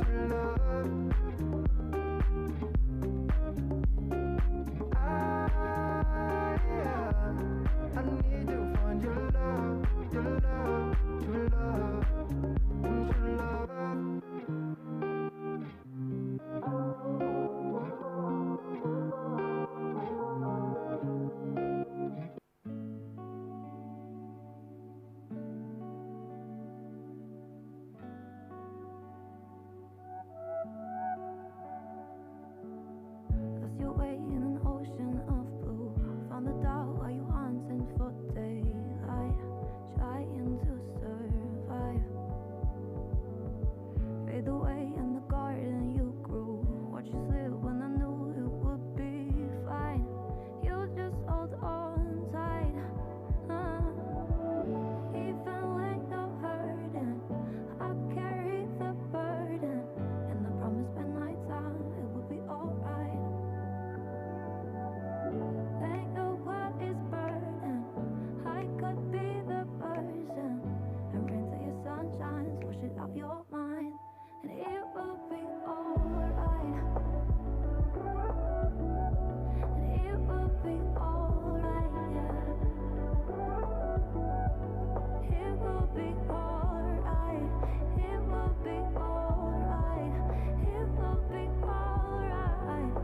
True love. I need to find your love, true love, true love. Lost your way in an ocean of blue. Found the doubt while you hunting for daylight, trying to survive. Fade away in the garden you grew. Watch you slip when I knew it would be fine. You just hold on tight. Even when you're hurting, I carry the burden. And I promise by nighttime it will be alright. Let go what is burning. I could be the person. And rain till your sun shines, wash it out your mind. And it will be alright. And it will be alright, yeah. It will be alright. It will be alright. It will be alright.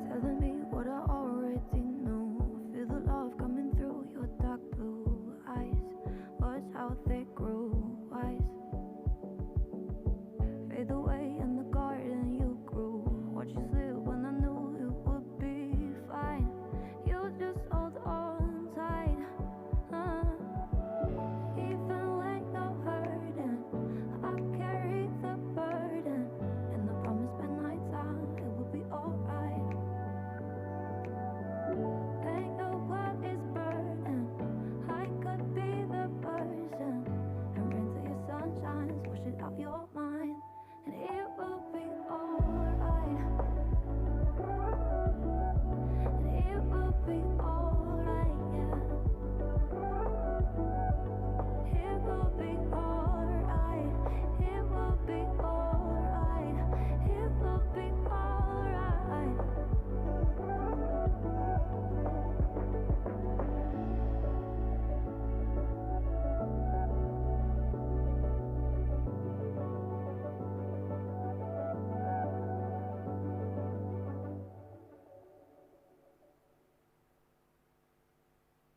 Telling me what I already knew. Feel the love coming through your dark blue eyes. Watch how they grow wise. Fade away in the garden you grew. Watch you slip when I knew it would be fine. You just hold on tight. Even when you're hurting, I carry the burden. And I promise by nighttime it will be alright. Let go what is burning. I could be the person. And rain till your sun shines, wash it out your mind. And it will be alright. And it will be alright, yeah. It will be alright. It will be alright. It will be alright.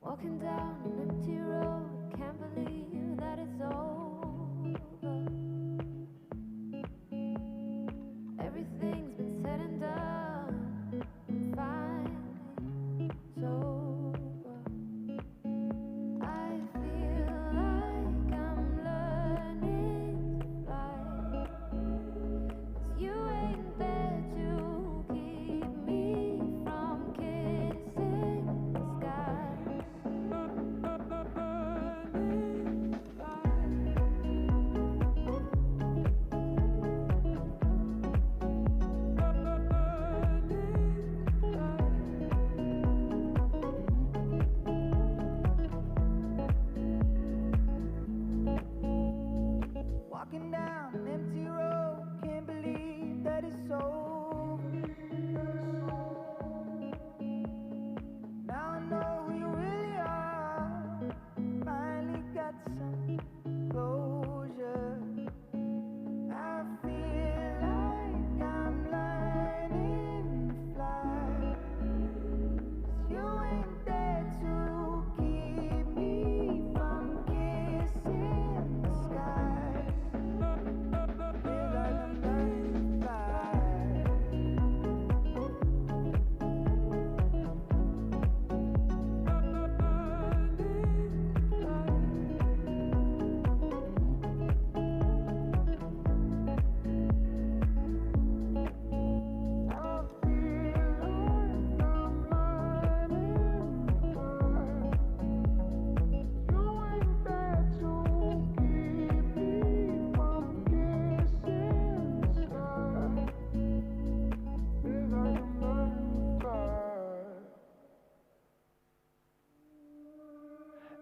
Walking down an empty road, can't believe that it's over. Everything's been said and done, I'm finally sober. I feel like I'm learning to fly. 'Cause you ain't there to keep me from kissing the sky.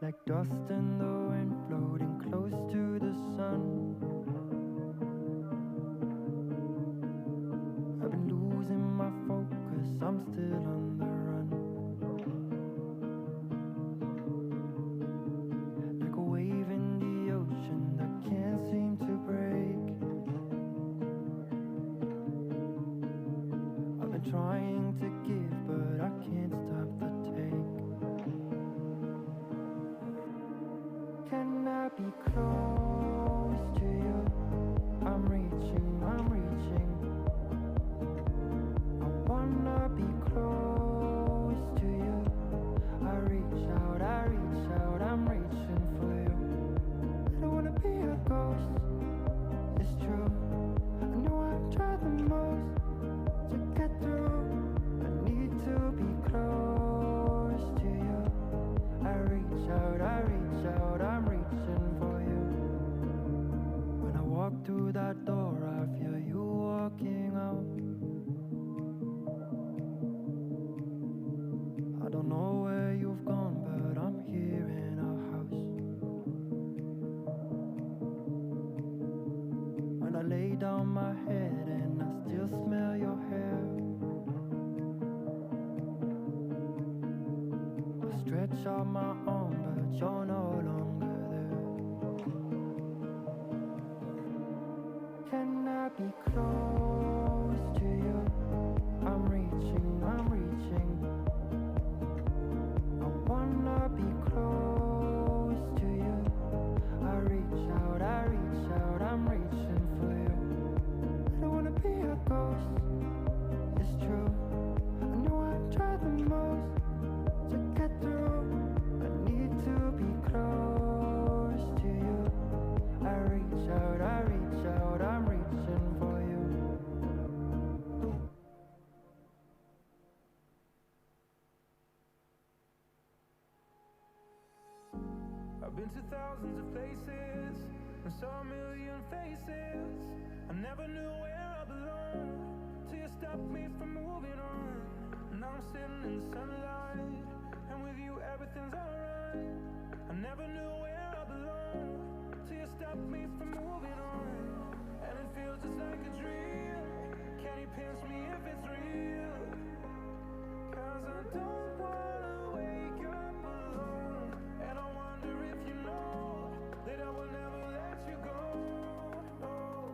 like dust in the wind, floating close to the sun. I've been losing my focus, I'm still on the run. Like a wave in the ocean that can't seem to break. I've been trying to give, but I can't stop the take. Can I be close to you? I'm reaching, I'm reaching. I wanna be close to you. I reach out, I'm reaching for you. I don't wanna be a ghost, it's true. I know I've tried the most to get through. I need to be close to you. I reach out, I'm reaching for you. When I walk through that door, I feel you walking out. I don't know where you've gone, but I'm here in our house. When I lay down my head and I still smell your hair, I stretch out my arm, but you're no longer there. Can I be close to you? I'm reaching, I'm reaching. I wanna be close to you. I reach out, I'm reaching for you. I don't wanna be a ghost, it's true. I know I've tried the most to get through. I need to be close to you. I reach out, I'm reaching for you. I've been to thousands of places and saw a million faces. I never knew where I belonged till you stopped me from moving on. Now I'm sitting in the sunlight, and with you everything's alright. I never knew where I belonged till you stopped me from moving on. And it feels just like a dream. Can you pinch me if it's real? 'Cause I don't wanna wake up alone. And I wonder if you know that I will never let you go. Oh,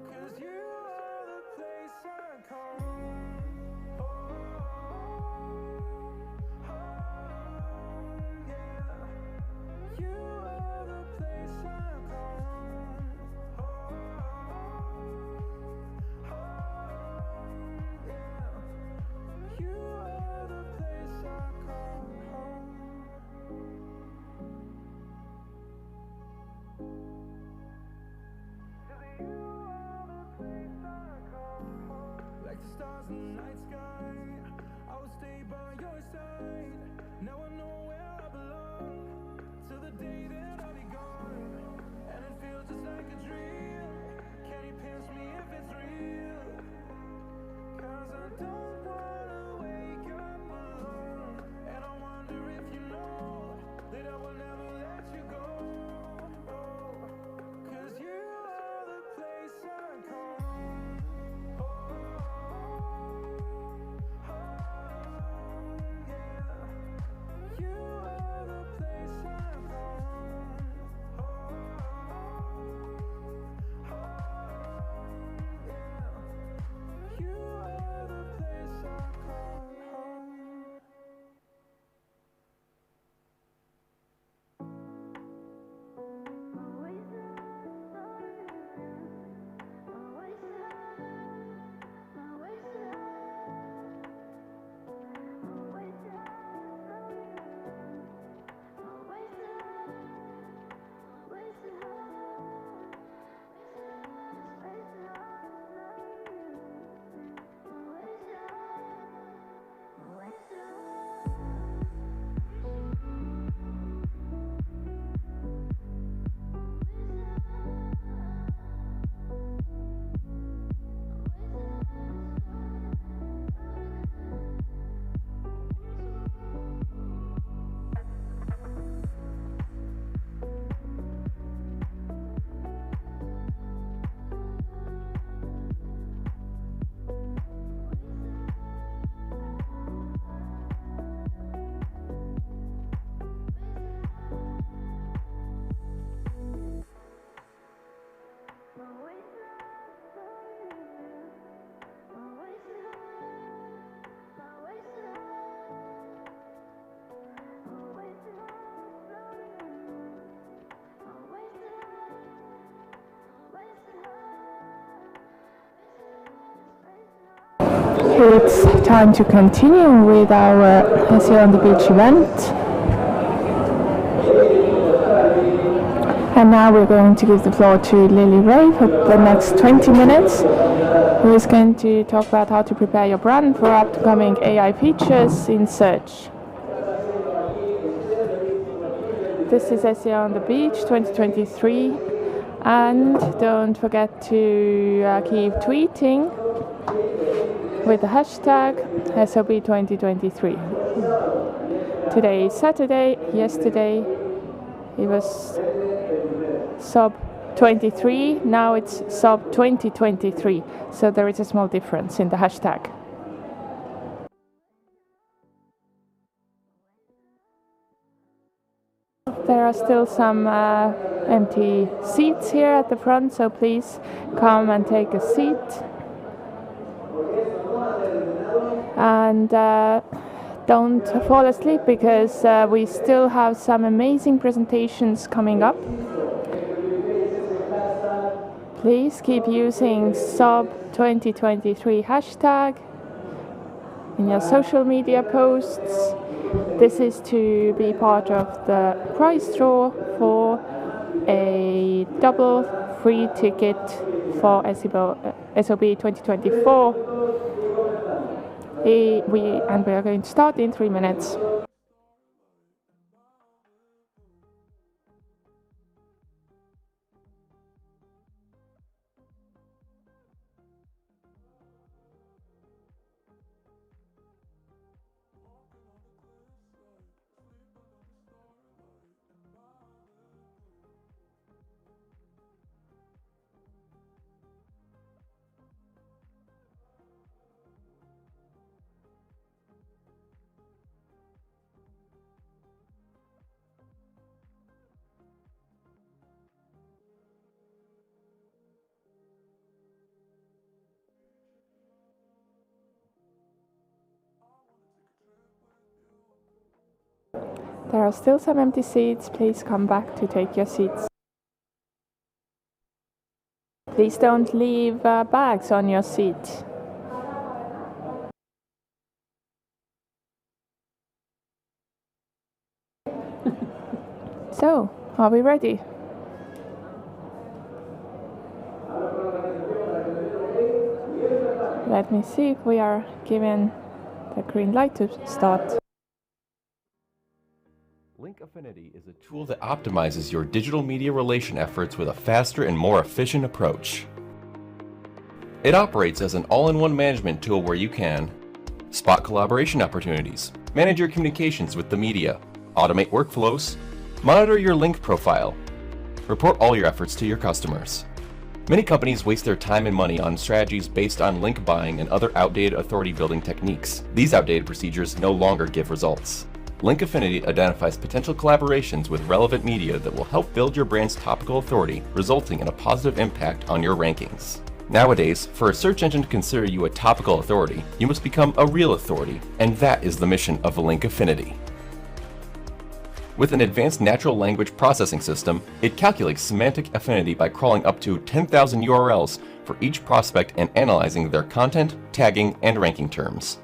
'cause you are the place I call home. Yeah. You are the place I call home. Yeah. You are the place I call home. Like the stars in the night sky, I will stay by your side. Now I know where I belong, till the day that I'll be gone. And it feels just like a dream. Can you pinch me if it's real? 'Cause I don't wanna wake up alone. And I wonder if you know that I will never let you go. Oh, 'cause you are the place I call home. Yeah. it's time to continue with our SEO on the Beach event. And now we're going to give the floor to Lily Ray for the next 20 minutes, who is going to talk about how to prepare your brand for upcoming AI features in search. This is SEO on the Beach 2023, and don't forget to keep tweeting with the hashtag SOB2023. Today is Saturday. Yesterday it was SOB 23, now it's SOB 2023, so there is a small difference in the hashtag. There are still some empty seats here at the front, so please come and take a seat. And don't fall asleep, because we still have some amazing presentations coming up. Please keep using SOB 2023 hashtag in your social media posts. This is to be part of the prize draw for a double free ticket for SOB 2024. We are going to start in 3 minutes. There are still some empty seats. Please come back to take your seats. Please don't leave bags on your seat. So, are we ready? Let me see if we are given the green light to start. Link Affinity is a tool that optimizes your digital media relation efforts with a faster and more efficient approach. It operates as an all-in-one management tool where you can spot collaboration opportunities, manage your communications with the media, automate workflows, monitor your link profile, report all your efforts to your customers. Many companies waste their time and money on strategies based on link buying and other outdated authority building techniques. These outdated procedures no longer give results. Link Affinity identifies potential collaborations with relevant media that will help build your brand's topical authority, resulting in a positive impact on your rankings. Nowadays, for a search engine to consider you a topical authority, you must become a real authority, and that is the mission of Link Affinity. With an advanced natural language processing system, it calculates semantic affinity by crawling up to 10,000 URLs for each prospect and analyzing their content, tagging, and ranking terms.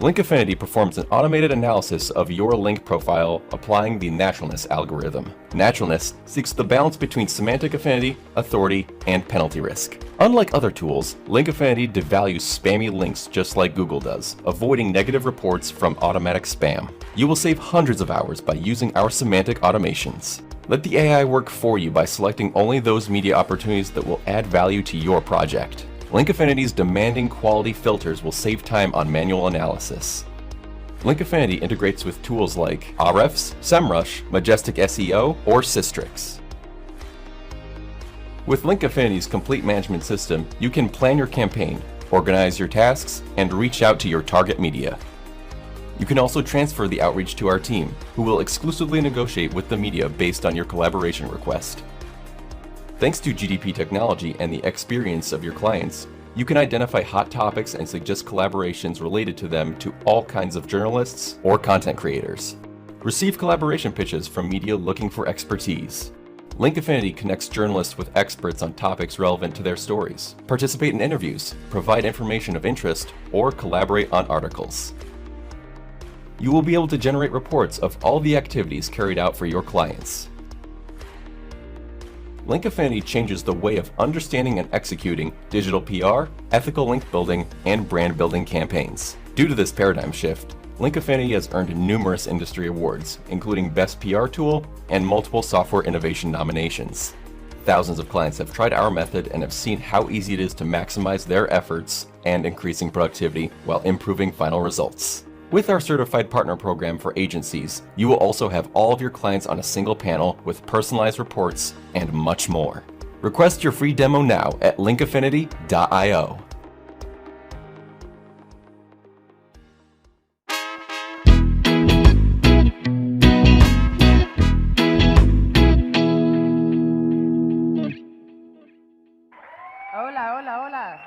Link Affinity performs an automated analysis of your link profile applying the naturalness algorithm. Naturalness seeks the balance between semantic affinity, authority, and penalty risk. Unlike other tools, Link Affinity devalues spammy links just like Google does, avoiding negative reports from automatic spam. You will save hundreds of hours by using our semantic automations. Let the AI work for you by selecting only those media opportunities that will add value to your project. Link Affinity's demanding quality filters will save time on manual analysis. Link Affinity integrates with tools like Ahrefs, SEMrush, Majestic SEO, or Systrix. With Link Affinity's complete management system, you can plan your campaign, organize your tasks, and reach out to your target media. You can also transfer the outreach to our team, who will exclusively negotiate with the media based on your collaboration request. Thanks to GDP technology and the experience of your clients, you can identify hot topics and suggest collaborations related to them to all kinds of journalists or content creators. Receive collaboration pitches from media looking for expertise. Link Affinity connects journalists with experts on topics relevant to their stories, participate in interviews, provide information of interest, or collaborate on articles. You will be able to generate reports of all the activities carried out for your clients. Link Affinity changes the way of understanding and executing digital PR, ethical link building, and brand building campaigns. Due to this paradigm shift, Link Affinity has earned numerous industry awards, including Best PR Tool and multiple software innovation nominations. Thousands of clients have tried our method and have seen how easy it is to maximize their efforts and increasing productivity while improving final results. With our certified partner program for agencies, you will also have all of your clients on a single panel with personalized reports and much more. Request your free demo now at linkaffinity.io. Hola, hola, hola.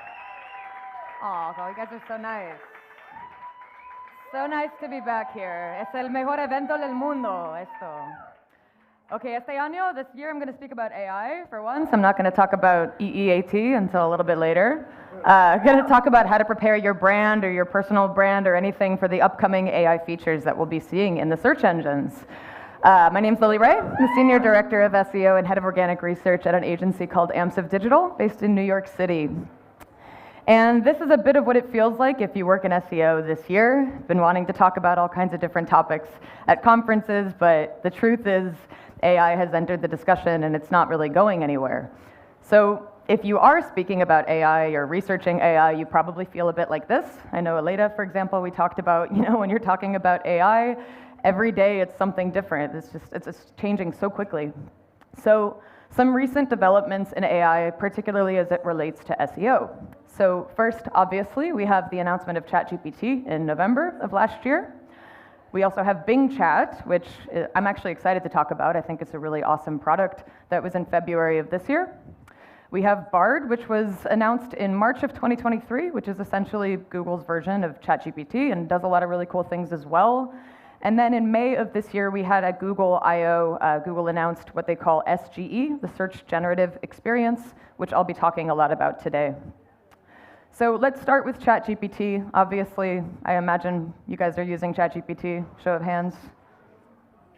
Oh, you guys are so nice. So nice to be back here. Es el mejor evento del mundo, esto. Okay, this year I'm going to speak about AI for once. I'm not going to talk about EEAT until a little bit later. I'm going to talk about how to prepare your brand or your personal brand or anything for the upcoming AI features that we'll be seeing in the search engines. My name's Lily Ray. I'm the Senior Director of SEO and Head of Organic Research at an agency called AMSIV Digital, based in New York City. And this is a bit of what it feels like if you work in SEO this year. I've been wanting to talk about all kinds of different topics at conferences, but the truth is AI has entered the discussion and it's not really going anywhere. So if you are speaking about AI or researching AI, you probably feel a bit like this. I know Aleda, for example, we talked about, when you're talking about AI, every day it's something different. It's just changing so quickly. So some recent developments in AI, particularly as it relates to SEO. So first, obviously, we have the announcement of ChatGPT in November of last year. We also have Bing Chat, which I'm actually excited to talk about. I think it's a really awesome product that was in February of this year. We have Bard, which was announced in March of 2023, which is essentially Google's version of ChatGPT and does a lot of really cool things as well. And then in May of this year, we had at Google I/O, Google announced what they call SGE, the Search Generative Experience, which I'll be talking a lot about today. So let's start with ChatGPT. Obviously, I imagine you guys are using ChatGPT, show of hands.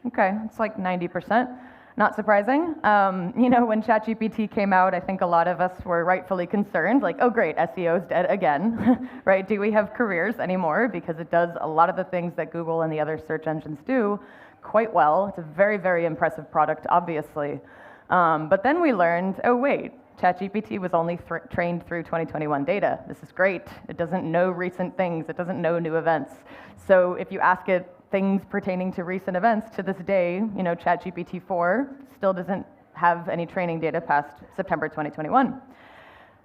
Okay, it's like 90%. Not surprising. When ChatGPT came out, I think a lot of us were rightfully concerned, like, oh great, SEO's dead again, right? Do we have careers anymore? Because it does a lot of the things that Google and the other search engines do quite well. It's a very, very impressive product, obviously. But then we learned, oh wait, ChatGPT was only trained through 2021 data. This is great. It doesn't know recent things. It doesn't know new events. So if you ask it things pertaining to recent events, to this day, ChatGPT 4 still doesn't have any training data past September 2021.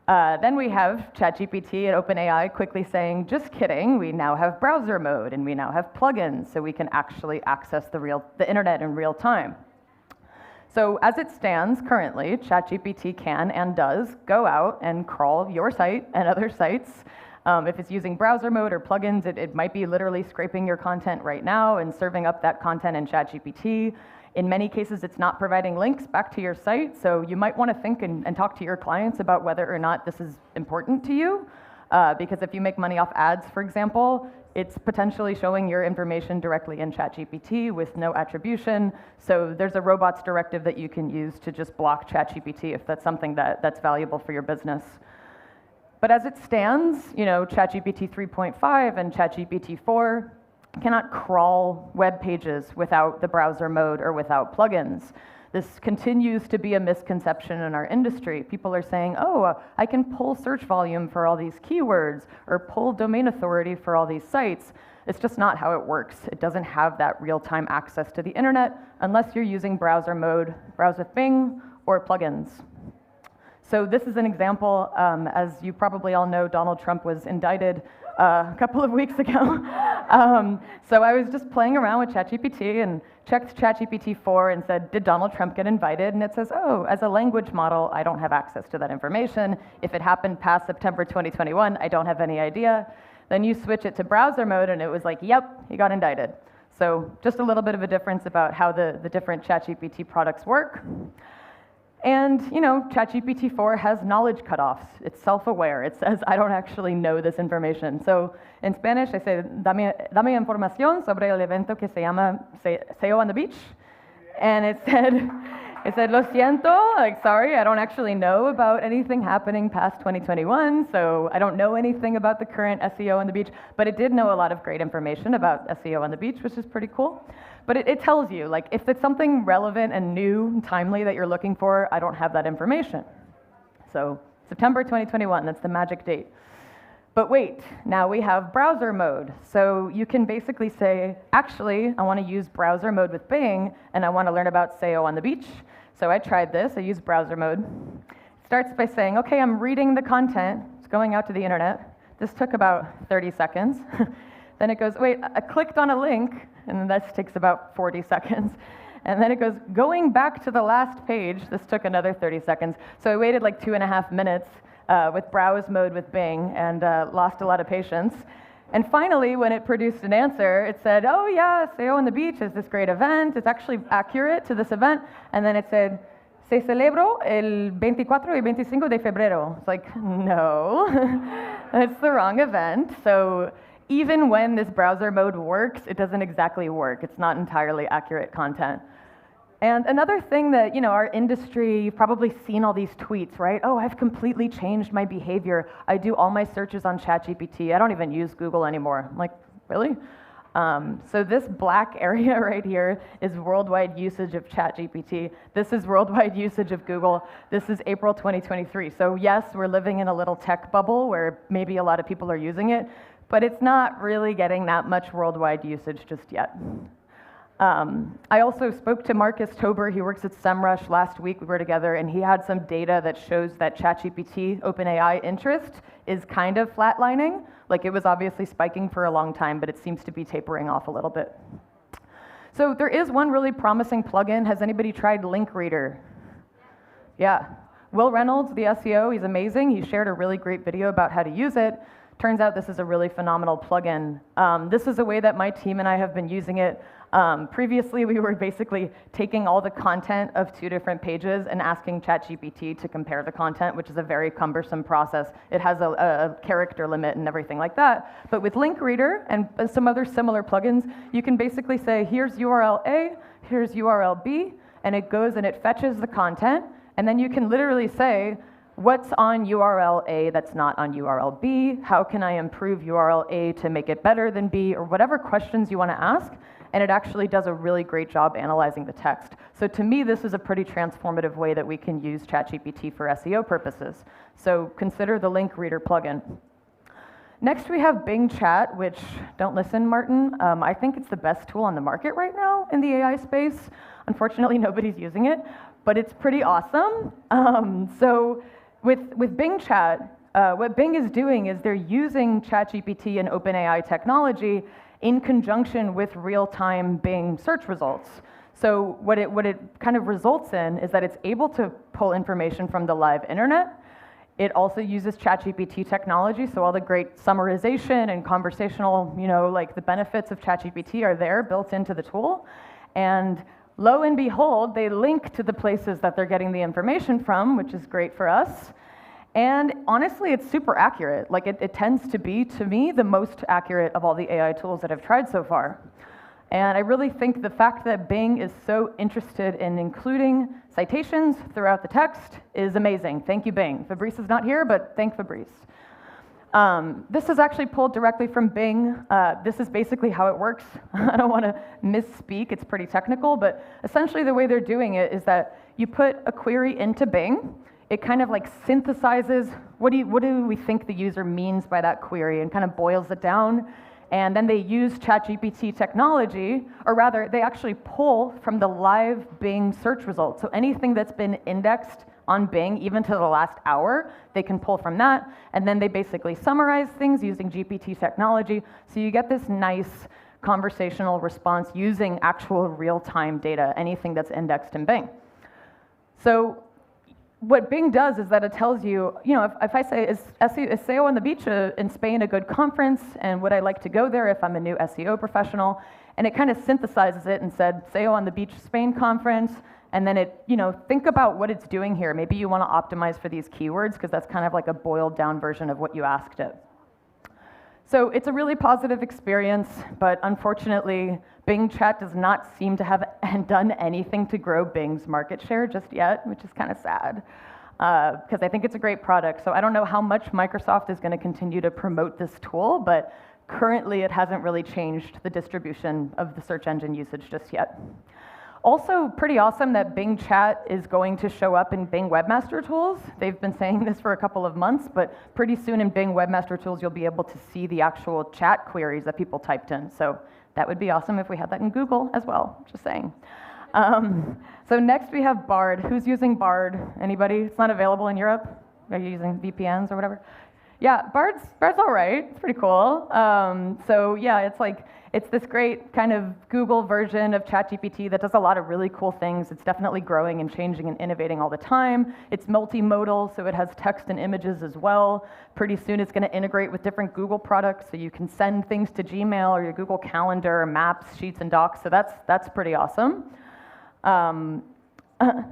Then we have ChatGPT and OpenAI quickly saying, just kidding, we now have browser mode and we now have plugins so we can actually access the internet in real time. So as it stands currently, ChatGPT can and does go out and crawl your site and other sites. If it's using browser mode or plugins, it might be literally scraping your content right now and serving up that content in ChatGPT. In many cases, it's not providing links back to your site, so you might want to think and talk to your clients about whether or not this is important to you. Because if you make money off ads, for example, it's potentially showing your information directly in ChatGPT with no attribution. So there's a robots directive that you can use to just block ChatGPT if that's something that's valuable for your business. But as it stands, ChatGPT 3.5 and ChatGPT 4 cannot crawl web pages without the browser mode or without plugins. This continues to be a misconception in our industry. People are saying, oh, I can pull search volume for all these keywords or pull domain authority for all these sites. It's just not how it works. It doesn't have that real-time access to the internet unless you're using browser mode, browse with Bing, or plugins. So this is an example. As you probably all know, Donald Trump was indicted a couple of weeks ago. So I was just playing around with ChatGPT and checked ChatGPT 4 and said, did Donald Trump get invited? And it says, oh, as a language model, I don't have access to that information. If it happened past September 2021, I don't have any idea. Then you switch it to browser mode and it was like, yep, he got indicted. So just a little bit of a difference about how the different ChatGPT products work. And, you know, ChatGPT 4 has knowledge cutoffs. It's self-aware. It says, I don't actually know this information. So in Spanish, I say, dame información sobre el evento que se llama SEO on the Beach. And it said, lo siento, like, sorry, I don't actually know about anything happening past 2021, so I don't know anything about the current SEO on the beach, but it did know a lot of great information about SEO on the beach, which is pretty cool. But it tells you, like, if it's something relevant and new and timely that you're looking for, I don't have that information. So September 2021, that's the magic date. But wait, now we have browser mode. So you can basically say, actually, I want to use browser mode with Bing, and I want to learn about SEO on the beach. So I tried this, I used browser mode. It starts by saying, okay, I'm reading the content, it's going out to the internet. This took about 30 seconds. Then it goes, wait, I clicked on a link, and this takes about 40 seconds. And then it goes, going back to the last page, this took another 30 seconds. So I waited like 2.5 minutes with browse mode with Bing and lost a lot of patience. And finally, when it produced an answer, it said, oh yeah, SEO on the Beach is this great event. It's actually accurate to this event. And then it said, se celebró el 24 y 25 de febrero. It's like, no, that's the wrong event. So even when this browser mode works, it doesn't exactly work. It's not entirely accurate content. And another thing that, you know, our industry, you've probably seen all these tweets, right? Oh, I've completely changed my behavior. I do all my searches on ChatGPT. I don't even use Google anymore. I'm like, really? So this black area right here is worldwide usage of ChatGPT. This is worldwide usage of Google. This is April 2023. So yes, we're living in a little tech bubble where maybe a lot of people are using it, but it's not really getting that much worldwide usage just yet. I also spoke to Marcus Tober. He works at SEMrush. Last week we were together, and he had some data that shows that ChatGPT OpenAI interest is kind of flatlining. Like, it was obviously spiking for a long time, but it seems to be tapering off a little bit. So there is one really promising plugin. Has anybody tried Link Reader? Yeah. Will Reynolds, the SEO, he's amazing. He shared a really great video about how to use it. Turns out this is a really phenomenal plugin. This is a way that my team and I have been using it. Previously, we were basically taking all the content of 2 different pages and asking ChatGPT to compare the content, which is a very cumbersome process. It has a character limit and everything like that. But with Link Reader and some other similar plugins, you can basically say, here's URL A, here's URL B, and it goes and it fetches the content. And then you can literally say, what's on URL A that's not on URL B? How can I improve URL A to make it better than B? Or whatever questions you want to ask. And it actually does a really great job analyzing the text. So to me, this is a pretty transformative way that we can use ChatGPT for SEO purposes. So consider the Link Reader plugin. Next, we have Bing Chat, which, don't listen, Martin, I think it's the best tool on the market right now in the AI space. Unfortunately, nobody's using it, but it's pretty awesome. So with Bing Chat, what Bing is doing is they're using ChatGPT and OpenAI technology in conjunction with real-time Bing search results. So what it kind of results in is that it's able to pull information from the live internet. It also uses ChatGPT technology, so all the great summarization and conversational, you know, like the benefits of ChatGPT are there built into the tool. And lo and behold, they link to the places that they're getting the information from, which is great for us. And honestly, it's super accurate. Like it tends to be, to me, the most accurate of all the AI tools that I've tried so far. And I really think the fact that Bing is so interested in including citations throughout the text is amazing. Thank you, Bing. Fabrice is not here, but thank Fabrice. This is actually pulled directly from Bing. This is basically how it works. I don't want to misspeak, it's pretty technical, but essentially the way they're doing it is that you put a query into Bing. It kind of like synthesizes what do we think the user means by that query and kind of boils it down. And then they use ChatGPT technology, or rather, they actually pull from the live Bing search results. So anything that's been indexed on Bing, even to the last hour, they can pull from that. And then they basically summarize things using GPT technology. So you get this nice conversational response using actual real-time data, anything that's indexed in Bing. So what Bing does is that it tells you, if I say, is SEO on the Beach in Spain a good conference, and would I like to go there if I'm a new SEO professional? And it kind of synthesizes it and said, SEO on the Beach Spain conference, And then think about what it's doing here. Maybe you want to optimize for these keywords because that's kind of like a boiled down version of what you asked it. So it's a really positive experience, but unfortunately, Bing Chat does not seem to have done anything to grow Bing's market share just yet, which is kind of sad, because I think it's a great product. So I don't know how much Microsoft is going to continue to promote this tool, but currently it hasn't really changed the distribution of the search engine usage just yet. Also, pretty awesome that Bing Chat is going to show up in Bing Webmaster Tools. They've been saying this for a couple of months, but pretty soon in Bing Webmaster Tools, you'll be able to see the actual chat queries that people typed in. So that would be awesome if we had that in Google as well, just saying. So next we have Bard. Who's using Bard? Anybody? It's not available in Europe? Are you using VPNs or whatever? Yeah, Bard's all right. It's pretty cool. So yeah, it's this great kind of Google version of ChatGPT that does a lot of really cool things. It's definitely growing and changing and innovating all the time. It's multimodal, so it has text and images as well. Pretty soon it's going to integrate with different Google products, so you can send things to Gmail or your Google Calendar, or Maps, Sheets, and Docs. So that's pretty awesome.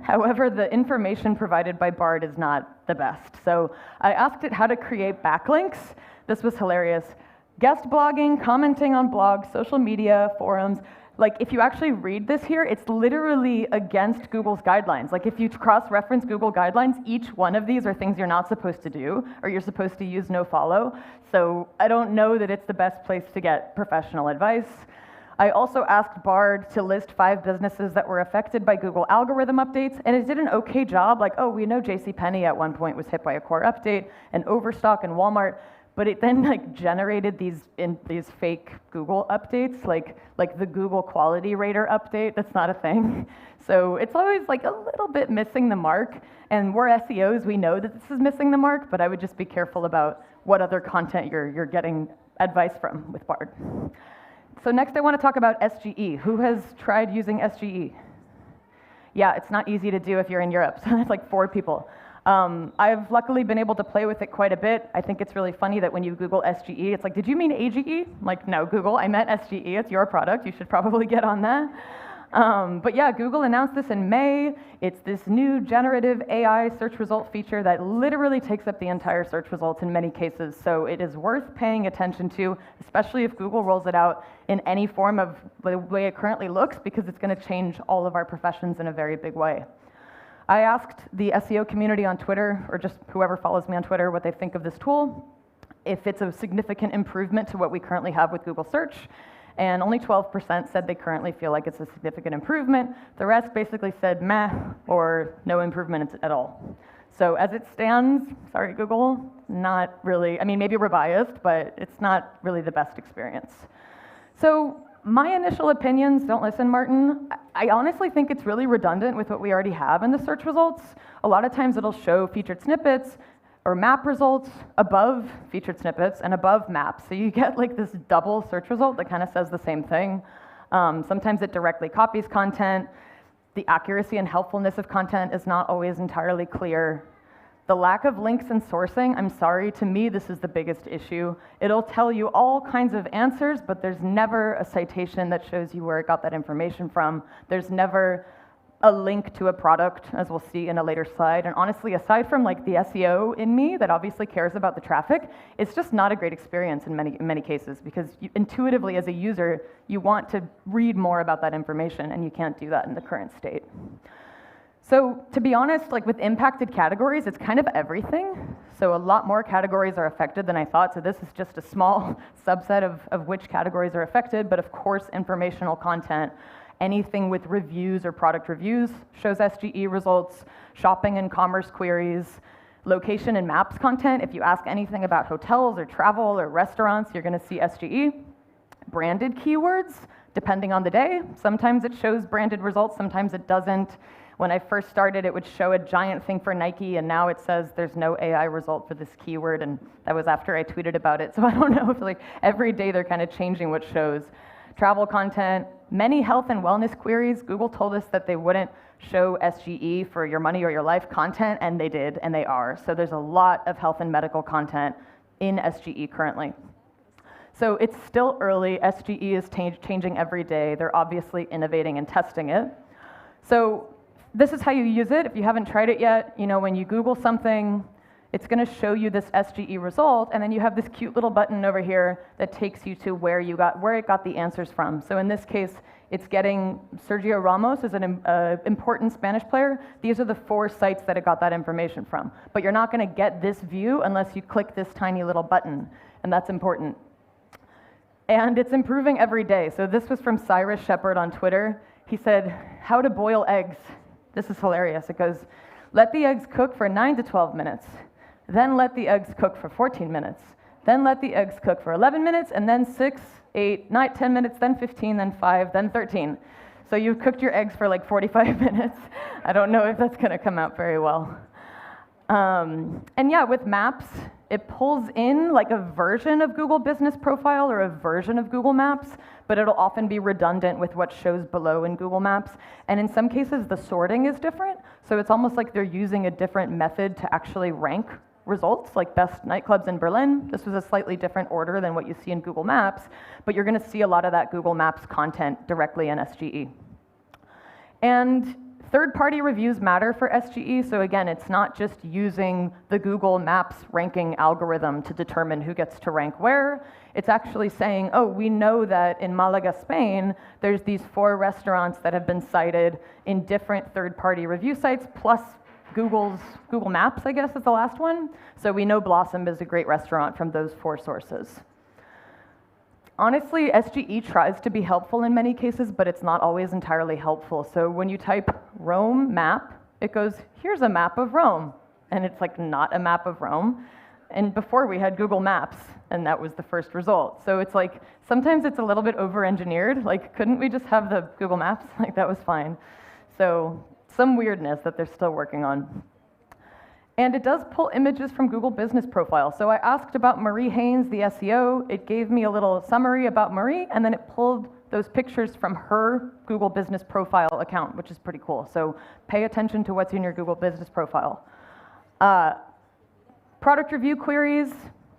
However, the information provided by Bard is not the best. So I asked it how to create backlinks. This was hilarious. Guest blogging, commenting on blogs, social media, forums. Like, if you actually read this here, it's literally against Google's guidelines. Like, if you cross-reference Google guidelines, each one of these are things you're not supposed to do, or you're supposed to use nofollow. So I don't know that it's the best place to get professional advice. I also asked Bard to list 5 businesses that were affected by Google algorithm updates, and it did an okay job. Like, oh, we know JCPenney at one point was hit by a core update, and Overstock and Walmart, but it then generated these fake Google updates, like the Google Quality Rater update. That's not a thing. So it's always a little bit missing the mark, and we're SEOs, we know that this is missing the mark, but I would just be careful about what other content you're getting advice from with Bard. So next I want to talk about SGE. Who has tried using SGE? Yeah, it's not easy to do if you're in Europe, so that's like 4 people. I've luckily been able to play with it quite a bit. I think it's really funny that when you Google SGE, it's like, did you mean AGE? Like, no, Google, I meant SGE. It's your product. You should probably get on that. But yeah, Google announced this in May. It's this new generative AI search result feature that literally takes up the entire search results in many cases. So it is worth paying attention to, especially if Google rolls it out in any form of the way it currently looks, because it's going to change all of our professions in a very big way. I asked the SEO community on Twitter, or just whoever follows me on Twitter, what they think of this tool, if it's a significant improvement to what we currently have with Google Search, and only 12% said they currently feel like it's a significant improvement. The rest basically said meh, or no improvement at all. So as it stands, sorry Google, not really, I mean maybe we're biased, but it's not really the best experience. So my initial opinions, don't listen, Martin, I honestly think it's really redundant with what we already have in the search results. A lot of times it'll show featured snippets or map results above featured snippets and above maps. So you get like this double search result that kind of says the same thing. Sometimes it directly copies content. The accuracy and helpfulness of content is not always entirely clear. The lack of links and sourcing, I'm sorry, to me this is the biggest issue. It'll tell you all kinds of answers, but there's never a citation that shows you where it got that information from. There's never a link to a product, as we'll see in a later slide. And honestly, aside from like the SEO in me that obviously cares about the traffic, it's just not a great experience in many cases, because intuitively as a user, you want to read more about that information, and you can't do that in the current state. So to be honest, like with impacted categories, it's kind of everything. So a lot more categories are affected than I thought. So this is just a small subset of which categories are affected. But of course, informational content, anything with reviews or product reviews shows SGE results, shopping and commerce queries, location and maps content. If you ask anything about hotels or travel or restaurants, you're going to see SGE. Branded keywords, depending on the day. Sometimes it shows branded results, sometimes it doesn't. When I first started, it would show a giant thing for Nike, and now it says there's no AI result for this keyword, and that was after I tweeted about it. So I don't know if like every day they're kind of changing what shows. Travel content, many health and wellness queries. Google told us that they wouldn't show SGE for your money or your life content, and they did, and they are. So there's a lot of health and medical content in SGE currently. So it's still early. SGE is changing every day. They're obviously innovating and testing it. So this is how you use it. If you haven't tried it yet, you know, when you Google something, it's going to show you this SGE result, and then you have this cute little button over here that takes you to where it got the answers from. So in this case, it's getting Sergio Ramos is an important Spanish player. These are the 4 sites that it got that information from. But you're not going to get this view unless you click this tiny little button, and that's important. And it's improving every day. So this was from Cyrus Shepard on Twitter. He said, how to boil eggs. This is hilarious. It goes, let the eggs cook for 9 to 12 minutes. Then let the eggs cook for 14 minutes. Then let the eggs cook for 11 minutes, and then 6, 8, 9, 10 minutes, then 15, then 5, then 13. So you've cooked your eggs for like 45 minutes. I don't know if that's going to come out very well. And yeah, with Maps, it pulls in like a version of Google Business Profile or a version of Google Maps, but it'll often be redundant with what shows below in Google Maps. And in some cases, the sorting is different. So it's almost like they're using a different method to actually rank results, like best nightclubs in Berlin. This was a slightly different order than what you see in Google Maps, but you're going to see a lot of that Google Maps content directly in SGE. And third-party reviews matter for SGE, so again, it's not just using the Google Maps ranking algorithm to determine who gets to rank where. It's actually saying, oh, we know that in Malaga, Spain, there's these 4 restaurants that have been cited in different third-party review sites, plus Google Maps, I guess, is the last one. So we know Blossom is a great restaurant from those 4 sources. Honestly, SGE tries to be helpful in many cases, but it's not always entirely helpful. So when you type Rome map, it goes, here's a map of Rome. And it's like not a map of Rome. And before we had Google Maps, and that was the first result. So it's like, sometimes it's a little bit over-engineered. Like, couldn't we just have the Google Maps? Like, that was fine. So some weirdness that they're still working on. And it does pull images from Google Business Profile. So I asked about Marie Haynes, the SEO. It gave me a little summary about Marie, and then it pulled those pictures from her Google Business Profile account, which is pretty cool. So pay attention to what's in your Google Business Profile. Product review queries.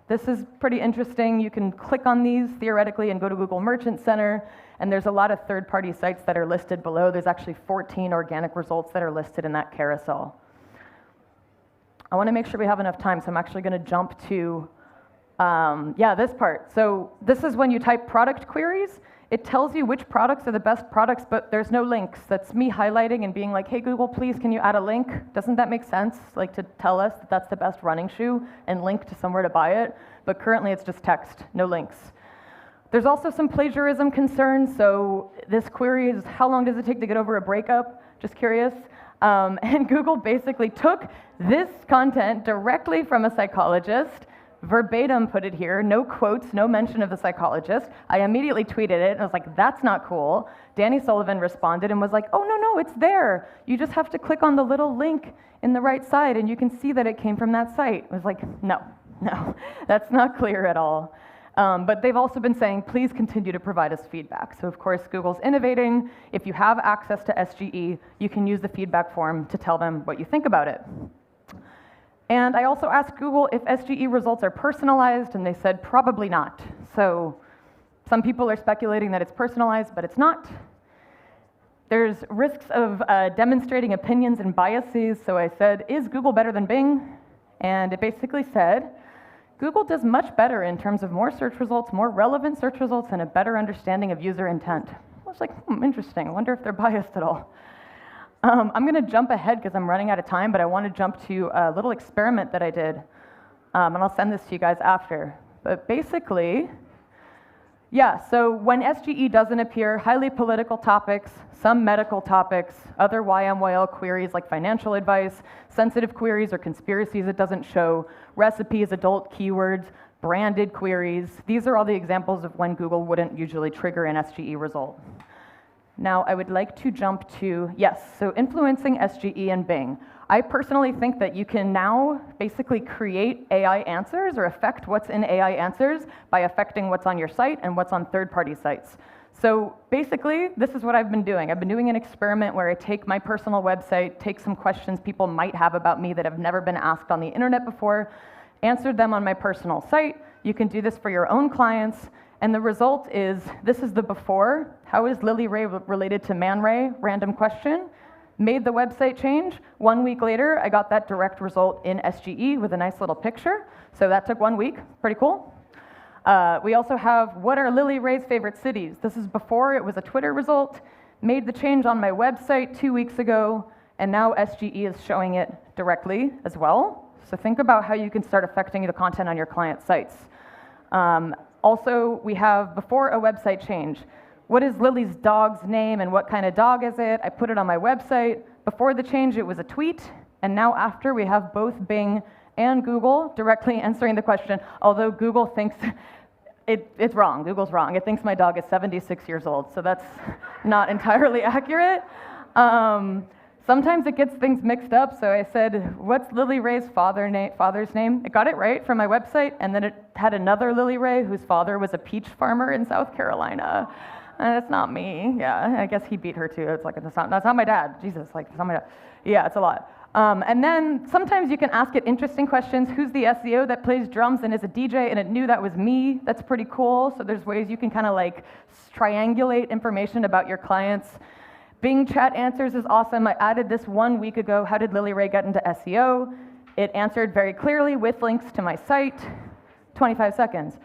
This is pretty interesting. You can click on these theoretically and go to Google Merchant Center, and there's a lot of third-party sites that are listed below. There's actually 14 organic results that are listed in that carousel. I want to make sure we have enough time, so I'm actually going to jump to, this part. So this is when you type product queries. It tells you which products are the best products, but there's no links. That's me highlighting and being like, hey, Google, please, can you add a link? Doesn't that make sense? Like to tell us that that's the best running shoe and link to somewhere to buy it? But currently it's just text, no links. There's also some plagiarism concerns. So this query is, how long does it take to get over a breakup? Just curious. And Google basically took this content directly from a psychologist, verbatim put it here, no quotes, no mention of the psychologist. I immediately tweeted it, and I was like, that's not cool. Danny Sullivan responded and was like, oh, no, it's there. You just have to click on the little link in the right side, and you can see that it came from that site. I was like, no, that's not clear at all. But they've also been saying, please continue to provide us feedback. So of course, Google's innovating. If you have access to SGE, you can use the feedback form to tell them what you think about it. And I also asked Google if SGE results are personalized, and they said probably not. So some people are speculating that it's personalized, but it's not. There's risks of demonstrating opinions and biases. So I said, is Google better than Bing? And it basically said, Google does much better in terms of more search results, more relevant search results, and a better understanding of user intent. I was like, interesting. I wonder if they're biased at all. I'm going to jump ahead because I'm running out of time, but I want to jump to a little experiment that I did, and I'll send this to you guys after. But basically, so when SGE doesn't appear, highly political topics, some medical topics, other YMYL queries like financial advice, sensitive queries or conspiracies it doesn't show, recipes, adult keywords, branded queries. These are all the examples of when Google wouldn't usually trigger an SGE result. Now, I would like to jump to, so influencing SGE and Bing. I personally think that you can now basically create AI answers or affect what's in AI answers by affecting what's on your site and what's on third-party sites. So basically, this is what I've been doing. I've been doing an experiment where I take my personal website, take some questions people might have about me that have never been asked on the internet before, answered them on my personal site. You can do this for your own clients. And the result is, this is the before. How is Lily Ray related to Man Ray? Random question. Made the website change. 1 week later, I got that direct result in SGE with a nice little picture. So that took 1 week, pretty cool. We also have, what are Lily Ray's favorite cities? This is before it was a Twitter result. Made the change on my website 2 weeks ago, and now SGE is showing it directly as well. So think about how you can start affecting the content on your client sites. Also, we have before a website change. What is Lily's dog's name and what kind of dog is it? I put it on my website. Before the change, it was a tweet, and now after, we have both Bing and Google directly answering the question, although Google thinks it's wrong. Google's wrong. It thinks my dog is 76 years old, so that's not entirely accurate. Sometimes it gets things mixed up, so I said, what's Lily Ray's father's name? It got it right from my website, and then it had another Lily Ray whose father was a peach farmer in South Carolina. And it's not me. Yeah, I guess he beat her too. It's like, that's not my dad. Jesus, like, that's not my dad. Yeah, it's a lot. And then sometimes you can ask it interesting questions. Who's the SEO that plays drums and is a DJ? And it knew that was me. That's pretty cool. So there's ways you can kind of like triangulate information about your clients. Bing chat answers is awesome. I added this 1 week ago. How did Lily Ray get into SEO? It answered very clearly with links to my site. 25 seconds.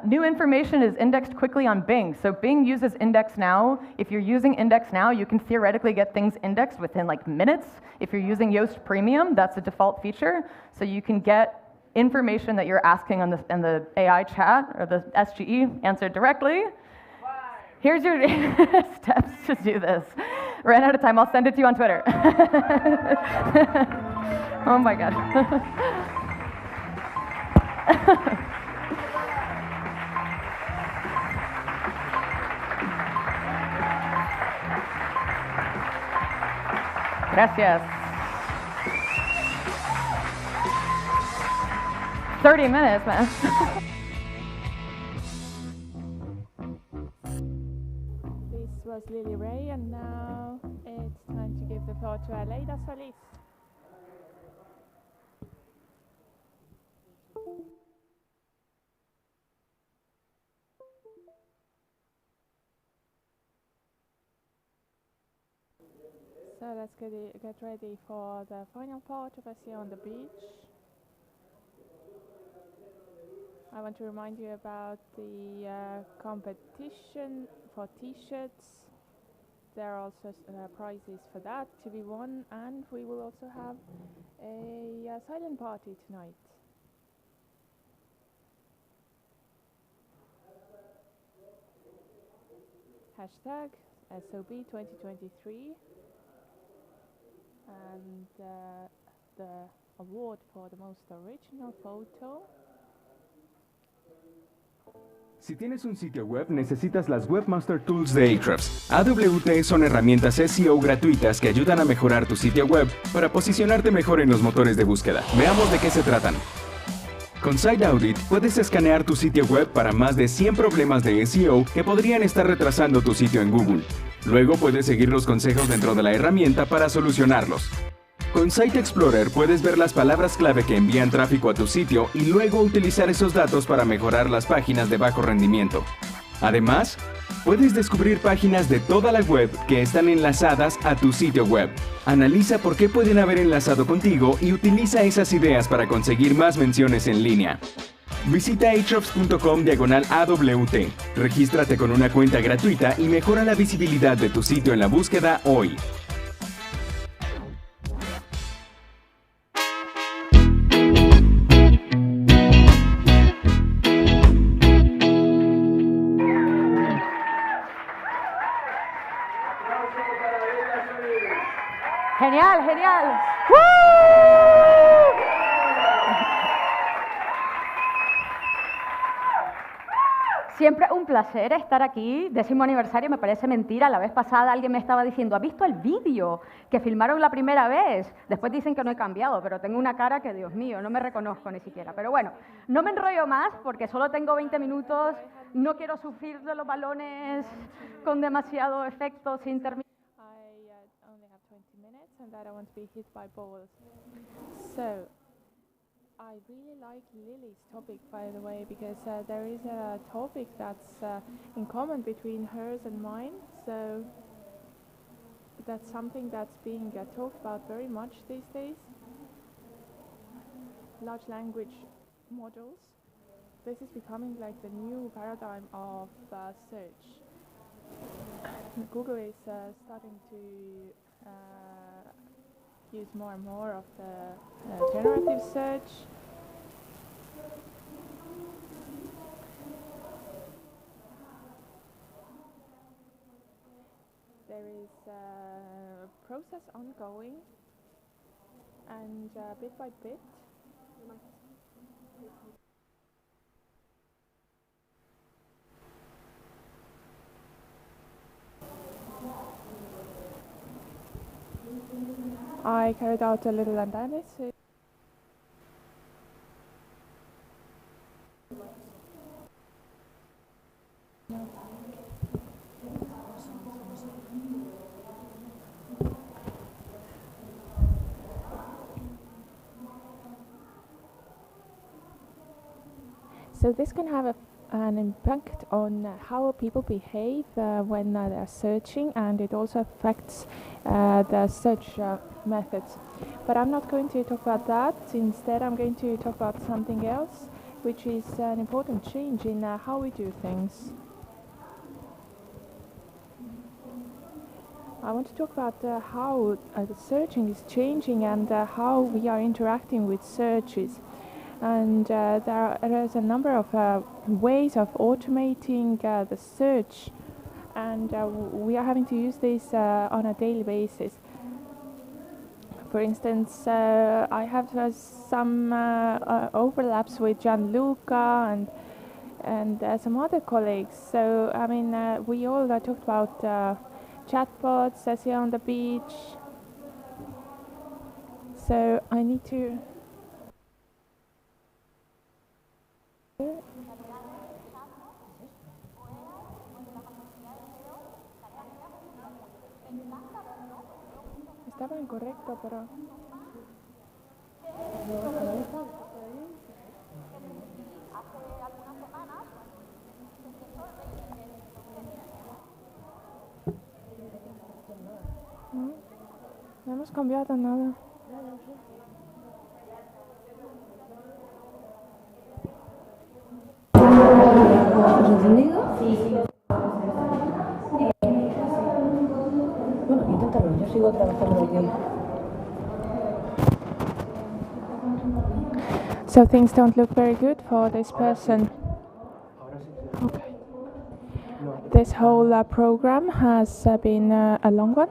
New information is indexed quickly on Bing. So Bing uses Index Now. If you're using Index Now, you can theoretically get things indexed within like minutes. If you're using Yoast Premium, that's a default feature. So you can get information that you're asking on in the AI chat or the SGE answered directly. Here's your steps to do this. Ran out of time. I'll send it to you on Twitter. Oh my God. Gracias. 30 minutes, man. This was Lily Ray, and now it's time to give the floor to Aleida Solis. So let's get ready for the final part of SEO on the beach. I want to remind you about the competition for t-shirts. There are also prizes for that to be won, and we will also have a silent party tonight. Hashtag SOB 2023. And the award for the most original photo. Si tienes un sitio web, necesitas las Webmaster Tools de Ahrefs. AWT son herramientas SEO gratuitas que ayudan a mejorar tu sitio web para posicionarte mejor en los motores de búsqueda. Veamos de qué se tratan. Con Site Audit puedes escanear tu sitio web para más de 100 problemas de SEO que podrían estar retrasando tu sitio en Google. Luego puedes seguir los consejos dentro de la herramienta para solucionarlos. Con Site Explorer puedes ver las palabras clave que envían tráfico a tu sitio y luego utilizar esos datos para mejorar las páginas de bajo rendimiento. Además, puedes descubrir páginas de toda la web que están enlazadas a tu sitio web. Analiza por qué pueden haber enlazado contigo y utiliza esas ideas para conseguir más menciones en línea. Visita ahrefs.com/AWT. Regístrate con una cuenta gratuita y mejora la visibilidad de tu sitio en la búsqueda hoy. Genial, genial. Siempre un placer estar aquí. 10º aniversario, me parece mentira. La vez pasada alguien me estaba diciendo, ¿has visto el vídeo que filmaron la primera vez? Después dicen que no he cambiado, pero tengo una cara que, Dios mío, no me reconozco ni siquiera. Pero bueno, no me enrollo más porque solo tengo 20 minutos. No quiero sufrir de los balones con demasiado efecto sin terminar. And I don't want to be hit by balls. So, I really like Lily's topic, by the way, because there is a topic that's in common between hers and mine. So, that's something that's being talked about very much these days. Large language models. This is becoming like the new paradigm of search. Google is starting to use more and more of the generative search. There is a process ongoing, and bit by bit, I carried out a little analysis. So this can have an impact on how people behave when they're searching, and it also affects the search methods. But I'm not going to talk about that. Instead, I'm going to talk about something else, which is an important change in how we do things. I want to talk about how the searching is changing and how we are interacting with searches. And there is a number of ways of automating the search, and we are having to use this on a daily basis. For instance, I have some overlaps with Gianluca and some other colleagues. So I mean, we all talked about chatbots, SEonthebeach. So I need to. Estaba incorrecto, pero... No hemos cambiado nada. ¿Entendido? Sí. Bueno, inténtalo, yo sigo trabajando aquí. So things don't look very good for this person. Okay. This whole program has been a long one.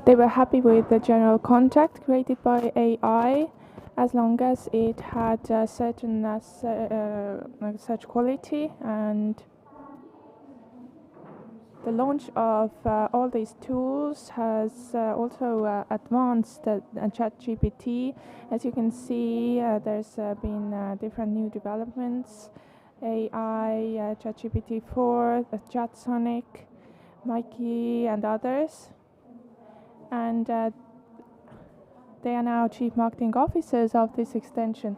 They were happy with the general contact created by AI, as long as it had a certain search quality, and the launch of all these tools has also advanced ChatGPT. As you can see, there's been different new developments: AI, ChatGPT 4, ChatSonic, Mikey, and others. And they are now chief marketing officers of this extension.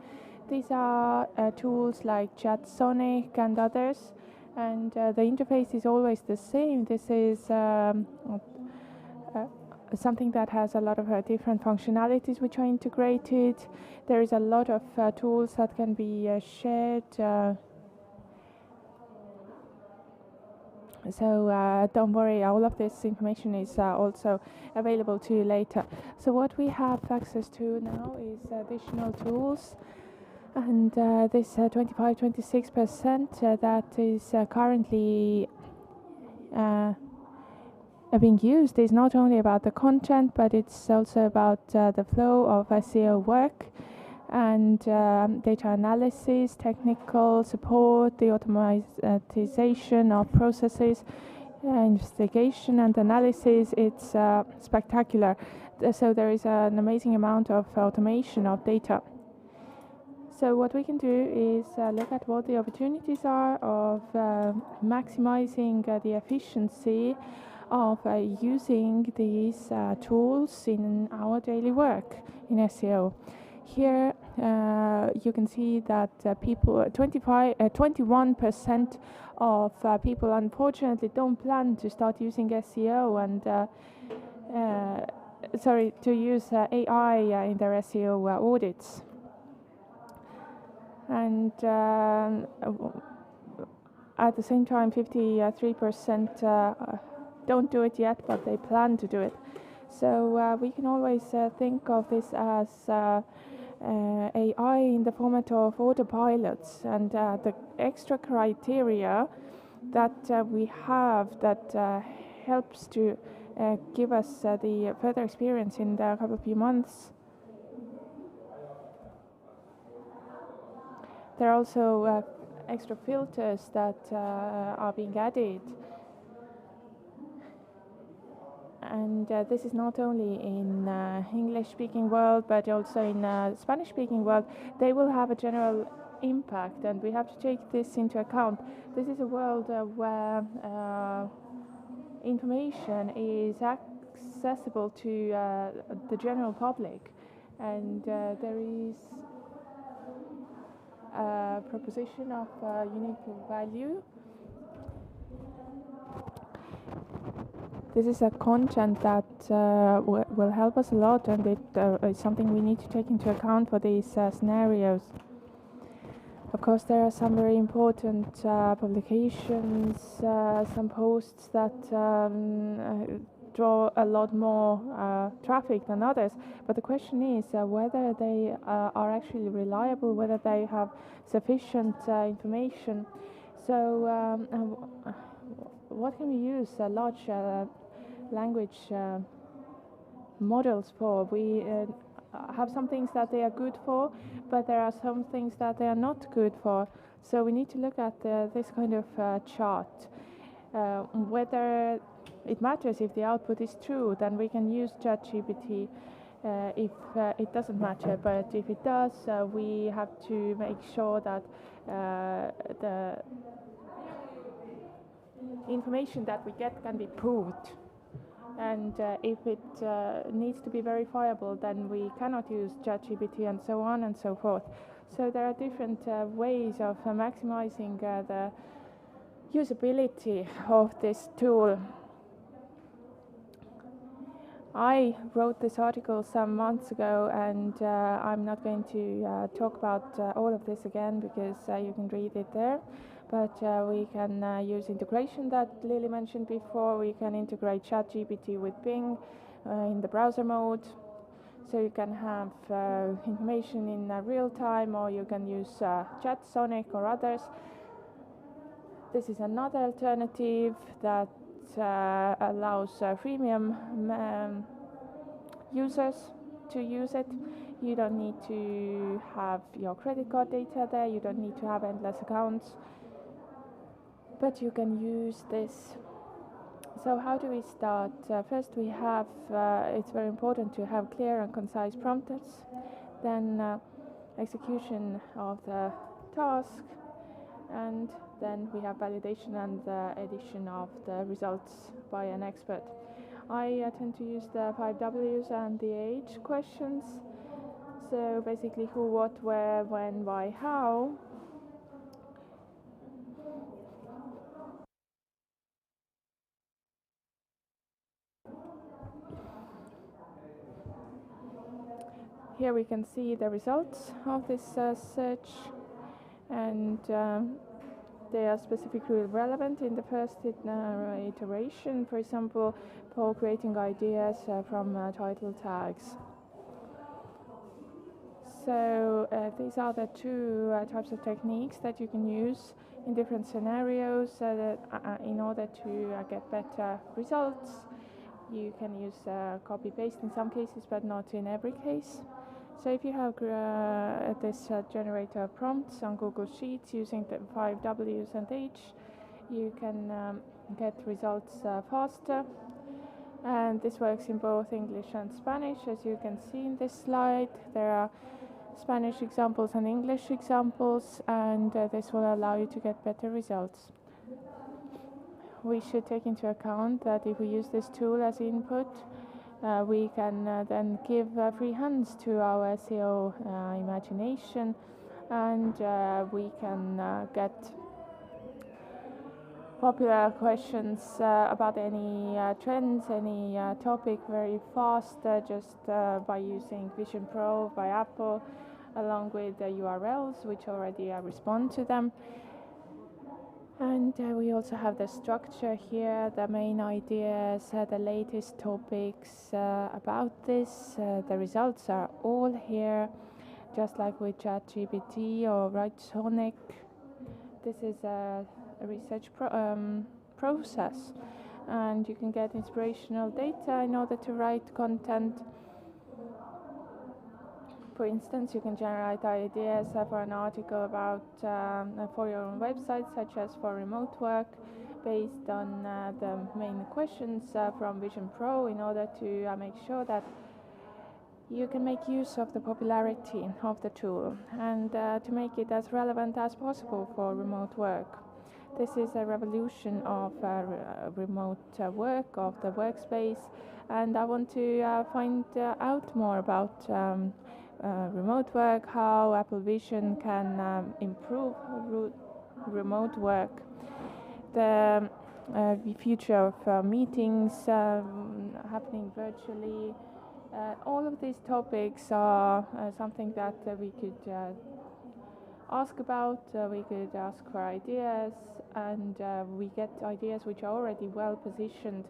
These are tools like ChatSonic and others, and the interface is always the same. This is something that has a lot of different functionalities which are integrated. There is a lot of tools that can be shared. So don't worry, all of this information is also available to you later. So what we have access to now is additional tools, and this 25-26% that is currently being used is not only about the content, but it's also about the flow of SEO work and data analysis, technical support, the automatization of processes, investigation and analysis. It's spectacular. So there is an amazing amount of automation of data. So what we can do is look at what the opportunities are of maximizing the efficiency of using these tools in our daily work in SEO. Here you can see that 21% of people unfortunately don't plan to start using SEO and to use AI in their SEO audits. And at the same time, 53% don't do it yet, but they plan to do it. So we can always think of this as AI in the format of autopilots, and the extra criteria that we have that helps to give us the further experience in the couple of few months. There are also extra filters that are being added. And this is not only in English-speaking world, but also in Spanish-speaking world. They will have a general impact, and we have to take this into account. This is a world where information is accessible to the general public, and there is a proposition of unique value. This is a content that will help us a lot, and it is something we need to take into account for these scenarios. Of course, there are some very important publications, some posts that draw a lot more traffic than others. But the question is whether they are actually reliable, whether they have sufficient information. So what can we use large language models for? We have some things that they are good for, but there are some things that they are not good for. So we need to look at this kind of chart. Whether it matters if the output is true, then we can use ChatGPT. If it doesn't matter, but if it does, we have to make sure that the information that we get can be proved. And if it needs to be verifiable, then we cannot use ChatGPT, and so on and so forth. So there are different ways of maximizing the usability of this tool. I wrote this article some months ago, and I'm not going to talk about all of this again, because you can read it there. But we can use integration that Lily mentioned before. We can integrate ChatGPT with Bing in the browser mode. So you can have information in real time, or you can use ChatSonic or others. This is another alternative that allows freemium users to use it. You don't need to have your credit card data there. You don't need to have endless accounts. But you can use this. So how do we start? First we have, it's very important to have clear and concise prompts. Then execution of the task. And then we have validation and edition of the results by an expert. I tend to use the 5 W's and the H questions. So basically who, what, where, when, why, how. Here we can see the results of this search, and they are specifically relevant in the first iteration, for example, for creating ideas from title tags. So these are the two types of techniques that you can use in different scenarios in order to get better results. You can use copy-paste in some cases, but not in every case. So if you have this generator prompts on Google Sheets using the 5 W's and H, you can get results faster. And this works in both English and Spanish. As you can see in this slide, there are Spanish examples and English examples, and this will allow you to get better results. We should take into account that if we use this tool as input, we can then give free hands to our SEO imagination, and we can get popular questions about any trends, any topic very fast, just by using Vision Pro by Apple, along with the URLs which already respond to them. And we also have the structure here, the main ideas, the latest topics about this. The results are all here, just like with ChatGPT or WriteSonic. This is a research process, and you can get inspirational data in order to write content. For instance, you can generate ideas for an article about for your own website, such as for remote work, based on the main questions from Vision Pro, in order to make sure that you can make use of the popularity of the tool and to make it as relevant as possible for remote work. This is a revolution of remote work, of the workspace, and I want to find out more about remote work, how Apple Vision can improve remote work, the future of meetings happening virtually. All of these topics are something that we could ask about, we could ask for ideas, and we get ideas which are already well positioned.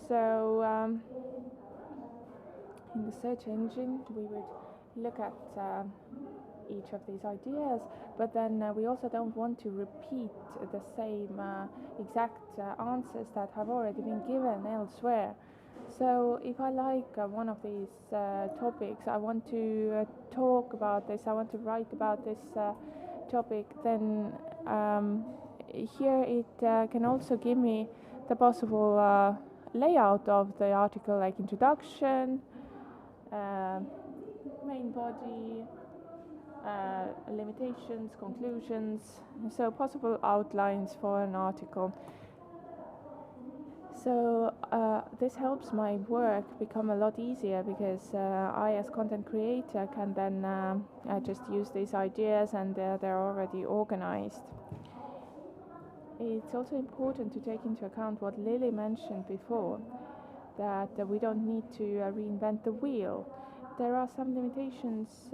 So in the search engine we would look at each of these ideas, but then we also don't want to repeat the same exact answers that have already been given elsewhere. So if I like one of these topics, I want to talk about this, I want to write about this topic, then here it can also give me the possible layout of the article, like introduction, main body, limitations, conclusions, so possible outlines for an article. So this helps my work become a lot easier, because I, as content creator, can then just use these ideas, and they're already organized. It's also important to take into account what Lily mentioned before, that we don't need to reinvent the wheel. There are some limitations,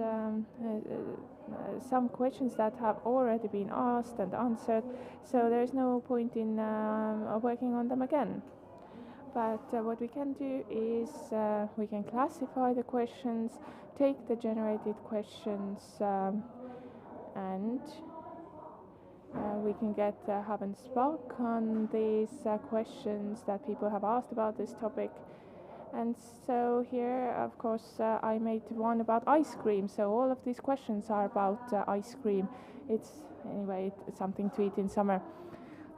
some questions that have already been asked and answered, so there is no point in working on them again. But what we can do is we can classify the questions, take the generated questions, and we can get hub and spoke on these questions that people have asked about this topic. And so here, of course, I made one about ice cream. So all of these questions are about ice cream. It's something to eat in summer.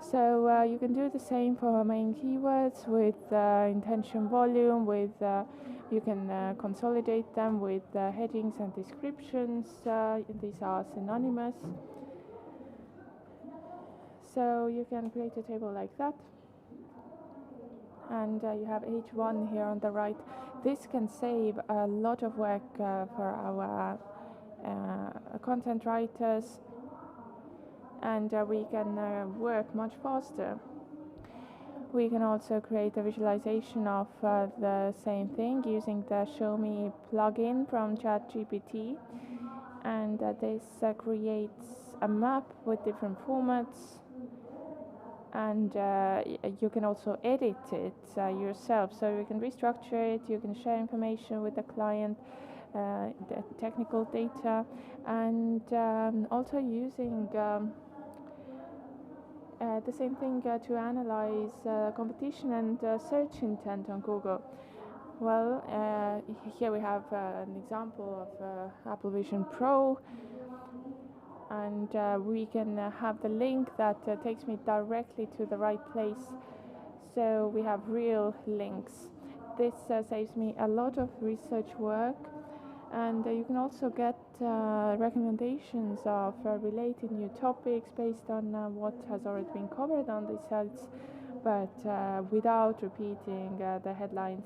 So you can do the same for main keywords with intention volume, with you can consolidate them with headings and descriptions. These are synonymous. So you can create a table like that. And you have H1 here on the right. This can save a lot of work for our content writers, and we can work much faster. We can also create a visualization of the same thing using the Show Me plugin from ChatGPT, and this creates a map with different formats, and you can also edit it yourself, so you can restructure it, you can share information with the client, the technical data, and also using the same thing to analyze competition and search intent on Google. Well, here we have an example of Apple Vision Pro, and we can have the link that takes me directly to the right place. So we have real links. This saves me a lot of research work, and you can also get recommendations of related new topics based on what has already been covered on these sites, but without repeating the headlines.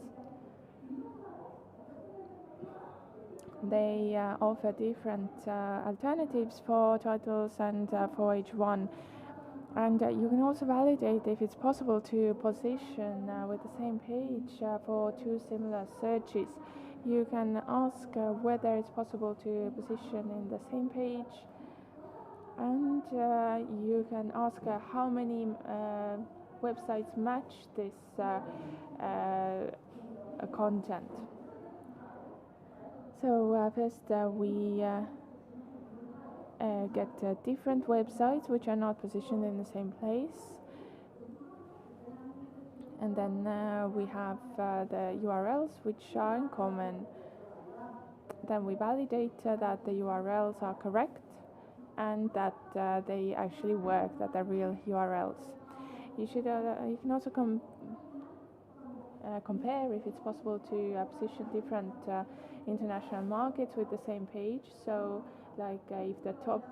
They offer different alternatives for titles and for each one. And you can also validate if it's possible to position with the same page for two similar searches. You can ask whether it's possible to position in the same page, and you can ask how many websites match this content. So first we get different websites which are not positioned in the same place, and then we have the URLs which are in common. Then we validate that the URLs are correct and that they actually work, that they're real URLs. You can also compare if it's possible to position different international markets with the same page. So like if the top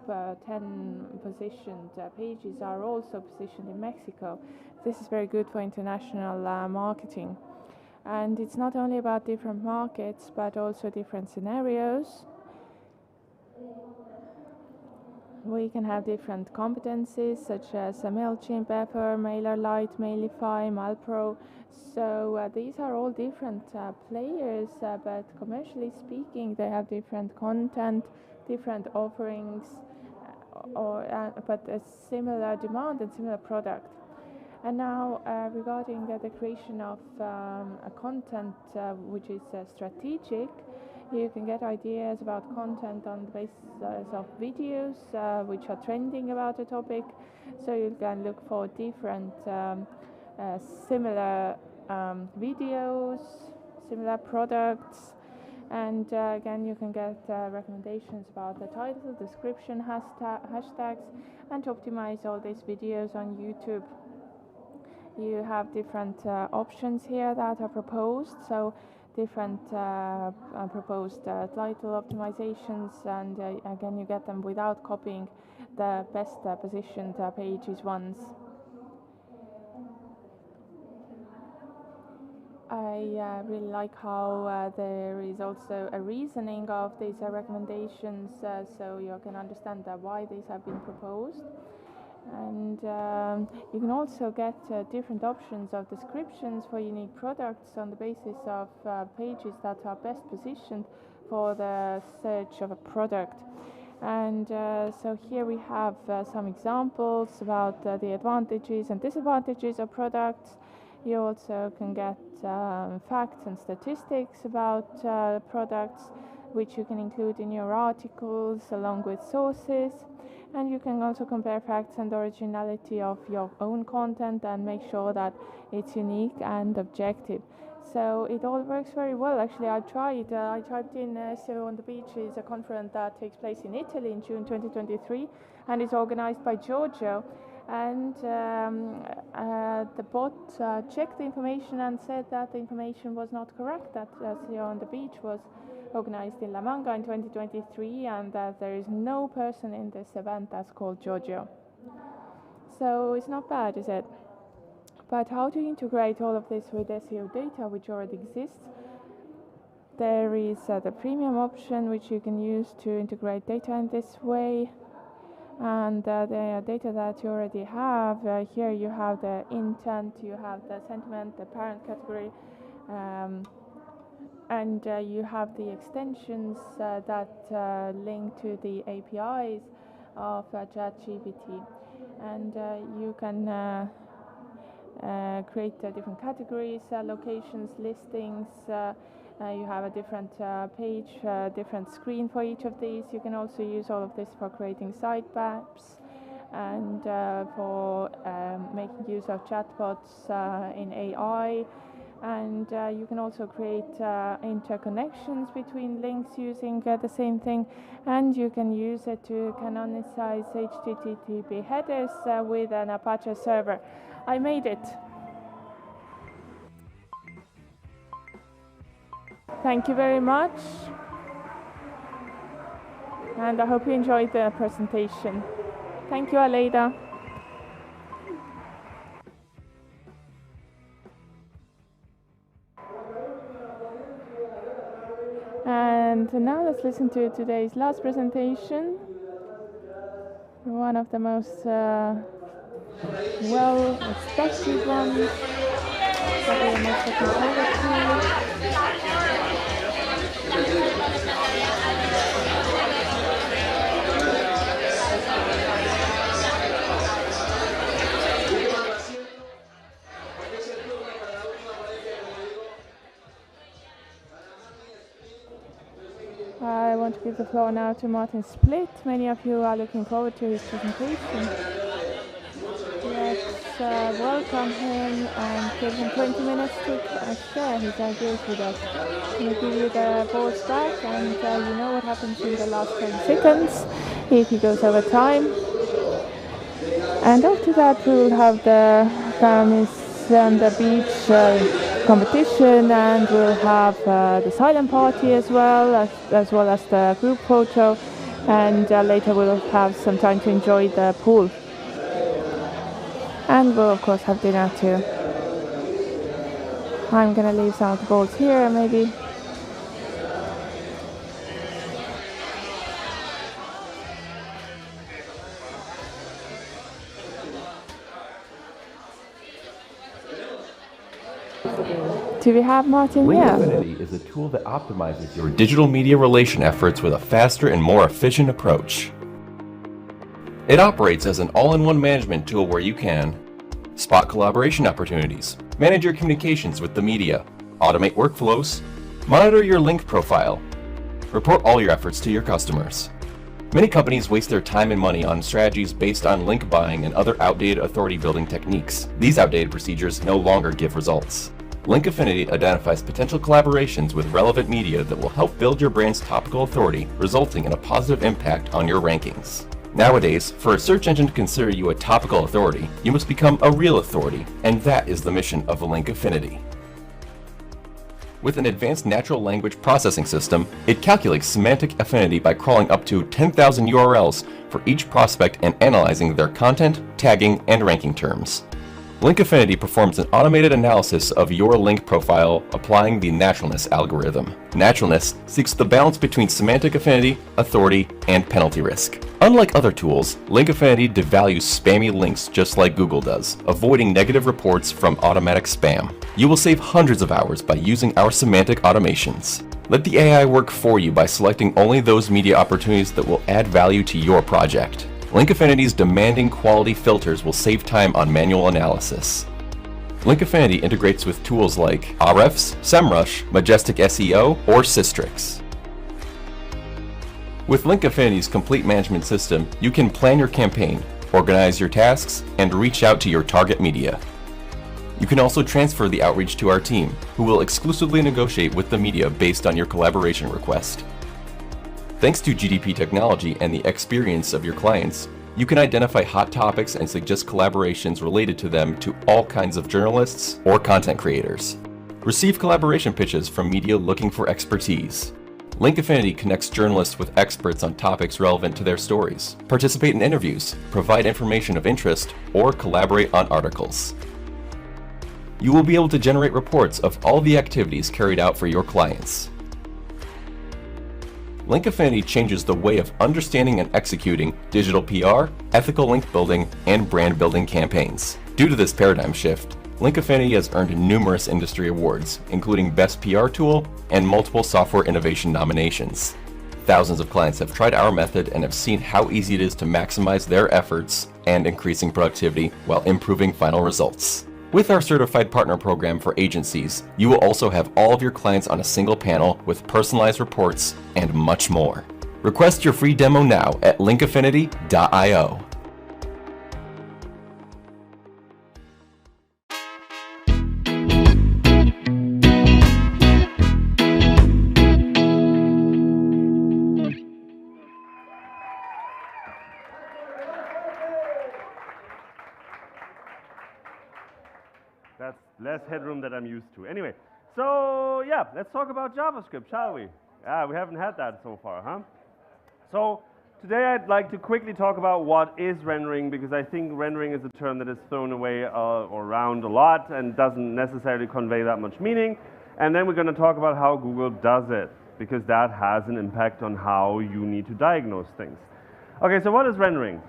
10 positioned pages are also positioned in Mexico, this is very good for international marketing. And it's not only about different markets but also different scenarios. We can have different competencies such as MailChimp, Buffer, MailerLite, Mailify, Malpro. So these are all different players, but commercially speaking, they have different content, different offerings, but a similar demand and similar product. And now regarding the creation of a content which is strategic, you can get ideas about content on the basis of videos which are trending about a topic. So you can look for different similar videos, similar products, and again you can get recommendations about the title, description, hashtags, and to optimize all these videos on YouTube. You have different options here that are proposed, so different proposed title optimizations, and again you get them without copying the best positioned pages ones. I really like how there is also a reasoning of these recommendations, so you can understand why these have been proposed. And you can also get different options of descriptions for unique products on the basis of pages that are best positioned for the search of a product. And so here we have some examples about the advantages and disadvantages of products. You also can get facts and statistics about products, which you can include in your articles along with sources. And you can also compare facts and originality of your own content and make sure that it's unique and objective. So it all works very well. Actually, I typed in SEO on the Beach is a conference that takes place in Italy in June 2023, and it's organized by Giorgio. And the bot checked the information and said that the information was not correct, that SEO on the Beach was organized in La Manga in 2023, and that there is no person in this event that's called Giorgio. So it's not bad, is it? But how to integrate all of this with SEO data which already exists? There is the premium option which you can use to integrate data in this way. And the data that you already have, here you have the intent, you have the sentiment, the parent category, and you have the extensions that link to the APIs of ChatGPT. And you can create different categories, locations, listings. You have a different page, different screen for each of these. You can also use all of this for creating sitemaps and for making use of chatbots in AI. And you can also create interconnections between links using the same thing. And you can use it to canonize HTTP headers with an Apache server. I made it. Thank you very much. And I hope you enjoyed the presentation. Thank you, Aleida. And now let's listen to today's last presentation. One of the most well-expected ones. Probably the most looking forward to. I want to give the floor now to Martin Split. Many of you are looking forward to his presentation. Let's welcome him and give him 20 minutes to share his ideas with us. I'm going to give you the boards back, and you know what happens in the last 10 seconds if he goes over time. And after that we will have the SEonthebeach competition, and we'll have the silent party as well as the group photo, and later we'll have some time to enjoy the pool, and we'll of course have dinner too. I'm gonna leave some of the balls here maybe. Do we have Martin here? Linkfinity is a tool that optimizes your digital media relation efforts with a faster and more efficient approach. It operates as an all-in-one management tool where you can spot collaboration opportunities, manage your communications with the media, automate workflows, monitor your link profile, report all your efforts to your customers. Many companies waste their time and money on strategies based on link buying and other outdated authority building techniques. These outdated procedures no longer give results. Linkfinity identifies potential collaborations with relevant media that will help build your brand's topical authority, resulting in a positive impact on your rankings. Nowadays, for a search engine to consider you a topical authority, you must become a real authority, and that is the mission of Linkfinity. With an advanced natural language processing system, it calculates semantic affinity by crawling up to 10,000 URLs for each prospect and analyzing their content, tagging, and ranking terms. Linkfinity performs an automated analysis of your link profile applying the naturalness algorithm. Naturalness seeks the balance between semantic affinity, authority, and penalty risk. Unlike other tools, Linkfinity devalues spammy links just like Google does, avoiding negative reports from automatic spam. You will save hundreds of hours by using our semantic automations. Let the AI work for you by selecting only those media opportunities that will add value to your project. Linkfinity's demanding quality filters will save time on manual analysis. Linkfinity integrates with tools like Ahrefs, SEMrush, Majestic SEO, or Systrix. With Linkfinity's complete management system, you can plan your campaign, organize your tasks, and reach out to your target media. You can also transfer the outreach to our team, who will exclusively negotiate with the media based on your collaboration request. Thanks to GDP technology and the experience of your clients, you can identify hot topics and suggest collaborations related to them to all kinds of journalists or content creators. Receive collaboration pitches from media looking for expertise. Linkfinity connects journalists with experts on topics relevant to their stories. Participate in interviews, provide information of interest, or collaborate on articles. You will be able to generate reports of all the activities carried out for your clients. Linkfinity changes the way of understanding and executing digital PR, ethical link building, and brand building campaigns. Due to this paradigm shift, Linkfinity has earned numerous industry awards, including Best PR Tool and multiple software innovation nominations. Thousands of clients have tried our method and have seen how easy it is to maximize their efforts and increasing productivity while improving final results. With our certified partner program for agencies, you will also have all of your clients on a single panel with personalized reports and much more. Request your free demo now at linkfinity.io. That's less headroom than I'm used to. Anyway, so yeah, let's talk about JavaScript, shall we? Yeah, we haven't had that so far, huh? So today I'd like to quickly talk about what is rendering, because I think rendering is a term that is thrown away or around a lot and doesn't necessarily convey that much meaning. And then we're going to talk about how Google does it. because that has an impact on how you need to diagnose things. Okay, so what is rendering?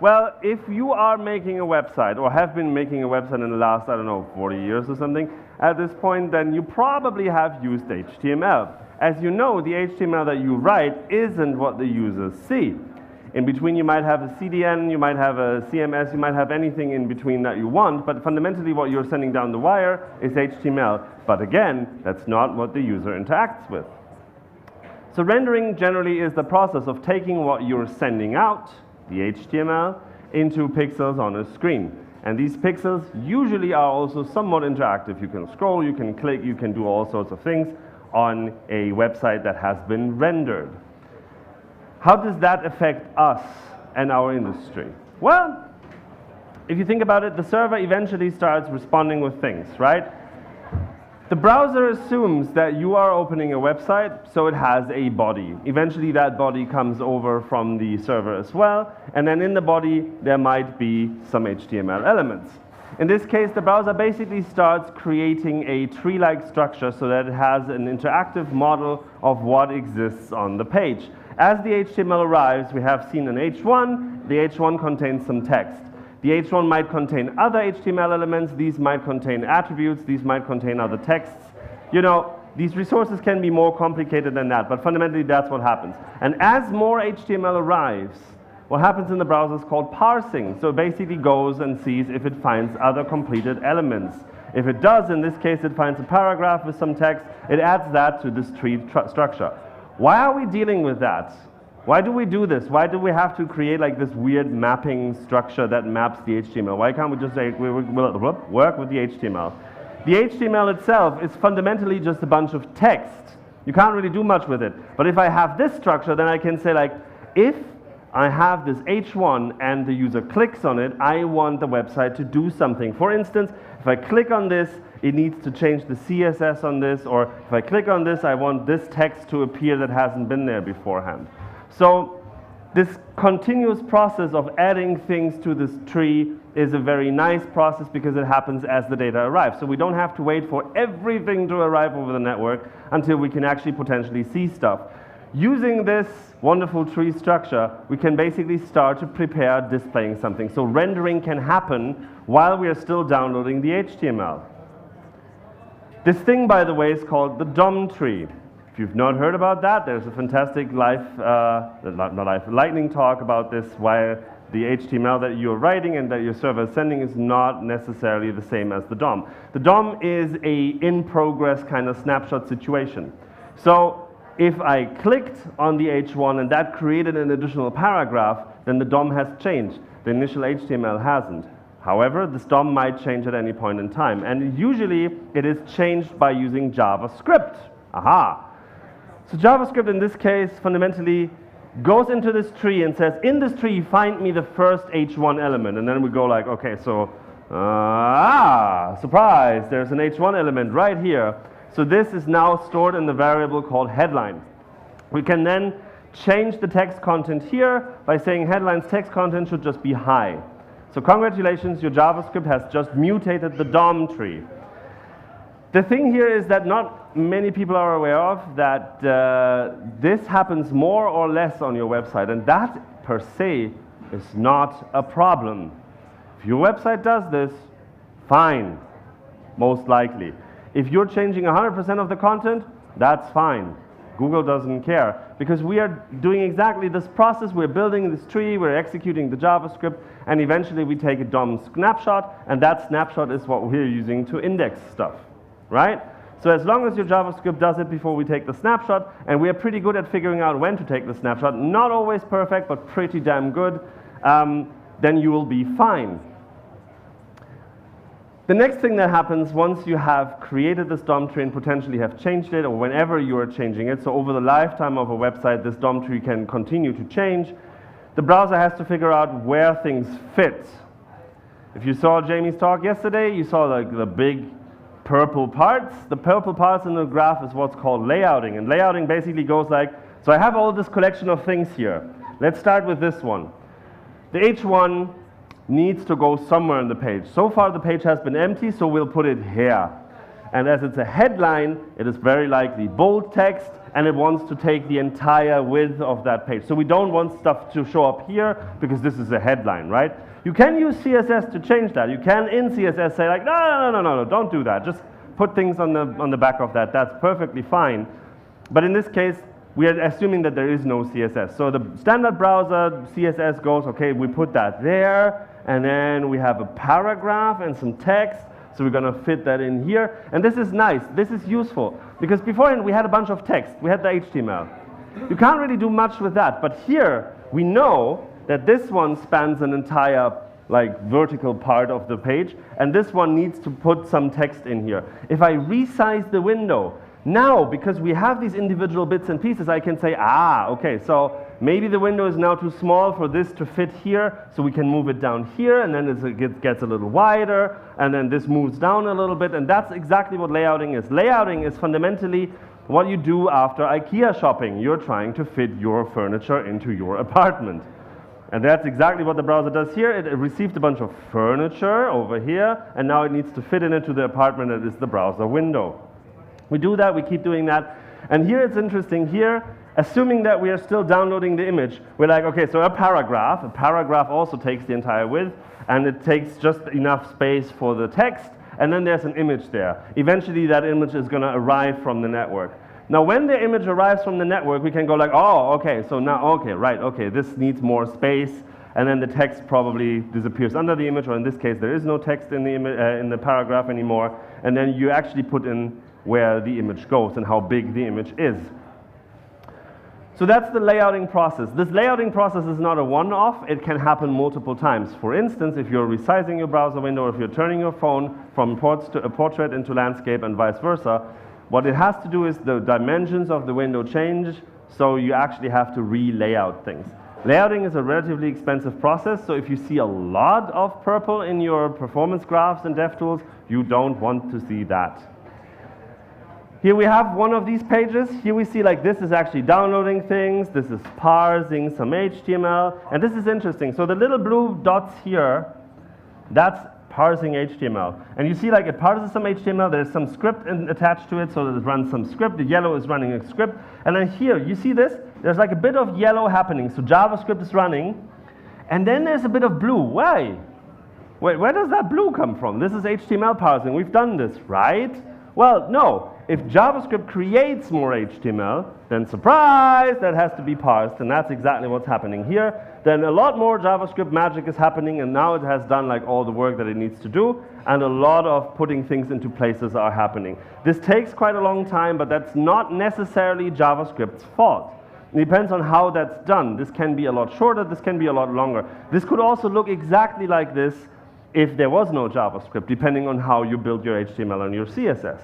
Well, if you are making a website or have been making a website in the last, I don't know, 40 years or something, at this point, then you probably have used HTML. As you know, the HTML that you write isn't what the users see. In between, you might have a CDN, you might have a CMS, you might have anything in between that you want, but fundamentally what you're sending down the wire is HTML. But again, that's not what the user interacts with. So rendering generally is the process of taking what you're sending out, the HTML, into pixels on a screen. And these pixels usually are also somewhat interactive. You can scroll, you can click, you can do all sorts of things on a website that has been rendered. How does that affect us and our industry? Well, if you think about it, the server eventually starts responding with things, right? The browser assumes that you are opening a website, so it has a body. Eventually that body comes over from the server as well, and then in the body there might be some HTML elements. In this case, the browser basically starts creating a tree-like structure so that it has an interactive model of what exists on the page. As the HTML arrives, we have seen an H1. The H1 contains some text. The H1 might contain other HTML elements. These might contain attributes. These might contain other texts. You know, these resources can be more complicated than that, but fundamentally that's what happens. And as more HTML arrives, what happens in the browser is called parsing. So it basically goes and sees if it finds other completed elements. If it does, in this case, it finds a paragraph with some text. It adds that to this tree structure. Why are we dealing with that? Why do we do this? Why do we have to create like this weird mapping structure that maps the HTML? Why can't we just say we'll work with the HTML? The HTML itself is fundamentally just a bunch of text. You can't really do much with it. But if I have this structure, then I can say like, if I have this H1 and the user clicks on it, I want the website to do something. For instance, if I click on this, it needs to change the CSS on this, or if I click on this, I want this text to appear that hasn't been there beforehand. So this continuous process of adding things to this tree is a very nice process because it happens as the data arrives. So we don't have to wait for everything to arrive over the network until we can actually potentially see stuff. Using this wonderful tree structure, we can basically start to prepare displaying something. So rendering can happen while we are still downloading the HTML. This thing, by the way, is called the DOM tree. If you've not heard about that, there's a fantastic lightning talk about this, why the HTML that you're writing and that your server is sending is not necessarily the same as the DOM. The DOM is a in-progress kind of snapshot situation. So if I clicked on the H1 and that created an additional paragraph, then the DOM has changed. The initial HTML hasn't. However, this DOM might change at any point in time, and usually it is changed by using JavaScript. Aha! So JavaScript in this case fundamentally goes into this tree and says, in this tree find me the first H1 element, and then we go like, okay, so surprise, there's an H1 element right here. So this is now stored in the variable called headline. We can then change the text content here by saying headline's text content should just be high. So congratulations, your JavaScript has just mutated the DOM tree. The thing here is that not many people are aware of that this happens more or less on your website, and that per se is not a problem. If your website does this, fine, most likely. If you're changing 100% of the content, that's fine. Google doesn't care, because we are doing exactly this process. We're building this tree, we're executing the JavaScript, and eventually we take a DOM snapshot, and that snapshot is what we're using to index stuff, right? So as long as your JavaScript does it before we take the snapshot, and we are pretty good at figuring out when to take the snapshot, not always perfect, but pretty damn good, then you will be fine. The next thing that happens once you have created this DOM tree and potentially have changed it, or whenever you are changing it, so over the lifetime of a website, this DOM tree can continue to change. The browser has to figure out where things fit. If you saw Jamie's talk yesterday, you saw like the big purple parts. The purple parts in the graph is what's called layouting, and layouting basically goes like, so I have all this collection of things here. Let's start with this one. The H1 needs to go somewhere on the page. So far the page has been empty, so we'll put it here. And as it's a headline, it is very likely bold text, and it wants to take the entire width of that page. So we don't want stuff to show up here because this is a headline, right? You can use CSS to change that. You can in CSS say like, no, don't do that. Just put things on the back of that. That's perfectly fine. But in this case, we are assuming that there is no CSS. So the standard browser CSS goes, okay, we put that there, and then we have a paragraph and some text. So we're going to fit that in here. And this is nice. This is useful. Because beforehand, we had a bunch of text. We had the HTML. You can't really do much with that. But here, we know that this one spans an entire like vertical part of the page, and this one needs to put some text in here. If I resize the window, now, because we have these individual bits and pieces, I can say, okay, so maybe the window is now too small for this to fit here, so we can move it down here, and then it gets a little wider, and then this moves down a little bit, and that's exactly what layouting is. Layouting is fundamentally what you do after IKEA shopping. You're trying to fit your furniture into your apartment. And that's exactly what the browser does here. It received a bunch of furniture over here, and now it needs to fit it into the apartment that is the browser window. We do that, we keep doing that. And here it's interesting, here, assuming that we are still downloading the image, we're like, okay, so a paragraph also takes the entire width, and it takes just enough space for the text, and then there's an image there. Eventually that image is going to arrive from the network. Now when the image arrives from the network, we can go like, oh, okay, so now, okay, right, okay, this needs more space, and then the text probably disappears under the image, or in this case, there is no text in the paragraph anymore, and then you actually put in where the image goes and how big the image is. So that's the layouting process. This layouting process is not a one-off. It can happen multiple times. For instance, if you're resizing your browser window, if you're turning your phone from portrait into landscape and vice versa, what it has to do is the dimensions of the window change, so you actually have to re-layout things. Layouting is a relatively expensive process, so if you see a lot of purple in your performance graphs and DevTools, you don't want to see that. Here we have one of these pages. Here we see like this is actually downloading things. This is parsing some HTML. And this is interesting. So the little blue dots here, that's parsing HTML. And you see like it parses some HTML. There's some script attached to it, so that it runs some script. The yellow is running a script. And then here, you see this? There's like a bit of yellow happening. So JavaScript is running. And then there's a bit of blue. Why? Wait, where does that blue come from? This is HTML parsing. We've done this, right? Well, no. If JavaScript creates more HTML, then surprise, that has to be parsed, and that's exactly what's happening here. Then a lot more JavaScript magic is happening, and now it has done like all the work that it needs to do, and a lot of putting things into places are happening. This takes quite a long time, but that's not necessarily JavaScript's fault. It depends on how that's done. This can be a lot shorter, this can be a lot longer. This could also look exactly like this if there was no JavaScript, depending on how you build your HTML and your CSS.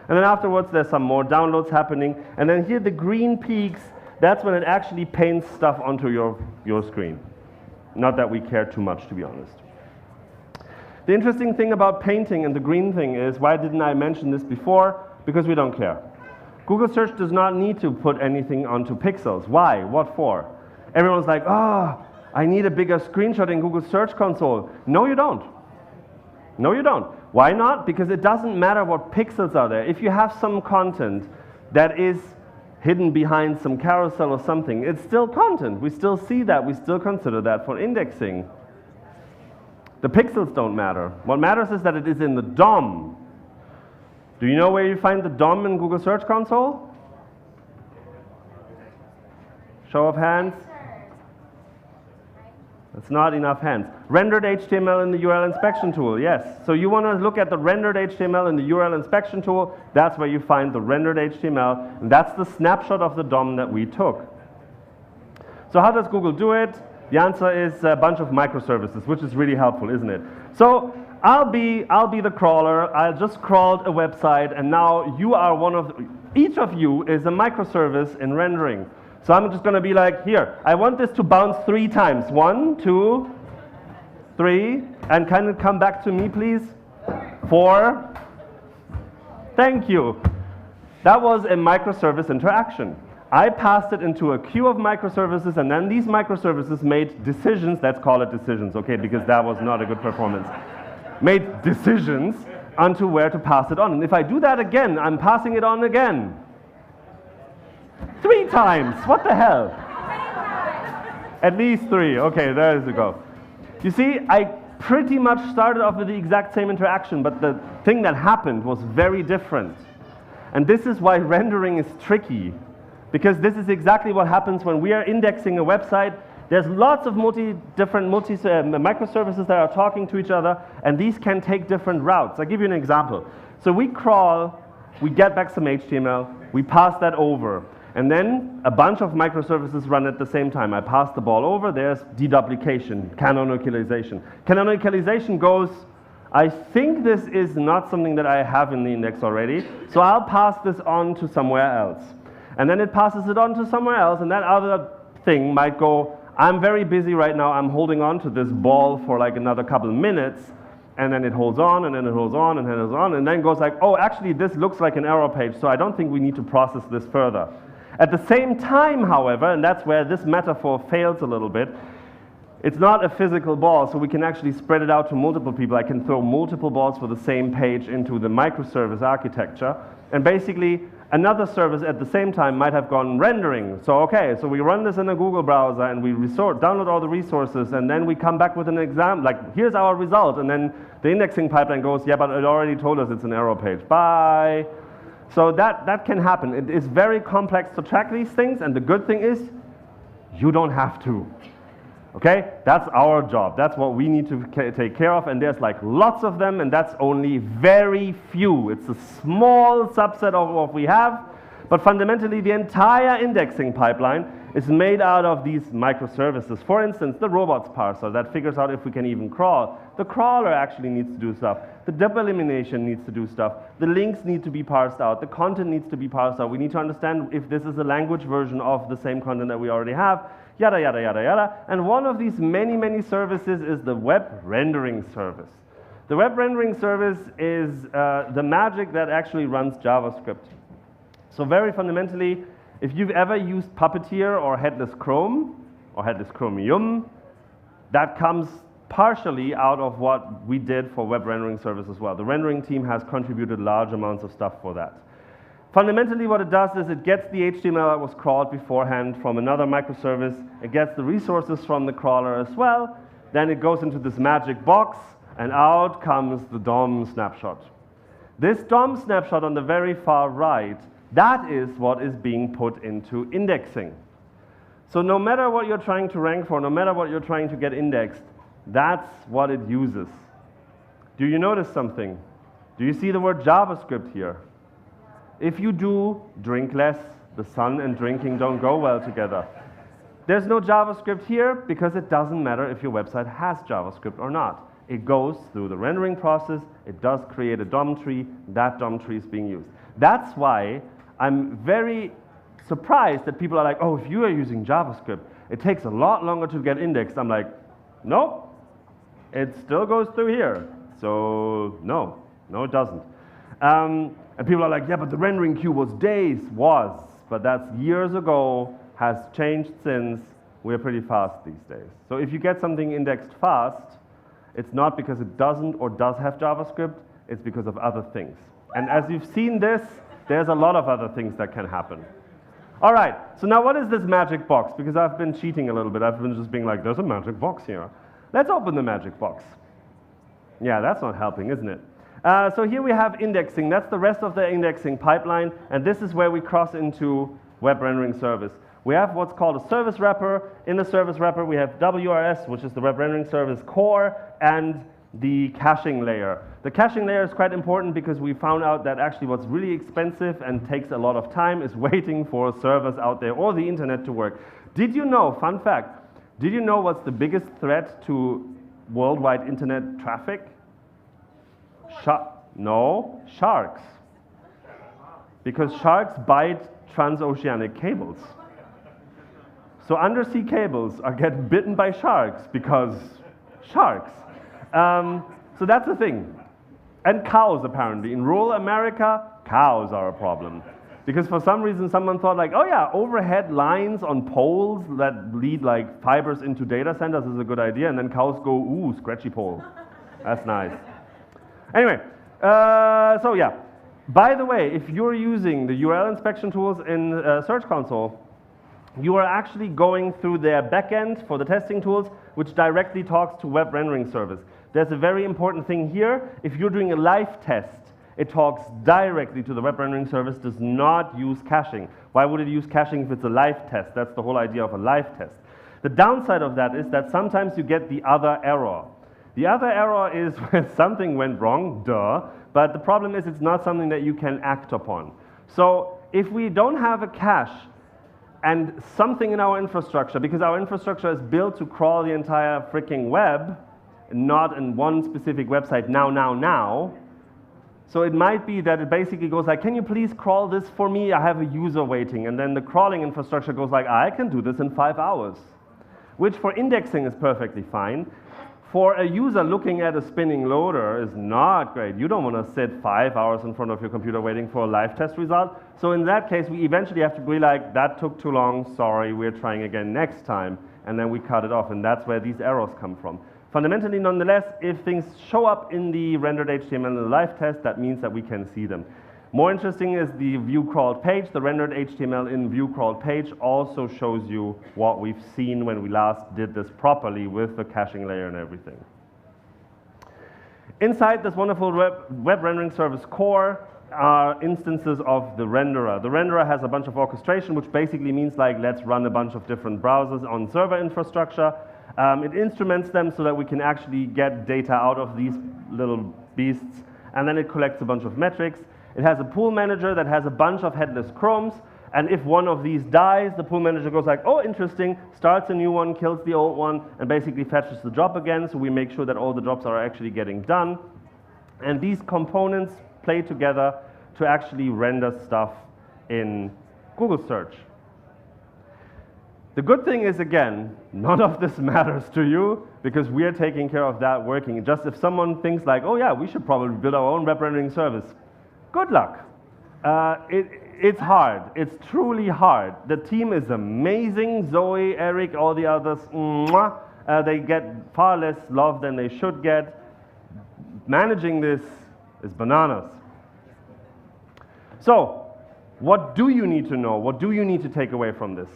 And then afterwards, there's some more downloads happening. And then here, the green peaks, that's when it actually paints stuff onto your screen. Not that we care too much, to be honest. The interesting thing about painting and the green thing is, why didn't I mention this before? Because we don't care. Google Search does not need to put anything onto pixels. Why? What for? Everyone's like, I need a bigger screenshot in Google Search Console. No, you don't. No, you don't. Why not? Because it doesn't matter what pixels are there. If you have some content that is hidden behind some carousel or something, it's still content. We still see that. We still consider that for indexing. The pixels don't matter. What matters is that it is in the DOM. Do you know where you find the DOM in Google Search Console? Show of hands. That's not enough hands. Rendered HTML in the URL inspection tool, yes. So you want to look at the rendered HTML in the URL inspection tool. That's where you find the rendered HTML. And that's the snapshot of the DOM that we took. So how does Google do it? The answer is a bunch of microservices, which is really helpful, isn't it? So I'll be the crawler. I just crawled a website, and now you are each of you is a microservice in rendering. So I'm just going to be like, here, I want this to bounce 3 times. 1, 2, 3, and can it come back to me, please? 4. Thank you. That was a microservice interaction. I passed it into a queue of microservices, and then these microservices made decisions. Let's call it decisions, okay, because that was not a good performance. Made decisions onto where to pass it on. And if I do that again, I'm passing it on again. 3 times. What the hell? At least 3. Okay, there you go. You see, I pretty much started off with the exact same interaction, but the thing that happened was very different. And this is why rendering is tricky, because this is exactly what happens when we are indexing a website. There's lots of different microservices that are talking to each other, and these can take different routes. I'll give you an example. So we crawl, we get back some HTML, we pass that over, and then a bunch of microservices run at the same time. I pass the ball over, there's deduplication, canonicalization. Canonicalization goes, I think this is not something that I have in the index already, so I'll pass this on to somewhere else. And then it passes it on to somewhere else, and that other thing might go, I'm very busy right now, I'm holding on to this ball for like another couple of minutes, and then it holds on, and then it holds on, and then it holds on, and then goes like, oh, actually this looks like an error page, so I don't think we need to process this further. At the same time, however, and that's where this metaphor fails a little bit, it's not a physical ball, so we can actually spread it out to multiple people. I can throw multiple balls for the same page into the microservice architecture, and basically another service at the same time might have gone rendering. So okay, so we run this in a Google browser and we download all the resources, and then we come back with an exam, like here's our result, and then the indexing pipeline goes, yeah, but it already told us it's an error page. Bye. So that can happen. It is very complex to track these things, and the good thing is you don't have to. Okay? That's our job. That's what we need to take care of, and there's like lots of them, and that's only very few. It's a small subset of what we have, but fundamentally the entire indexing pipeline is made out of these microservices. For instance, the robots parser that figures out if we can even crawl. The crawler actually needs to do stuff. The double elimination needs to do stuff. The links need to be parsed out. The content needs to be parsed out. We need to understand if this is a language version of the same content that we already have, yada, yada, yada, yada. And one of these many, many services is the web rendering service. The web rendering service is the magic that actually runs JavaScript. So very fundamentally, if you've ever used Puppeteer or Headless Chrome or Headless Chromium, that comes partially out of what we did for web rendering service as well. The rendering team has contributed large amounts of stuff for that. Fundamentally what it does is it gets the HTML that was crawled beforehand from another microservice, it gets the resources from the crawler as well, then it goes into this magic box, and out comes the DOM snapshot. This DOM snapshot on the very far right, that is what is being put into indexing. So no matter what you're trying to rank for, no matter what you're trying to get indexed, that's what it uses. Do you notice something? Do you see the word JavaScript here? If you do, drink less. The sun and drinking don't go well together. There's no JavaScript here because it doesn't matter if your website has JavaScript or not. It goes through the rendering process, it does create a DOM tree, that DOM tree is being used. That's why I'm very surprised that people are like, oh, if you are using JavaScript, it takes a lot longer to get indexed. I'm like, nope, it still goes through here. So no, it doesn't. And people are like, yeah, but the rendering queue was days. But that's years ago, has changed since. We're pretty fast these days. So if you get something indexed fast, it's not because it doesn't or does have JavaScript, it's because of other things. And as you've seen this, there's a lot of other things that can happen. All right, so now what is this magic box? Because I've been cheating a little bit. I've been just being like, there's a magic box here. Let's open the magic box. Yeah, that's not helping, isn't it? So here we have indexing. That's the rest of the indexing pipeline, and this is where we cross into web rendering service. We have what's called a service wrapper. In the service wrapper, we have WRS, which is the web rendering service core, and the caching layer. The caching layer is quite important because we found out that actually what's really expensive and takes a lot of time is waiting for servers out there or the internet to work. Did you know, fun fact, did you know what's the biggest threat to worldwide internet traffic? No, sharks. Because sharks bite transoceanic cables. So undersea cables get bitten by sharks because sharks. So that's the thing. And cows, apparently. In rural America, cows are a problem. Because for some reason, someone thought like, oh yeah, overhead lines on poles that lead like fibers into data centers is a good idea. And then cows go, ooh, scratchy pole. That's nice. Anyway, so yeah. By the way, if you're using the URL inspection tools in Search Console, you are actually going through their backend for the testing tools, which directly talks to web rendering service. There's a very important thing here. If you're doing a live test, it talks directly to the web rendering service, does not use caching. Why would it use caching if it's a live test? That's the whole idea of a live test. The downside of that is that sometimes you get the other error. The other error is when something went wrong, duh, but the problem is it's not something that you can act upon. So if we don't have a cache and something in our infrastructure, because our infrastructure is built to crawl the entire freaking web, not in one specific website now, so it might be that it basically goes like, can you please crawl this for me? I have a user waiting. And then the crawling infrastructure goes like, I can do this in 5 hours, which for indexing is perfectly fine. For a user looking at a spinning loader is not great. You don't want to sit 5 hours in front of your computer waiting for a live test result. So in that case, we eventually have to be like, that took too long, sorry, we're trying again next time. And then we cut it off, and that's where these errors come from. Fundamentally, nonetheless, if things show up in the rendered HTML in the live test, that means that we can see them. More interesting is the view crawled page. The rendered HTML in view crawled page also shows you what we've seen when we last did this properly with the caching layer and everything. Inside this wonderful web rendering service core are instances of the renderer. The renderer has a bunch of orchestration, which basically means like, let's run a bunch of different browsers on server infrastructure. It instruments them so that we can actually get data out of these little beasts, and then it collects a bunch of metrics. It has a pool manager that has a bunch of headless chromes, and if one of these dies, the pool manager goes like, oh, interesting, starts a new one, kills the old one, and basically fetches the job again, so we make sure that all the jobs are actually getting done. And these components play together to actually render stuff in Google search. The good thing is, again, none of this matters to you because we are taking care of that working. Just if someone thinks like, oh yeah, we should probably build our own web rendering service, good luck. It's hard. It's truly hard. The team is amazing. Zoe, Eric, all the others, mwah, they get far less love than they should get. Managing this is bananas. So, what do you need to know? What do you need to take away from this?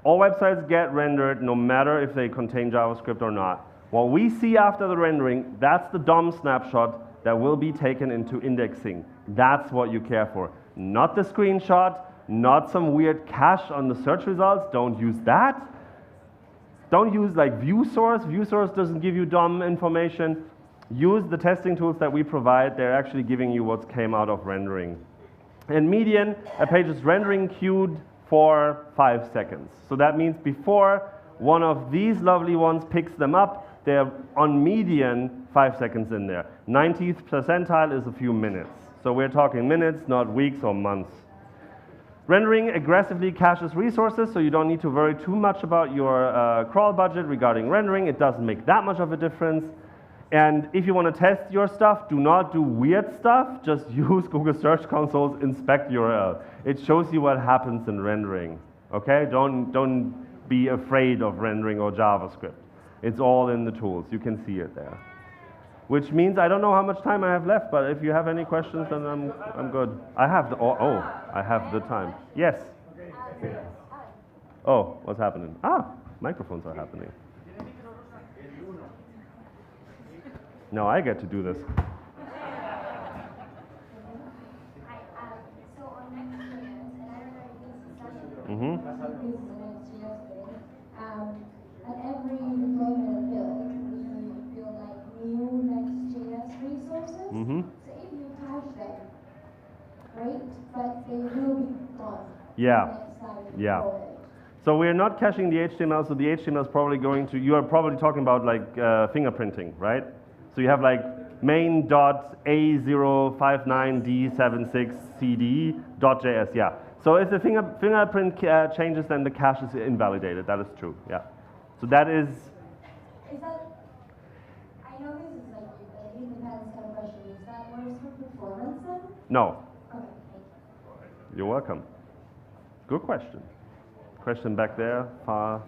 All websites get rendered no matter if they contain JavaScript or not. What we see after the rendering, that's the DOM snapshot that will be taken into indexing. That's what you care for. Not the screenshot, not some weird cache on the search results. Don't use that. Don't use like view source. View source doesn't give you DOM information. Use the testing tools that we provide. They're actually giving you what came out of rendering. And median, a page is rendering queued for 5 seconds. So that means before one of these lovely ones picks them up, they're on median 5 seconds in there. 90th percentile is a few minutes. So we're talking minutes, not weeks or months. Rendering aggressively caches resources, so you don't need to worry too much about your crawl budget regarding rendering. It doesn't make that much of a difference. And if you want to test your stuff, do not do weird stuff. Just use Google Search Console's inspect URL. It shows you what happens in rendering. Okay? Don't be afraid of rendering or JavaScript. It's all in the tools. You can see it there. Which means I don't know how much time I have left, but if you have any questions, then I'm good. I have the I have the time. Yes. Oh, what's happening? Ah, microphones are happening. No, I get to do this. Mm-hmm. At every deployment build, we build like new Next.js resources. Mm-hmm. So if you cache them, right? But they will be gone. Yeah. Next time you Yeah. deploy it. So we're not caching the HTML, so the HTML is probably going to, you are probably talking about like fingerprinting, right? So you have like main.a059d76cd.js, yeah. So if the fingerprint changes, then the cache is invalidated. That is true, yeah. So that is... Is that, I know this is like an independent kind of question. Is that worse for performance then? No. Okay, You're welcome. Good question. Question back there, far,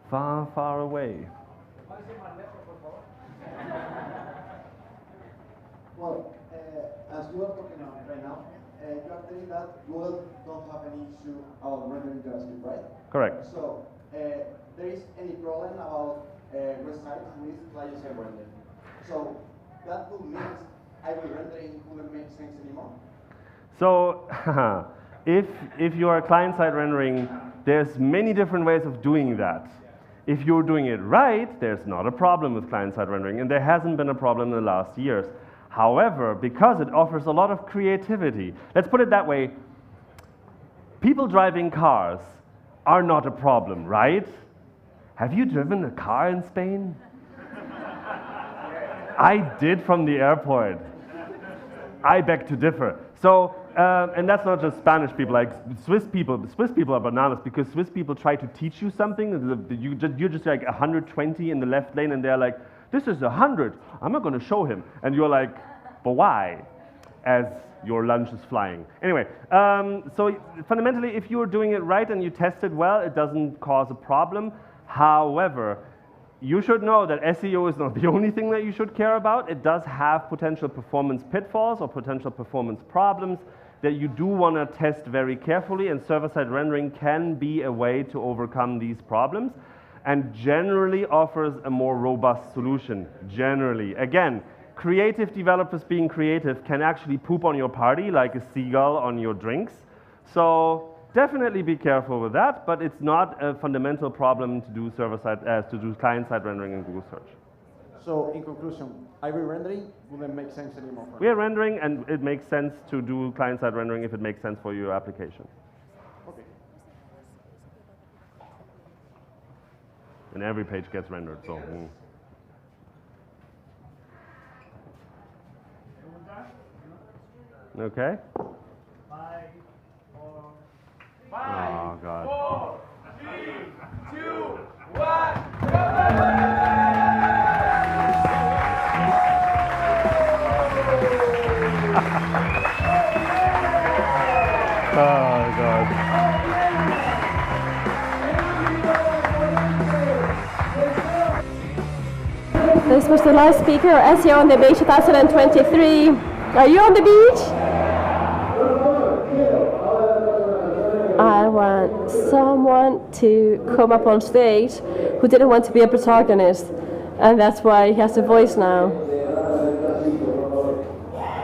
far, far away. Well, as you are talking about right now, you are telling that Google don't have any issue about rendering JavaScript, right? Correct. So, there is any problem about websites with client-side rendering. So, that would mean Ivy rendering wouldn't make sense anymore? So, if you are client-side rendering, there's many different ways of doing that. If you're doing it right, there's not a problem with client-side rendering, and there hasn't been a problem in the last years. However, because it offers a lot of creativity, let's put it that way, people driving cars are not a problem, right? Have you driven a car in Spain? I did from the airport. I beg to differ. So, and that's not just Spanish people, like Swiss people are bananas because Swiss people try to teach you something, you're just like 120 in the left lane and they're like, this is 100, I'm not going to show him. And you're like, but why? As your lunch is flying. Anyway, so fundamentally, if you're doing it right and you test it well, it doesn't cause a problem. However, you should know that SEO is not the only thing that you should care about. It does have potential performance pitfalls or potential performance problems that you do want to test very carefully, and server-side rendering can be a way to overcome these problems and generally offers a more robust solution, generally. Again, creative developers being creative can actually poop on your party like a seagull on your drinks. So definitely be careful with that, but it's not a fundamental problem to do client-side rendering in Google Search. So in conclusion, Ivy rendering wouldn't make sense anymore for We are rendering, and it makes sense to do client-side rendering if it makes sense for your application. Okay. And every page gets rendered, so. Okay. 5, 4, Oh, God. 4, 3, 2, 1, go! Oh, God. This was the last speaker of SEO on the Beach 2023. Are you on the beach? I want someone to come up on stage who didn't want to be a protagonist, and that's why he has a voice now.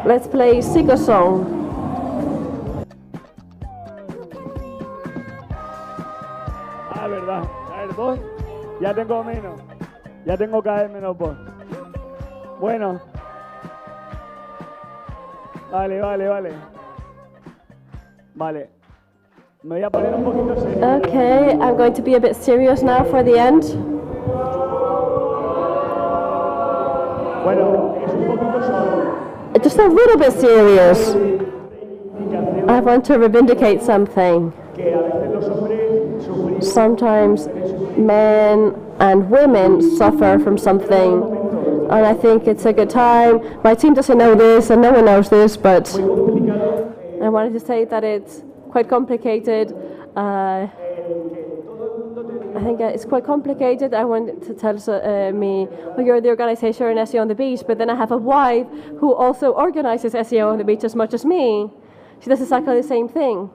Let's play Sing a Song. Ah, verdad. A ver, voz. Ya tengo menos. Ya tengo cada vez menos voz. Bueno. Vale. Vale. Me voy a poner un poquito serio. Okay, I'm going to be a bit serious now for the end. Bueno, es un poquito solo. Just a little bit serious. I want to vindicate something. Sometimes men and women suffer from something, and I think it's a good time. My team doesn't know this, and no one knows this, but I wanted to say that it's quite complicated. I think it's quite complicated. I wanted to tell me, well, you're the organization in SEO on the Beach, but then I have a wife who also organizes SEO on the Beach as much as me. She does exactly the same thing.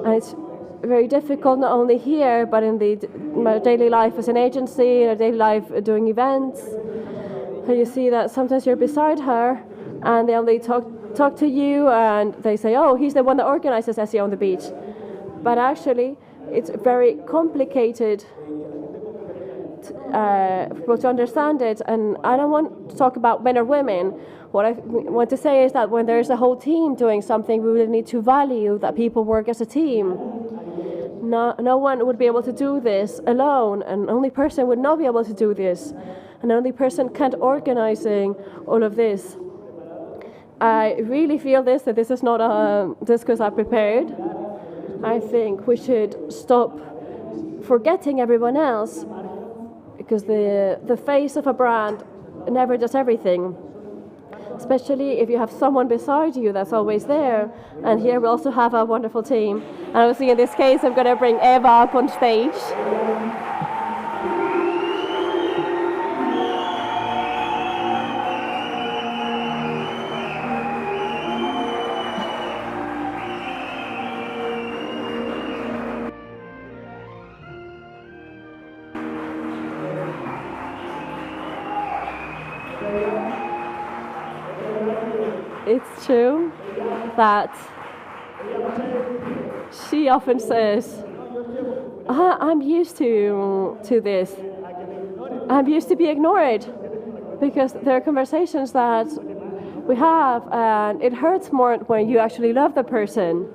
And it's very difficult, not only here, but in my daily life as an agency, in our daily life doing events. And you see that sometimes you're beside her, and they only talk to you, and they say, oh, he's the one that organizes SEO on the Beach. But actually, it's very complicated for people to understand it, and I don't want to talk about men or women. What I want to say is that when there's a whole team doing something, we really need to value that people work as a team. No one would be able to do this alone, and only person would not be able to do this, and the only person can't organizing all of this. I really feel that this is not a discourse I prepared. I think we should stop forgetting everyone else, because the face of a brand never does everything. Especially if you have someone beside you that's always there. And here we also have a wonderful team. And obviously in this case, I'm going to bring Eva up on stage. it's true that she often says, I'm used to this. I'm used to be ignored because there are conversations that we have and it hurts more when you actually love the person.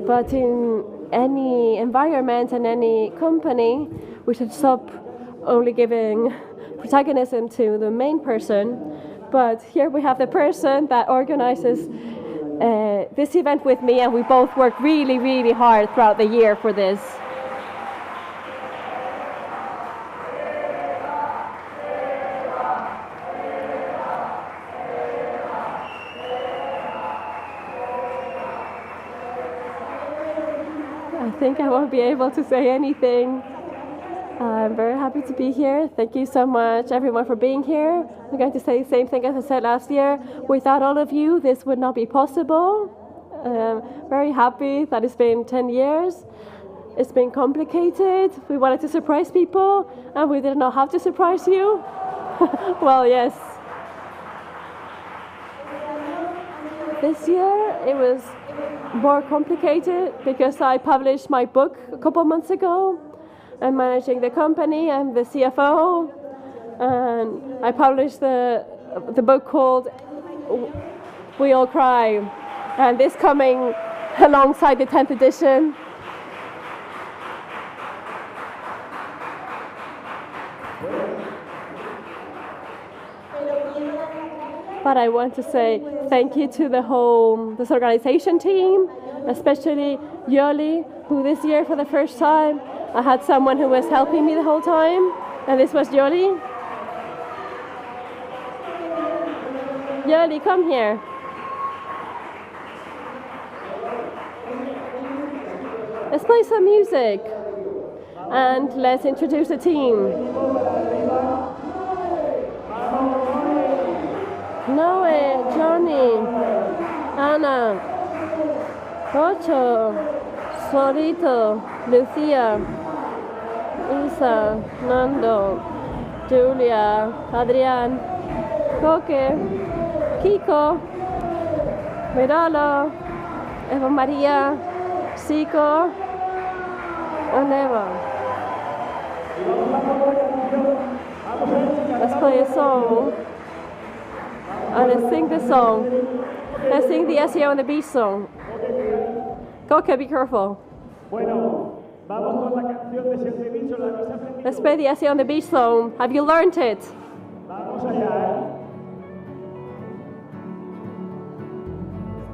But in any environment and any company, we should stop only giving protagonism to the main person. But here we have the person that organizes this event with me, and we both work really, really hard throughout the year for this. I think I won't be able to say anything. I'm very happy to be here. Thank you so much, everyone, for being here. I'm going to say the same thing as I said last year. Without all of you, this would not be possible. Very happy that it's been 10 years. It's been complicated. We wanted to surprise people, and we didn't know how to surprise you. Well, yes. This year, it was more complicated because I published my book a couple months ago. I'm managing the company, I'm the CFO, and I published the book called We All Cry, and this coming alongside the 10th edition. But I want to say thank you to this organization team, especially Yoli, who this year for the first time, I had someone who was helping me the whole time, and this was Yoli. Yoli, come here. Let's play some music, and let's introduce the team. Noe, Johnny, Ana, Ocho, Solito, Lucia, Isa, Nando, Julia, Adrián, Coque, Kiko, Miralo, Eva Maria, Zico, and Eva. Let's play a song. And let's sing the song. Let's sing the SEO on the Beach song. Coque, be careful. Let's play the SEO on the Beach song. Have you learned it?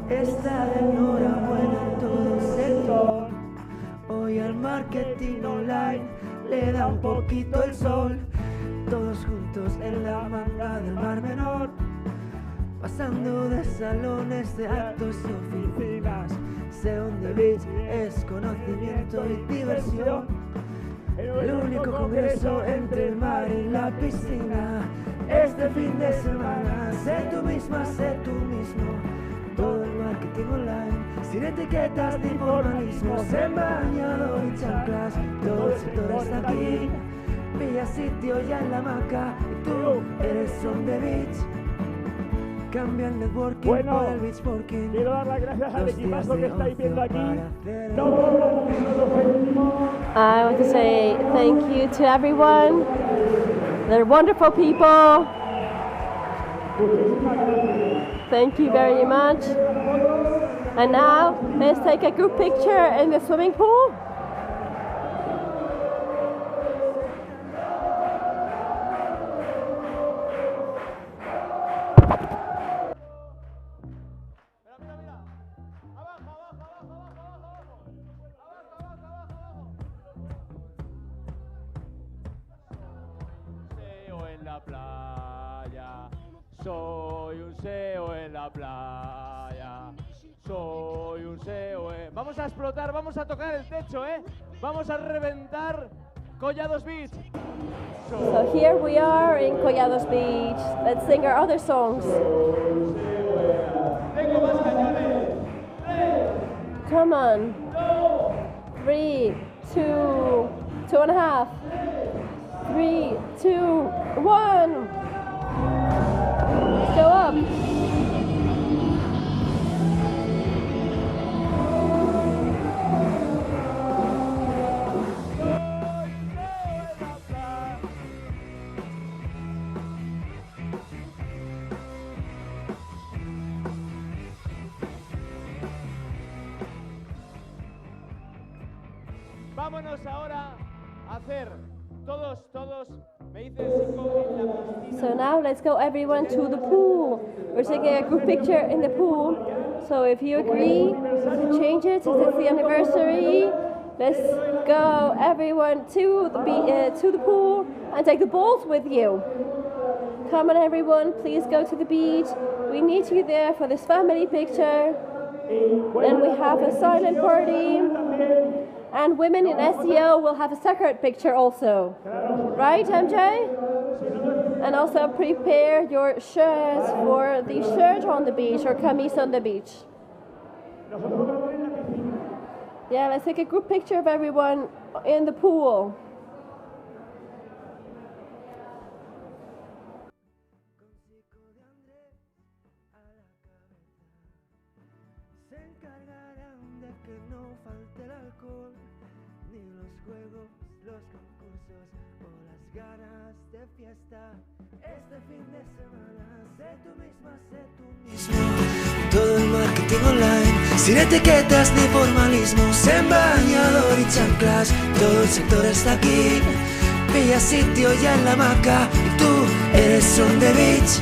Está de enhorabuena todo el sector. Hoy al marketing online le da un poquito el sol. Todos juntos en la manga del Mar Menor, pasando de salones de actos y oficinas. SEonthebeach es conocimiento y diversión. El único congreso entre el mar y la piscina. Este fin de semana, sé tú misma, sé tú mismo. Todo el marketing online, sin etiquetas ni formalismos, en bañador y chanclas. Todo el sector está aquí. Pilla sitio ya en la hamaca y tú eres SEonthebeach. Cambia el networking por el beachworking. Quiero dar las gracias al equipazo que estáis viendo aquí. I want to say thank you to everyone. They're wonderful people. Thank you very much. And now let's take a group picture in the swimming pool. Soy un SEO en la playa. Soy un SEO en... Vamos a explotar, vamos a tocar el techo, ¿eh? Vamos a reventar Collados Beach. So here we are in Collados Beach. Let's sing our other songs. Tengo más cañones. Come on. 3, 2, 2.5. 3, 2, 1. Go up. vámonos ahora a hacer todos, me dice Chico en la piscina. So now let's go everyone to the pool. We're taking a group picture in the pool. So if you agree to change it, since it's the anniversary, let's go everyone to the pool and take the balls with you. Come on everyone, please go to the beach. We need you there for this family picture. Then we have a silent party. And women in SEO will have a separate picture also. Right, MJ? And also prepare your shirts for the shirt on the beach or camis on the beach. Yeah, let's take a group picture of everyone in the pool. Se encargarán de que no falte el alcohol, ni los juegos, los concursos o las ganas de fiesta. Este fin de semana, sé tú misma, sé tú mismo. Todo el marketing online, sin etiquetas ni formalismos, en bañador y chanclas, todo el sector está aquí. Pilla sitio ya en la hamaca y tú eres on the beach.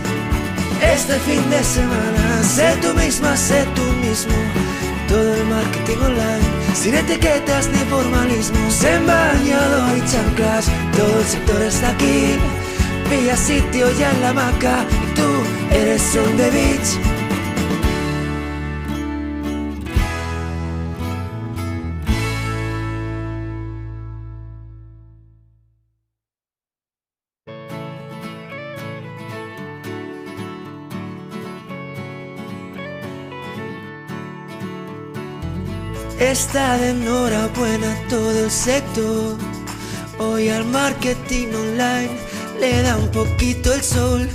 Este fin de semana, sé tú misma, sé tú mismo. Todo el marketing online, sin etiquetas ni formalismos, en bañador y chanclas, todo el sector está aquí. Pilla sitio ya en la hamaca y tú eres on the beach. Está de enhorabuena todo el sector. Hoy al marketing online le da un poquito el sol.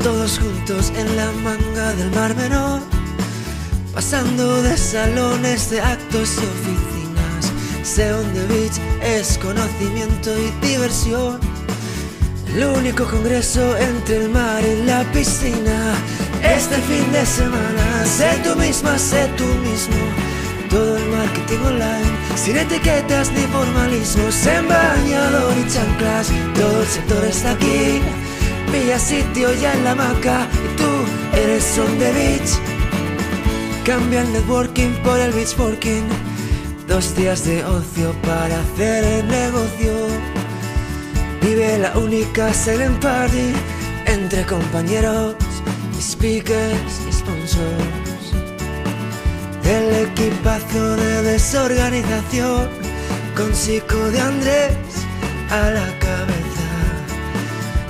Todos juntos en la manga del Mar Menor, pasando de salones de actos y oficinas. SEonthebeach es conocimiento y diversión. El único congreso entre el mar y la piscina. Este fin de semana, sé tú misma, sé tú mismo. Todo el marketing online, sin etiquetas ni formalismos, en bañador y chanclas, todo el sector está aquí. Pilla sitio ya en la hamaca y tú eres on the beach. Cambia el networking por el beachworking, 2 días de ocio para hacer el negocio. Vive la única silent party entre compañeros, speakers y sponsors. El equipazo de desorganización, con Chico de Andrés a la cabeza.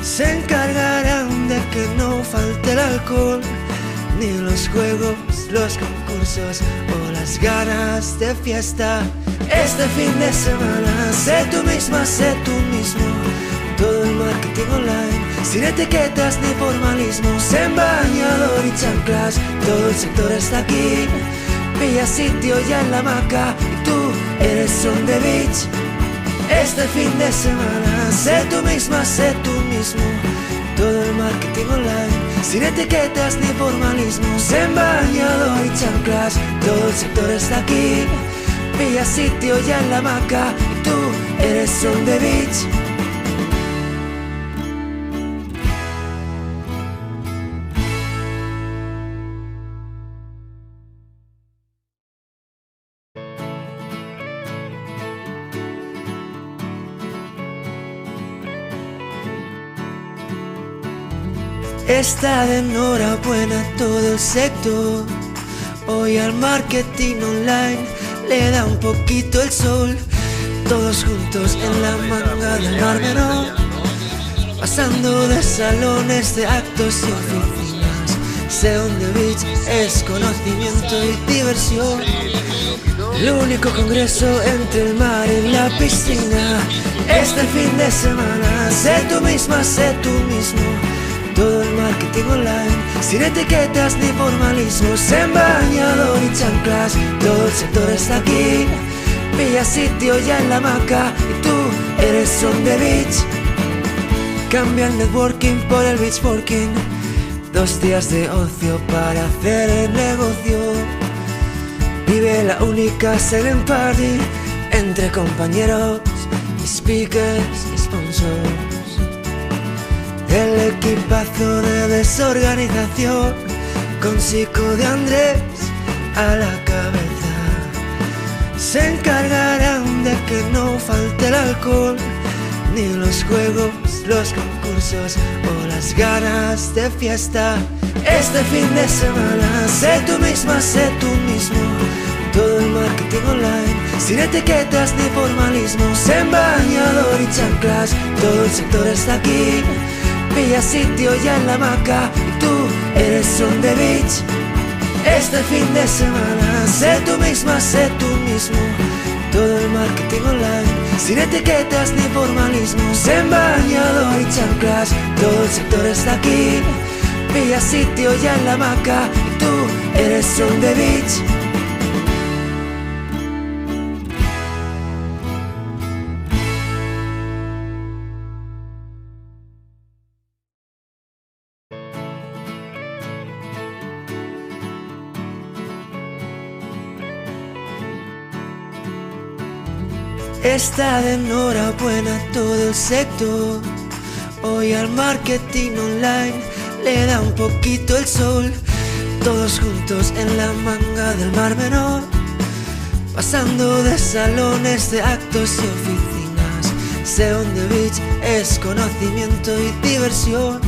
Se encargarán de que no falte el alcohol, ni los juegos, los concursos o las ganas de fiesta. Este fin de semana, sé tú misma, sé tú mismo. Todo el marketing online, sin etiquetas ni formalismos, en bañador y chanclas, todo el sector está aquí. Pilla sitio ya en la hamaca y tú eres on the beach. Este fin de semana, sé tú misma, sé tú mismo. Todo el marketing online, sin etiquetas ni formalismos, en bañador y chanclas, todo el sector está aquí. Pilla sitio ya en la hamaca y tú eres on the beach. Está de enhorabuena todo el sector. Hoy al marketing online le da un poquito el sol. Todos juntos en la manga del Mar Menor, pasando de salones de actos y oficinas. SEonthebeach es conocimiento y diversión. El único congreso entre el mar y la piscina. Este fin de semana, sé tú misma, sé tú mismo. Todo el marketing online, sin etiquetas ni formalismos, en bañador y chanclas, todo el sector está aquí. Pilla sitio ya en la hamaca y tú eres on the beach. Cambia el networking por el beachworking, 2 días de ocio para hacer el negocio. Vive la única silent party entre compañeros, speakers y sponsors. El equipazo de desorganización con Chico de Andrés a la cabeza se encargarán de que no falte el alcohol, ni los juegos, los concursos o las ganas de fiesta. Este fin de semana, sé tú misma, sé tú mismo. Todo el marketing online, sin etiquetas ni formalismos, en bañador y chanclas. Todo el sector está aquí, pilla sitio ya en la hamaca. Y tú eres on the beach. Este fin de semana, sé tú misma, sé tú mismo. Todo el marketing online, sin etiquetas ni formalismos, en bañador y chanclas. Todo el sector está aquí, pilla sitio ya en la hamaca. Y tú eres on the beach. Está de enhorabuena todo el sector. Hoy al marketing online le da un poquito el sol. Todos juntos en la manga del Mar Menor, pasando de salones de actos y oficinas. SEonthebeach es conocimiento y diversión.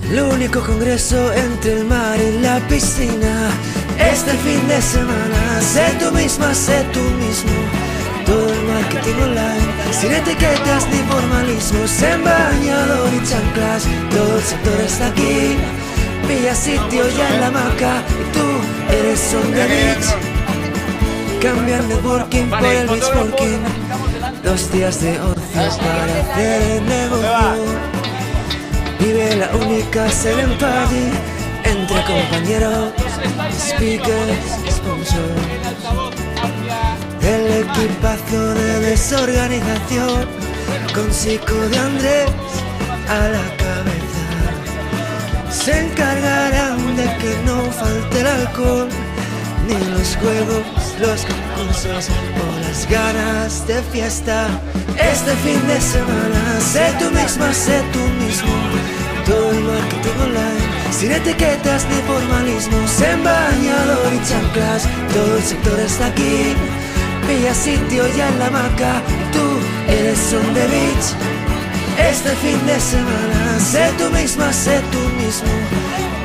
El único congreso entre el mar y la piscina. Este fin de semana, sé tú misma, sé tú mismo. Todo el marketing online, sin etiquetas ni formalismos, en bañador y chanclas. Todo el sector está aquí, pilla sitio ya en la hamaca. Y tú eres on the beach. Cambia el networking por el beach working. 2 días de ocio para hacer el negocio. Vive la única selling party entre compañeros, speakers, sponsors. El equipazo de desorganización con Chico de Andrés a la cabeza se encargarán de que no falte el alcohol, ni los juegos, los concursos o las ganas de fiesta. Este fin de semana, sé tú misma, sé tú mismo. Todo el marketing online, sin etiquetas ni formalismos, en bañador y chanclas. Todo el sector está aquí, pilla sitio ya en la hamaca. Y tú eres on the beach. Este fin de semana, sé tú misma, sé tú mismo.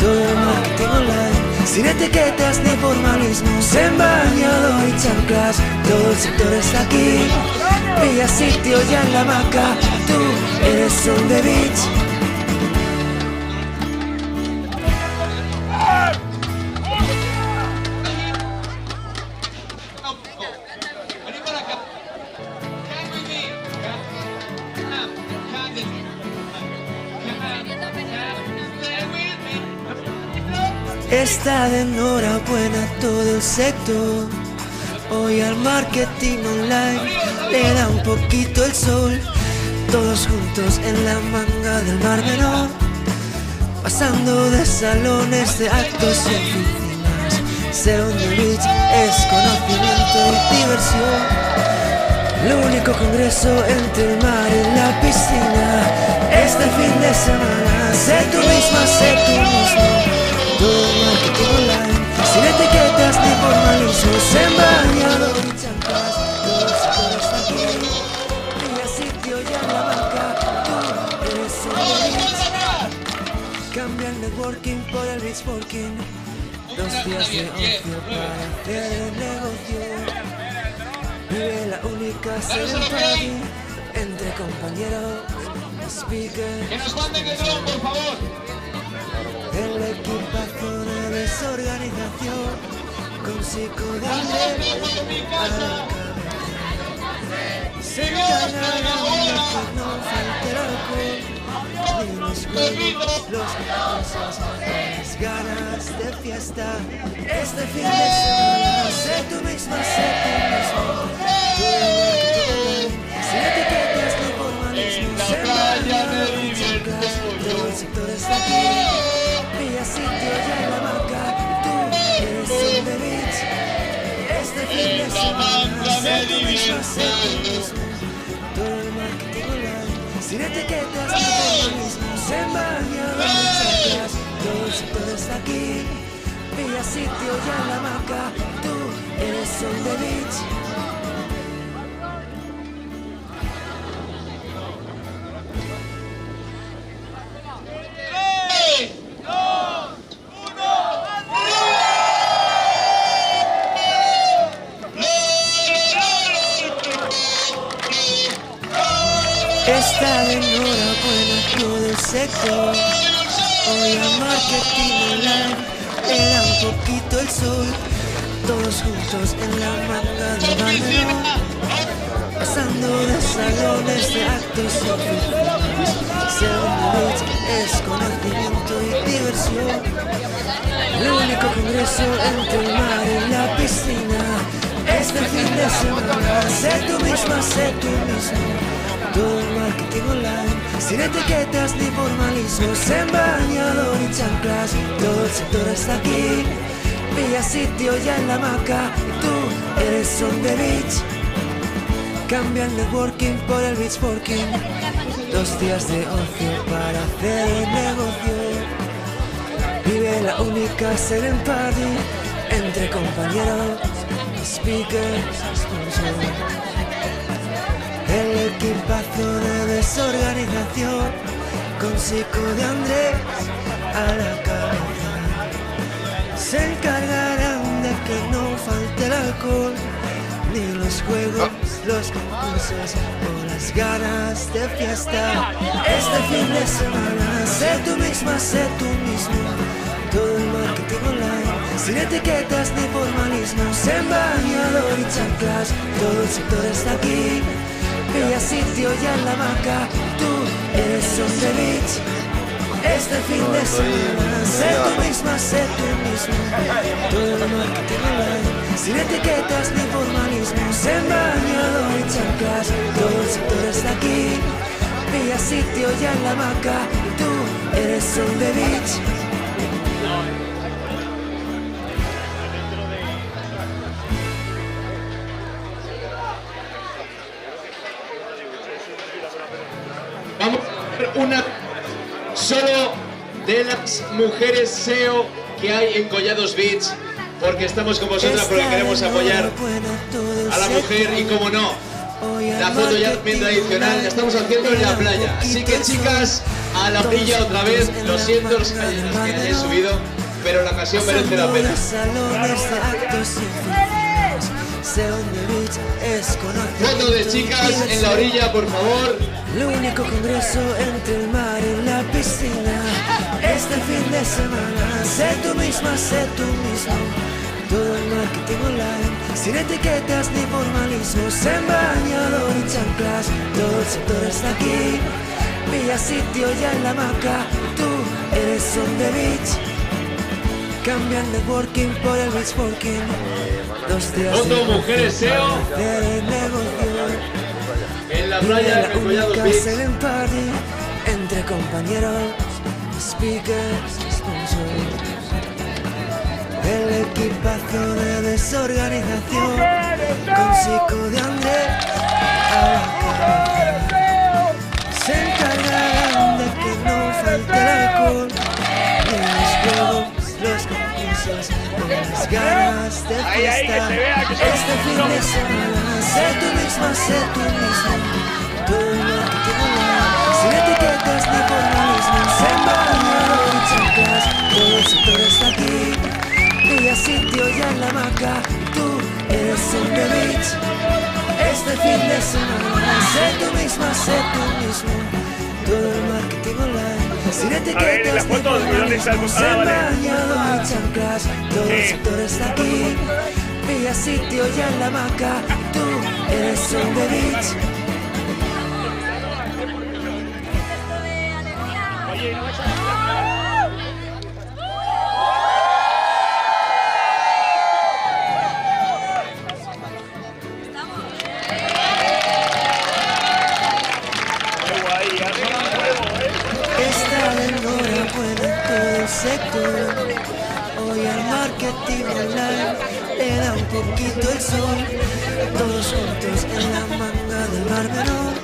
Todo el marketing online, sin etiquetas ni formalismos, en bañador y chanclas. Todo el sector está aquí, pilla sitio ya en la hamaca. Y tú eres on the beach. Está de enhorabuena todo el sector. Hoy al marketing online le da un poquito el sol. Todos juntos en la manga del Mar Menor, pasando de salones de actos y oficinas. SEonthebeach es conocimiento y diversión. El único congreso entre el mar y la piscina. Este fin de semana, sé tú misma, sé tú mismo. Todo el marketing online, sin etiquetas ni formalismos, en bañador y chanclas. Todo el sector está aquí, pilla sitio ya en la banca. Tú eres on the beach. Cambia el networking por el beach working. 2 días de ocio para hacer el negocio. Vive la única selling party entre compañeros, speakers. Que nos manden el dron, por favor. El equipazo de desorganización con Chico de Andrés a la cabeza se encargarán de que no falte el alcohol, ni los juegos, los concursos, las ganas de fiesta. Este fin de semana, sé tú misma, sé tú mismo. Sin etiquetas ni formalismos, en bañador y chanclas. Todo el sector está aquí, pilla sitio ya en la marca. Tú eres on the beach. Este fin de semana, sé tú misma, más, sé tú mismo. Todo el marketing online, sin etiquetas ni formalismos, en bañador y chanclas, todo el sector está aquí. Pilla sitio ya en la hamaca, tú eres on the beach. Está de enhorabuena todo el sector. Hoy al marketing online le da un poquito el sol. Todos juntos en la manga de Barcelona, pasando de salones de actos y oficinas. SEonthebeach es conocimiento y diversión. El único congreso entre el mar y la piscina. Este fin de semana, sé tú misma, sé tú mismo. Todo el marketing online, sin etiquetas ni formalismos, en bañador y chanclas, todo el sector está aquí. Pilla sitio ya en la hamaca, tú eres on the beach. Cambia el networking por el beach working. 2 días de ocio para hacer el negocio. Vive la única silent party entre compañeros, speakers, sponsors. El equipazo de desorganización, con Chico de Andrés a la cabeza, se encargarán de que no falte el alcohol, ni los juegos, los concursos o las ganas de fiesta. Este fin de semana, sé tú misma, sé tú mismo. Todo el marketing online, sin etiquetas ni formalismos, en bañador y chanclas, todo el sector está aquí. Pilla sitio ya en la hamaca, tú eres on the beach. Este fin de semana, sé tú misma, sé tú mismo. Todo el marketing online, sin etiquetas ni formalismos, en bañador y chanclas, todo el sector está aquí. Pilla sitio ya en la hamaca, tú eres on the beach. Vamos a hacer una solo de las mujeres SEO que hay en Collados Beach, porque estamos con vosotras, porque queremos apoyar a la mujer y, como no, la foto ya también tradicional la estamos haciendo en la playa. Así que, chicas, a la orilla otra vez. Lo siento los que hayáis subido, pero la ocasión merece la pena. Foto de chicas en la orilla, por favor. El único congreso entre el mar y la piscina. Este fin de semana, sé tú misma, sé tú mismo. Todo el marketing online, sin etiquetas ni formalismos, en bañador y chanclas, todo el sector está aquí. Pilla sitio ya en la hamaca, tú eres on the beach. Cambia el networking por el beach working. 2 días Foto mujeres SEO en la playa de Collados Beach. Entre compañeros, speakers, sponsors. El equipazo de desorganización, con Chico de Andrés a la cabeza, se encargarán de que no falte el alcohol, ni los juegos, los concursos o las ganas de fiesta. Este fin de semana, sé tú misma, sé tú mismo. Todo el marketing online, sin etiquetas ni formalismos, en bañador y chanclas, todo el sector está aquí. Pilla sitio ya en la hamaca, tú eres on the beach. Este fin de semana, sé tú misma, sé tú mismo. Todo el marketing online, sin etiquetas ni formalismos, en bañador y chanclas, todo el sector está aquí. Pilla sitio ya en la hamaca, tú eres on the beach. Está de enhorabuena todo el sector. Hoy al marketing online le da un poquito el sol. Todos juntos en la manga del Mar Menor,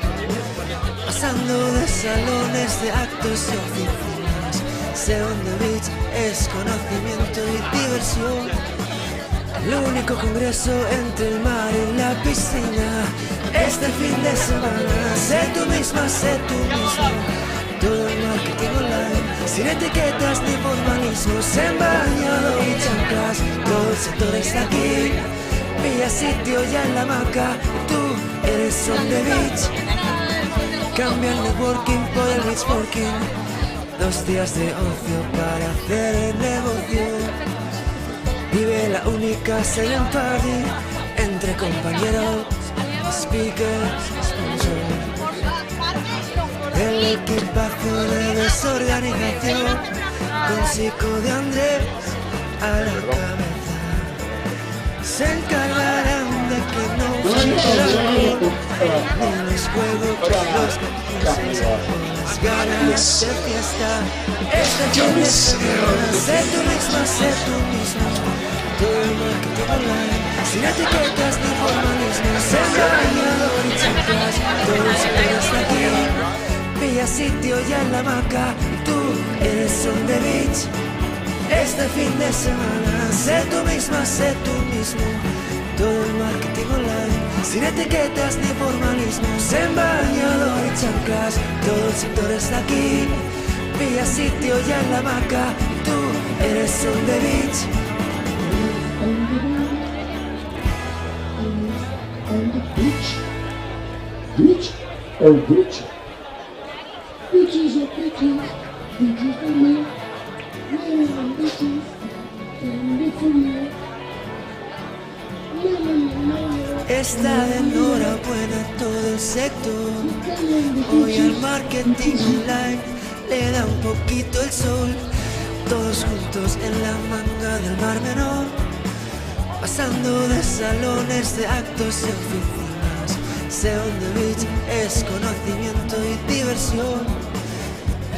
pasando de salones de actos y oficinas. SEonthebeach es conocimiento y diversión. El único congreso entre el mar y la piscina. Este fin de semana, sé tú misma, sé tú mismo. Todo el marketing online, sin etiquetas ni formalismos, en bañador y chanclas. Todo el sector está aquí. Pilla sitio ya en la hamaca. Tú eres SEonthebeach. Cambia el networking por el beach working. 2 días de ocio para hacer el negocio. Vive la única silent party entre compañeros, speakers, sponsors. El equipazo de desorganización, con Chico de Andrés a la cabeza. Se encargarán de que no falte el alcohol, ni los juegos, los concursos, las ganas de fiesta. Este fin de semana, sé tú misma, sé tú mismo. Todo el marketing online, sin etiquetas ni formalismos, en bañador y chanclas. Todo el sector está aquí. Pilla sitio ya en la hamaca. Tú eres SEonthebeach. Este fin de semana, sé tú misma, sé tú mismo. Todo el marketing online, sin etiquetas ni formalismos, en bañador y chanclas. Todo el sector está aquí. Pilla sitio ya en la hamaca. Tú eres SEonthebeach. On the beach. Beach or beach? Beaches or beaches? Beaches for me. Living on beaches. Can be for you. Está de enhorabuena todo el sector. Hoy al marketing online le da un poquito el sol. Todos juntos en la manga del Mar Menor, pasando de salones de actos y oficinas. SEonthebeach es conocimiento y diversión.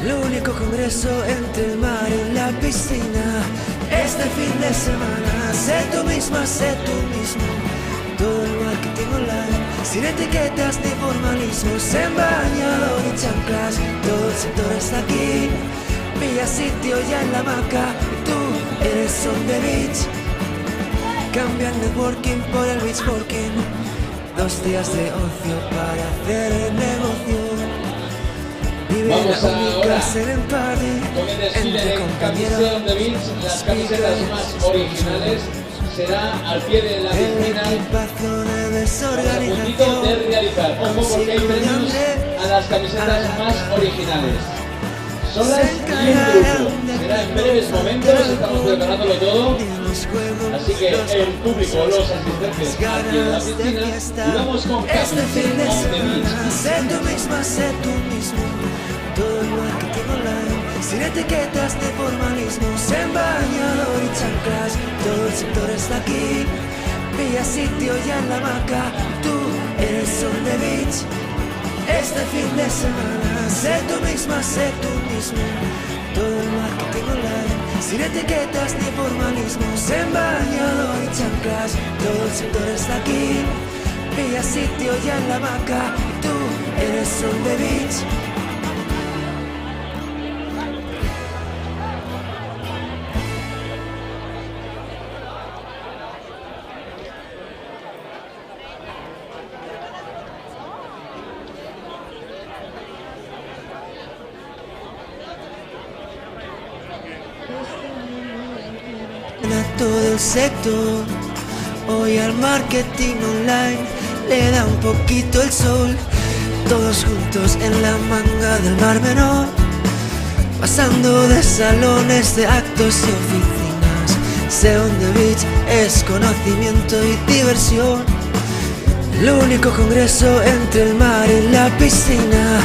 El único congreso entre el mar y la piscina. Este fin de semana, sé tú misma, sé tú mismo. Todo el marketing online, sin etiquetas ni formalismos, en bañador y chanclas. Todo el sector está aquí. Pilla sitio ya en la hamaca. Tú eres SEonthebeach. Cambia el networking por el beach working. 2 días de ocio para hacer el negocio. Vive Vamos la única ahora silent party con el desfile entre de compañeros. SEonthebeach. Las camisetas más originales será al pie de la piscina. A puntito de realizar. Ojo porque hay premios a las camisetas más originales. Solas y en grupo. Será en breves momentos, estamos preparándolo todo. Así que el público, los asistentes aquí en la piscina, y vamos con Este fin de SEonthebeach. semana, sé tú misma, sé tú mismo. Todo el marketing online, sin etiquetas ni formalismos, en bañador y chanclas. Todo el sector está aquí. Pilla sitio ya en la hamaca. Tú eres SEonthebeach. Este fin de semana, sé tú misma, sé tú mismo. Todo el marketing online, sin etiquetas ni formalismos, en bañador y chanclas. Todo el sector está aquí. Pilla sitio ya en la hamaca. Tú eres SEonthebeach. Todo el sector, hoy al marketing online le da un poquito el sol. Todos juntos en la manga del Mar Menor, pasando de salones de actos y oficinas. SEonthebeach es conocimiento y diversión. El único congreso entre el mar y la piscina.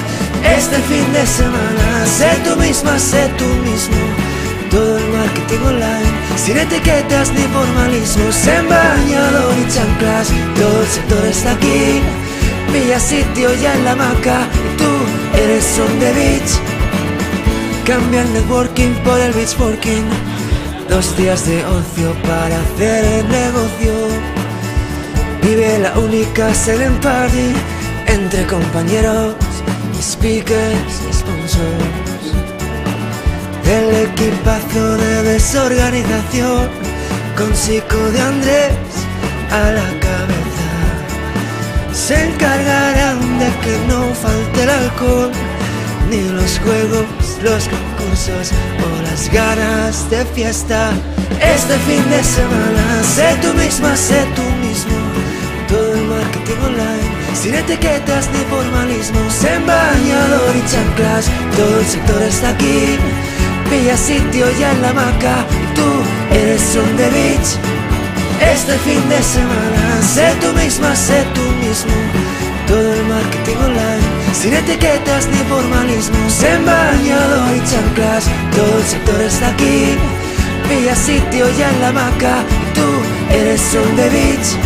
Este fin de semana, sé tú misma, sé tú mismo. Todo el marketing online, sin etiquetas ni formalismos, en bañador y chanclas. Todo el sector está aquí. Pilla sitio ya en la hamaca. Tú eres SEonthebeach. Cambia el networking por el beach working. 2 días de ocio para hacer el negocio. Vive la única selling party entre compañeros, speakers y sponsors. El equipazo de desorganización con Chico de Andrés a la cabeza se encargarán de que no falte el alcohol, ni los juegos, los concursos o las ganas de fiesta. Este fin de semana, sé tú misma, sé tú mismo. Todo el marketing online, sin etiquetas ni formalismos, en bañador y chanclas, todo el sector está aquí. Pilla sitio ya en la hamaca, tú eres on the beach. Este fin de semana, sé tú misma, sé tú mismo. Todo el marketing online, sin etiquetas ni formalismos, en bañador y chanclas, todo el sector está aquí. Pilla sitio ya en la hamaca, tú eres on the beach.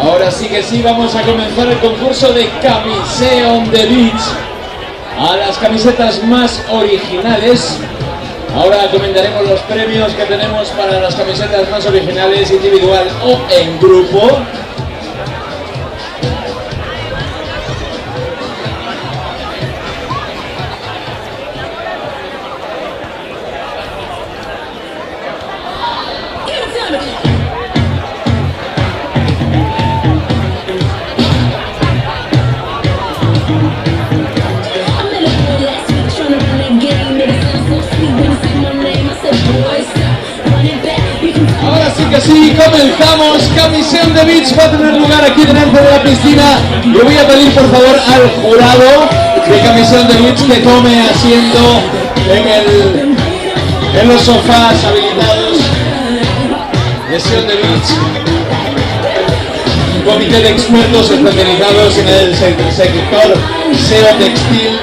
Ahora sí que sí, vamos a comenzar el concurso de SEonthebeach a las camisetas más originales. Ahora comentaremos los premios que tenemos para las camisetas más originales, individual o en grupo. Ahora sí que sí, comenzamos. SEonthebeach va a tener lugar aquí delante de la piscina. Le voy a pedir por favor al jurado de SEonthebeach que tome asiento en los sofás habilitados de SEonthebeach. Un comité de expertos especializados en el sector SEO textil.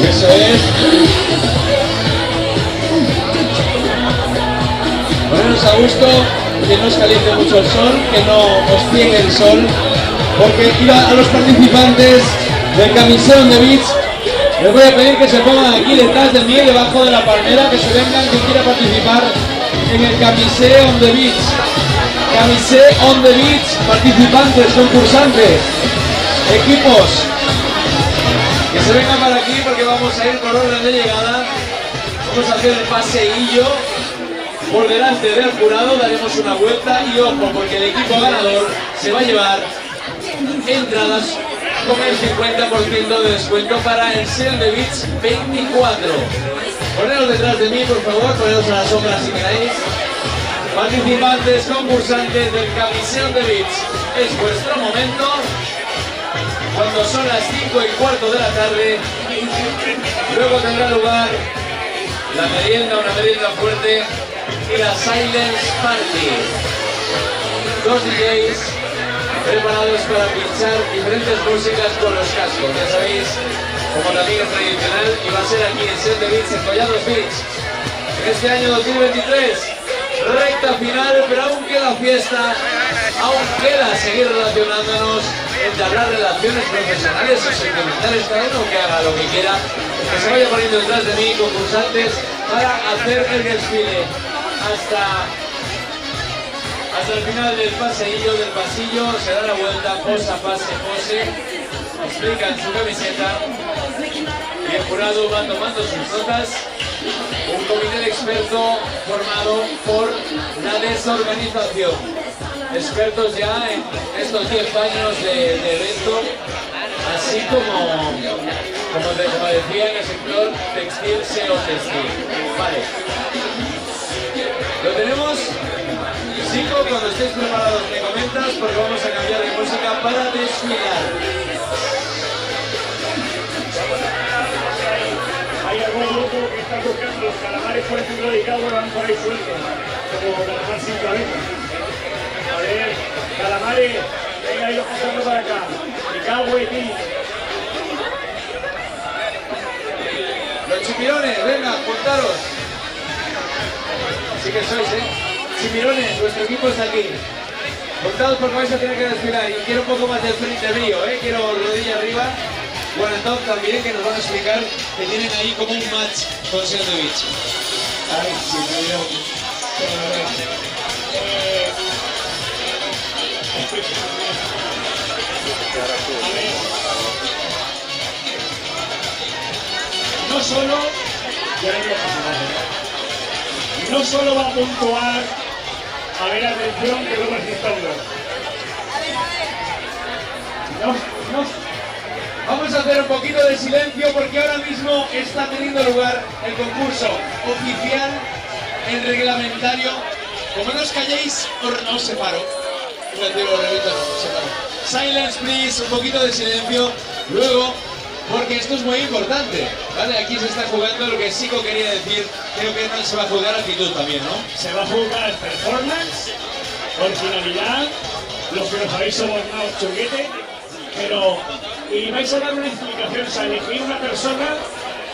Eso es. Poneros a gusto, que no os caliente mucho el sol, que no os ciegue el sol, porque a los participantes del SEonthebeach les voy a pedir que se pongan aquí detrás de mí, debajo de la palmera, que se vengan quien quiera participar en el SEonthebeach. SEonthebeach, participantes, concursantes, equipos, que se vengan para aquí porque vamos a ir por orden de llegada. Vamos a hacer el paseillo por delante del jurado, daremos una vuelta y ojo, porque el equipo ganador se va a llevar entradas con el 50% de descuento para el SEonthebeach 24. Poneros detrás de mí, por favor, poneros a la sombra si queréis. Participantes, concursantes del SEonthebeach, es vuestro momento. Cuando son las 5:15 de la tarde, luego tendrá lugar la merienda, una merienda fuerte, y la Silence Party. Dos DJs preparados para pinchar diferentes músicas con los cascos. Ya sabéis, como también es tradicional, y va a ser aquí en SEonthebeach, en Collados Beach. Este año 2023, recta final, pero aún queda fiesta, aún queda seguir relacionándonos, entablar relaciones profesionales o sentimentales, cada uno que haga lo que quiera, que se vaya poniendo detrás de mí, concursantes, para hacer el desfile hasta el final del pasillo, se da la vuelta, posa, pase, pose, explican su camiseta y el jurado va tomando sus notas. Un comité de expertos formado por la desorganización. Expertos ya en estos 10 años de evento, así como decía en el sector textil, SEO textil. Vale. ¿Lo tenemos? Chico, cuando estéis preparados me comentas porque vamos a cambiar de música para desfilar. Hay algún grupo que está buscando los calamares, por ejemplo, dedicados, van por ahí sueltos, como calamar sin cabeza. A ver, calamares, venga, yo pasando para acá. Me cago en ti. Los chipirones, venga, juntaros. Así que sois, Chipirones, nuestro equipo está aquí. Juntados porque vais a tener que desfilar. Y quiero un poco más de frente brío, quiero rodilla arriba. Bueno, entonces también que nos van a explicar que tienen ahí como un match con SEonthebeach. Ay, sí, no solo va a puntuar, a ver, atención, que lo resistamos. Vamos a hacer un poquito de silencio porque ahora mismo está teniendo lugar el concurso oficial, el reglamentario. Como no os calléis, os separo. Silence, please, un poquito de silencio. Luego, porque esto es muy importante, ¿vale? Aquí se está jugando lo que Sico quería decir. Creo que no se va a jugar actitud también, ¿no? Se va a jugar performance, originalidad, los que nos habéis sobornado chuguete, pero... Y vais a dar una explicación, o sea, elegir una persona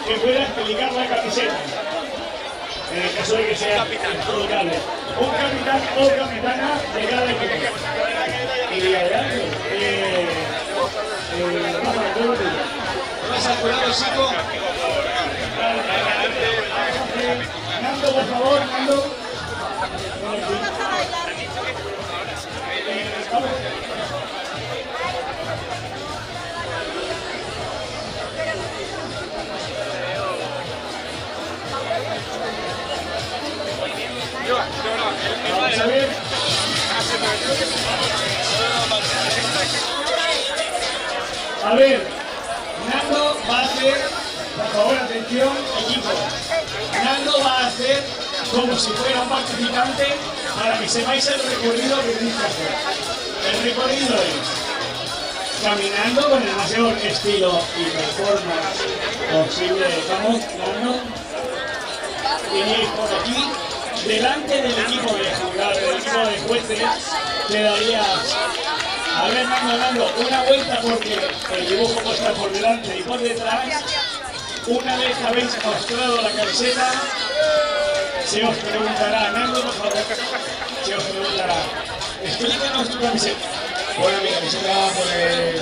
que pueda explicar la camiseta. En el caso de que sea explicable. Un capitán o capitana de cada equipo. Y adelante. ¿Vas al jurado, Sico? Nando, por favor, Nando. Vamos a ver. A ver, Nando va a hacer, por favor, atención, equipo. Nando va a hacer como si fuera un participante para que sepáis el recorrido que tenéis que hacer. El recorrido es caminando con el mayor estilo y performance posible. Vamos, Nando. Iréis por aquí. Delante del equipo de juzgados, del equipo de jueces, le darías, a ver, Nando, una vuelta porque el dibujo muestra por delante y por detrás. Una vez habéis mostrado la camiseta, se os preguntará, Nando, por favor, se os preguntará, explícanos tu camiseta. Bueno, mi camiseta pone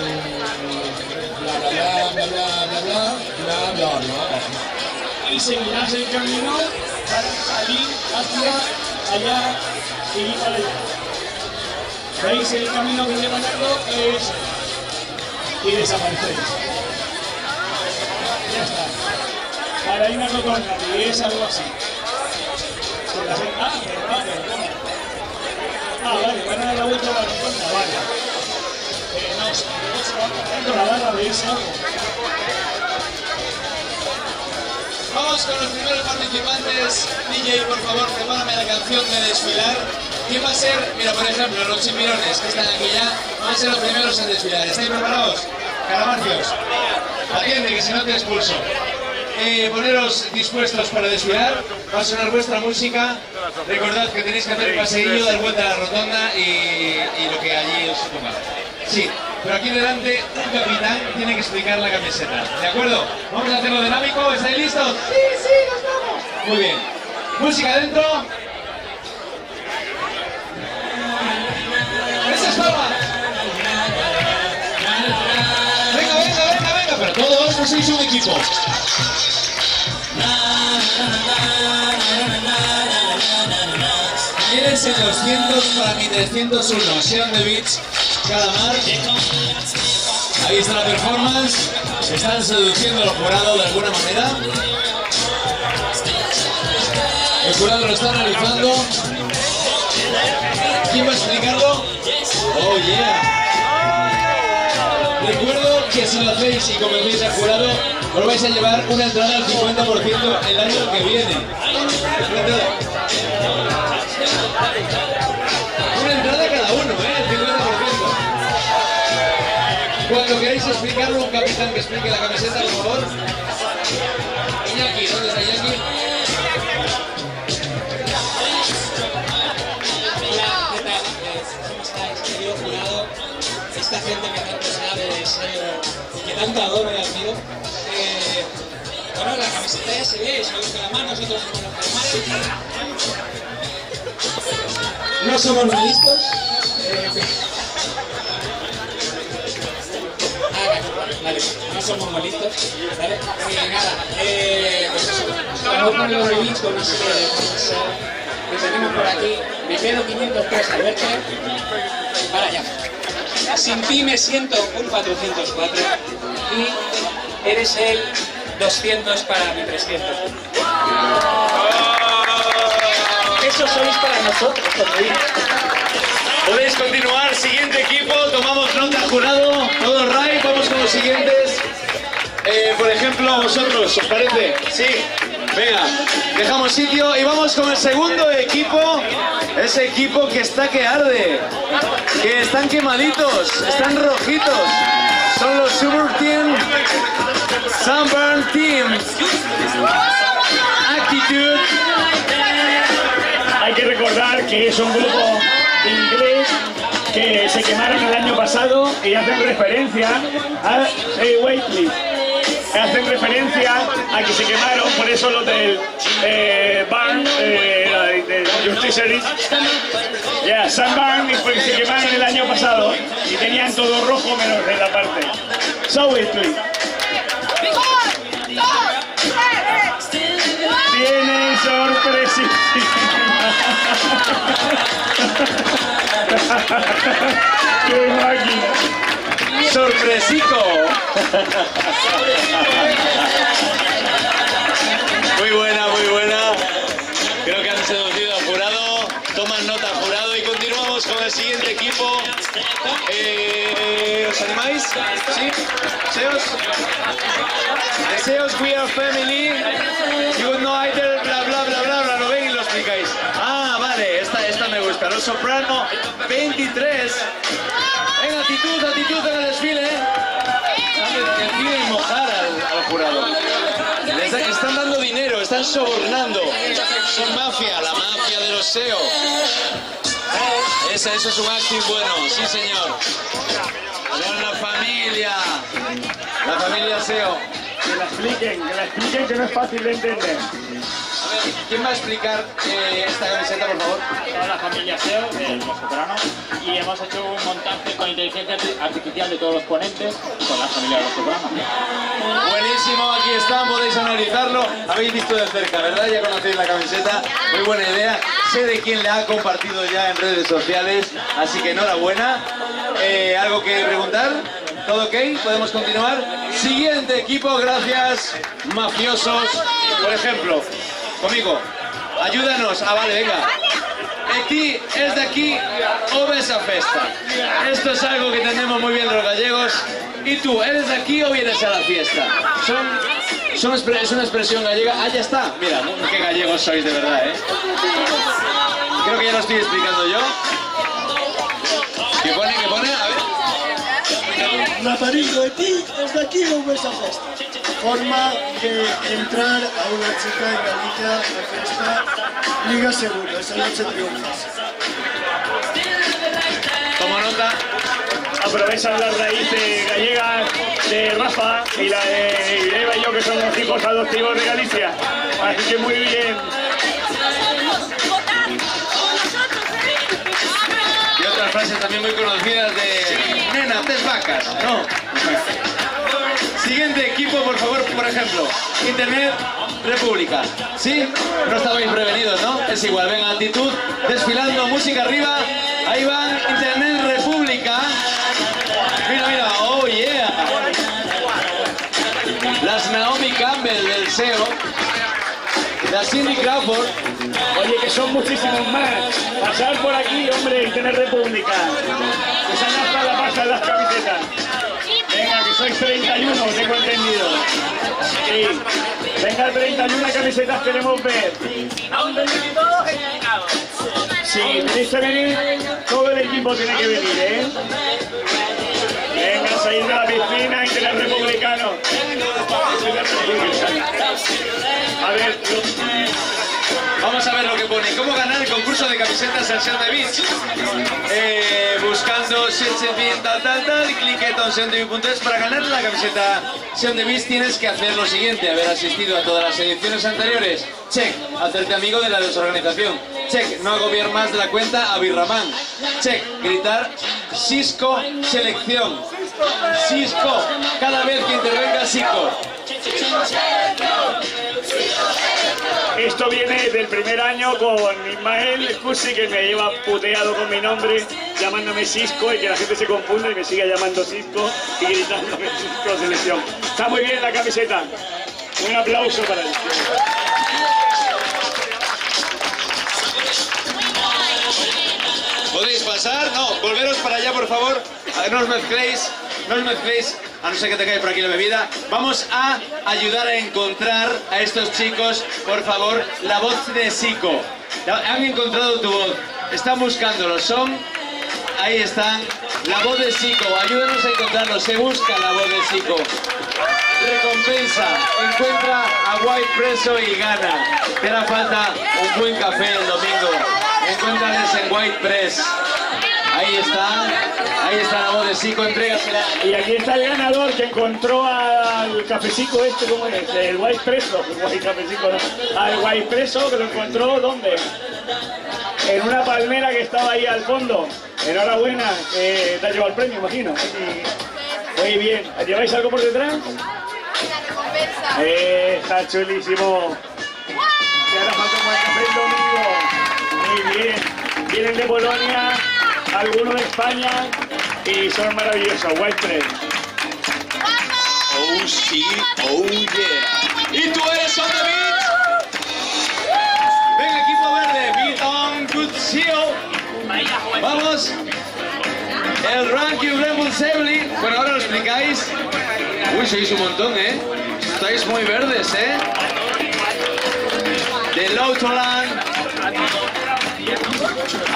bla bla bla bla bla bla bla bla bla. Y seguirás el camino para salir hacia allá y para allá. ¿Veis el camino que lleva Nando? Y desaparecéis. Ya está. Para una rotonda, y es algo así. Vale, van a dar la vuelta a la rotonda, vale. No, se va corriendo la barra de irse algo. Vamos con los primeros participantes. DJ, por favor, prepárame la canción de desfilar. ¿Quién va a ser? Mira, por ejemplo, los chimpirones que están aquí ya van a ser los primeros en desfilar. ¿Estáis preparados? Calamarcios. Atiende, que si no te expulso. poneros dispuestos para desfilar. Va a sonar vuestra música. Recordad que tenéis que hacer el paseillo, dar vuelta a la rotonda y lo que allí os ponga. Sí, pero aquí delante un capitán tiene que explicar la camiseta. ¿De acuerdo? Vamos a hacerlo dinámico. ¿Estáis listos? Sí, sí, nos vamos. Muy bien. Música dentro. ¡Esas palmas! Venga, venga, venga, venga. Pero todos no sois un equipo. Quédense 200 para mi 301. SEonthebeach, cada mar. Ahí está la performance. Están seduciendo al jurado de alguna manera. El jurado lo está analizando. ¿Quién va a explicarlo? Oh yeah. Recuerdo que si lo hacéis y convencéis al jurado, os vais a llevar una entrada al 50% el año que viene. Una entrada cada uno, el 50%. Cuando queréis explicarlo, un capitán que explique la camiseta, por favor. Iñaki, ¿dónde está Iñaki? Querido jurado, esta gente que tanto sabe de SEO y que tanto adoro y admiro, bueno, la camiseta ya se ve, sabemos que la mano, nosotros somos los calmares. No somos muy listos. Vale, no somos muy listos, ¿vale? Nada, pues eso, vamos con los beach con una serie de cosas que tenemos por aquí. Primero 503 al verte. Para allá. Sin ti me siento un 404 y eres el 200 para mi 300. Eso sois para nosotros, Podéis continuar, siguiente equipo, tomamos nota, jurado, todo right, vamos con los siguientes. Por ejemplo, vosotros, ¿os parece? Sí. Venga, dejamos sitio y vamos con el segundo equipo. Ese equipo que está que arde, que están quemaditos, están rojitos. Son los Super Team, Sunburn Team, Attitude. Hay que recordar que es un grupo inglés que se quemaron el año pasado y hacen referencia a Waitlist. Hacen referencia a que se quemaron, por eso los del Barn, de Justicery, Sunburn, porque se quemaron el año pasado y tenían todo rojo menos en la parte. So Waitlist. Tiene sorpresísima. ¡Qué máquina! ¡Sorpresico! Muy buena, muy buena. Creo que han seducido al jurado. Toman nota al jurado y continuamos con el siguiente equipo. ¿Os animáis? ¿Sí? ¿Seos? Seos, we are family. You know either, bla bla bla bla bla. Lo ven y lo explicáis. Ah, vale, esta me gusta. Los Soprano 23. Venga, actitud, actitud en el desfile. Deciden mojar al jurado. Les están dando dinero, están sobornando. Son mafia, la mafia de los SEO. Eso es un acting bueno, sí señor. Son la familia SEO. Que la expliquen que no es fácil de entender. A ver, ¿quién va a explicar esta camiseta, por favor? Toda la familia SEO de Los Soprano y hemos hecho un montaje con inteligencia artificial de todos los ponentes con la familia de Los Soprano. Buenísimo, aquí están, podéis analizarlo. Habéis visto de cerca, ¿verdad? Ya conocéis la camiseta, muy buena idea. Sé de quién la ha compartido ya en redes sociales, así que enhorabuena. ¿Algo que preguntar? ¿Todo ok? ¿Podemos continuar? Siguiente equipo, gracias, mafiosos. Por ejemplo, conmigo, ayúdanos. Ah, vale, venga. Aquí es de aquí o ves a festa. Esto es algo que entendemos muy bien los gallegos. ¿Y tú, eres de aquí o vienes a la fiesta? Es una expresión gallega. Ah, ya está. Mira, qué gallegos sois de verdad, ¿eh? Creo que ya lo estoy explicando yo. ¿Qué pone? ¿Qué pone? A ver. M'aparello de ti, desde aquí o esa festa. Forma de entrar a una chica en Galicia a festa, liga seguro, esa noche triunfas. Como nota, aprovechan las raíces gallegas de Rafa y la de Eva y yo, que somos hijos adoptivos de Galicia. Así que muy bien. Y otras frases también muy conocidas de nena, 3 vacas, ¿no? Siguiente equipo, por favor, por ejemplo, Internet República. ¿Sí? No estabais prevenidos, ¿no? Es igual, venga, actitud, desfilando, música arriba. Ahí van, Internet República. Mira, mira, oh yeah. Las Naomi Campbell del SEO. La Cindy Crawford. Oye, que son muchísimos más. Pasar por aquí, hombre, Internet República. Que se han gastado la pasta en las camisetas. Venga, que sois 31, tengo entendido. Sí. Venga, 31 camisetas queremos ver. Sí, tenéis que venir, todo el equipo tiene que venir, ¿eh? Venga, salir de la piscina, Internet Republicano. A ver, vamos a ver lo que pone. ¿Cómo ganar el concurso de camisetas en SEonthebeach? Buscando tal, y cliqueta en SEonthebeach.es. Para ganar la camiseta SEonthebeach tienes que hacer lo siguiente: haber asistido a todas las ediciones anteriores. Check, hacerte amigo de la desorganización. Check, no agobiar más de la cuenta a Birramán. Check, gritar Cisco selección. Cisco, cada vez que intervenga Cisco. esto viene del primer año con Ismael Cusi, que me lleva puteado con mi nombre, llamándome Cisco, y que la gente se confunde y me siga llamando Cisco y gritándome Cisco selección. Está muy bien la camiseta. Un aplauso para él. ¿Podéis pasar? No, volveros para allá, por favor. No os mezcléis, a no ser que tengáis por aquí la bebida. Vamos a ayudar a encontrar a estos chicos, por favor, la voz de Zico. Han encontrado tu voz, están buscándolo, son... Ahí están, la voz de Zico, ayúdanos a encontrarlo, se busca la voz de Zico. Recompensa, encuentra a White Preso y gana. Te hará falta un buen café el domingo. Encuéntrales en White Press. Ahí está la voz de Zico, entrégasela. Y aquí está el ganador que encontró al cafecico este, ¿cómo es? El White Preso, el White Cafecico, ¿no? Al White Preso, que lo encontró, ¿dónde? En una palmera que estaba ahí al fondo. Enhorabuena, te ha llevado el premio, imagino. Muy bien, ¿lleváis algo por detrás? Está chulísimo. Y ahora falta un buen café el domingo. Muy bien. Vienen de Polonia, algunos de España y son maravillosos. White Press. Oh sí, oh yeah. ¿Y tú eres SEonthebeach? Venga, equipo verde, be on good seal. Vamos. El ranking Rebel. Bueno, ahora lo explicáis. Uy, sois un montón, ¿eh? Estáis muy verdes, ¿eh? De Lowtoland.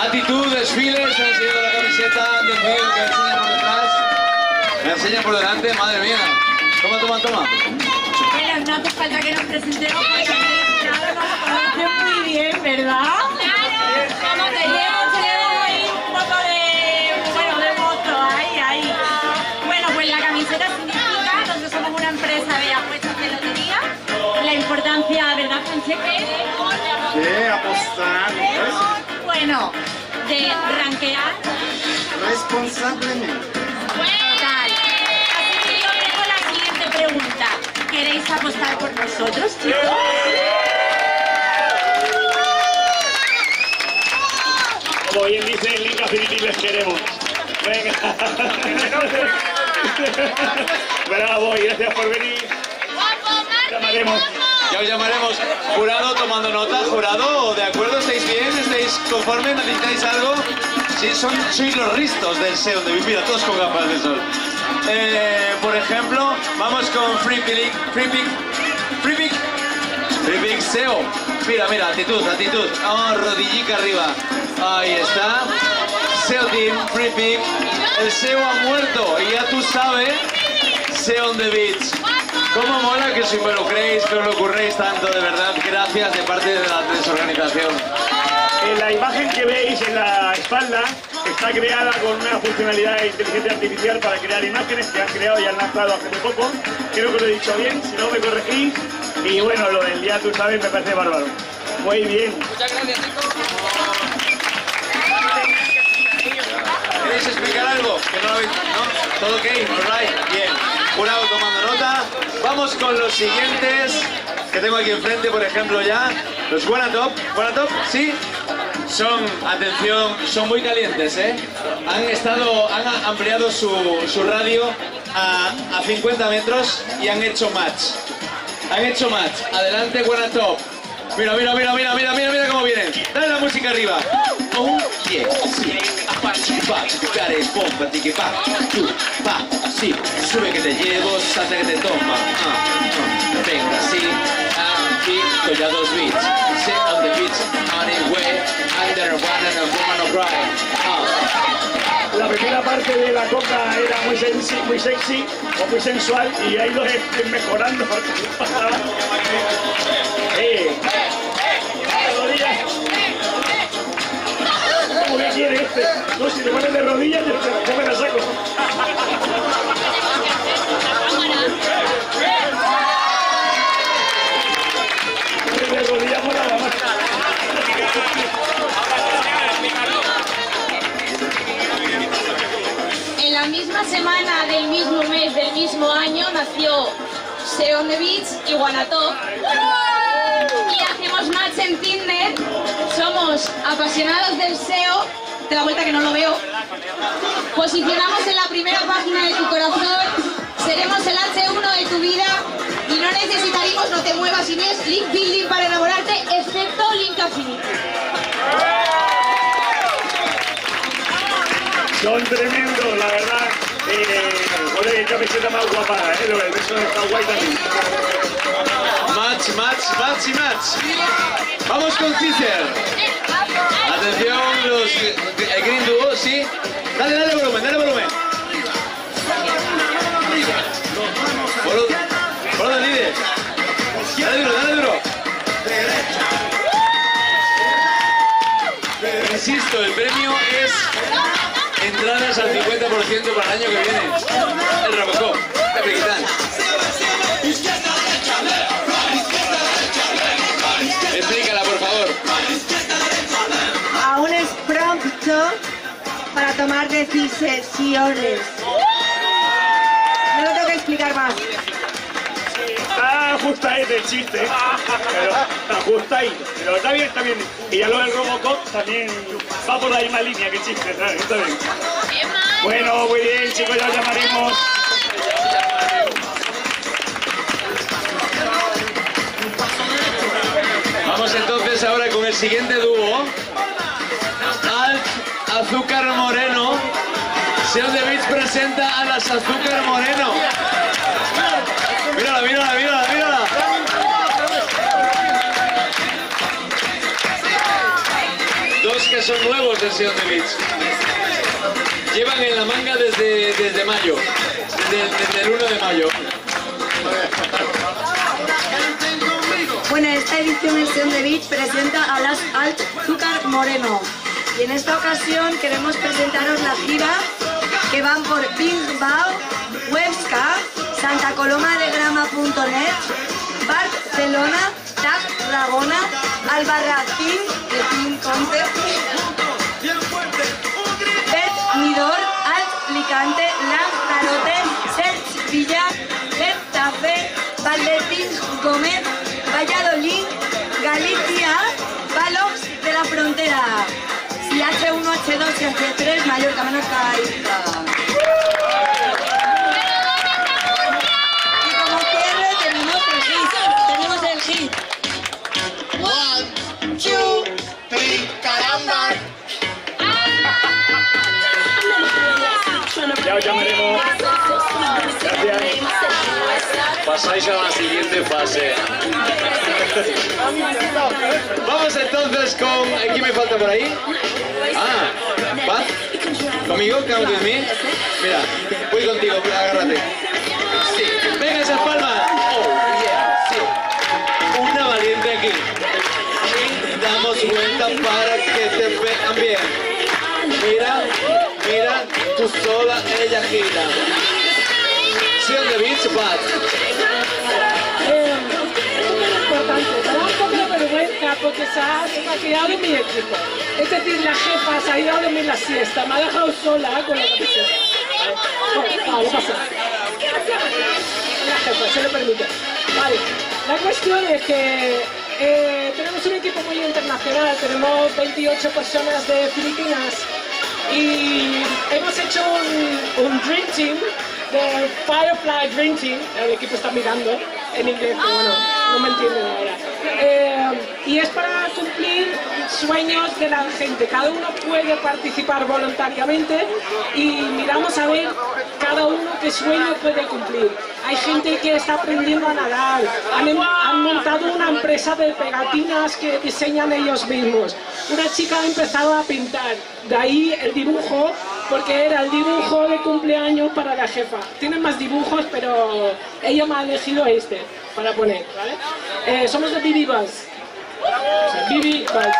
Actitud, desfiles, han enseñado la camiseta, han decidido que me enseñan por detrás. Me enseñan por delante, madre mía. Toma. Bueno, no hace falta que nos presentemos porque nos conoce muy bien, ¿verdad? Claro. Tenemos ahí un poco de mozo, ahí. Bueno, pues la camiseta significa, nosotros somos una empresa de apuestas de lotería. La importancia, ¿verdad, Francesca? Sí, apostar. Bueno, de rankear responsablemente. Total. Así que yo tengo la siguiente pregunta. ¿Queréis apostar por nosotros, chicos? Como bien dice el link Affinity, les queremos. Venga. Bravo, y gracias por venir. Llamaremos. Ya os llamaremos. Jurado, tomando nota. Jurado, ¿de acuerdo? ¿Estáis bien? ¿Estáis conformes? ¿Necesitáis algo? Sí, sois los ristos del SEonthebeach. Mira, todos con gafas de sol. Por ejemplo, vamos con Free Pick SEO. Mira, actitud. Oh, rodillica arriba. Ahí está. SEO Team, Free Pick. El SEO ha muerto y ya tú sabes, SEonthebeach. ¿Cómo mola que os involucréis, que os lo curréis tanto? De verdad, gracias de parte de la desorganización. La imagen que veis en la espalda está creada con una funcionalidad de inteligencia artificial para crear imágenes que han creado y han lanzado hace muy poco. Creo que lo he dicho bien, si no me corregís. Y bueno, lo del día, tú sabes, me parece bárbaro. Muy bien. Muchas gracias, chicos. ¿Queréis explicar algo? Que no lo habéis... ¿No? ¿Todo ok? Alright, bien. Jurado tomando nota. Vamos con los siguientes que tengo aquí enfrente, por ejemplo, ya. Los Wanatop. ¿Wanatop? ¿Sí? Son, atención, son muy calientes, ¿eh? Han ampliado su radio a 50 metros y han hecho match. Han hecho match. Adelante, Wanatop. Mira, mira, mira, mira, mira, mira, mira cómo vienen. Dale la música arriba. Oh, yeah, sí. Bomba, tique, pa, tú, pa, sí. Sube que te llevo, salta que te toma. Venga, sí. Aquí, Collados Beach. Sit on the beach, on it way. Under a one and a woman of pride. La primera parte de la coca era muy sexy o muy sensual y ha ido mejorando. ¿Cómo que quiere este? No, si te pones de rodillas, yo me la saco. De rodillas por nada más. En la misma semana del mismo mes del mismo año nació SEonthebeach y Wanatop. Y hacemos match en Tinder. Somos apasionados del SEO. De la vuelta que no lo veo. Posicionamos en la primera página de tu corazón. Seremos el H1 de tu vida. Y no necesitaremos, no te muevas si ves, link building para enamorarte, excepto link affinity. Son tremendos, la verdad. Joder, qué camiseta más guapa, eso está guay también. Match, match, match y match. Vamos con Cicer. Atención, el Green Duo, sí. Dale, dale volumen, dale volumen. Volumen, líder. Dale duro, dale duro. Insisto, el premio es entradas al 50% para el año que viene. El Robocop, de Briquitán. Explícala, por favor. Aún es pronto para tomar decisiones. No lo tengo que explicar más. Está ajustadito el chiste, pero está ajustadito. Pero está bien, está bien. Y ya lo del Robocop también va por la misma línea que el chiste, ¿sabes? Está bien. Bueno, muy bien, chicos, ya os llamaremos. Vamos entonces ahora con el siguiente dúo. Azúcar Moreno. SEonthebeach presenta a las Azúcar Moreno. Mírala, mírala, mírala, mírala. Dos que son nuevos de SEonthebeach. Llevan en la manga desde mayo. Desde el 1 de mayo. Bueno, esta edición de SEonthebeach presenta a las Azúcar Moreno. Y en esta ocasión queremos presentaros la gira que van por Bilbao, Huesca, Santa Coloma de Grama.net, Barcelona, Tarragona, Albarracín, Benidorm, Alicante, Lanzarote, Sevilla, Getafe, Valdetín, Gómez, Valladolid, Galicia, Palos de la Frontera. Si H1, H2 y H3, Mallorca, Menorca y Praga. Y como cierre tenemos el hit. Tenemos el hit. 1, 2, 3, caramba. Ya os llamaremos. Gracias. pasáis a la siguiente fase. Vamos entonces con... ¿Quién me falta por ahí? Ah, Paz. ¿Conmigo? Count with me. Mira, voy contigo, agárrate. Sí, venga esas palmas. Oh, yeah, sí. Una valiente aquí. Y damos vuelta para que te vean bien. Mira, mira, tú sola, ella gira. SEonthebeach, Paz. Importante, me da un poco de vergüenza porque se ha maquillado mi equipo. Es decir, la jefa se ha ido a dormir la siesta, me ha dejado sola con la camiseta. Vale, pasa. La jefa, se le permite. Vale, la cuestión es que tenemos un equipo muy internacional, tenemos 28 personas de Filipinas y hemos hecho un Dream Team, de Firefly Dream Team, el equipo está mirando en inglés, pero bueno, no me entienden ahora. Y es para cumplir sueños de la gente. Cada uno puede participar voluntariamente y miramos a ver cada uno qué sueño puede cumplir. Hay gente que está aprendiendo a nadar, han montado una empresa de pegatinas que diseñan ellos mismos. Una chica ha empezado a pintar, de ahí el dibujo, porque era el dibujo de cumpleaños para la jefa. Tienen más dibujos, pero ella me ha elegido este para poner, ¿vale? Somos de BB Buzz. O sea, BB Buzz.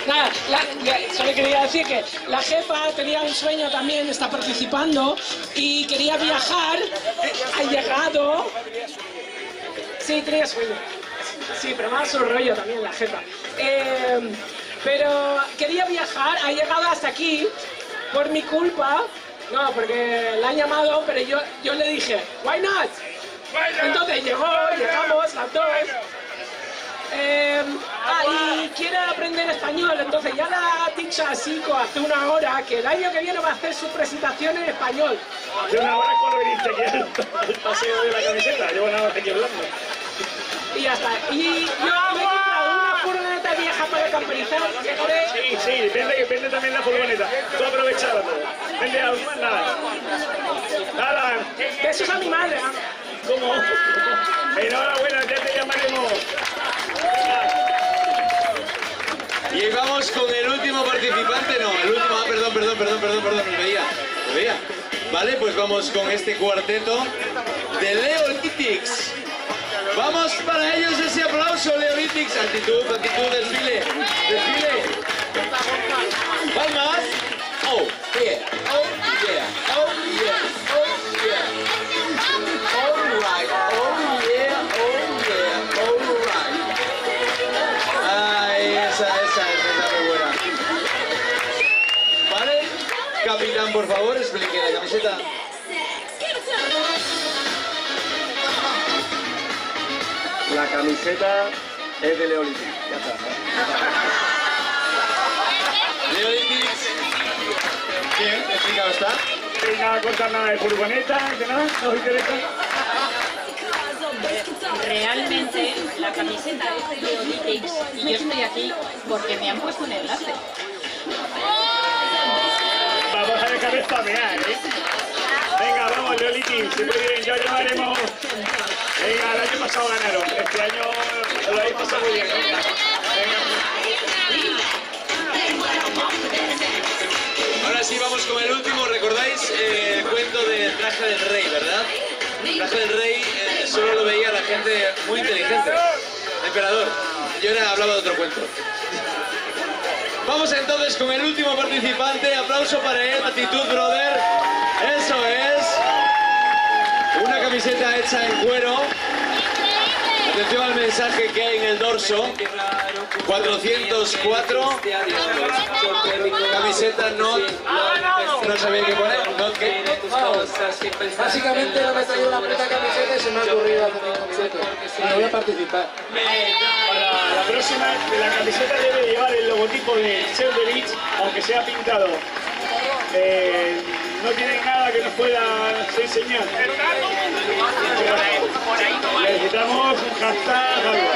Nada, solo quería decir que la jefa tenía un sueño también, está participando y quería viajar. Ha llegado. Sí, tenía sueño. Sí, pero más su rollo también la jefa. Pero quería viajar, ha llegado hasta aquí por mi culpa. No, porque la han llamado, pero yo le dije, why not? Entonces llegamos las dos. Y quiere aprender español, entonces ya la ha dicho a Sico hace una hora que el año que viene va a hacer su presentación en español. Hace una hora cuando viniste aquí al paseo de la camiseta, llevo una hora aquí hablando. Y ya está. Y yo me he comprado una furgoneta vieja para camperizar. Sí, vende también la furgoneta. Tú aprovechalo todo. Vende algo más, nada. Nada. Besos a mi madre. ¿Cómo? Enhorabuena, ya te llamaremos. Y vamos con el último participante, no, el último, perdón, me veía. Vale, pues vamos con este cuarteto de Leolitics. Vamos para ellos ese aplauso, Leolitics. Actitud, desfile. Palmas. Oh, yeah, oh, yeah, oh, yeah, oh, yeah. All right, oh, yeah, all right. Ay, esa es muy buena. Vale, capitán, por favor, explique la camiseta. La camiseta es de Leolitics, ya está. Leolitics. Bien, explicado está. Sin nada, contar nada de furgoneta, de nada, no os interesa. Realmente la camiseta es de Leolitics y yo estoy aquí porque me han puesto un enlace. Vamos a dejar de spamear, ¿eh? Venga, vamos, Leolitics, siempre bien, ya llevaremos. Venga, el año pasado ganaron, este año lo habéis pasado muy bien. Venga. Ahora sí, vamos con el último. ¿Recordáis el cuento del traje del rey, verdad? El traje del rey solo lo veía la gente muy inteligente. El emperador. Yo ahora hablaba de otro cuento. Vamos entonces con el último participante. Aplauso para él. Actitud, brother. Eso es. Una camiseta hecha en cuero. Atención al mensaje que hay en el dorso. 404. Camiseta not. No sabía qué poner. Not qué. Básicamente no me he traído una puta camiseta y se me ha ocurrido hacer una camiseta. Y no voy a participar. Para la próxima, la camiseta debe llevar el logotipo de SEonthebeach, aunque sea pintado. No tiene nada que nos pueda enseñar. Necesitamos un hashtag, algo.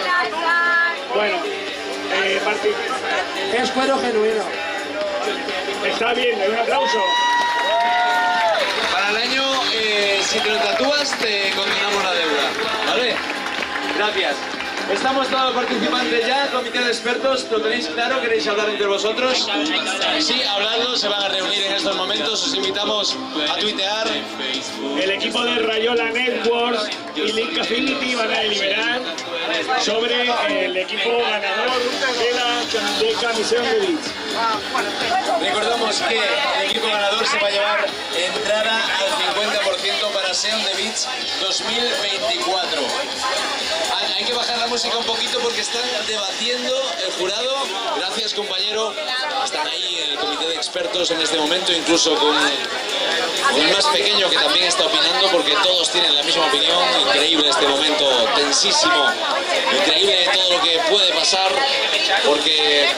Bueno, es cuero genuino. Está bien, un aplauso. si te lo tatúas, te condonamos la deuda. ¿Vale? Gracias. Estamos todos los participantes ya, comité de expertos, ¿lo tenéis claro? ¿Queréis hablar entre vosotros? Sí, habladlo, se van a reunir en estos momentos, os invitamos a tuitear. El equipo de Rayola Networks y Link Affinity van a deliberar sobre el equipo ganador de Camisón de Beach. Recordamos que el equipo ganador se va a llevar entrada al 50% para SEon The Beach 2024. Hay que bajar la música un poquito porque están debatiendo el jurado. Gracias, compañero. Están ahí el comité de expertos en este momento, incluso con el más pequeño que también está opinando, porque todos tienen la misma opinión. Increíble este momento, tensísimo. Increíble todo lo que puede pasar, porque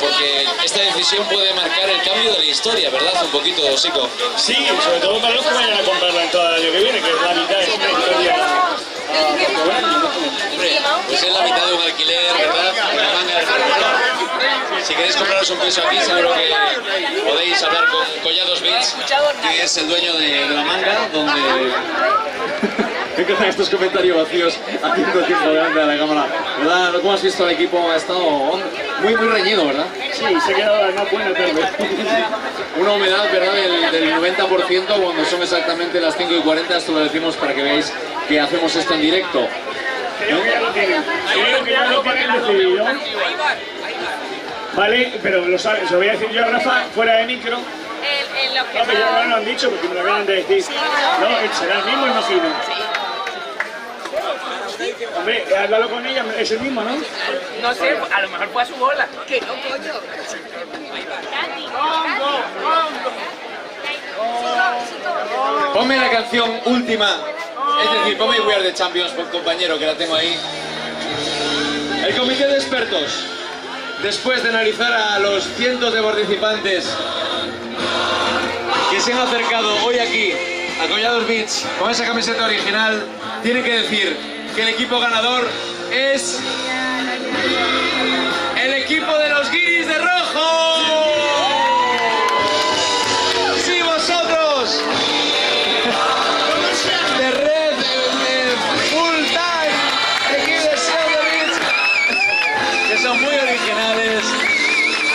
esta decisión puede marcar el cambio de la historia, ¿verdad? Un poquito, Sico. Sí, sobre todo para los que vayan a comprar la entrada el año que viene, que es la mitad de una historia. Pues es la mitad de un alquiler, ¿verdad? Una manga de alquiler. Si queréis compraros un piso aquí, seguro que podéis hablar con Collados Beach, que es el dueño de la manga, donde... Me encantan estos comentarios vacíos haciendo tiempo grande a la cámara. ¿Verdad? ¿Cómo has visto al equipo? Ha estado muy reñido, ¿verdad? Sí, se ha quedado más bueno tal vez. Una humedad, ¿verdad? Del 90% cuando son exactamente las 5:40. Esto lo decimos para que veáis que hacemos esto en directo. Creo que ya lo tienen. Creo que ya lo tienen decidido. Vale, pero lo sabes, lo voy a decir yo a Rafa fuera de micro. En lo que no, pero ya me lo han dicho porque me lo acaban de decir. No, será el mismo, imagino. Hombre, háblalo con ella, es el mismo, ¿no? No sé, a lo mejor fue a su bola. Que no, coño. Ponme la canción última, es decir, ponme We Are the Champions, compañero, que la tengo ahí. El comité de expertos, después de analizar a los cientos de participantes que se han acercado hoy aquí a Collados Beach con esa camiseta original, tienen que decir que el equipo ganador es el equipo de los guiris de rojo. ¡Sí, vosotros! De red, full time, equipo de SEon The Beach, que son muy originales,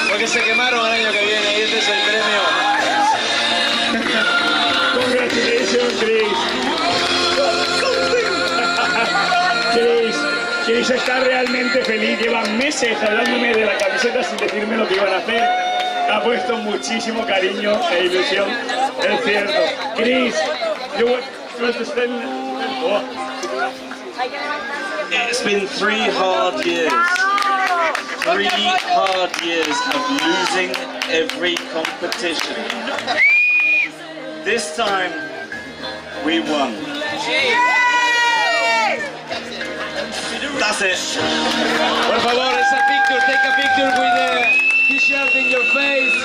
porque se quemaron el año que viene y este es el premio. Congratulations, Chris. Chris está realmente feliz. Llevan meses hablándome de la camiseta sin decirme lo que iban a hacer. Ha puesto muchísimo cariño e ilusión. Es cierto. Chris, you want to spend... Oh. It's been 3 hard years. 3 hard years of losing every competition. This time, we won. That's it. Por favor, esa picture, take a picture with the t-shirt in your face,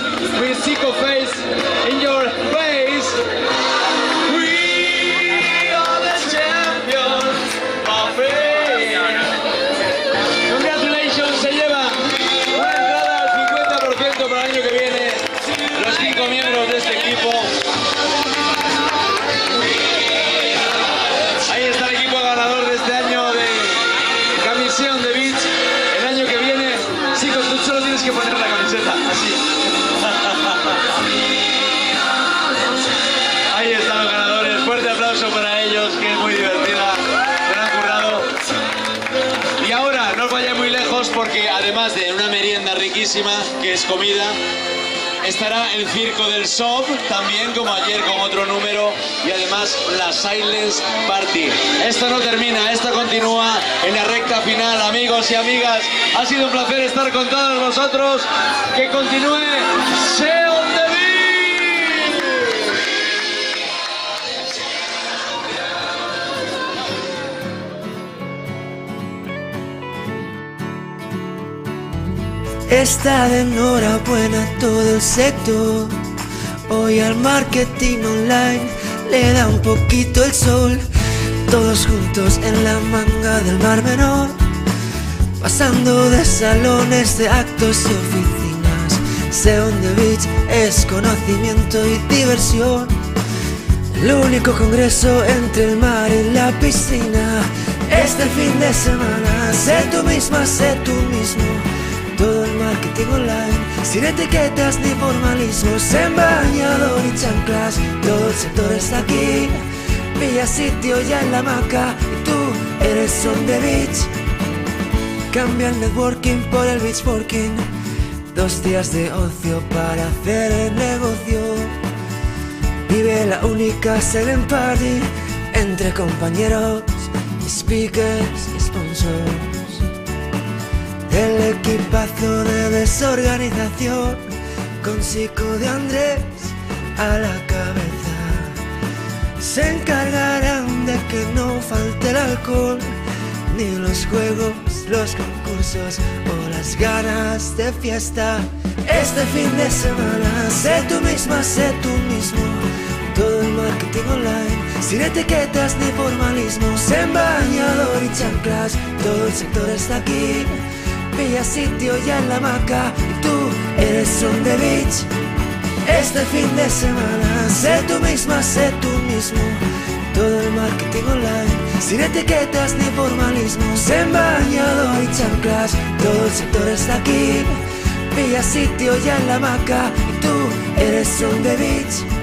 with Zico face in your face. We are the champions, my friend. Congratulations, se lleva una entrada al 50% para el año que viene, los 5 miembros de este equipo. Ahí está el equipo ganador de este año de SEon The Beach. El año que viene, sí, tú solo tienes que poner la camiseta, así. Ahí están los ganadores, fuerte aplauso para ellos, que es muy divertida, se han currado. Y ahora, no os vayáis muy lejos porque además de una merienda riquísima, que es comida, estará el circo del Sob, también como ayer con otro número, y además la Silence Party. Esto no termina, esto continúa en la recta final, amigos y amigas. Ha sido un placer estar con todos vosotros. Que continúe SEon The Beach. Está de enhorabuena todo el sector. Hoy al marketing online le da un poquito el sol. Todos juntos en la manga del Mar Menor, pasando de salones de actos y oficinas. SEon The Beach es conocimiento y diversión. El único congreso entre el mar y la piscina. Este fin de semana, sé tú misma, sé tú mismo. Todo el marketing online, sin etiquetas ni formalismos, en bañador y chanclas, todo el sector está aquí. Pilla sitio ya en la hamaca y tú eres on the beach. Cambia el networking por el beachworking, 2 días de ocio para hacer el negocio. Vive la única silent party entre compañeros, speakers y sponsors. El equipazo de desorganización con Chico de Andrés a la cabeza se encargarán de que no falte el alcohol, ni los juegos, los concursos o las ganas de fiesta. Este fin de semana, sé tú misma, sé tú mismo. Todo el marketing online, sin etiquetas ni formalismos, en bañador y chanclas, todo el sector está aquí. Pilla sitio ya en la hamaca y tú eres on the beach. Este fin de semana, sé tú misma, sé tú mismo. Todo el marketing online, sin etiquetas ni formalismos, en bañador y chanclas, todo el sector está aquí. Pilla sitio ya en la hamaca y tú eres on the beach.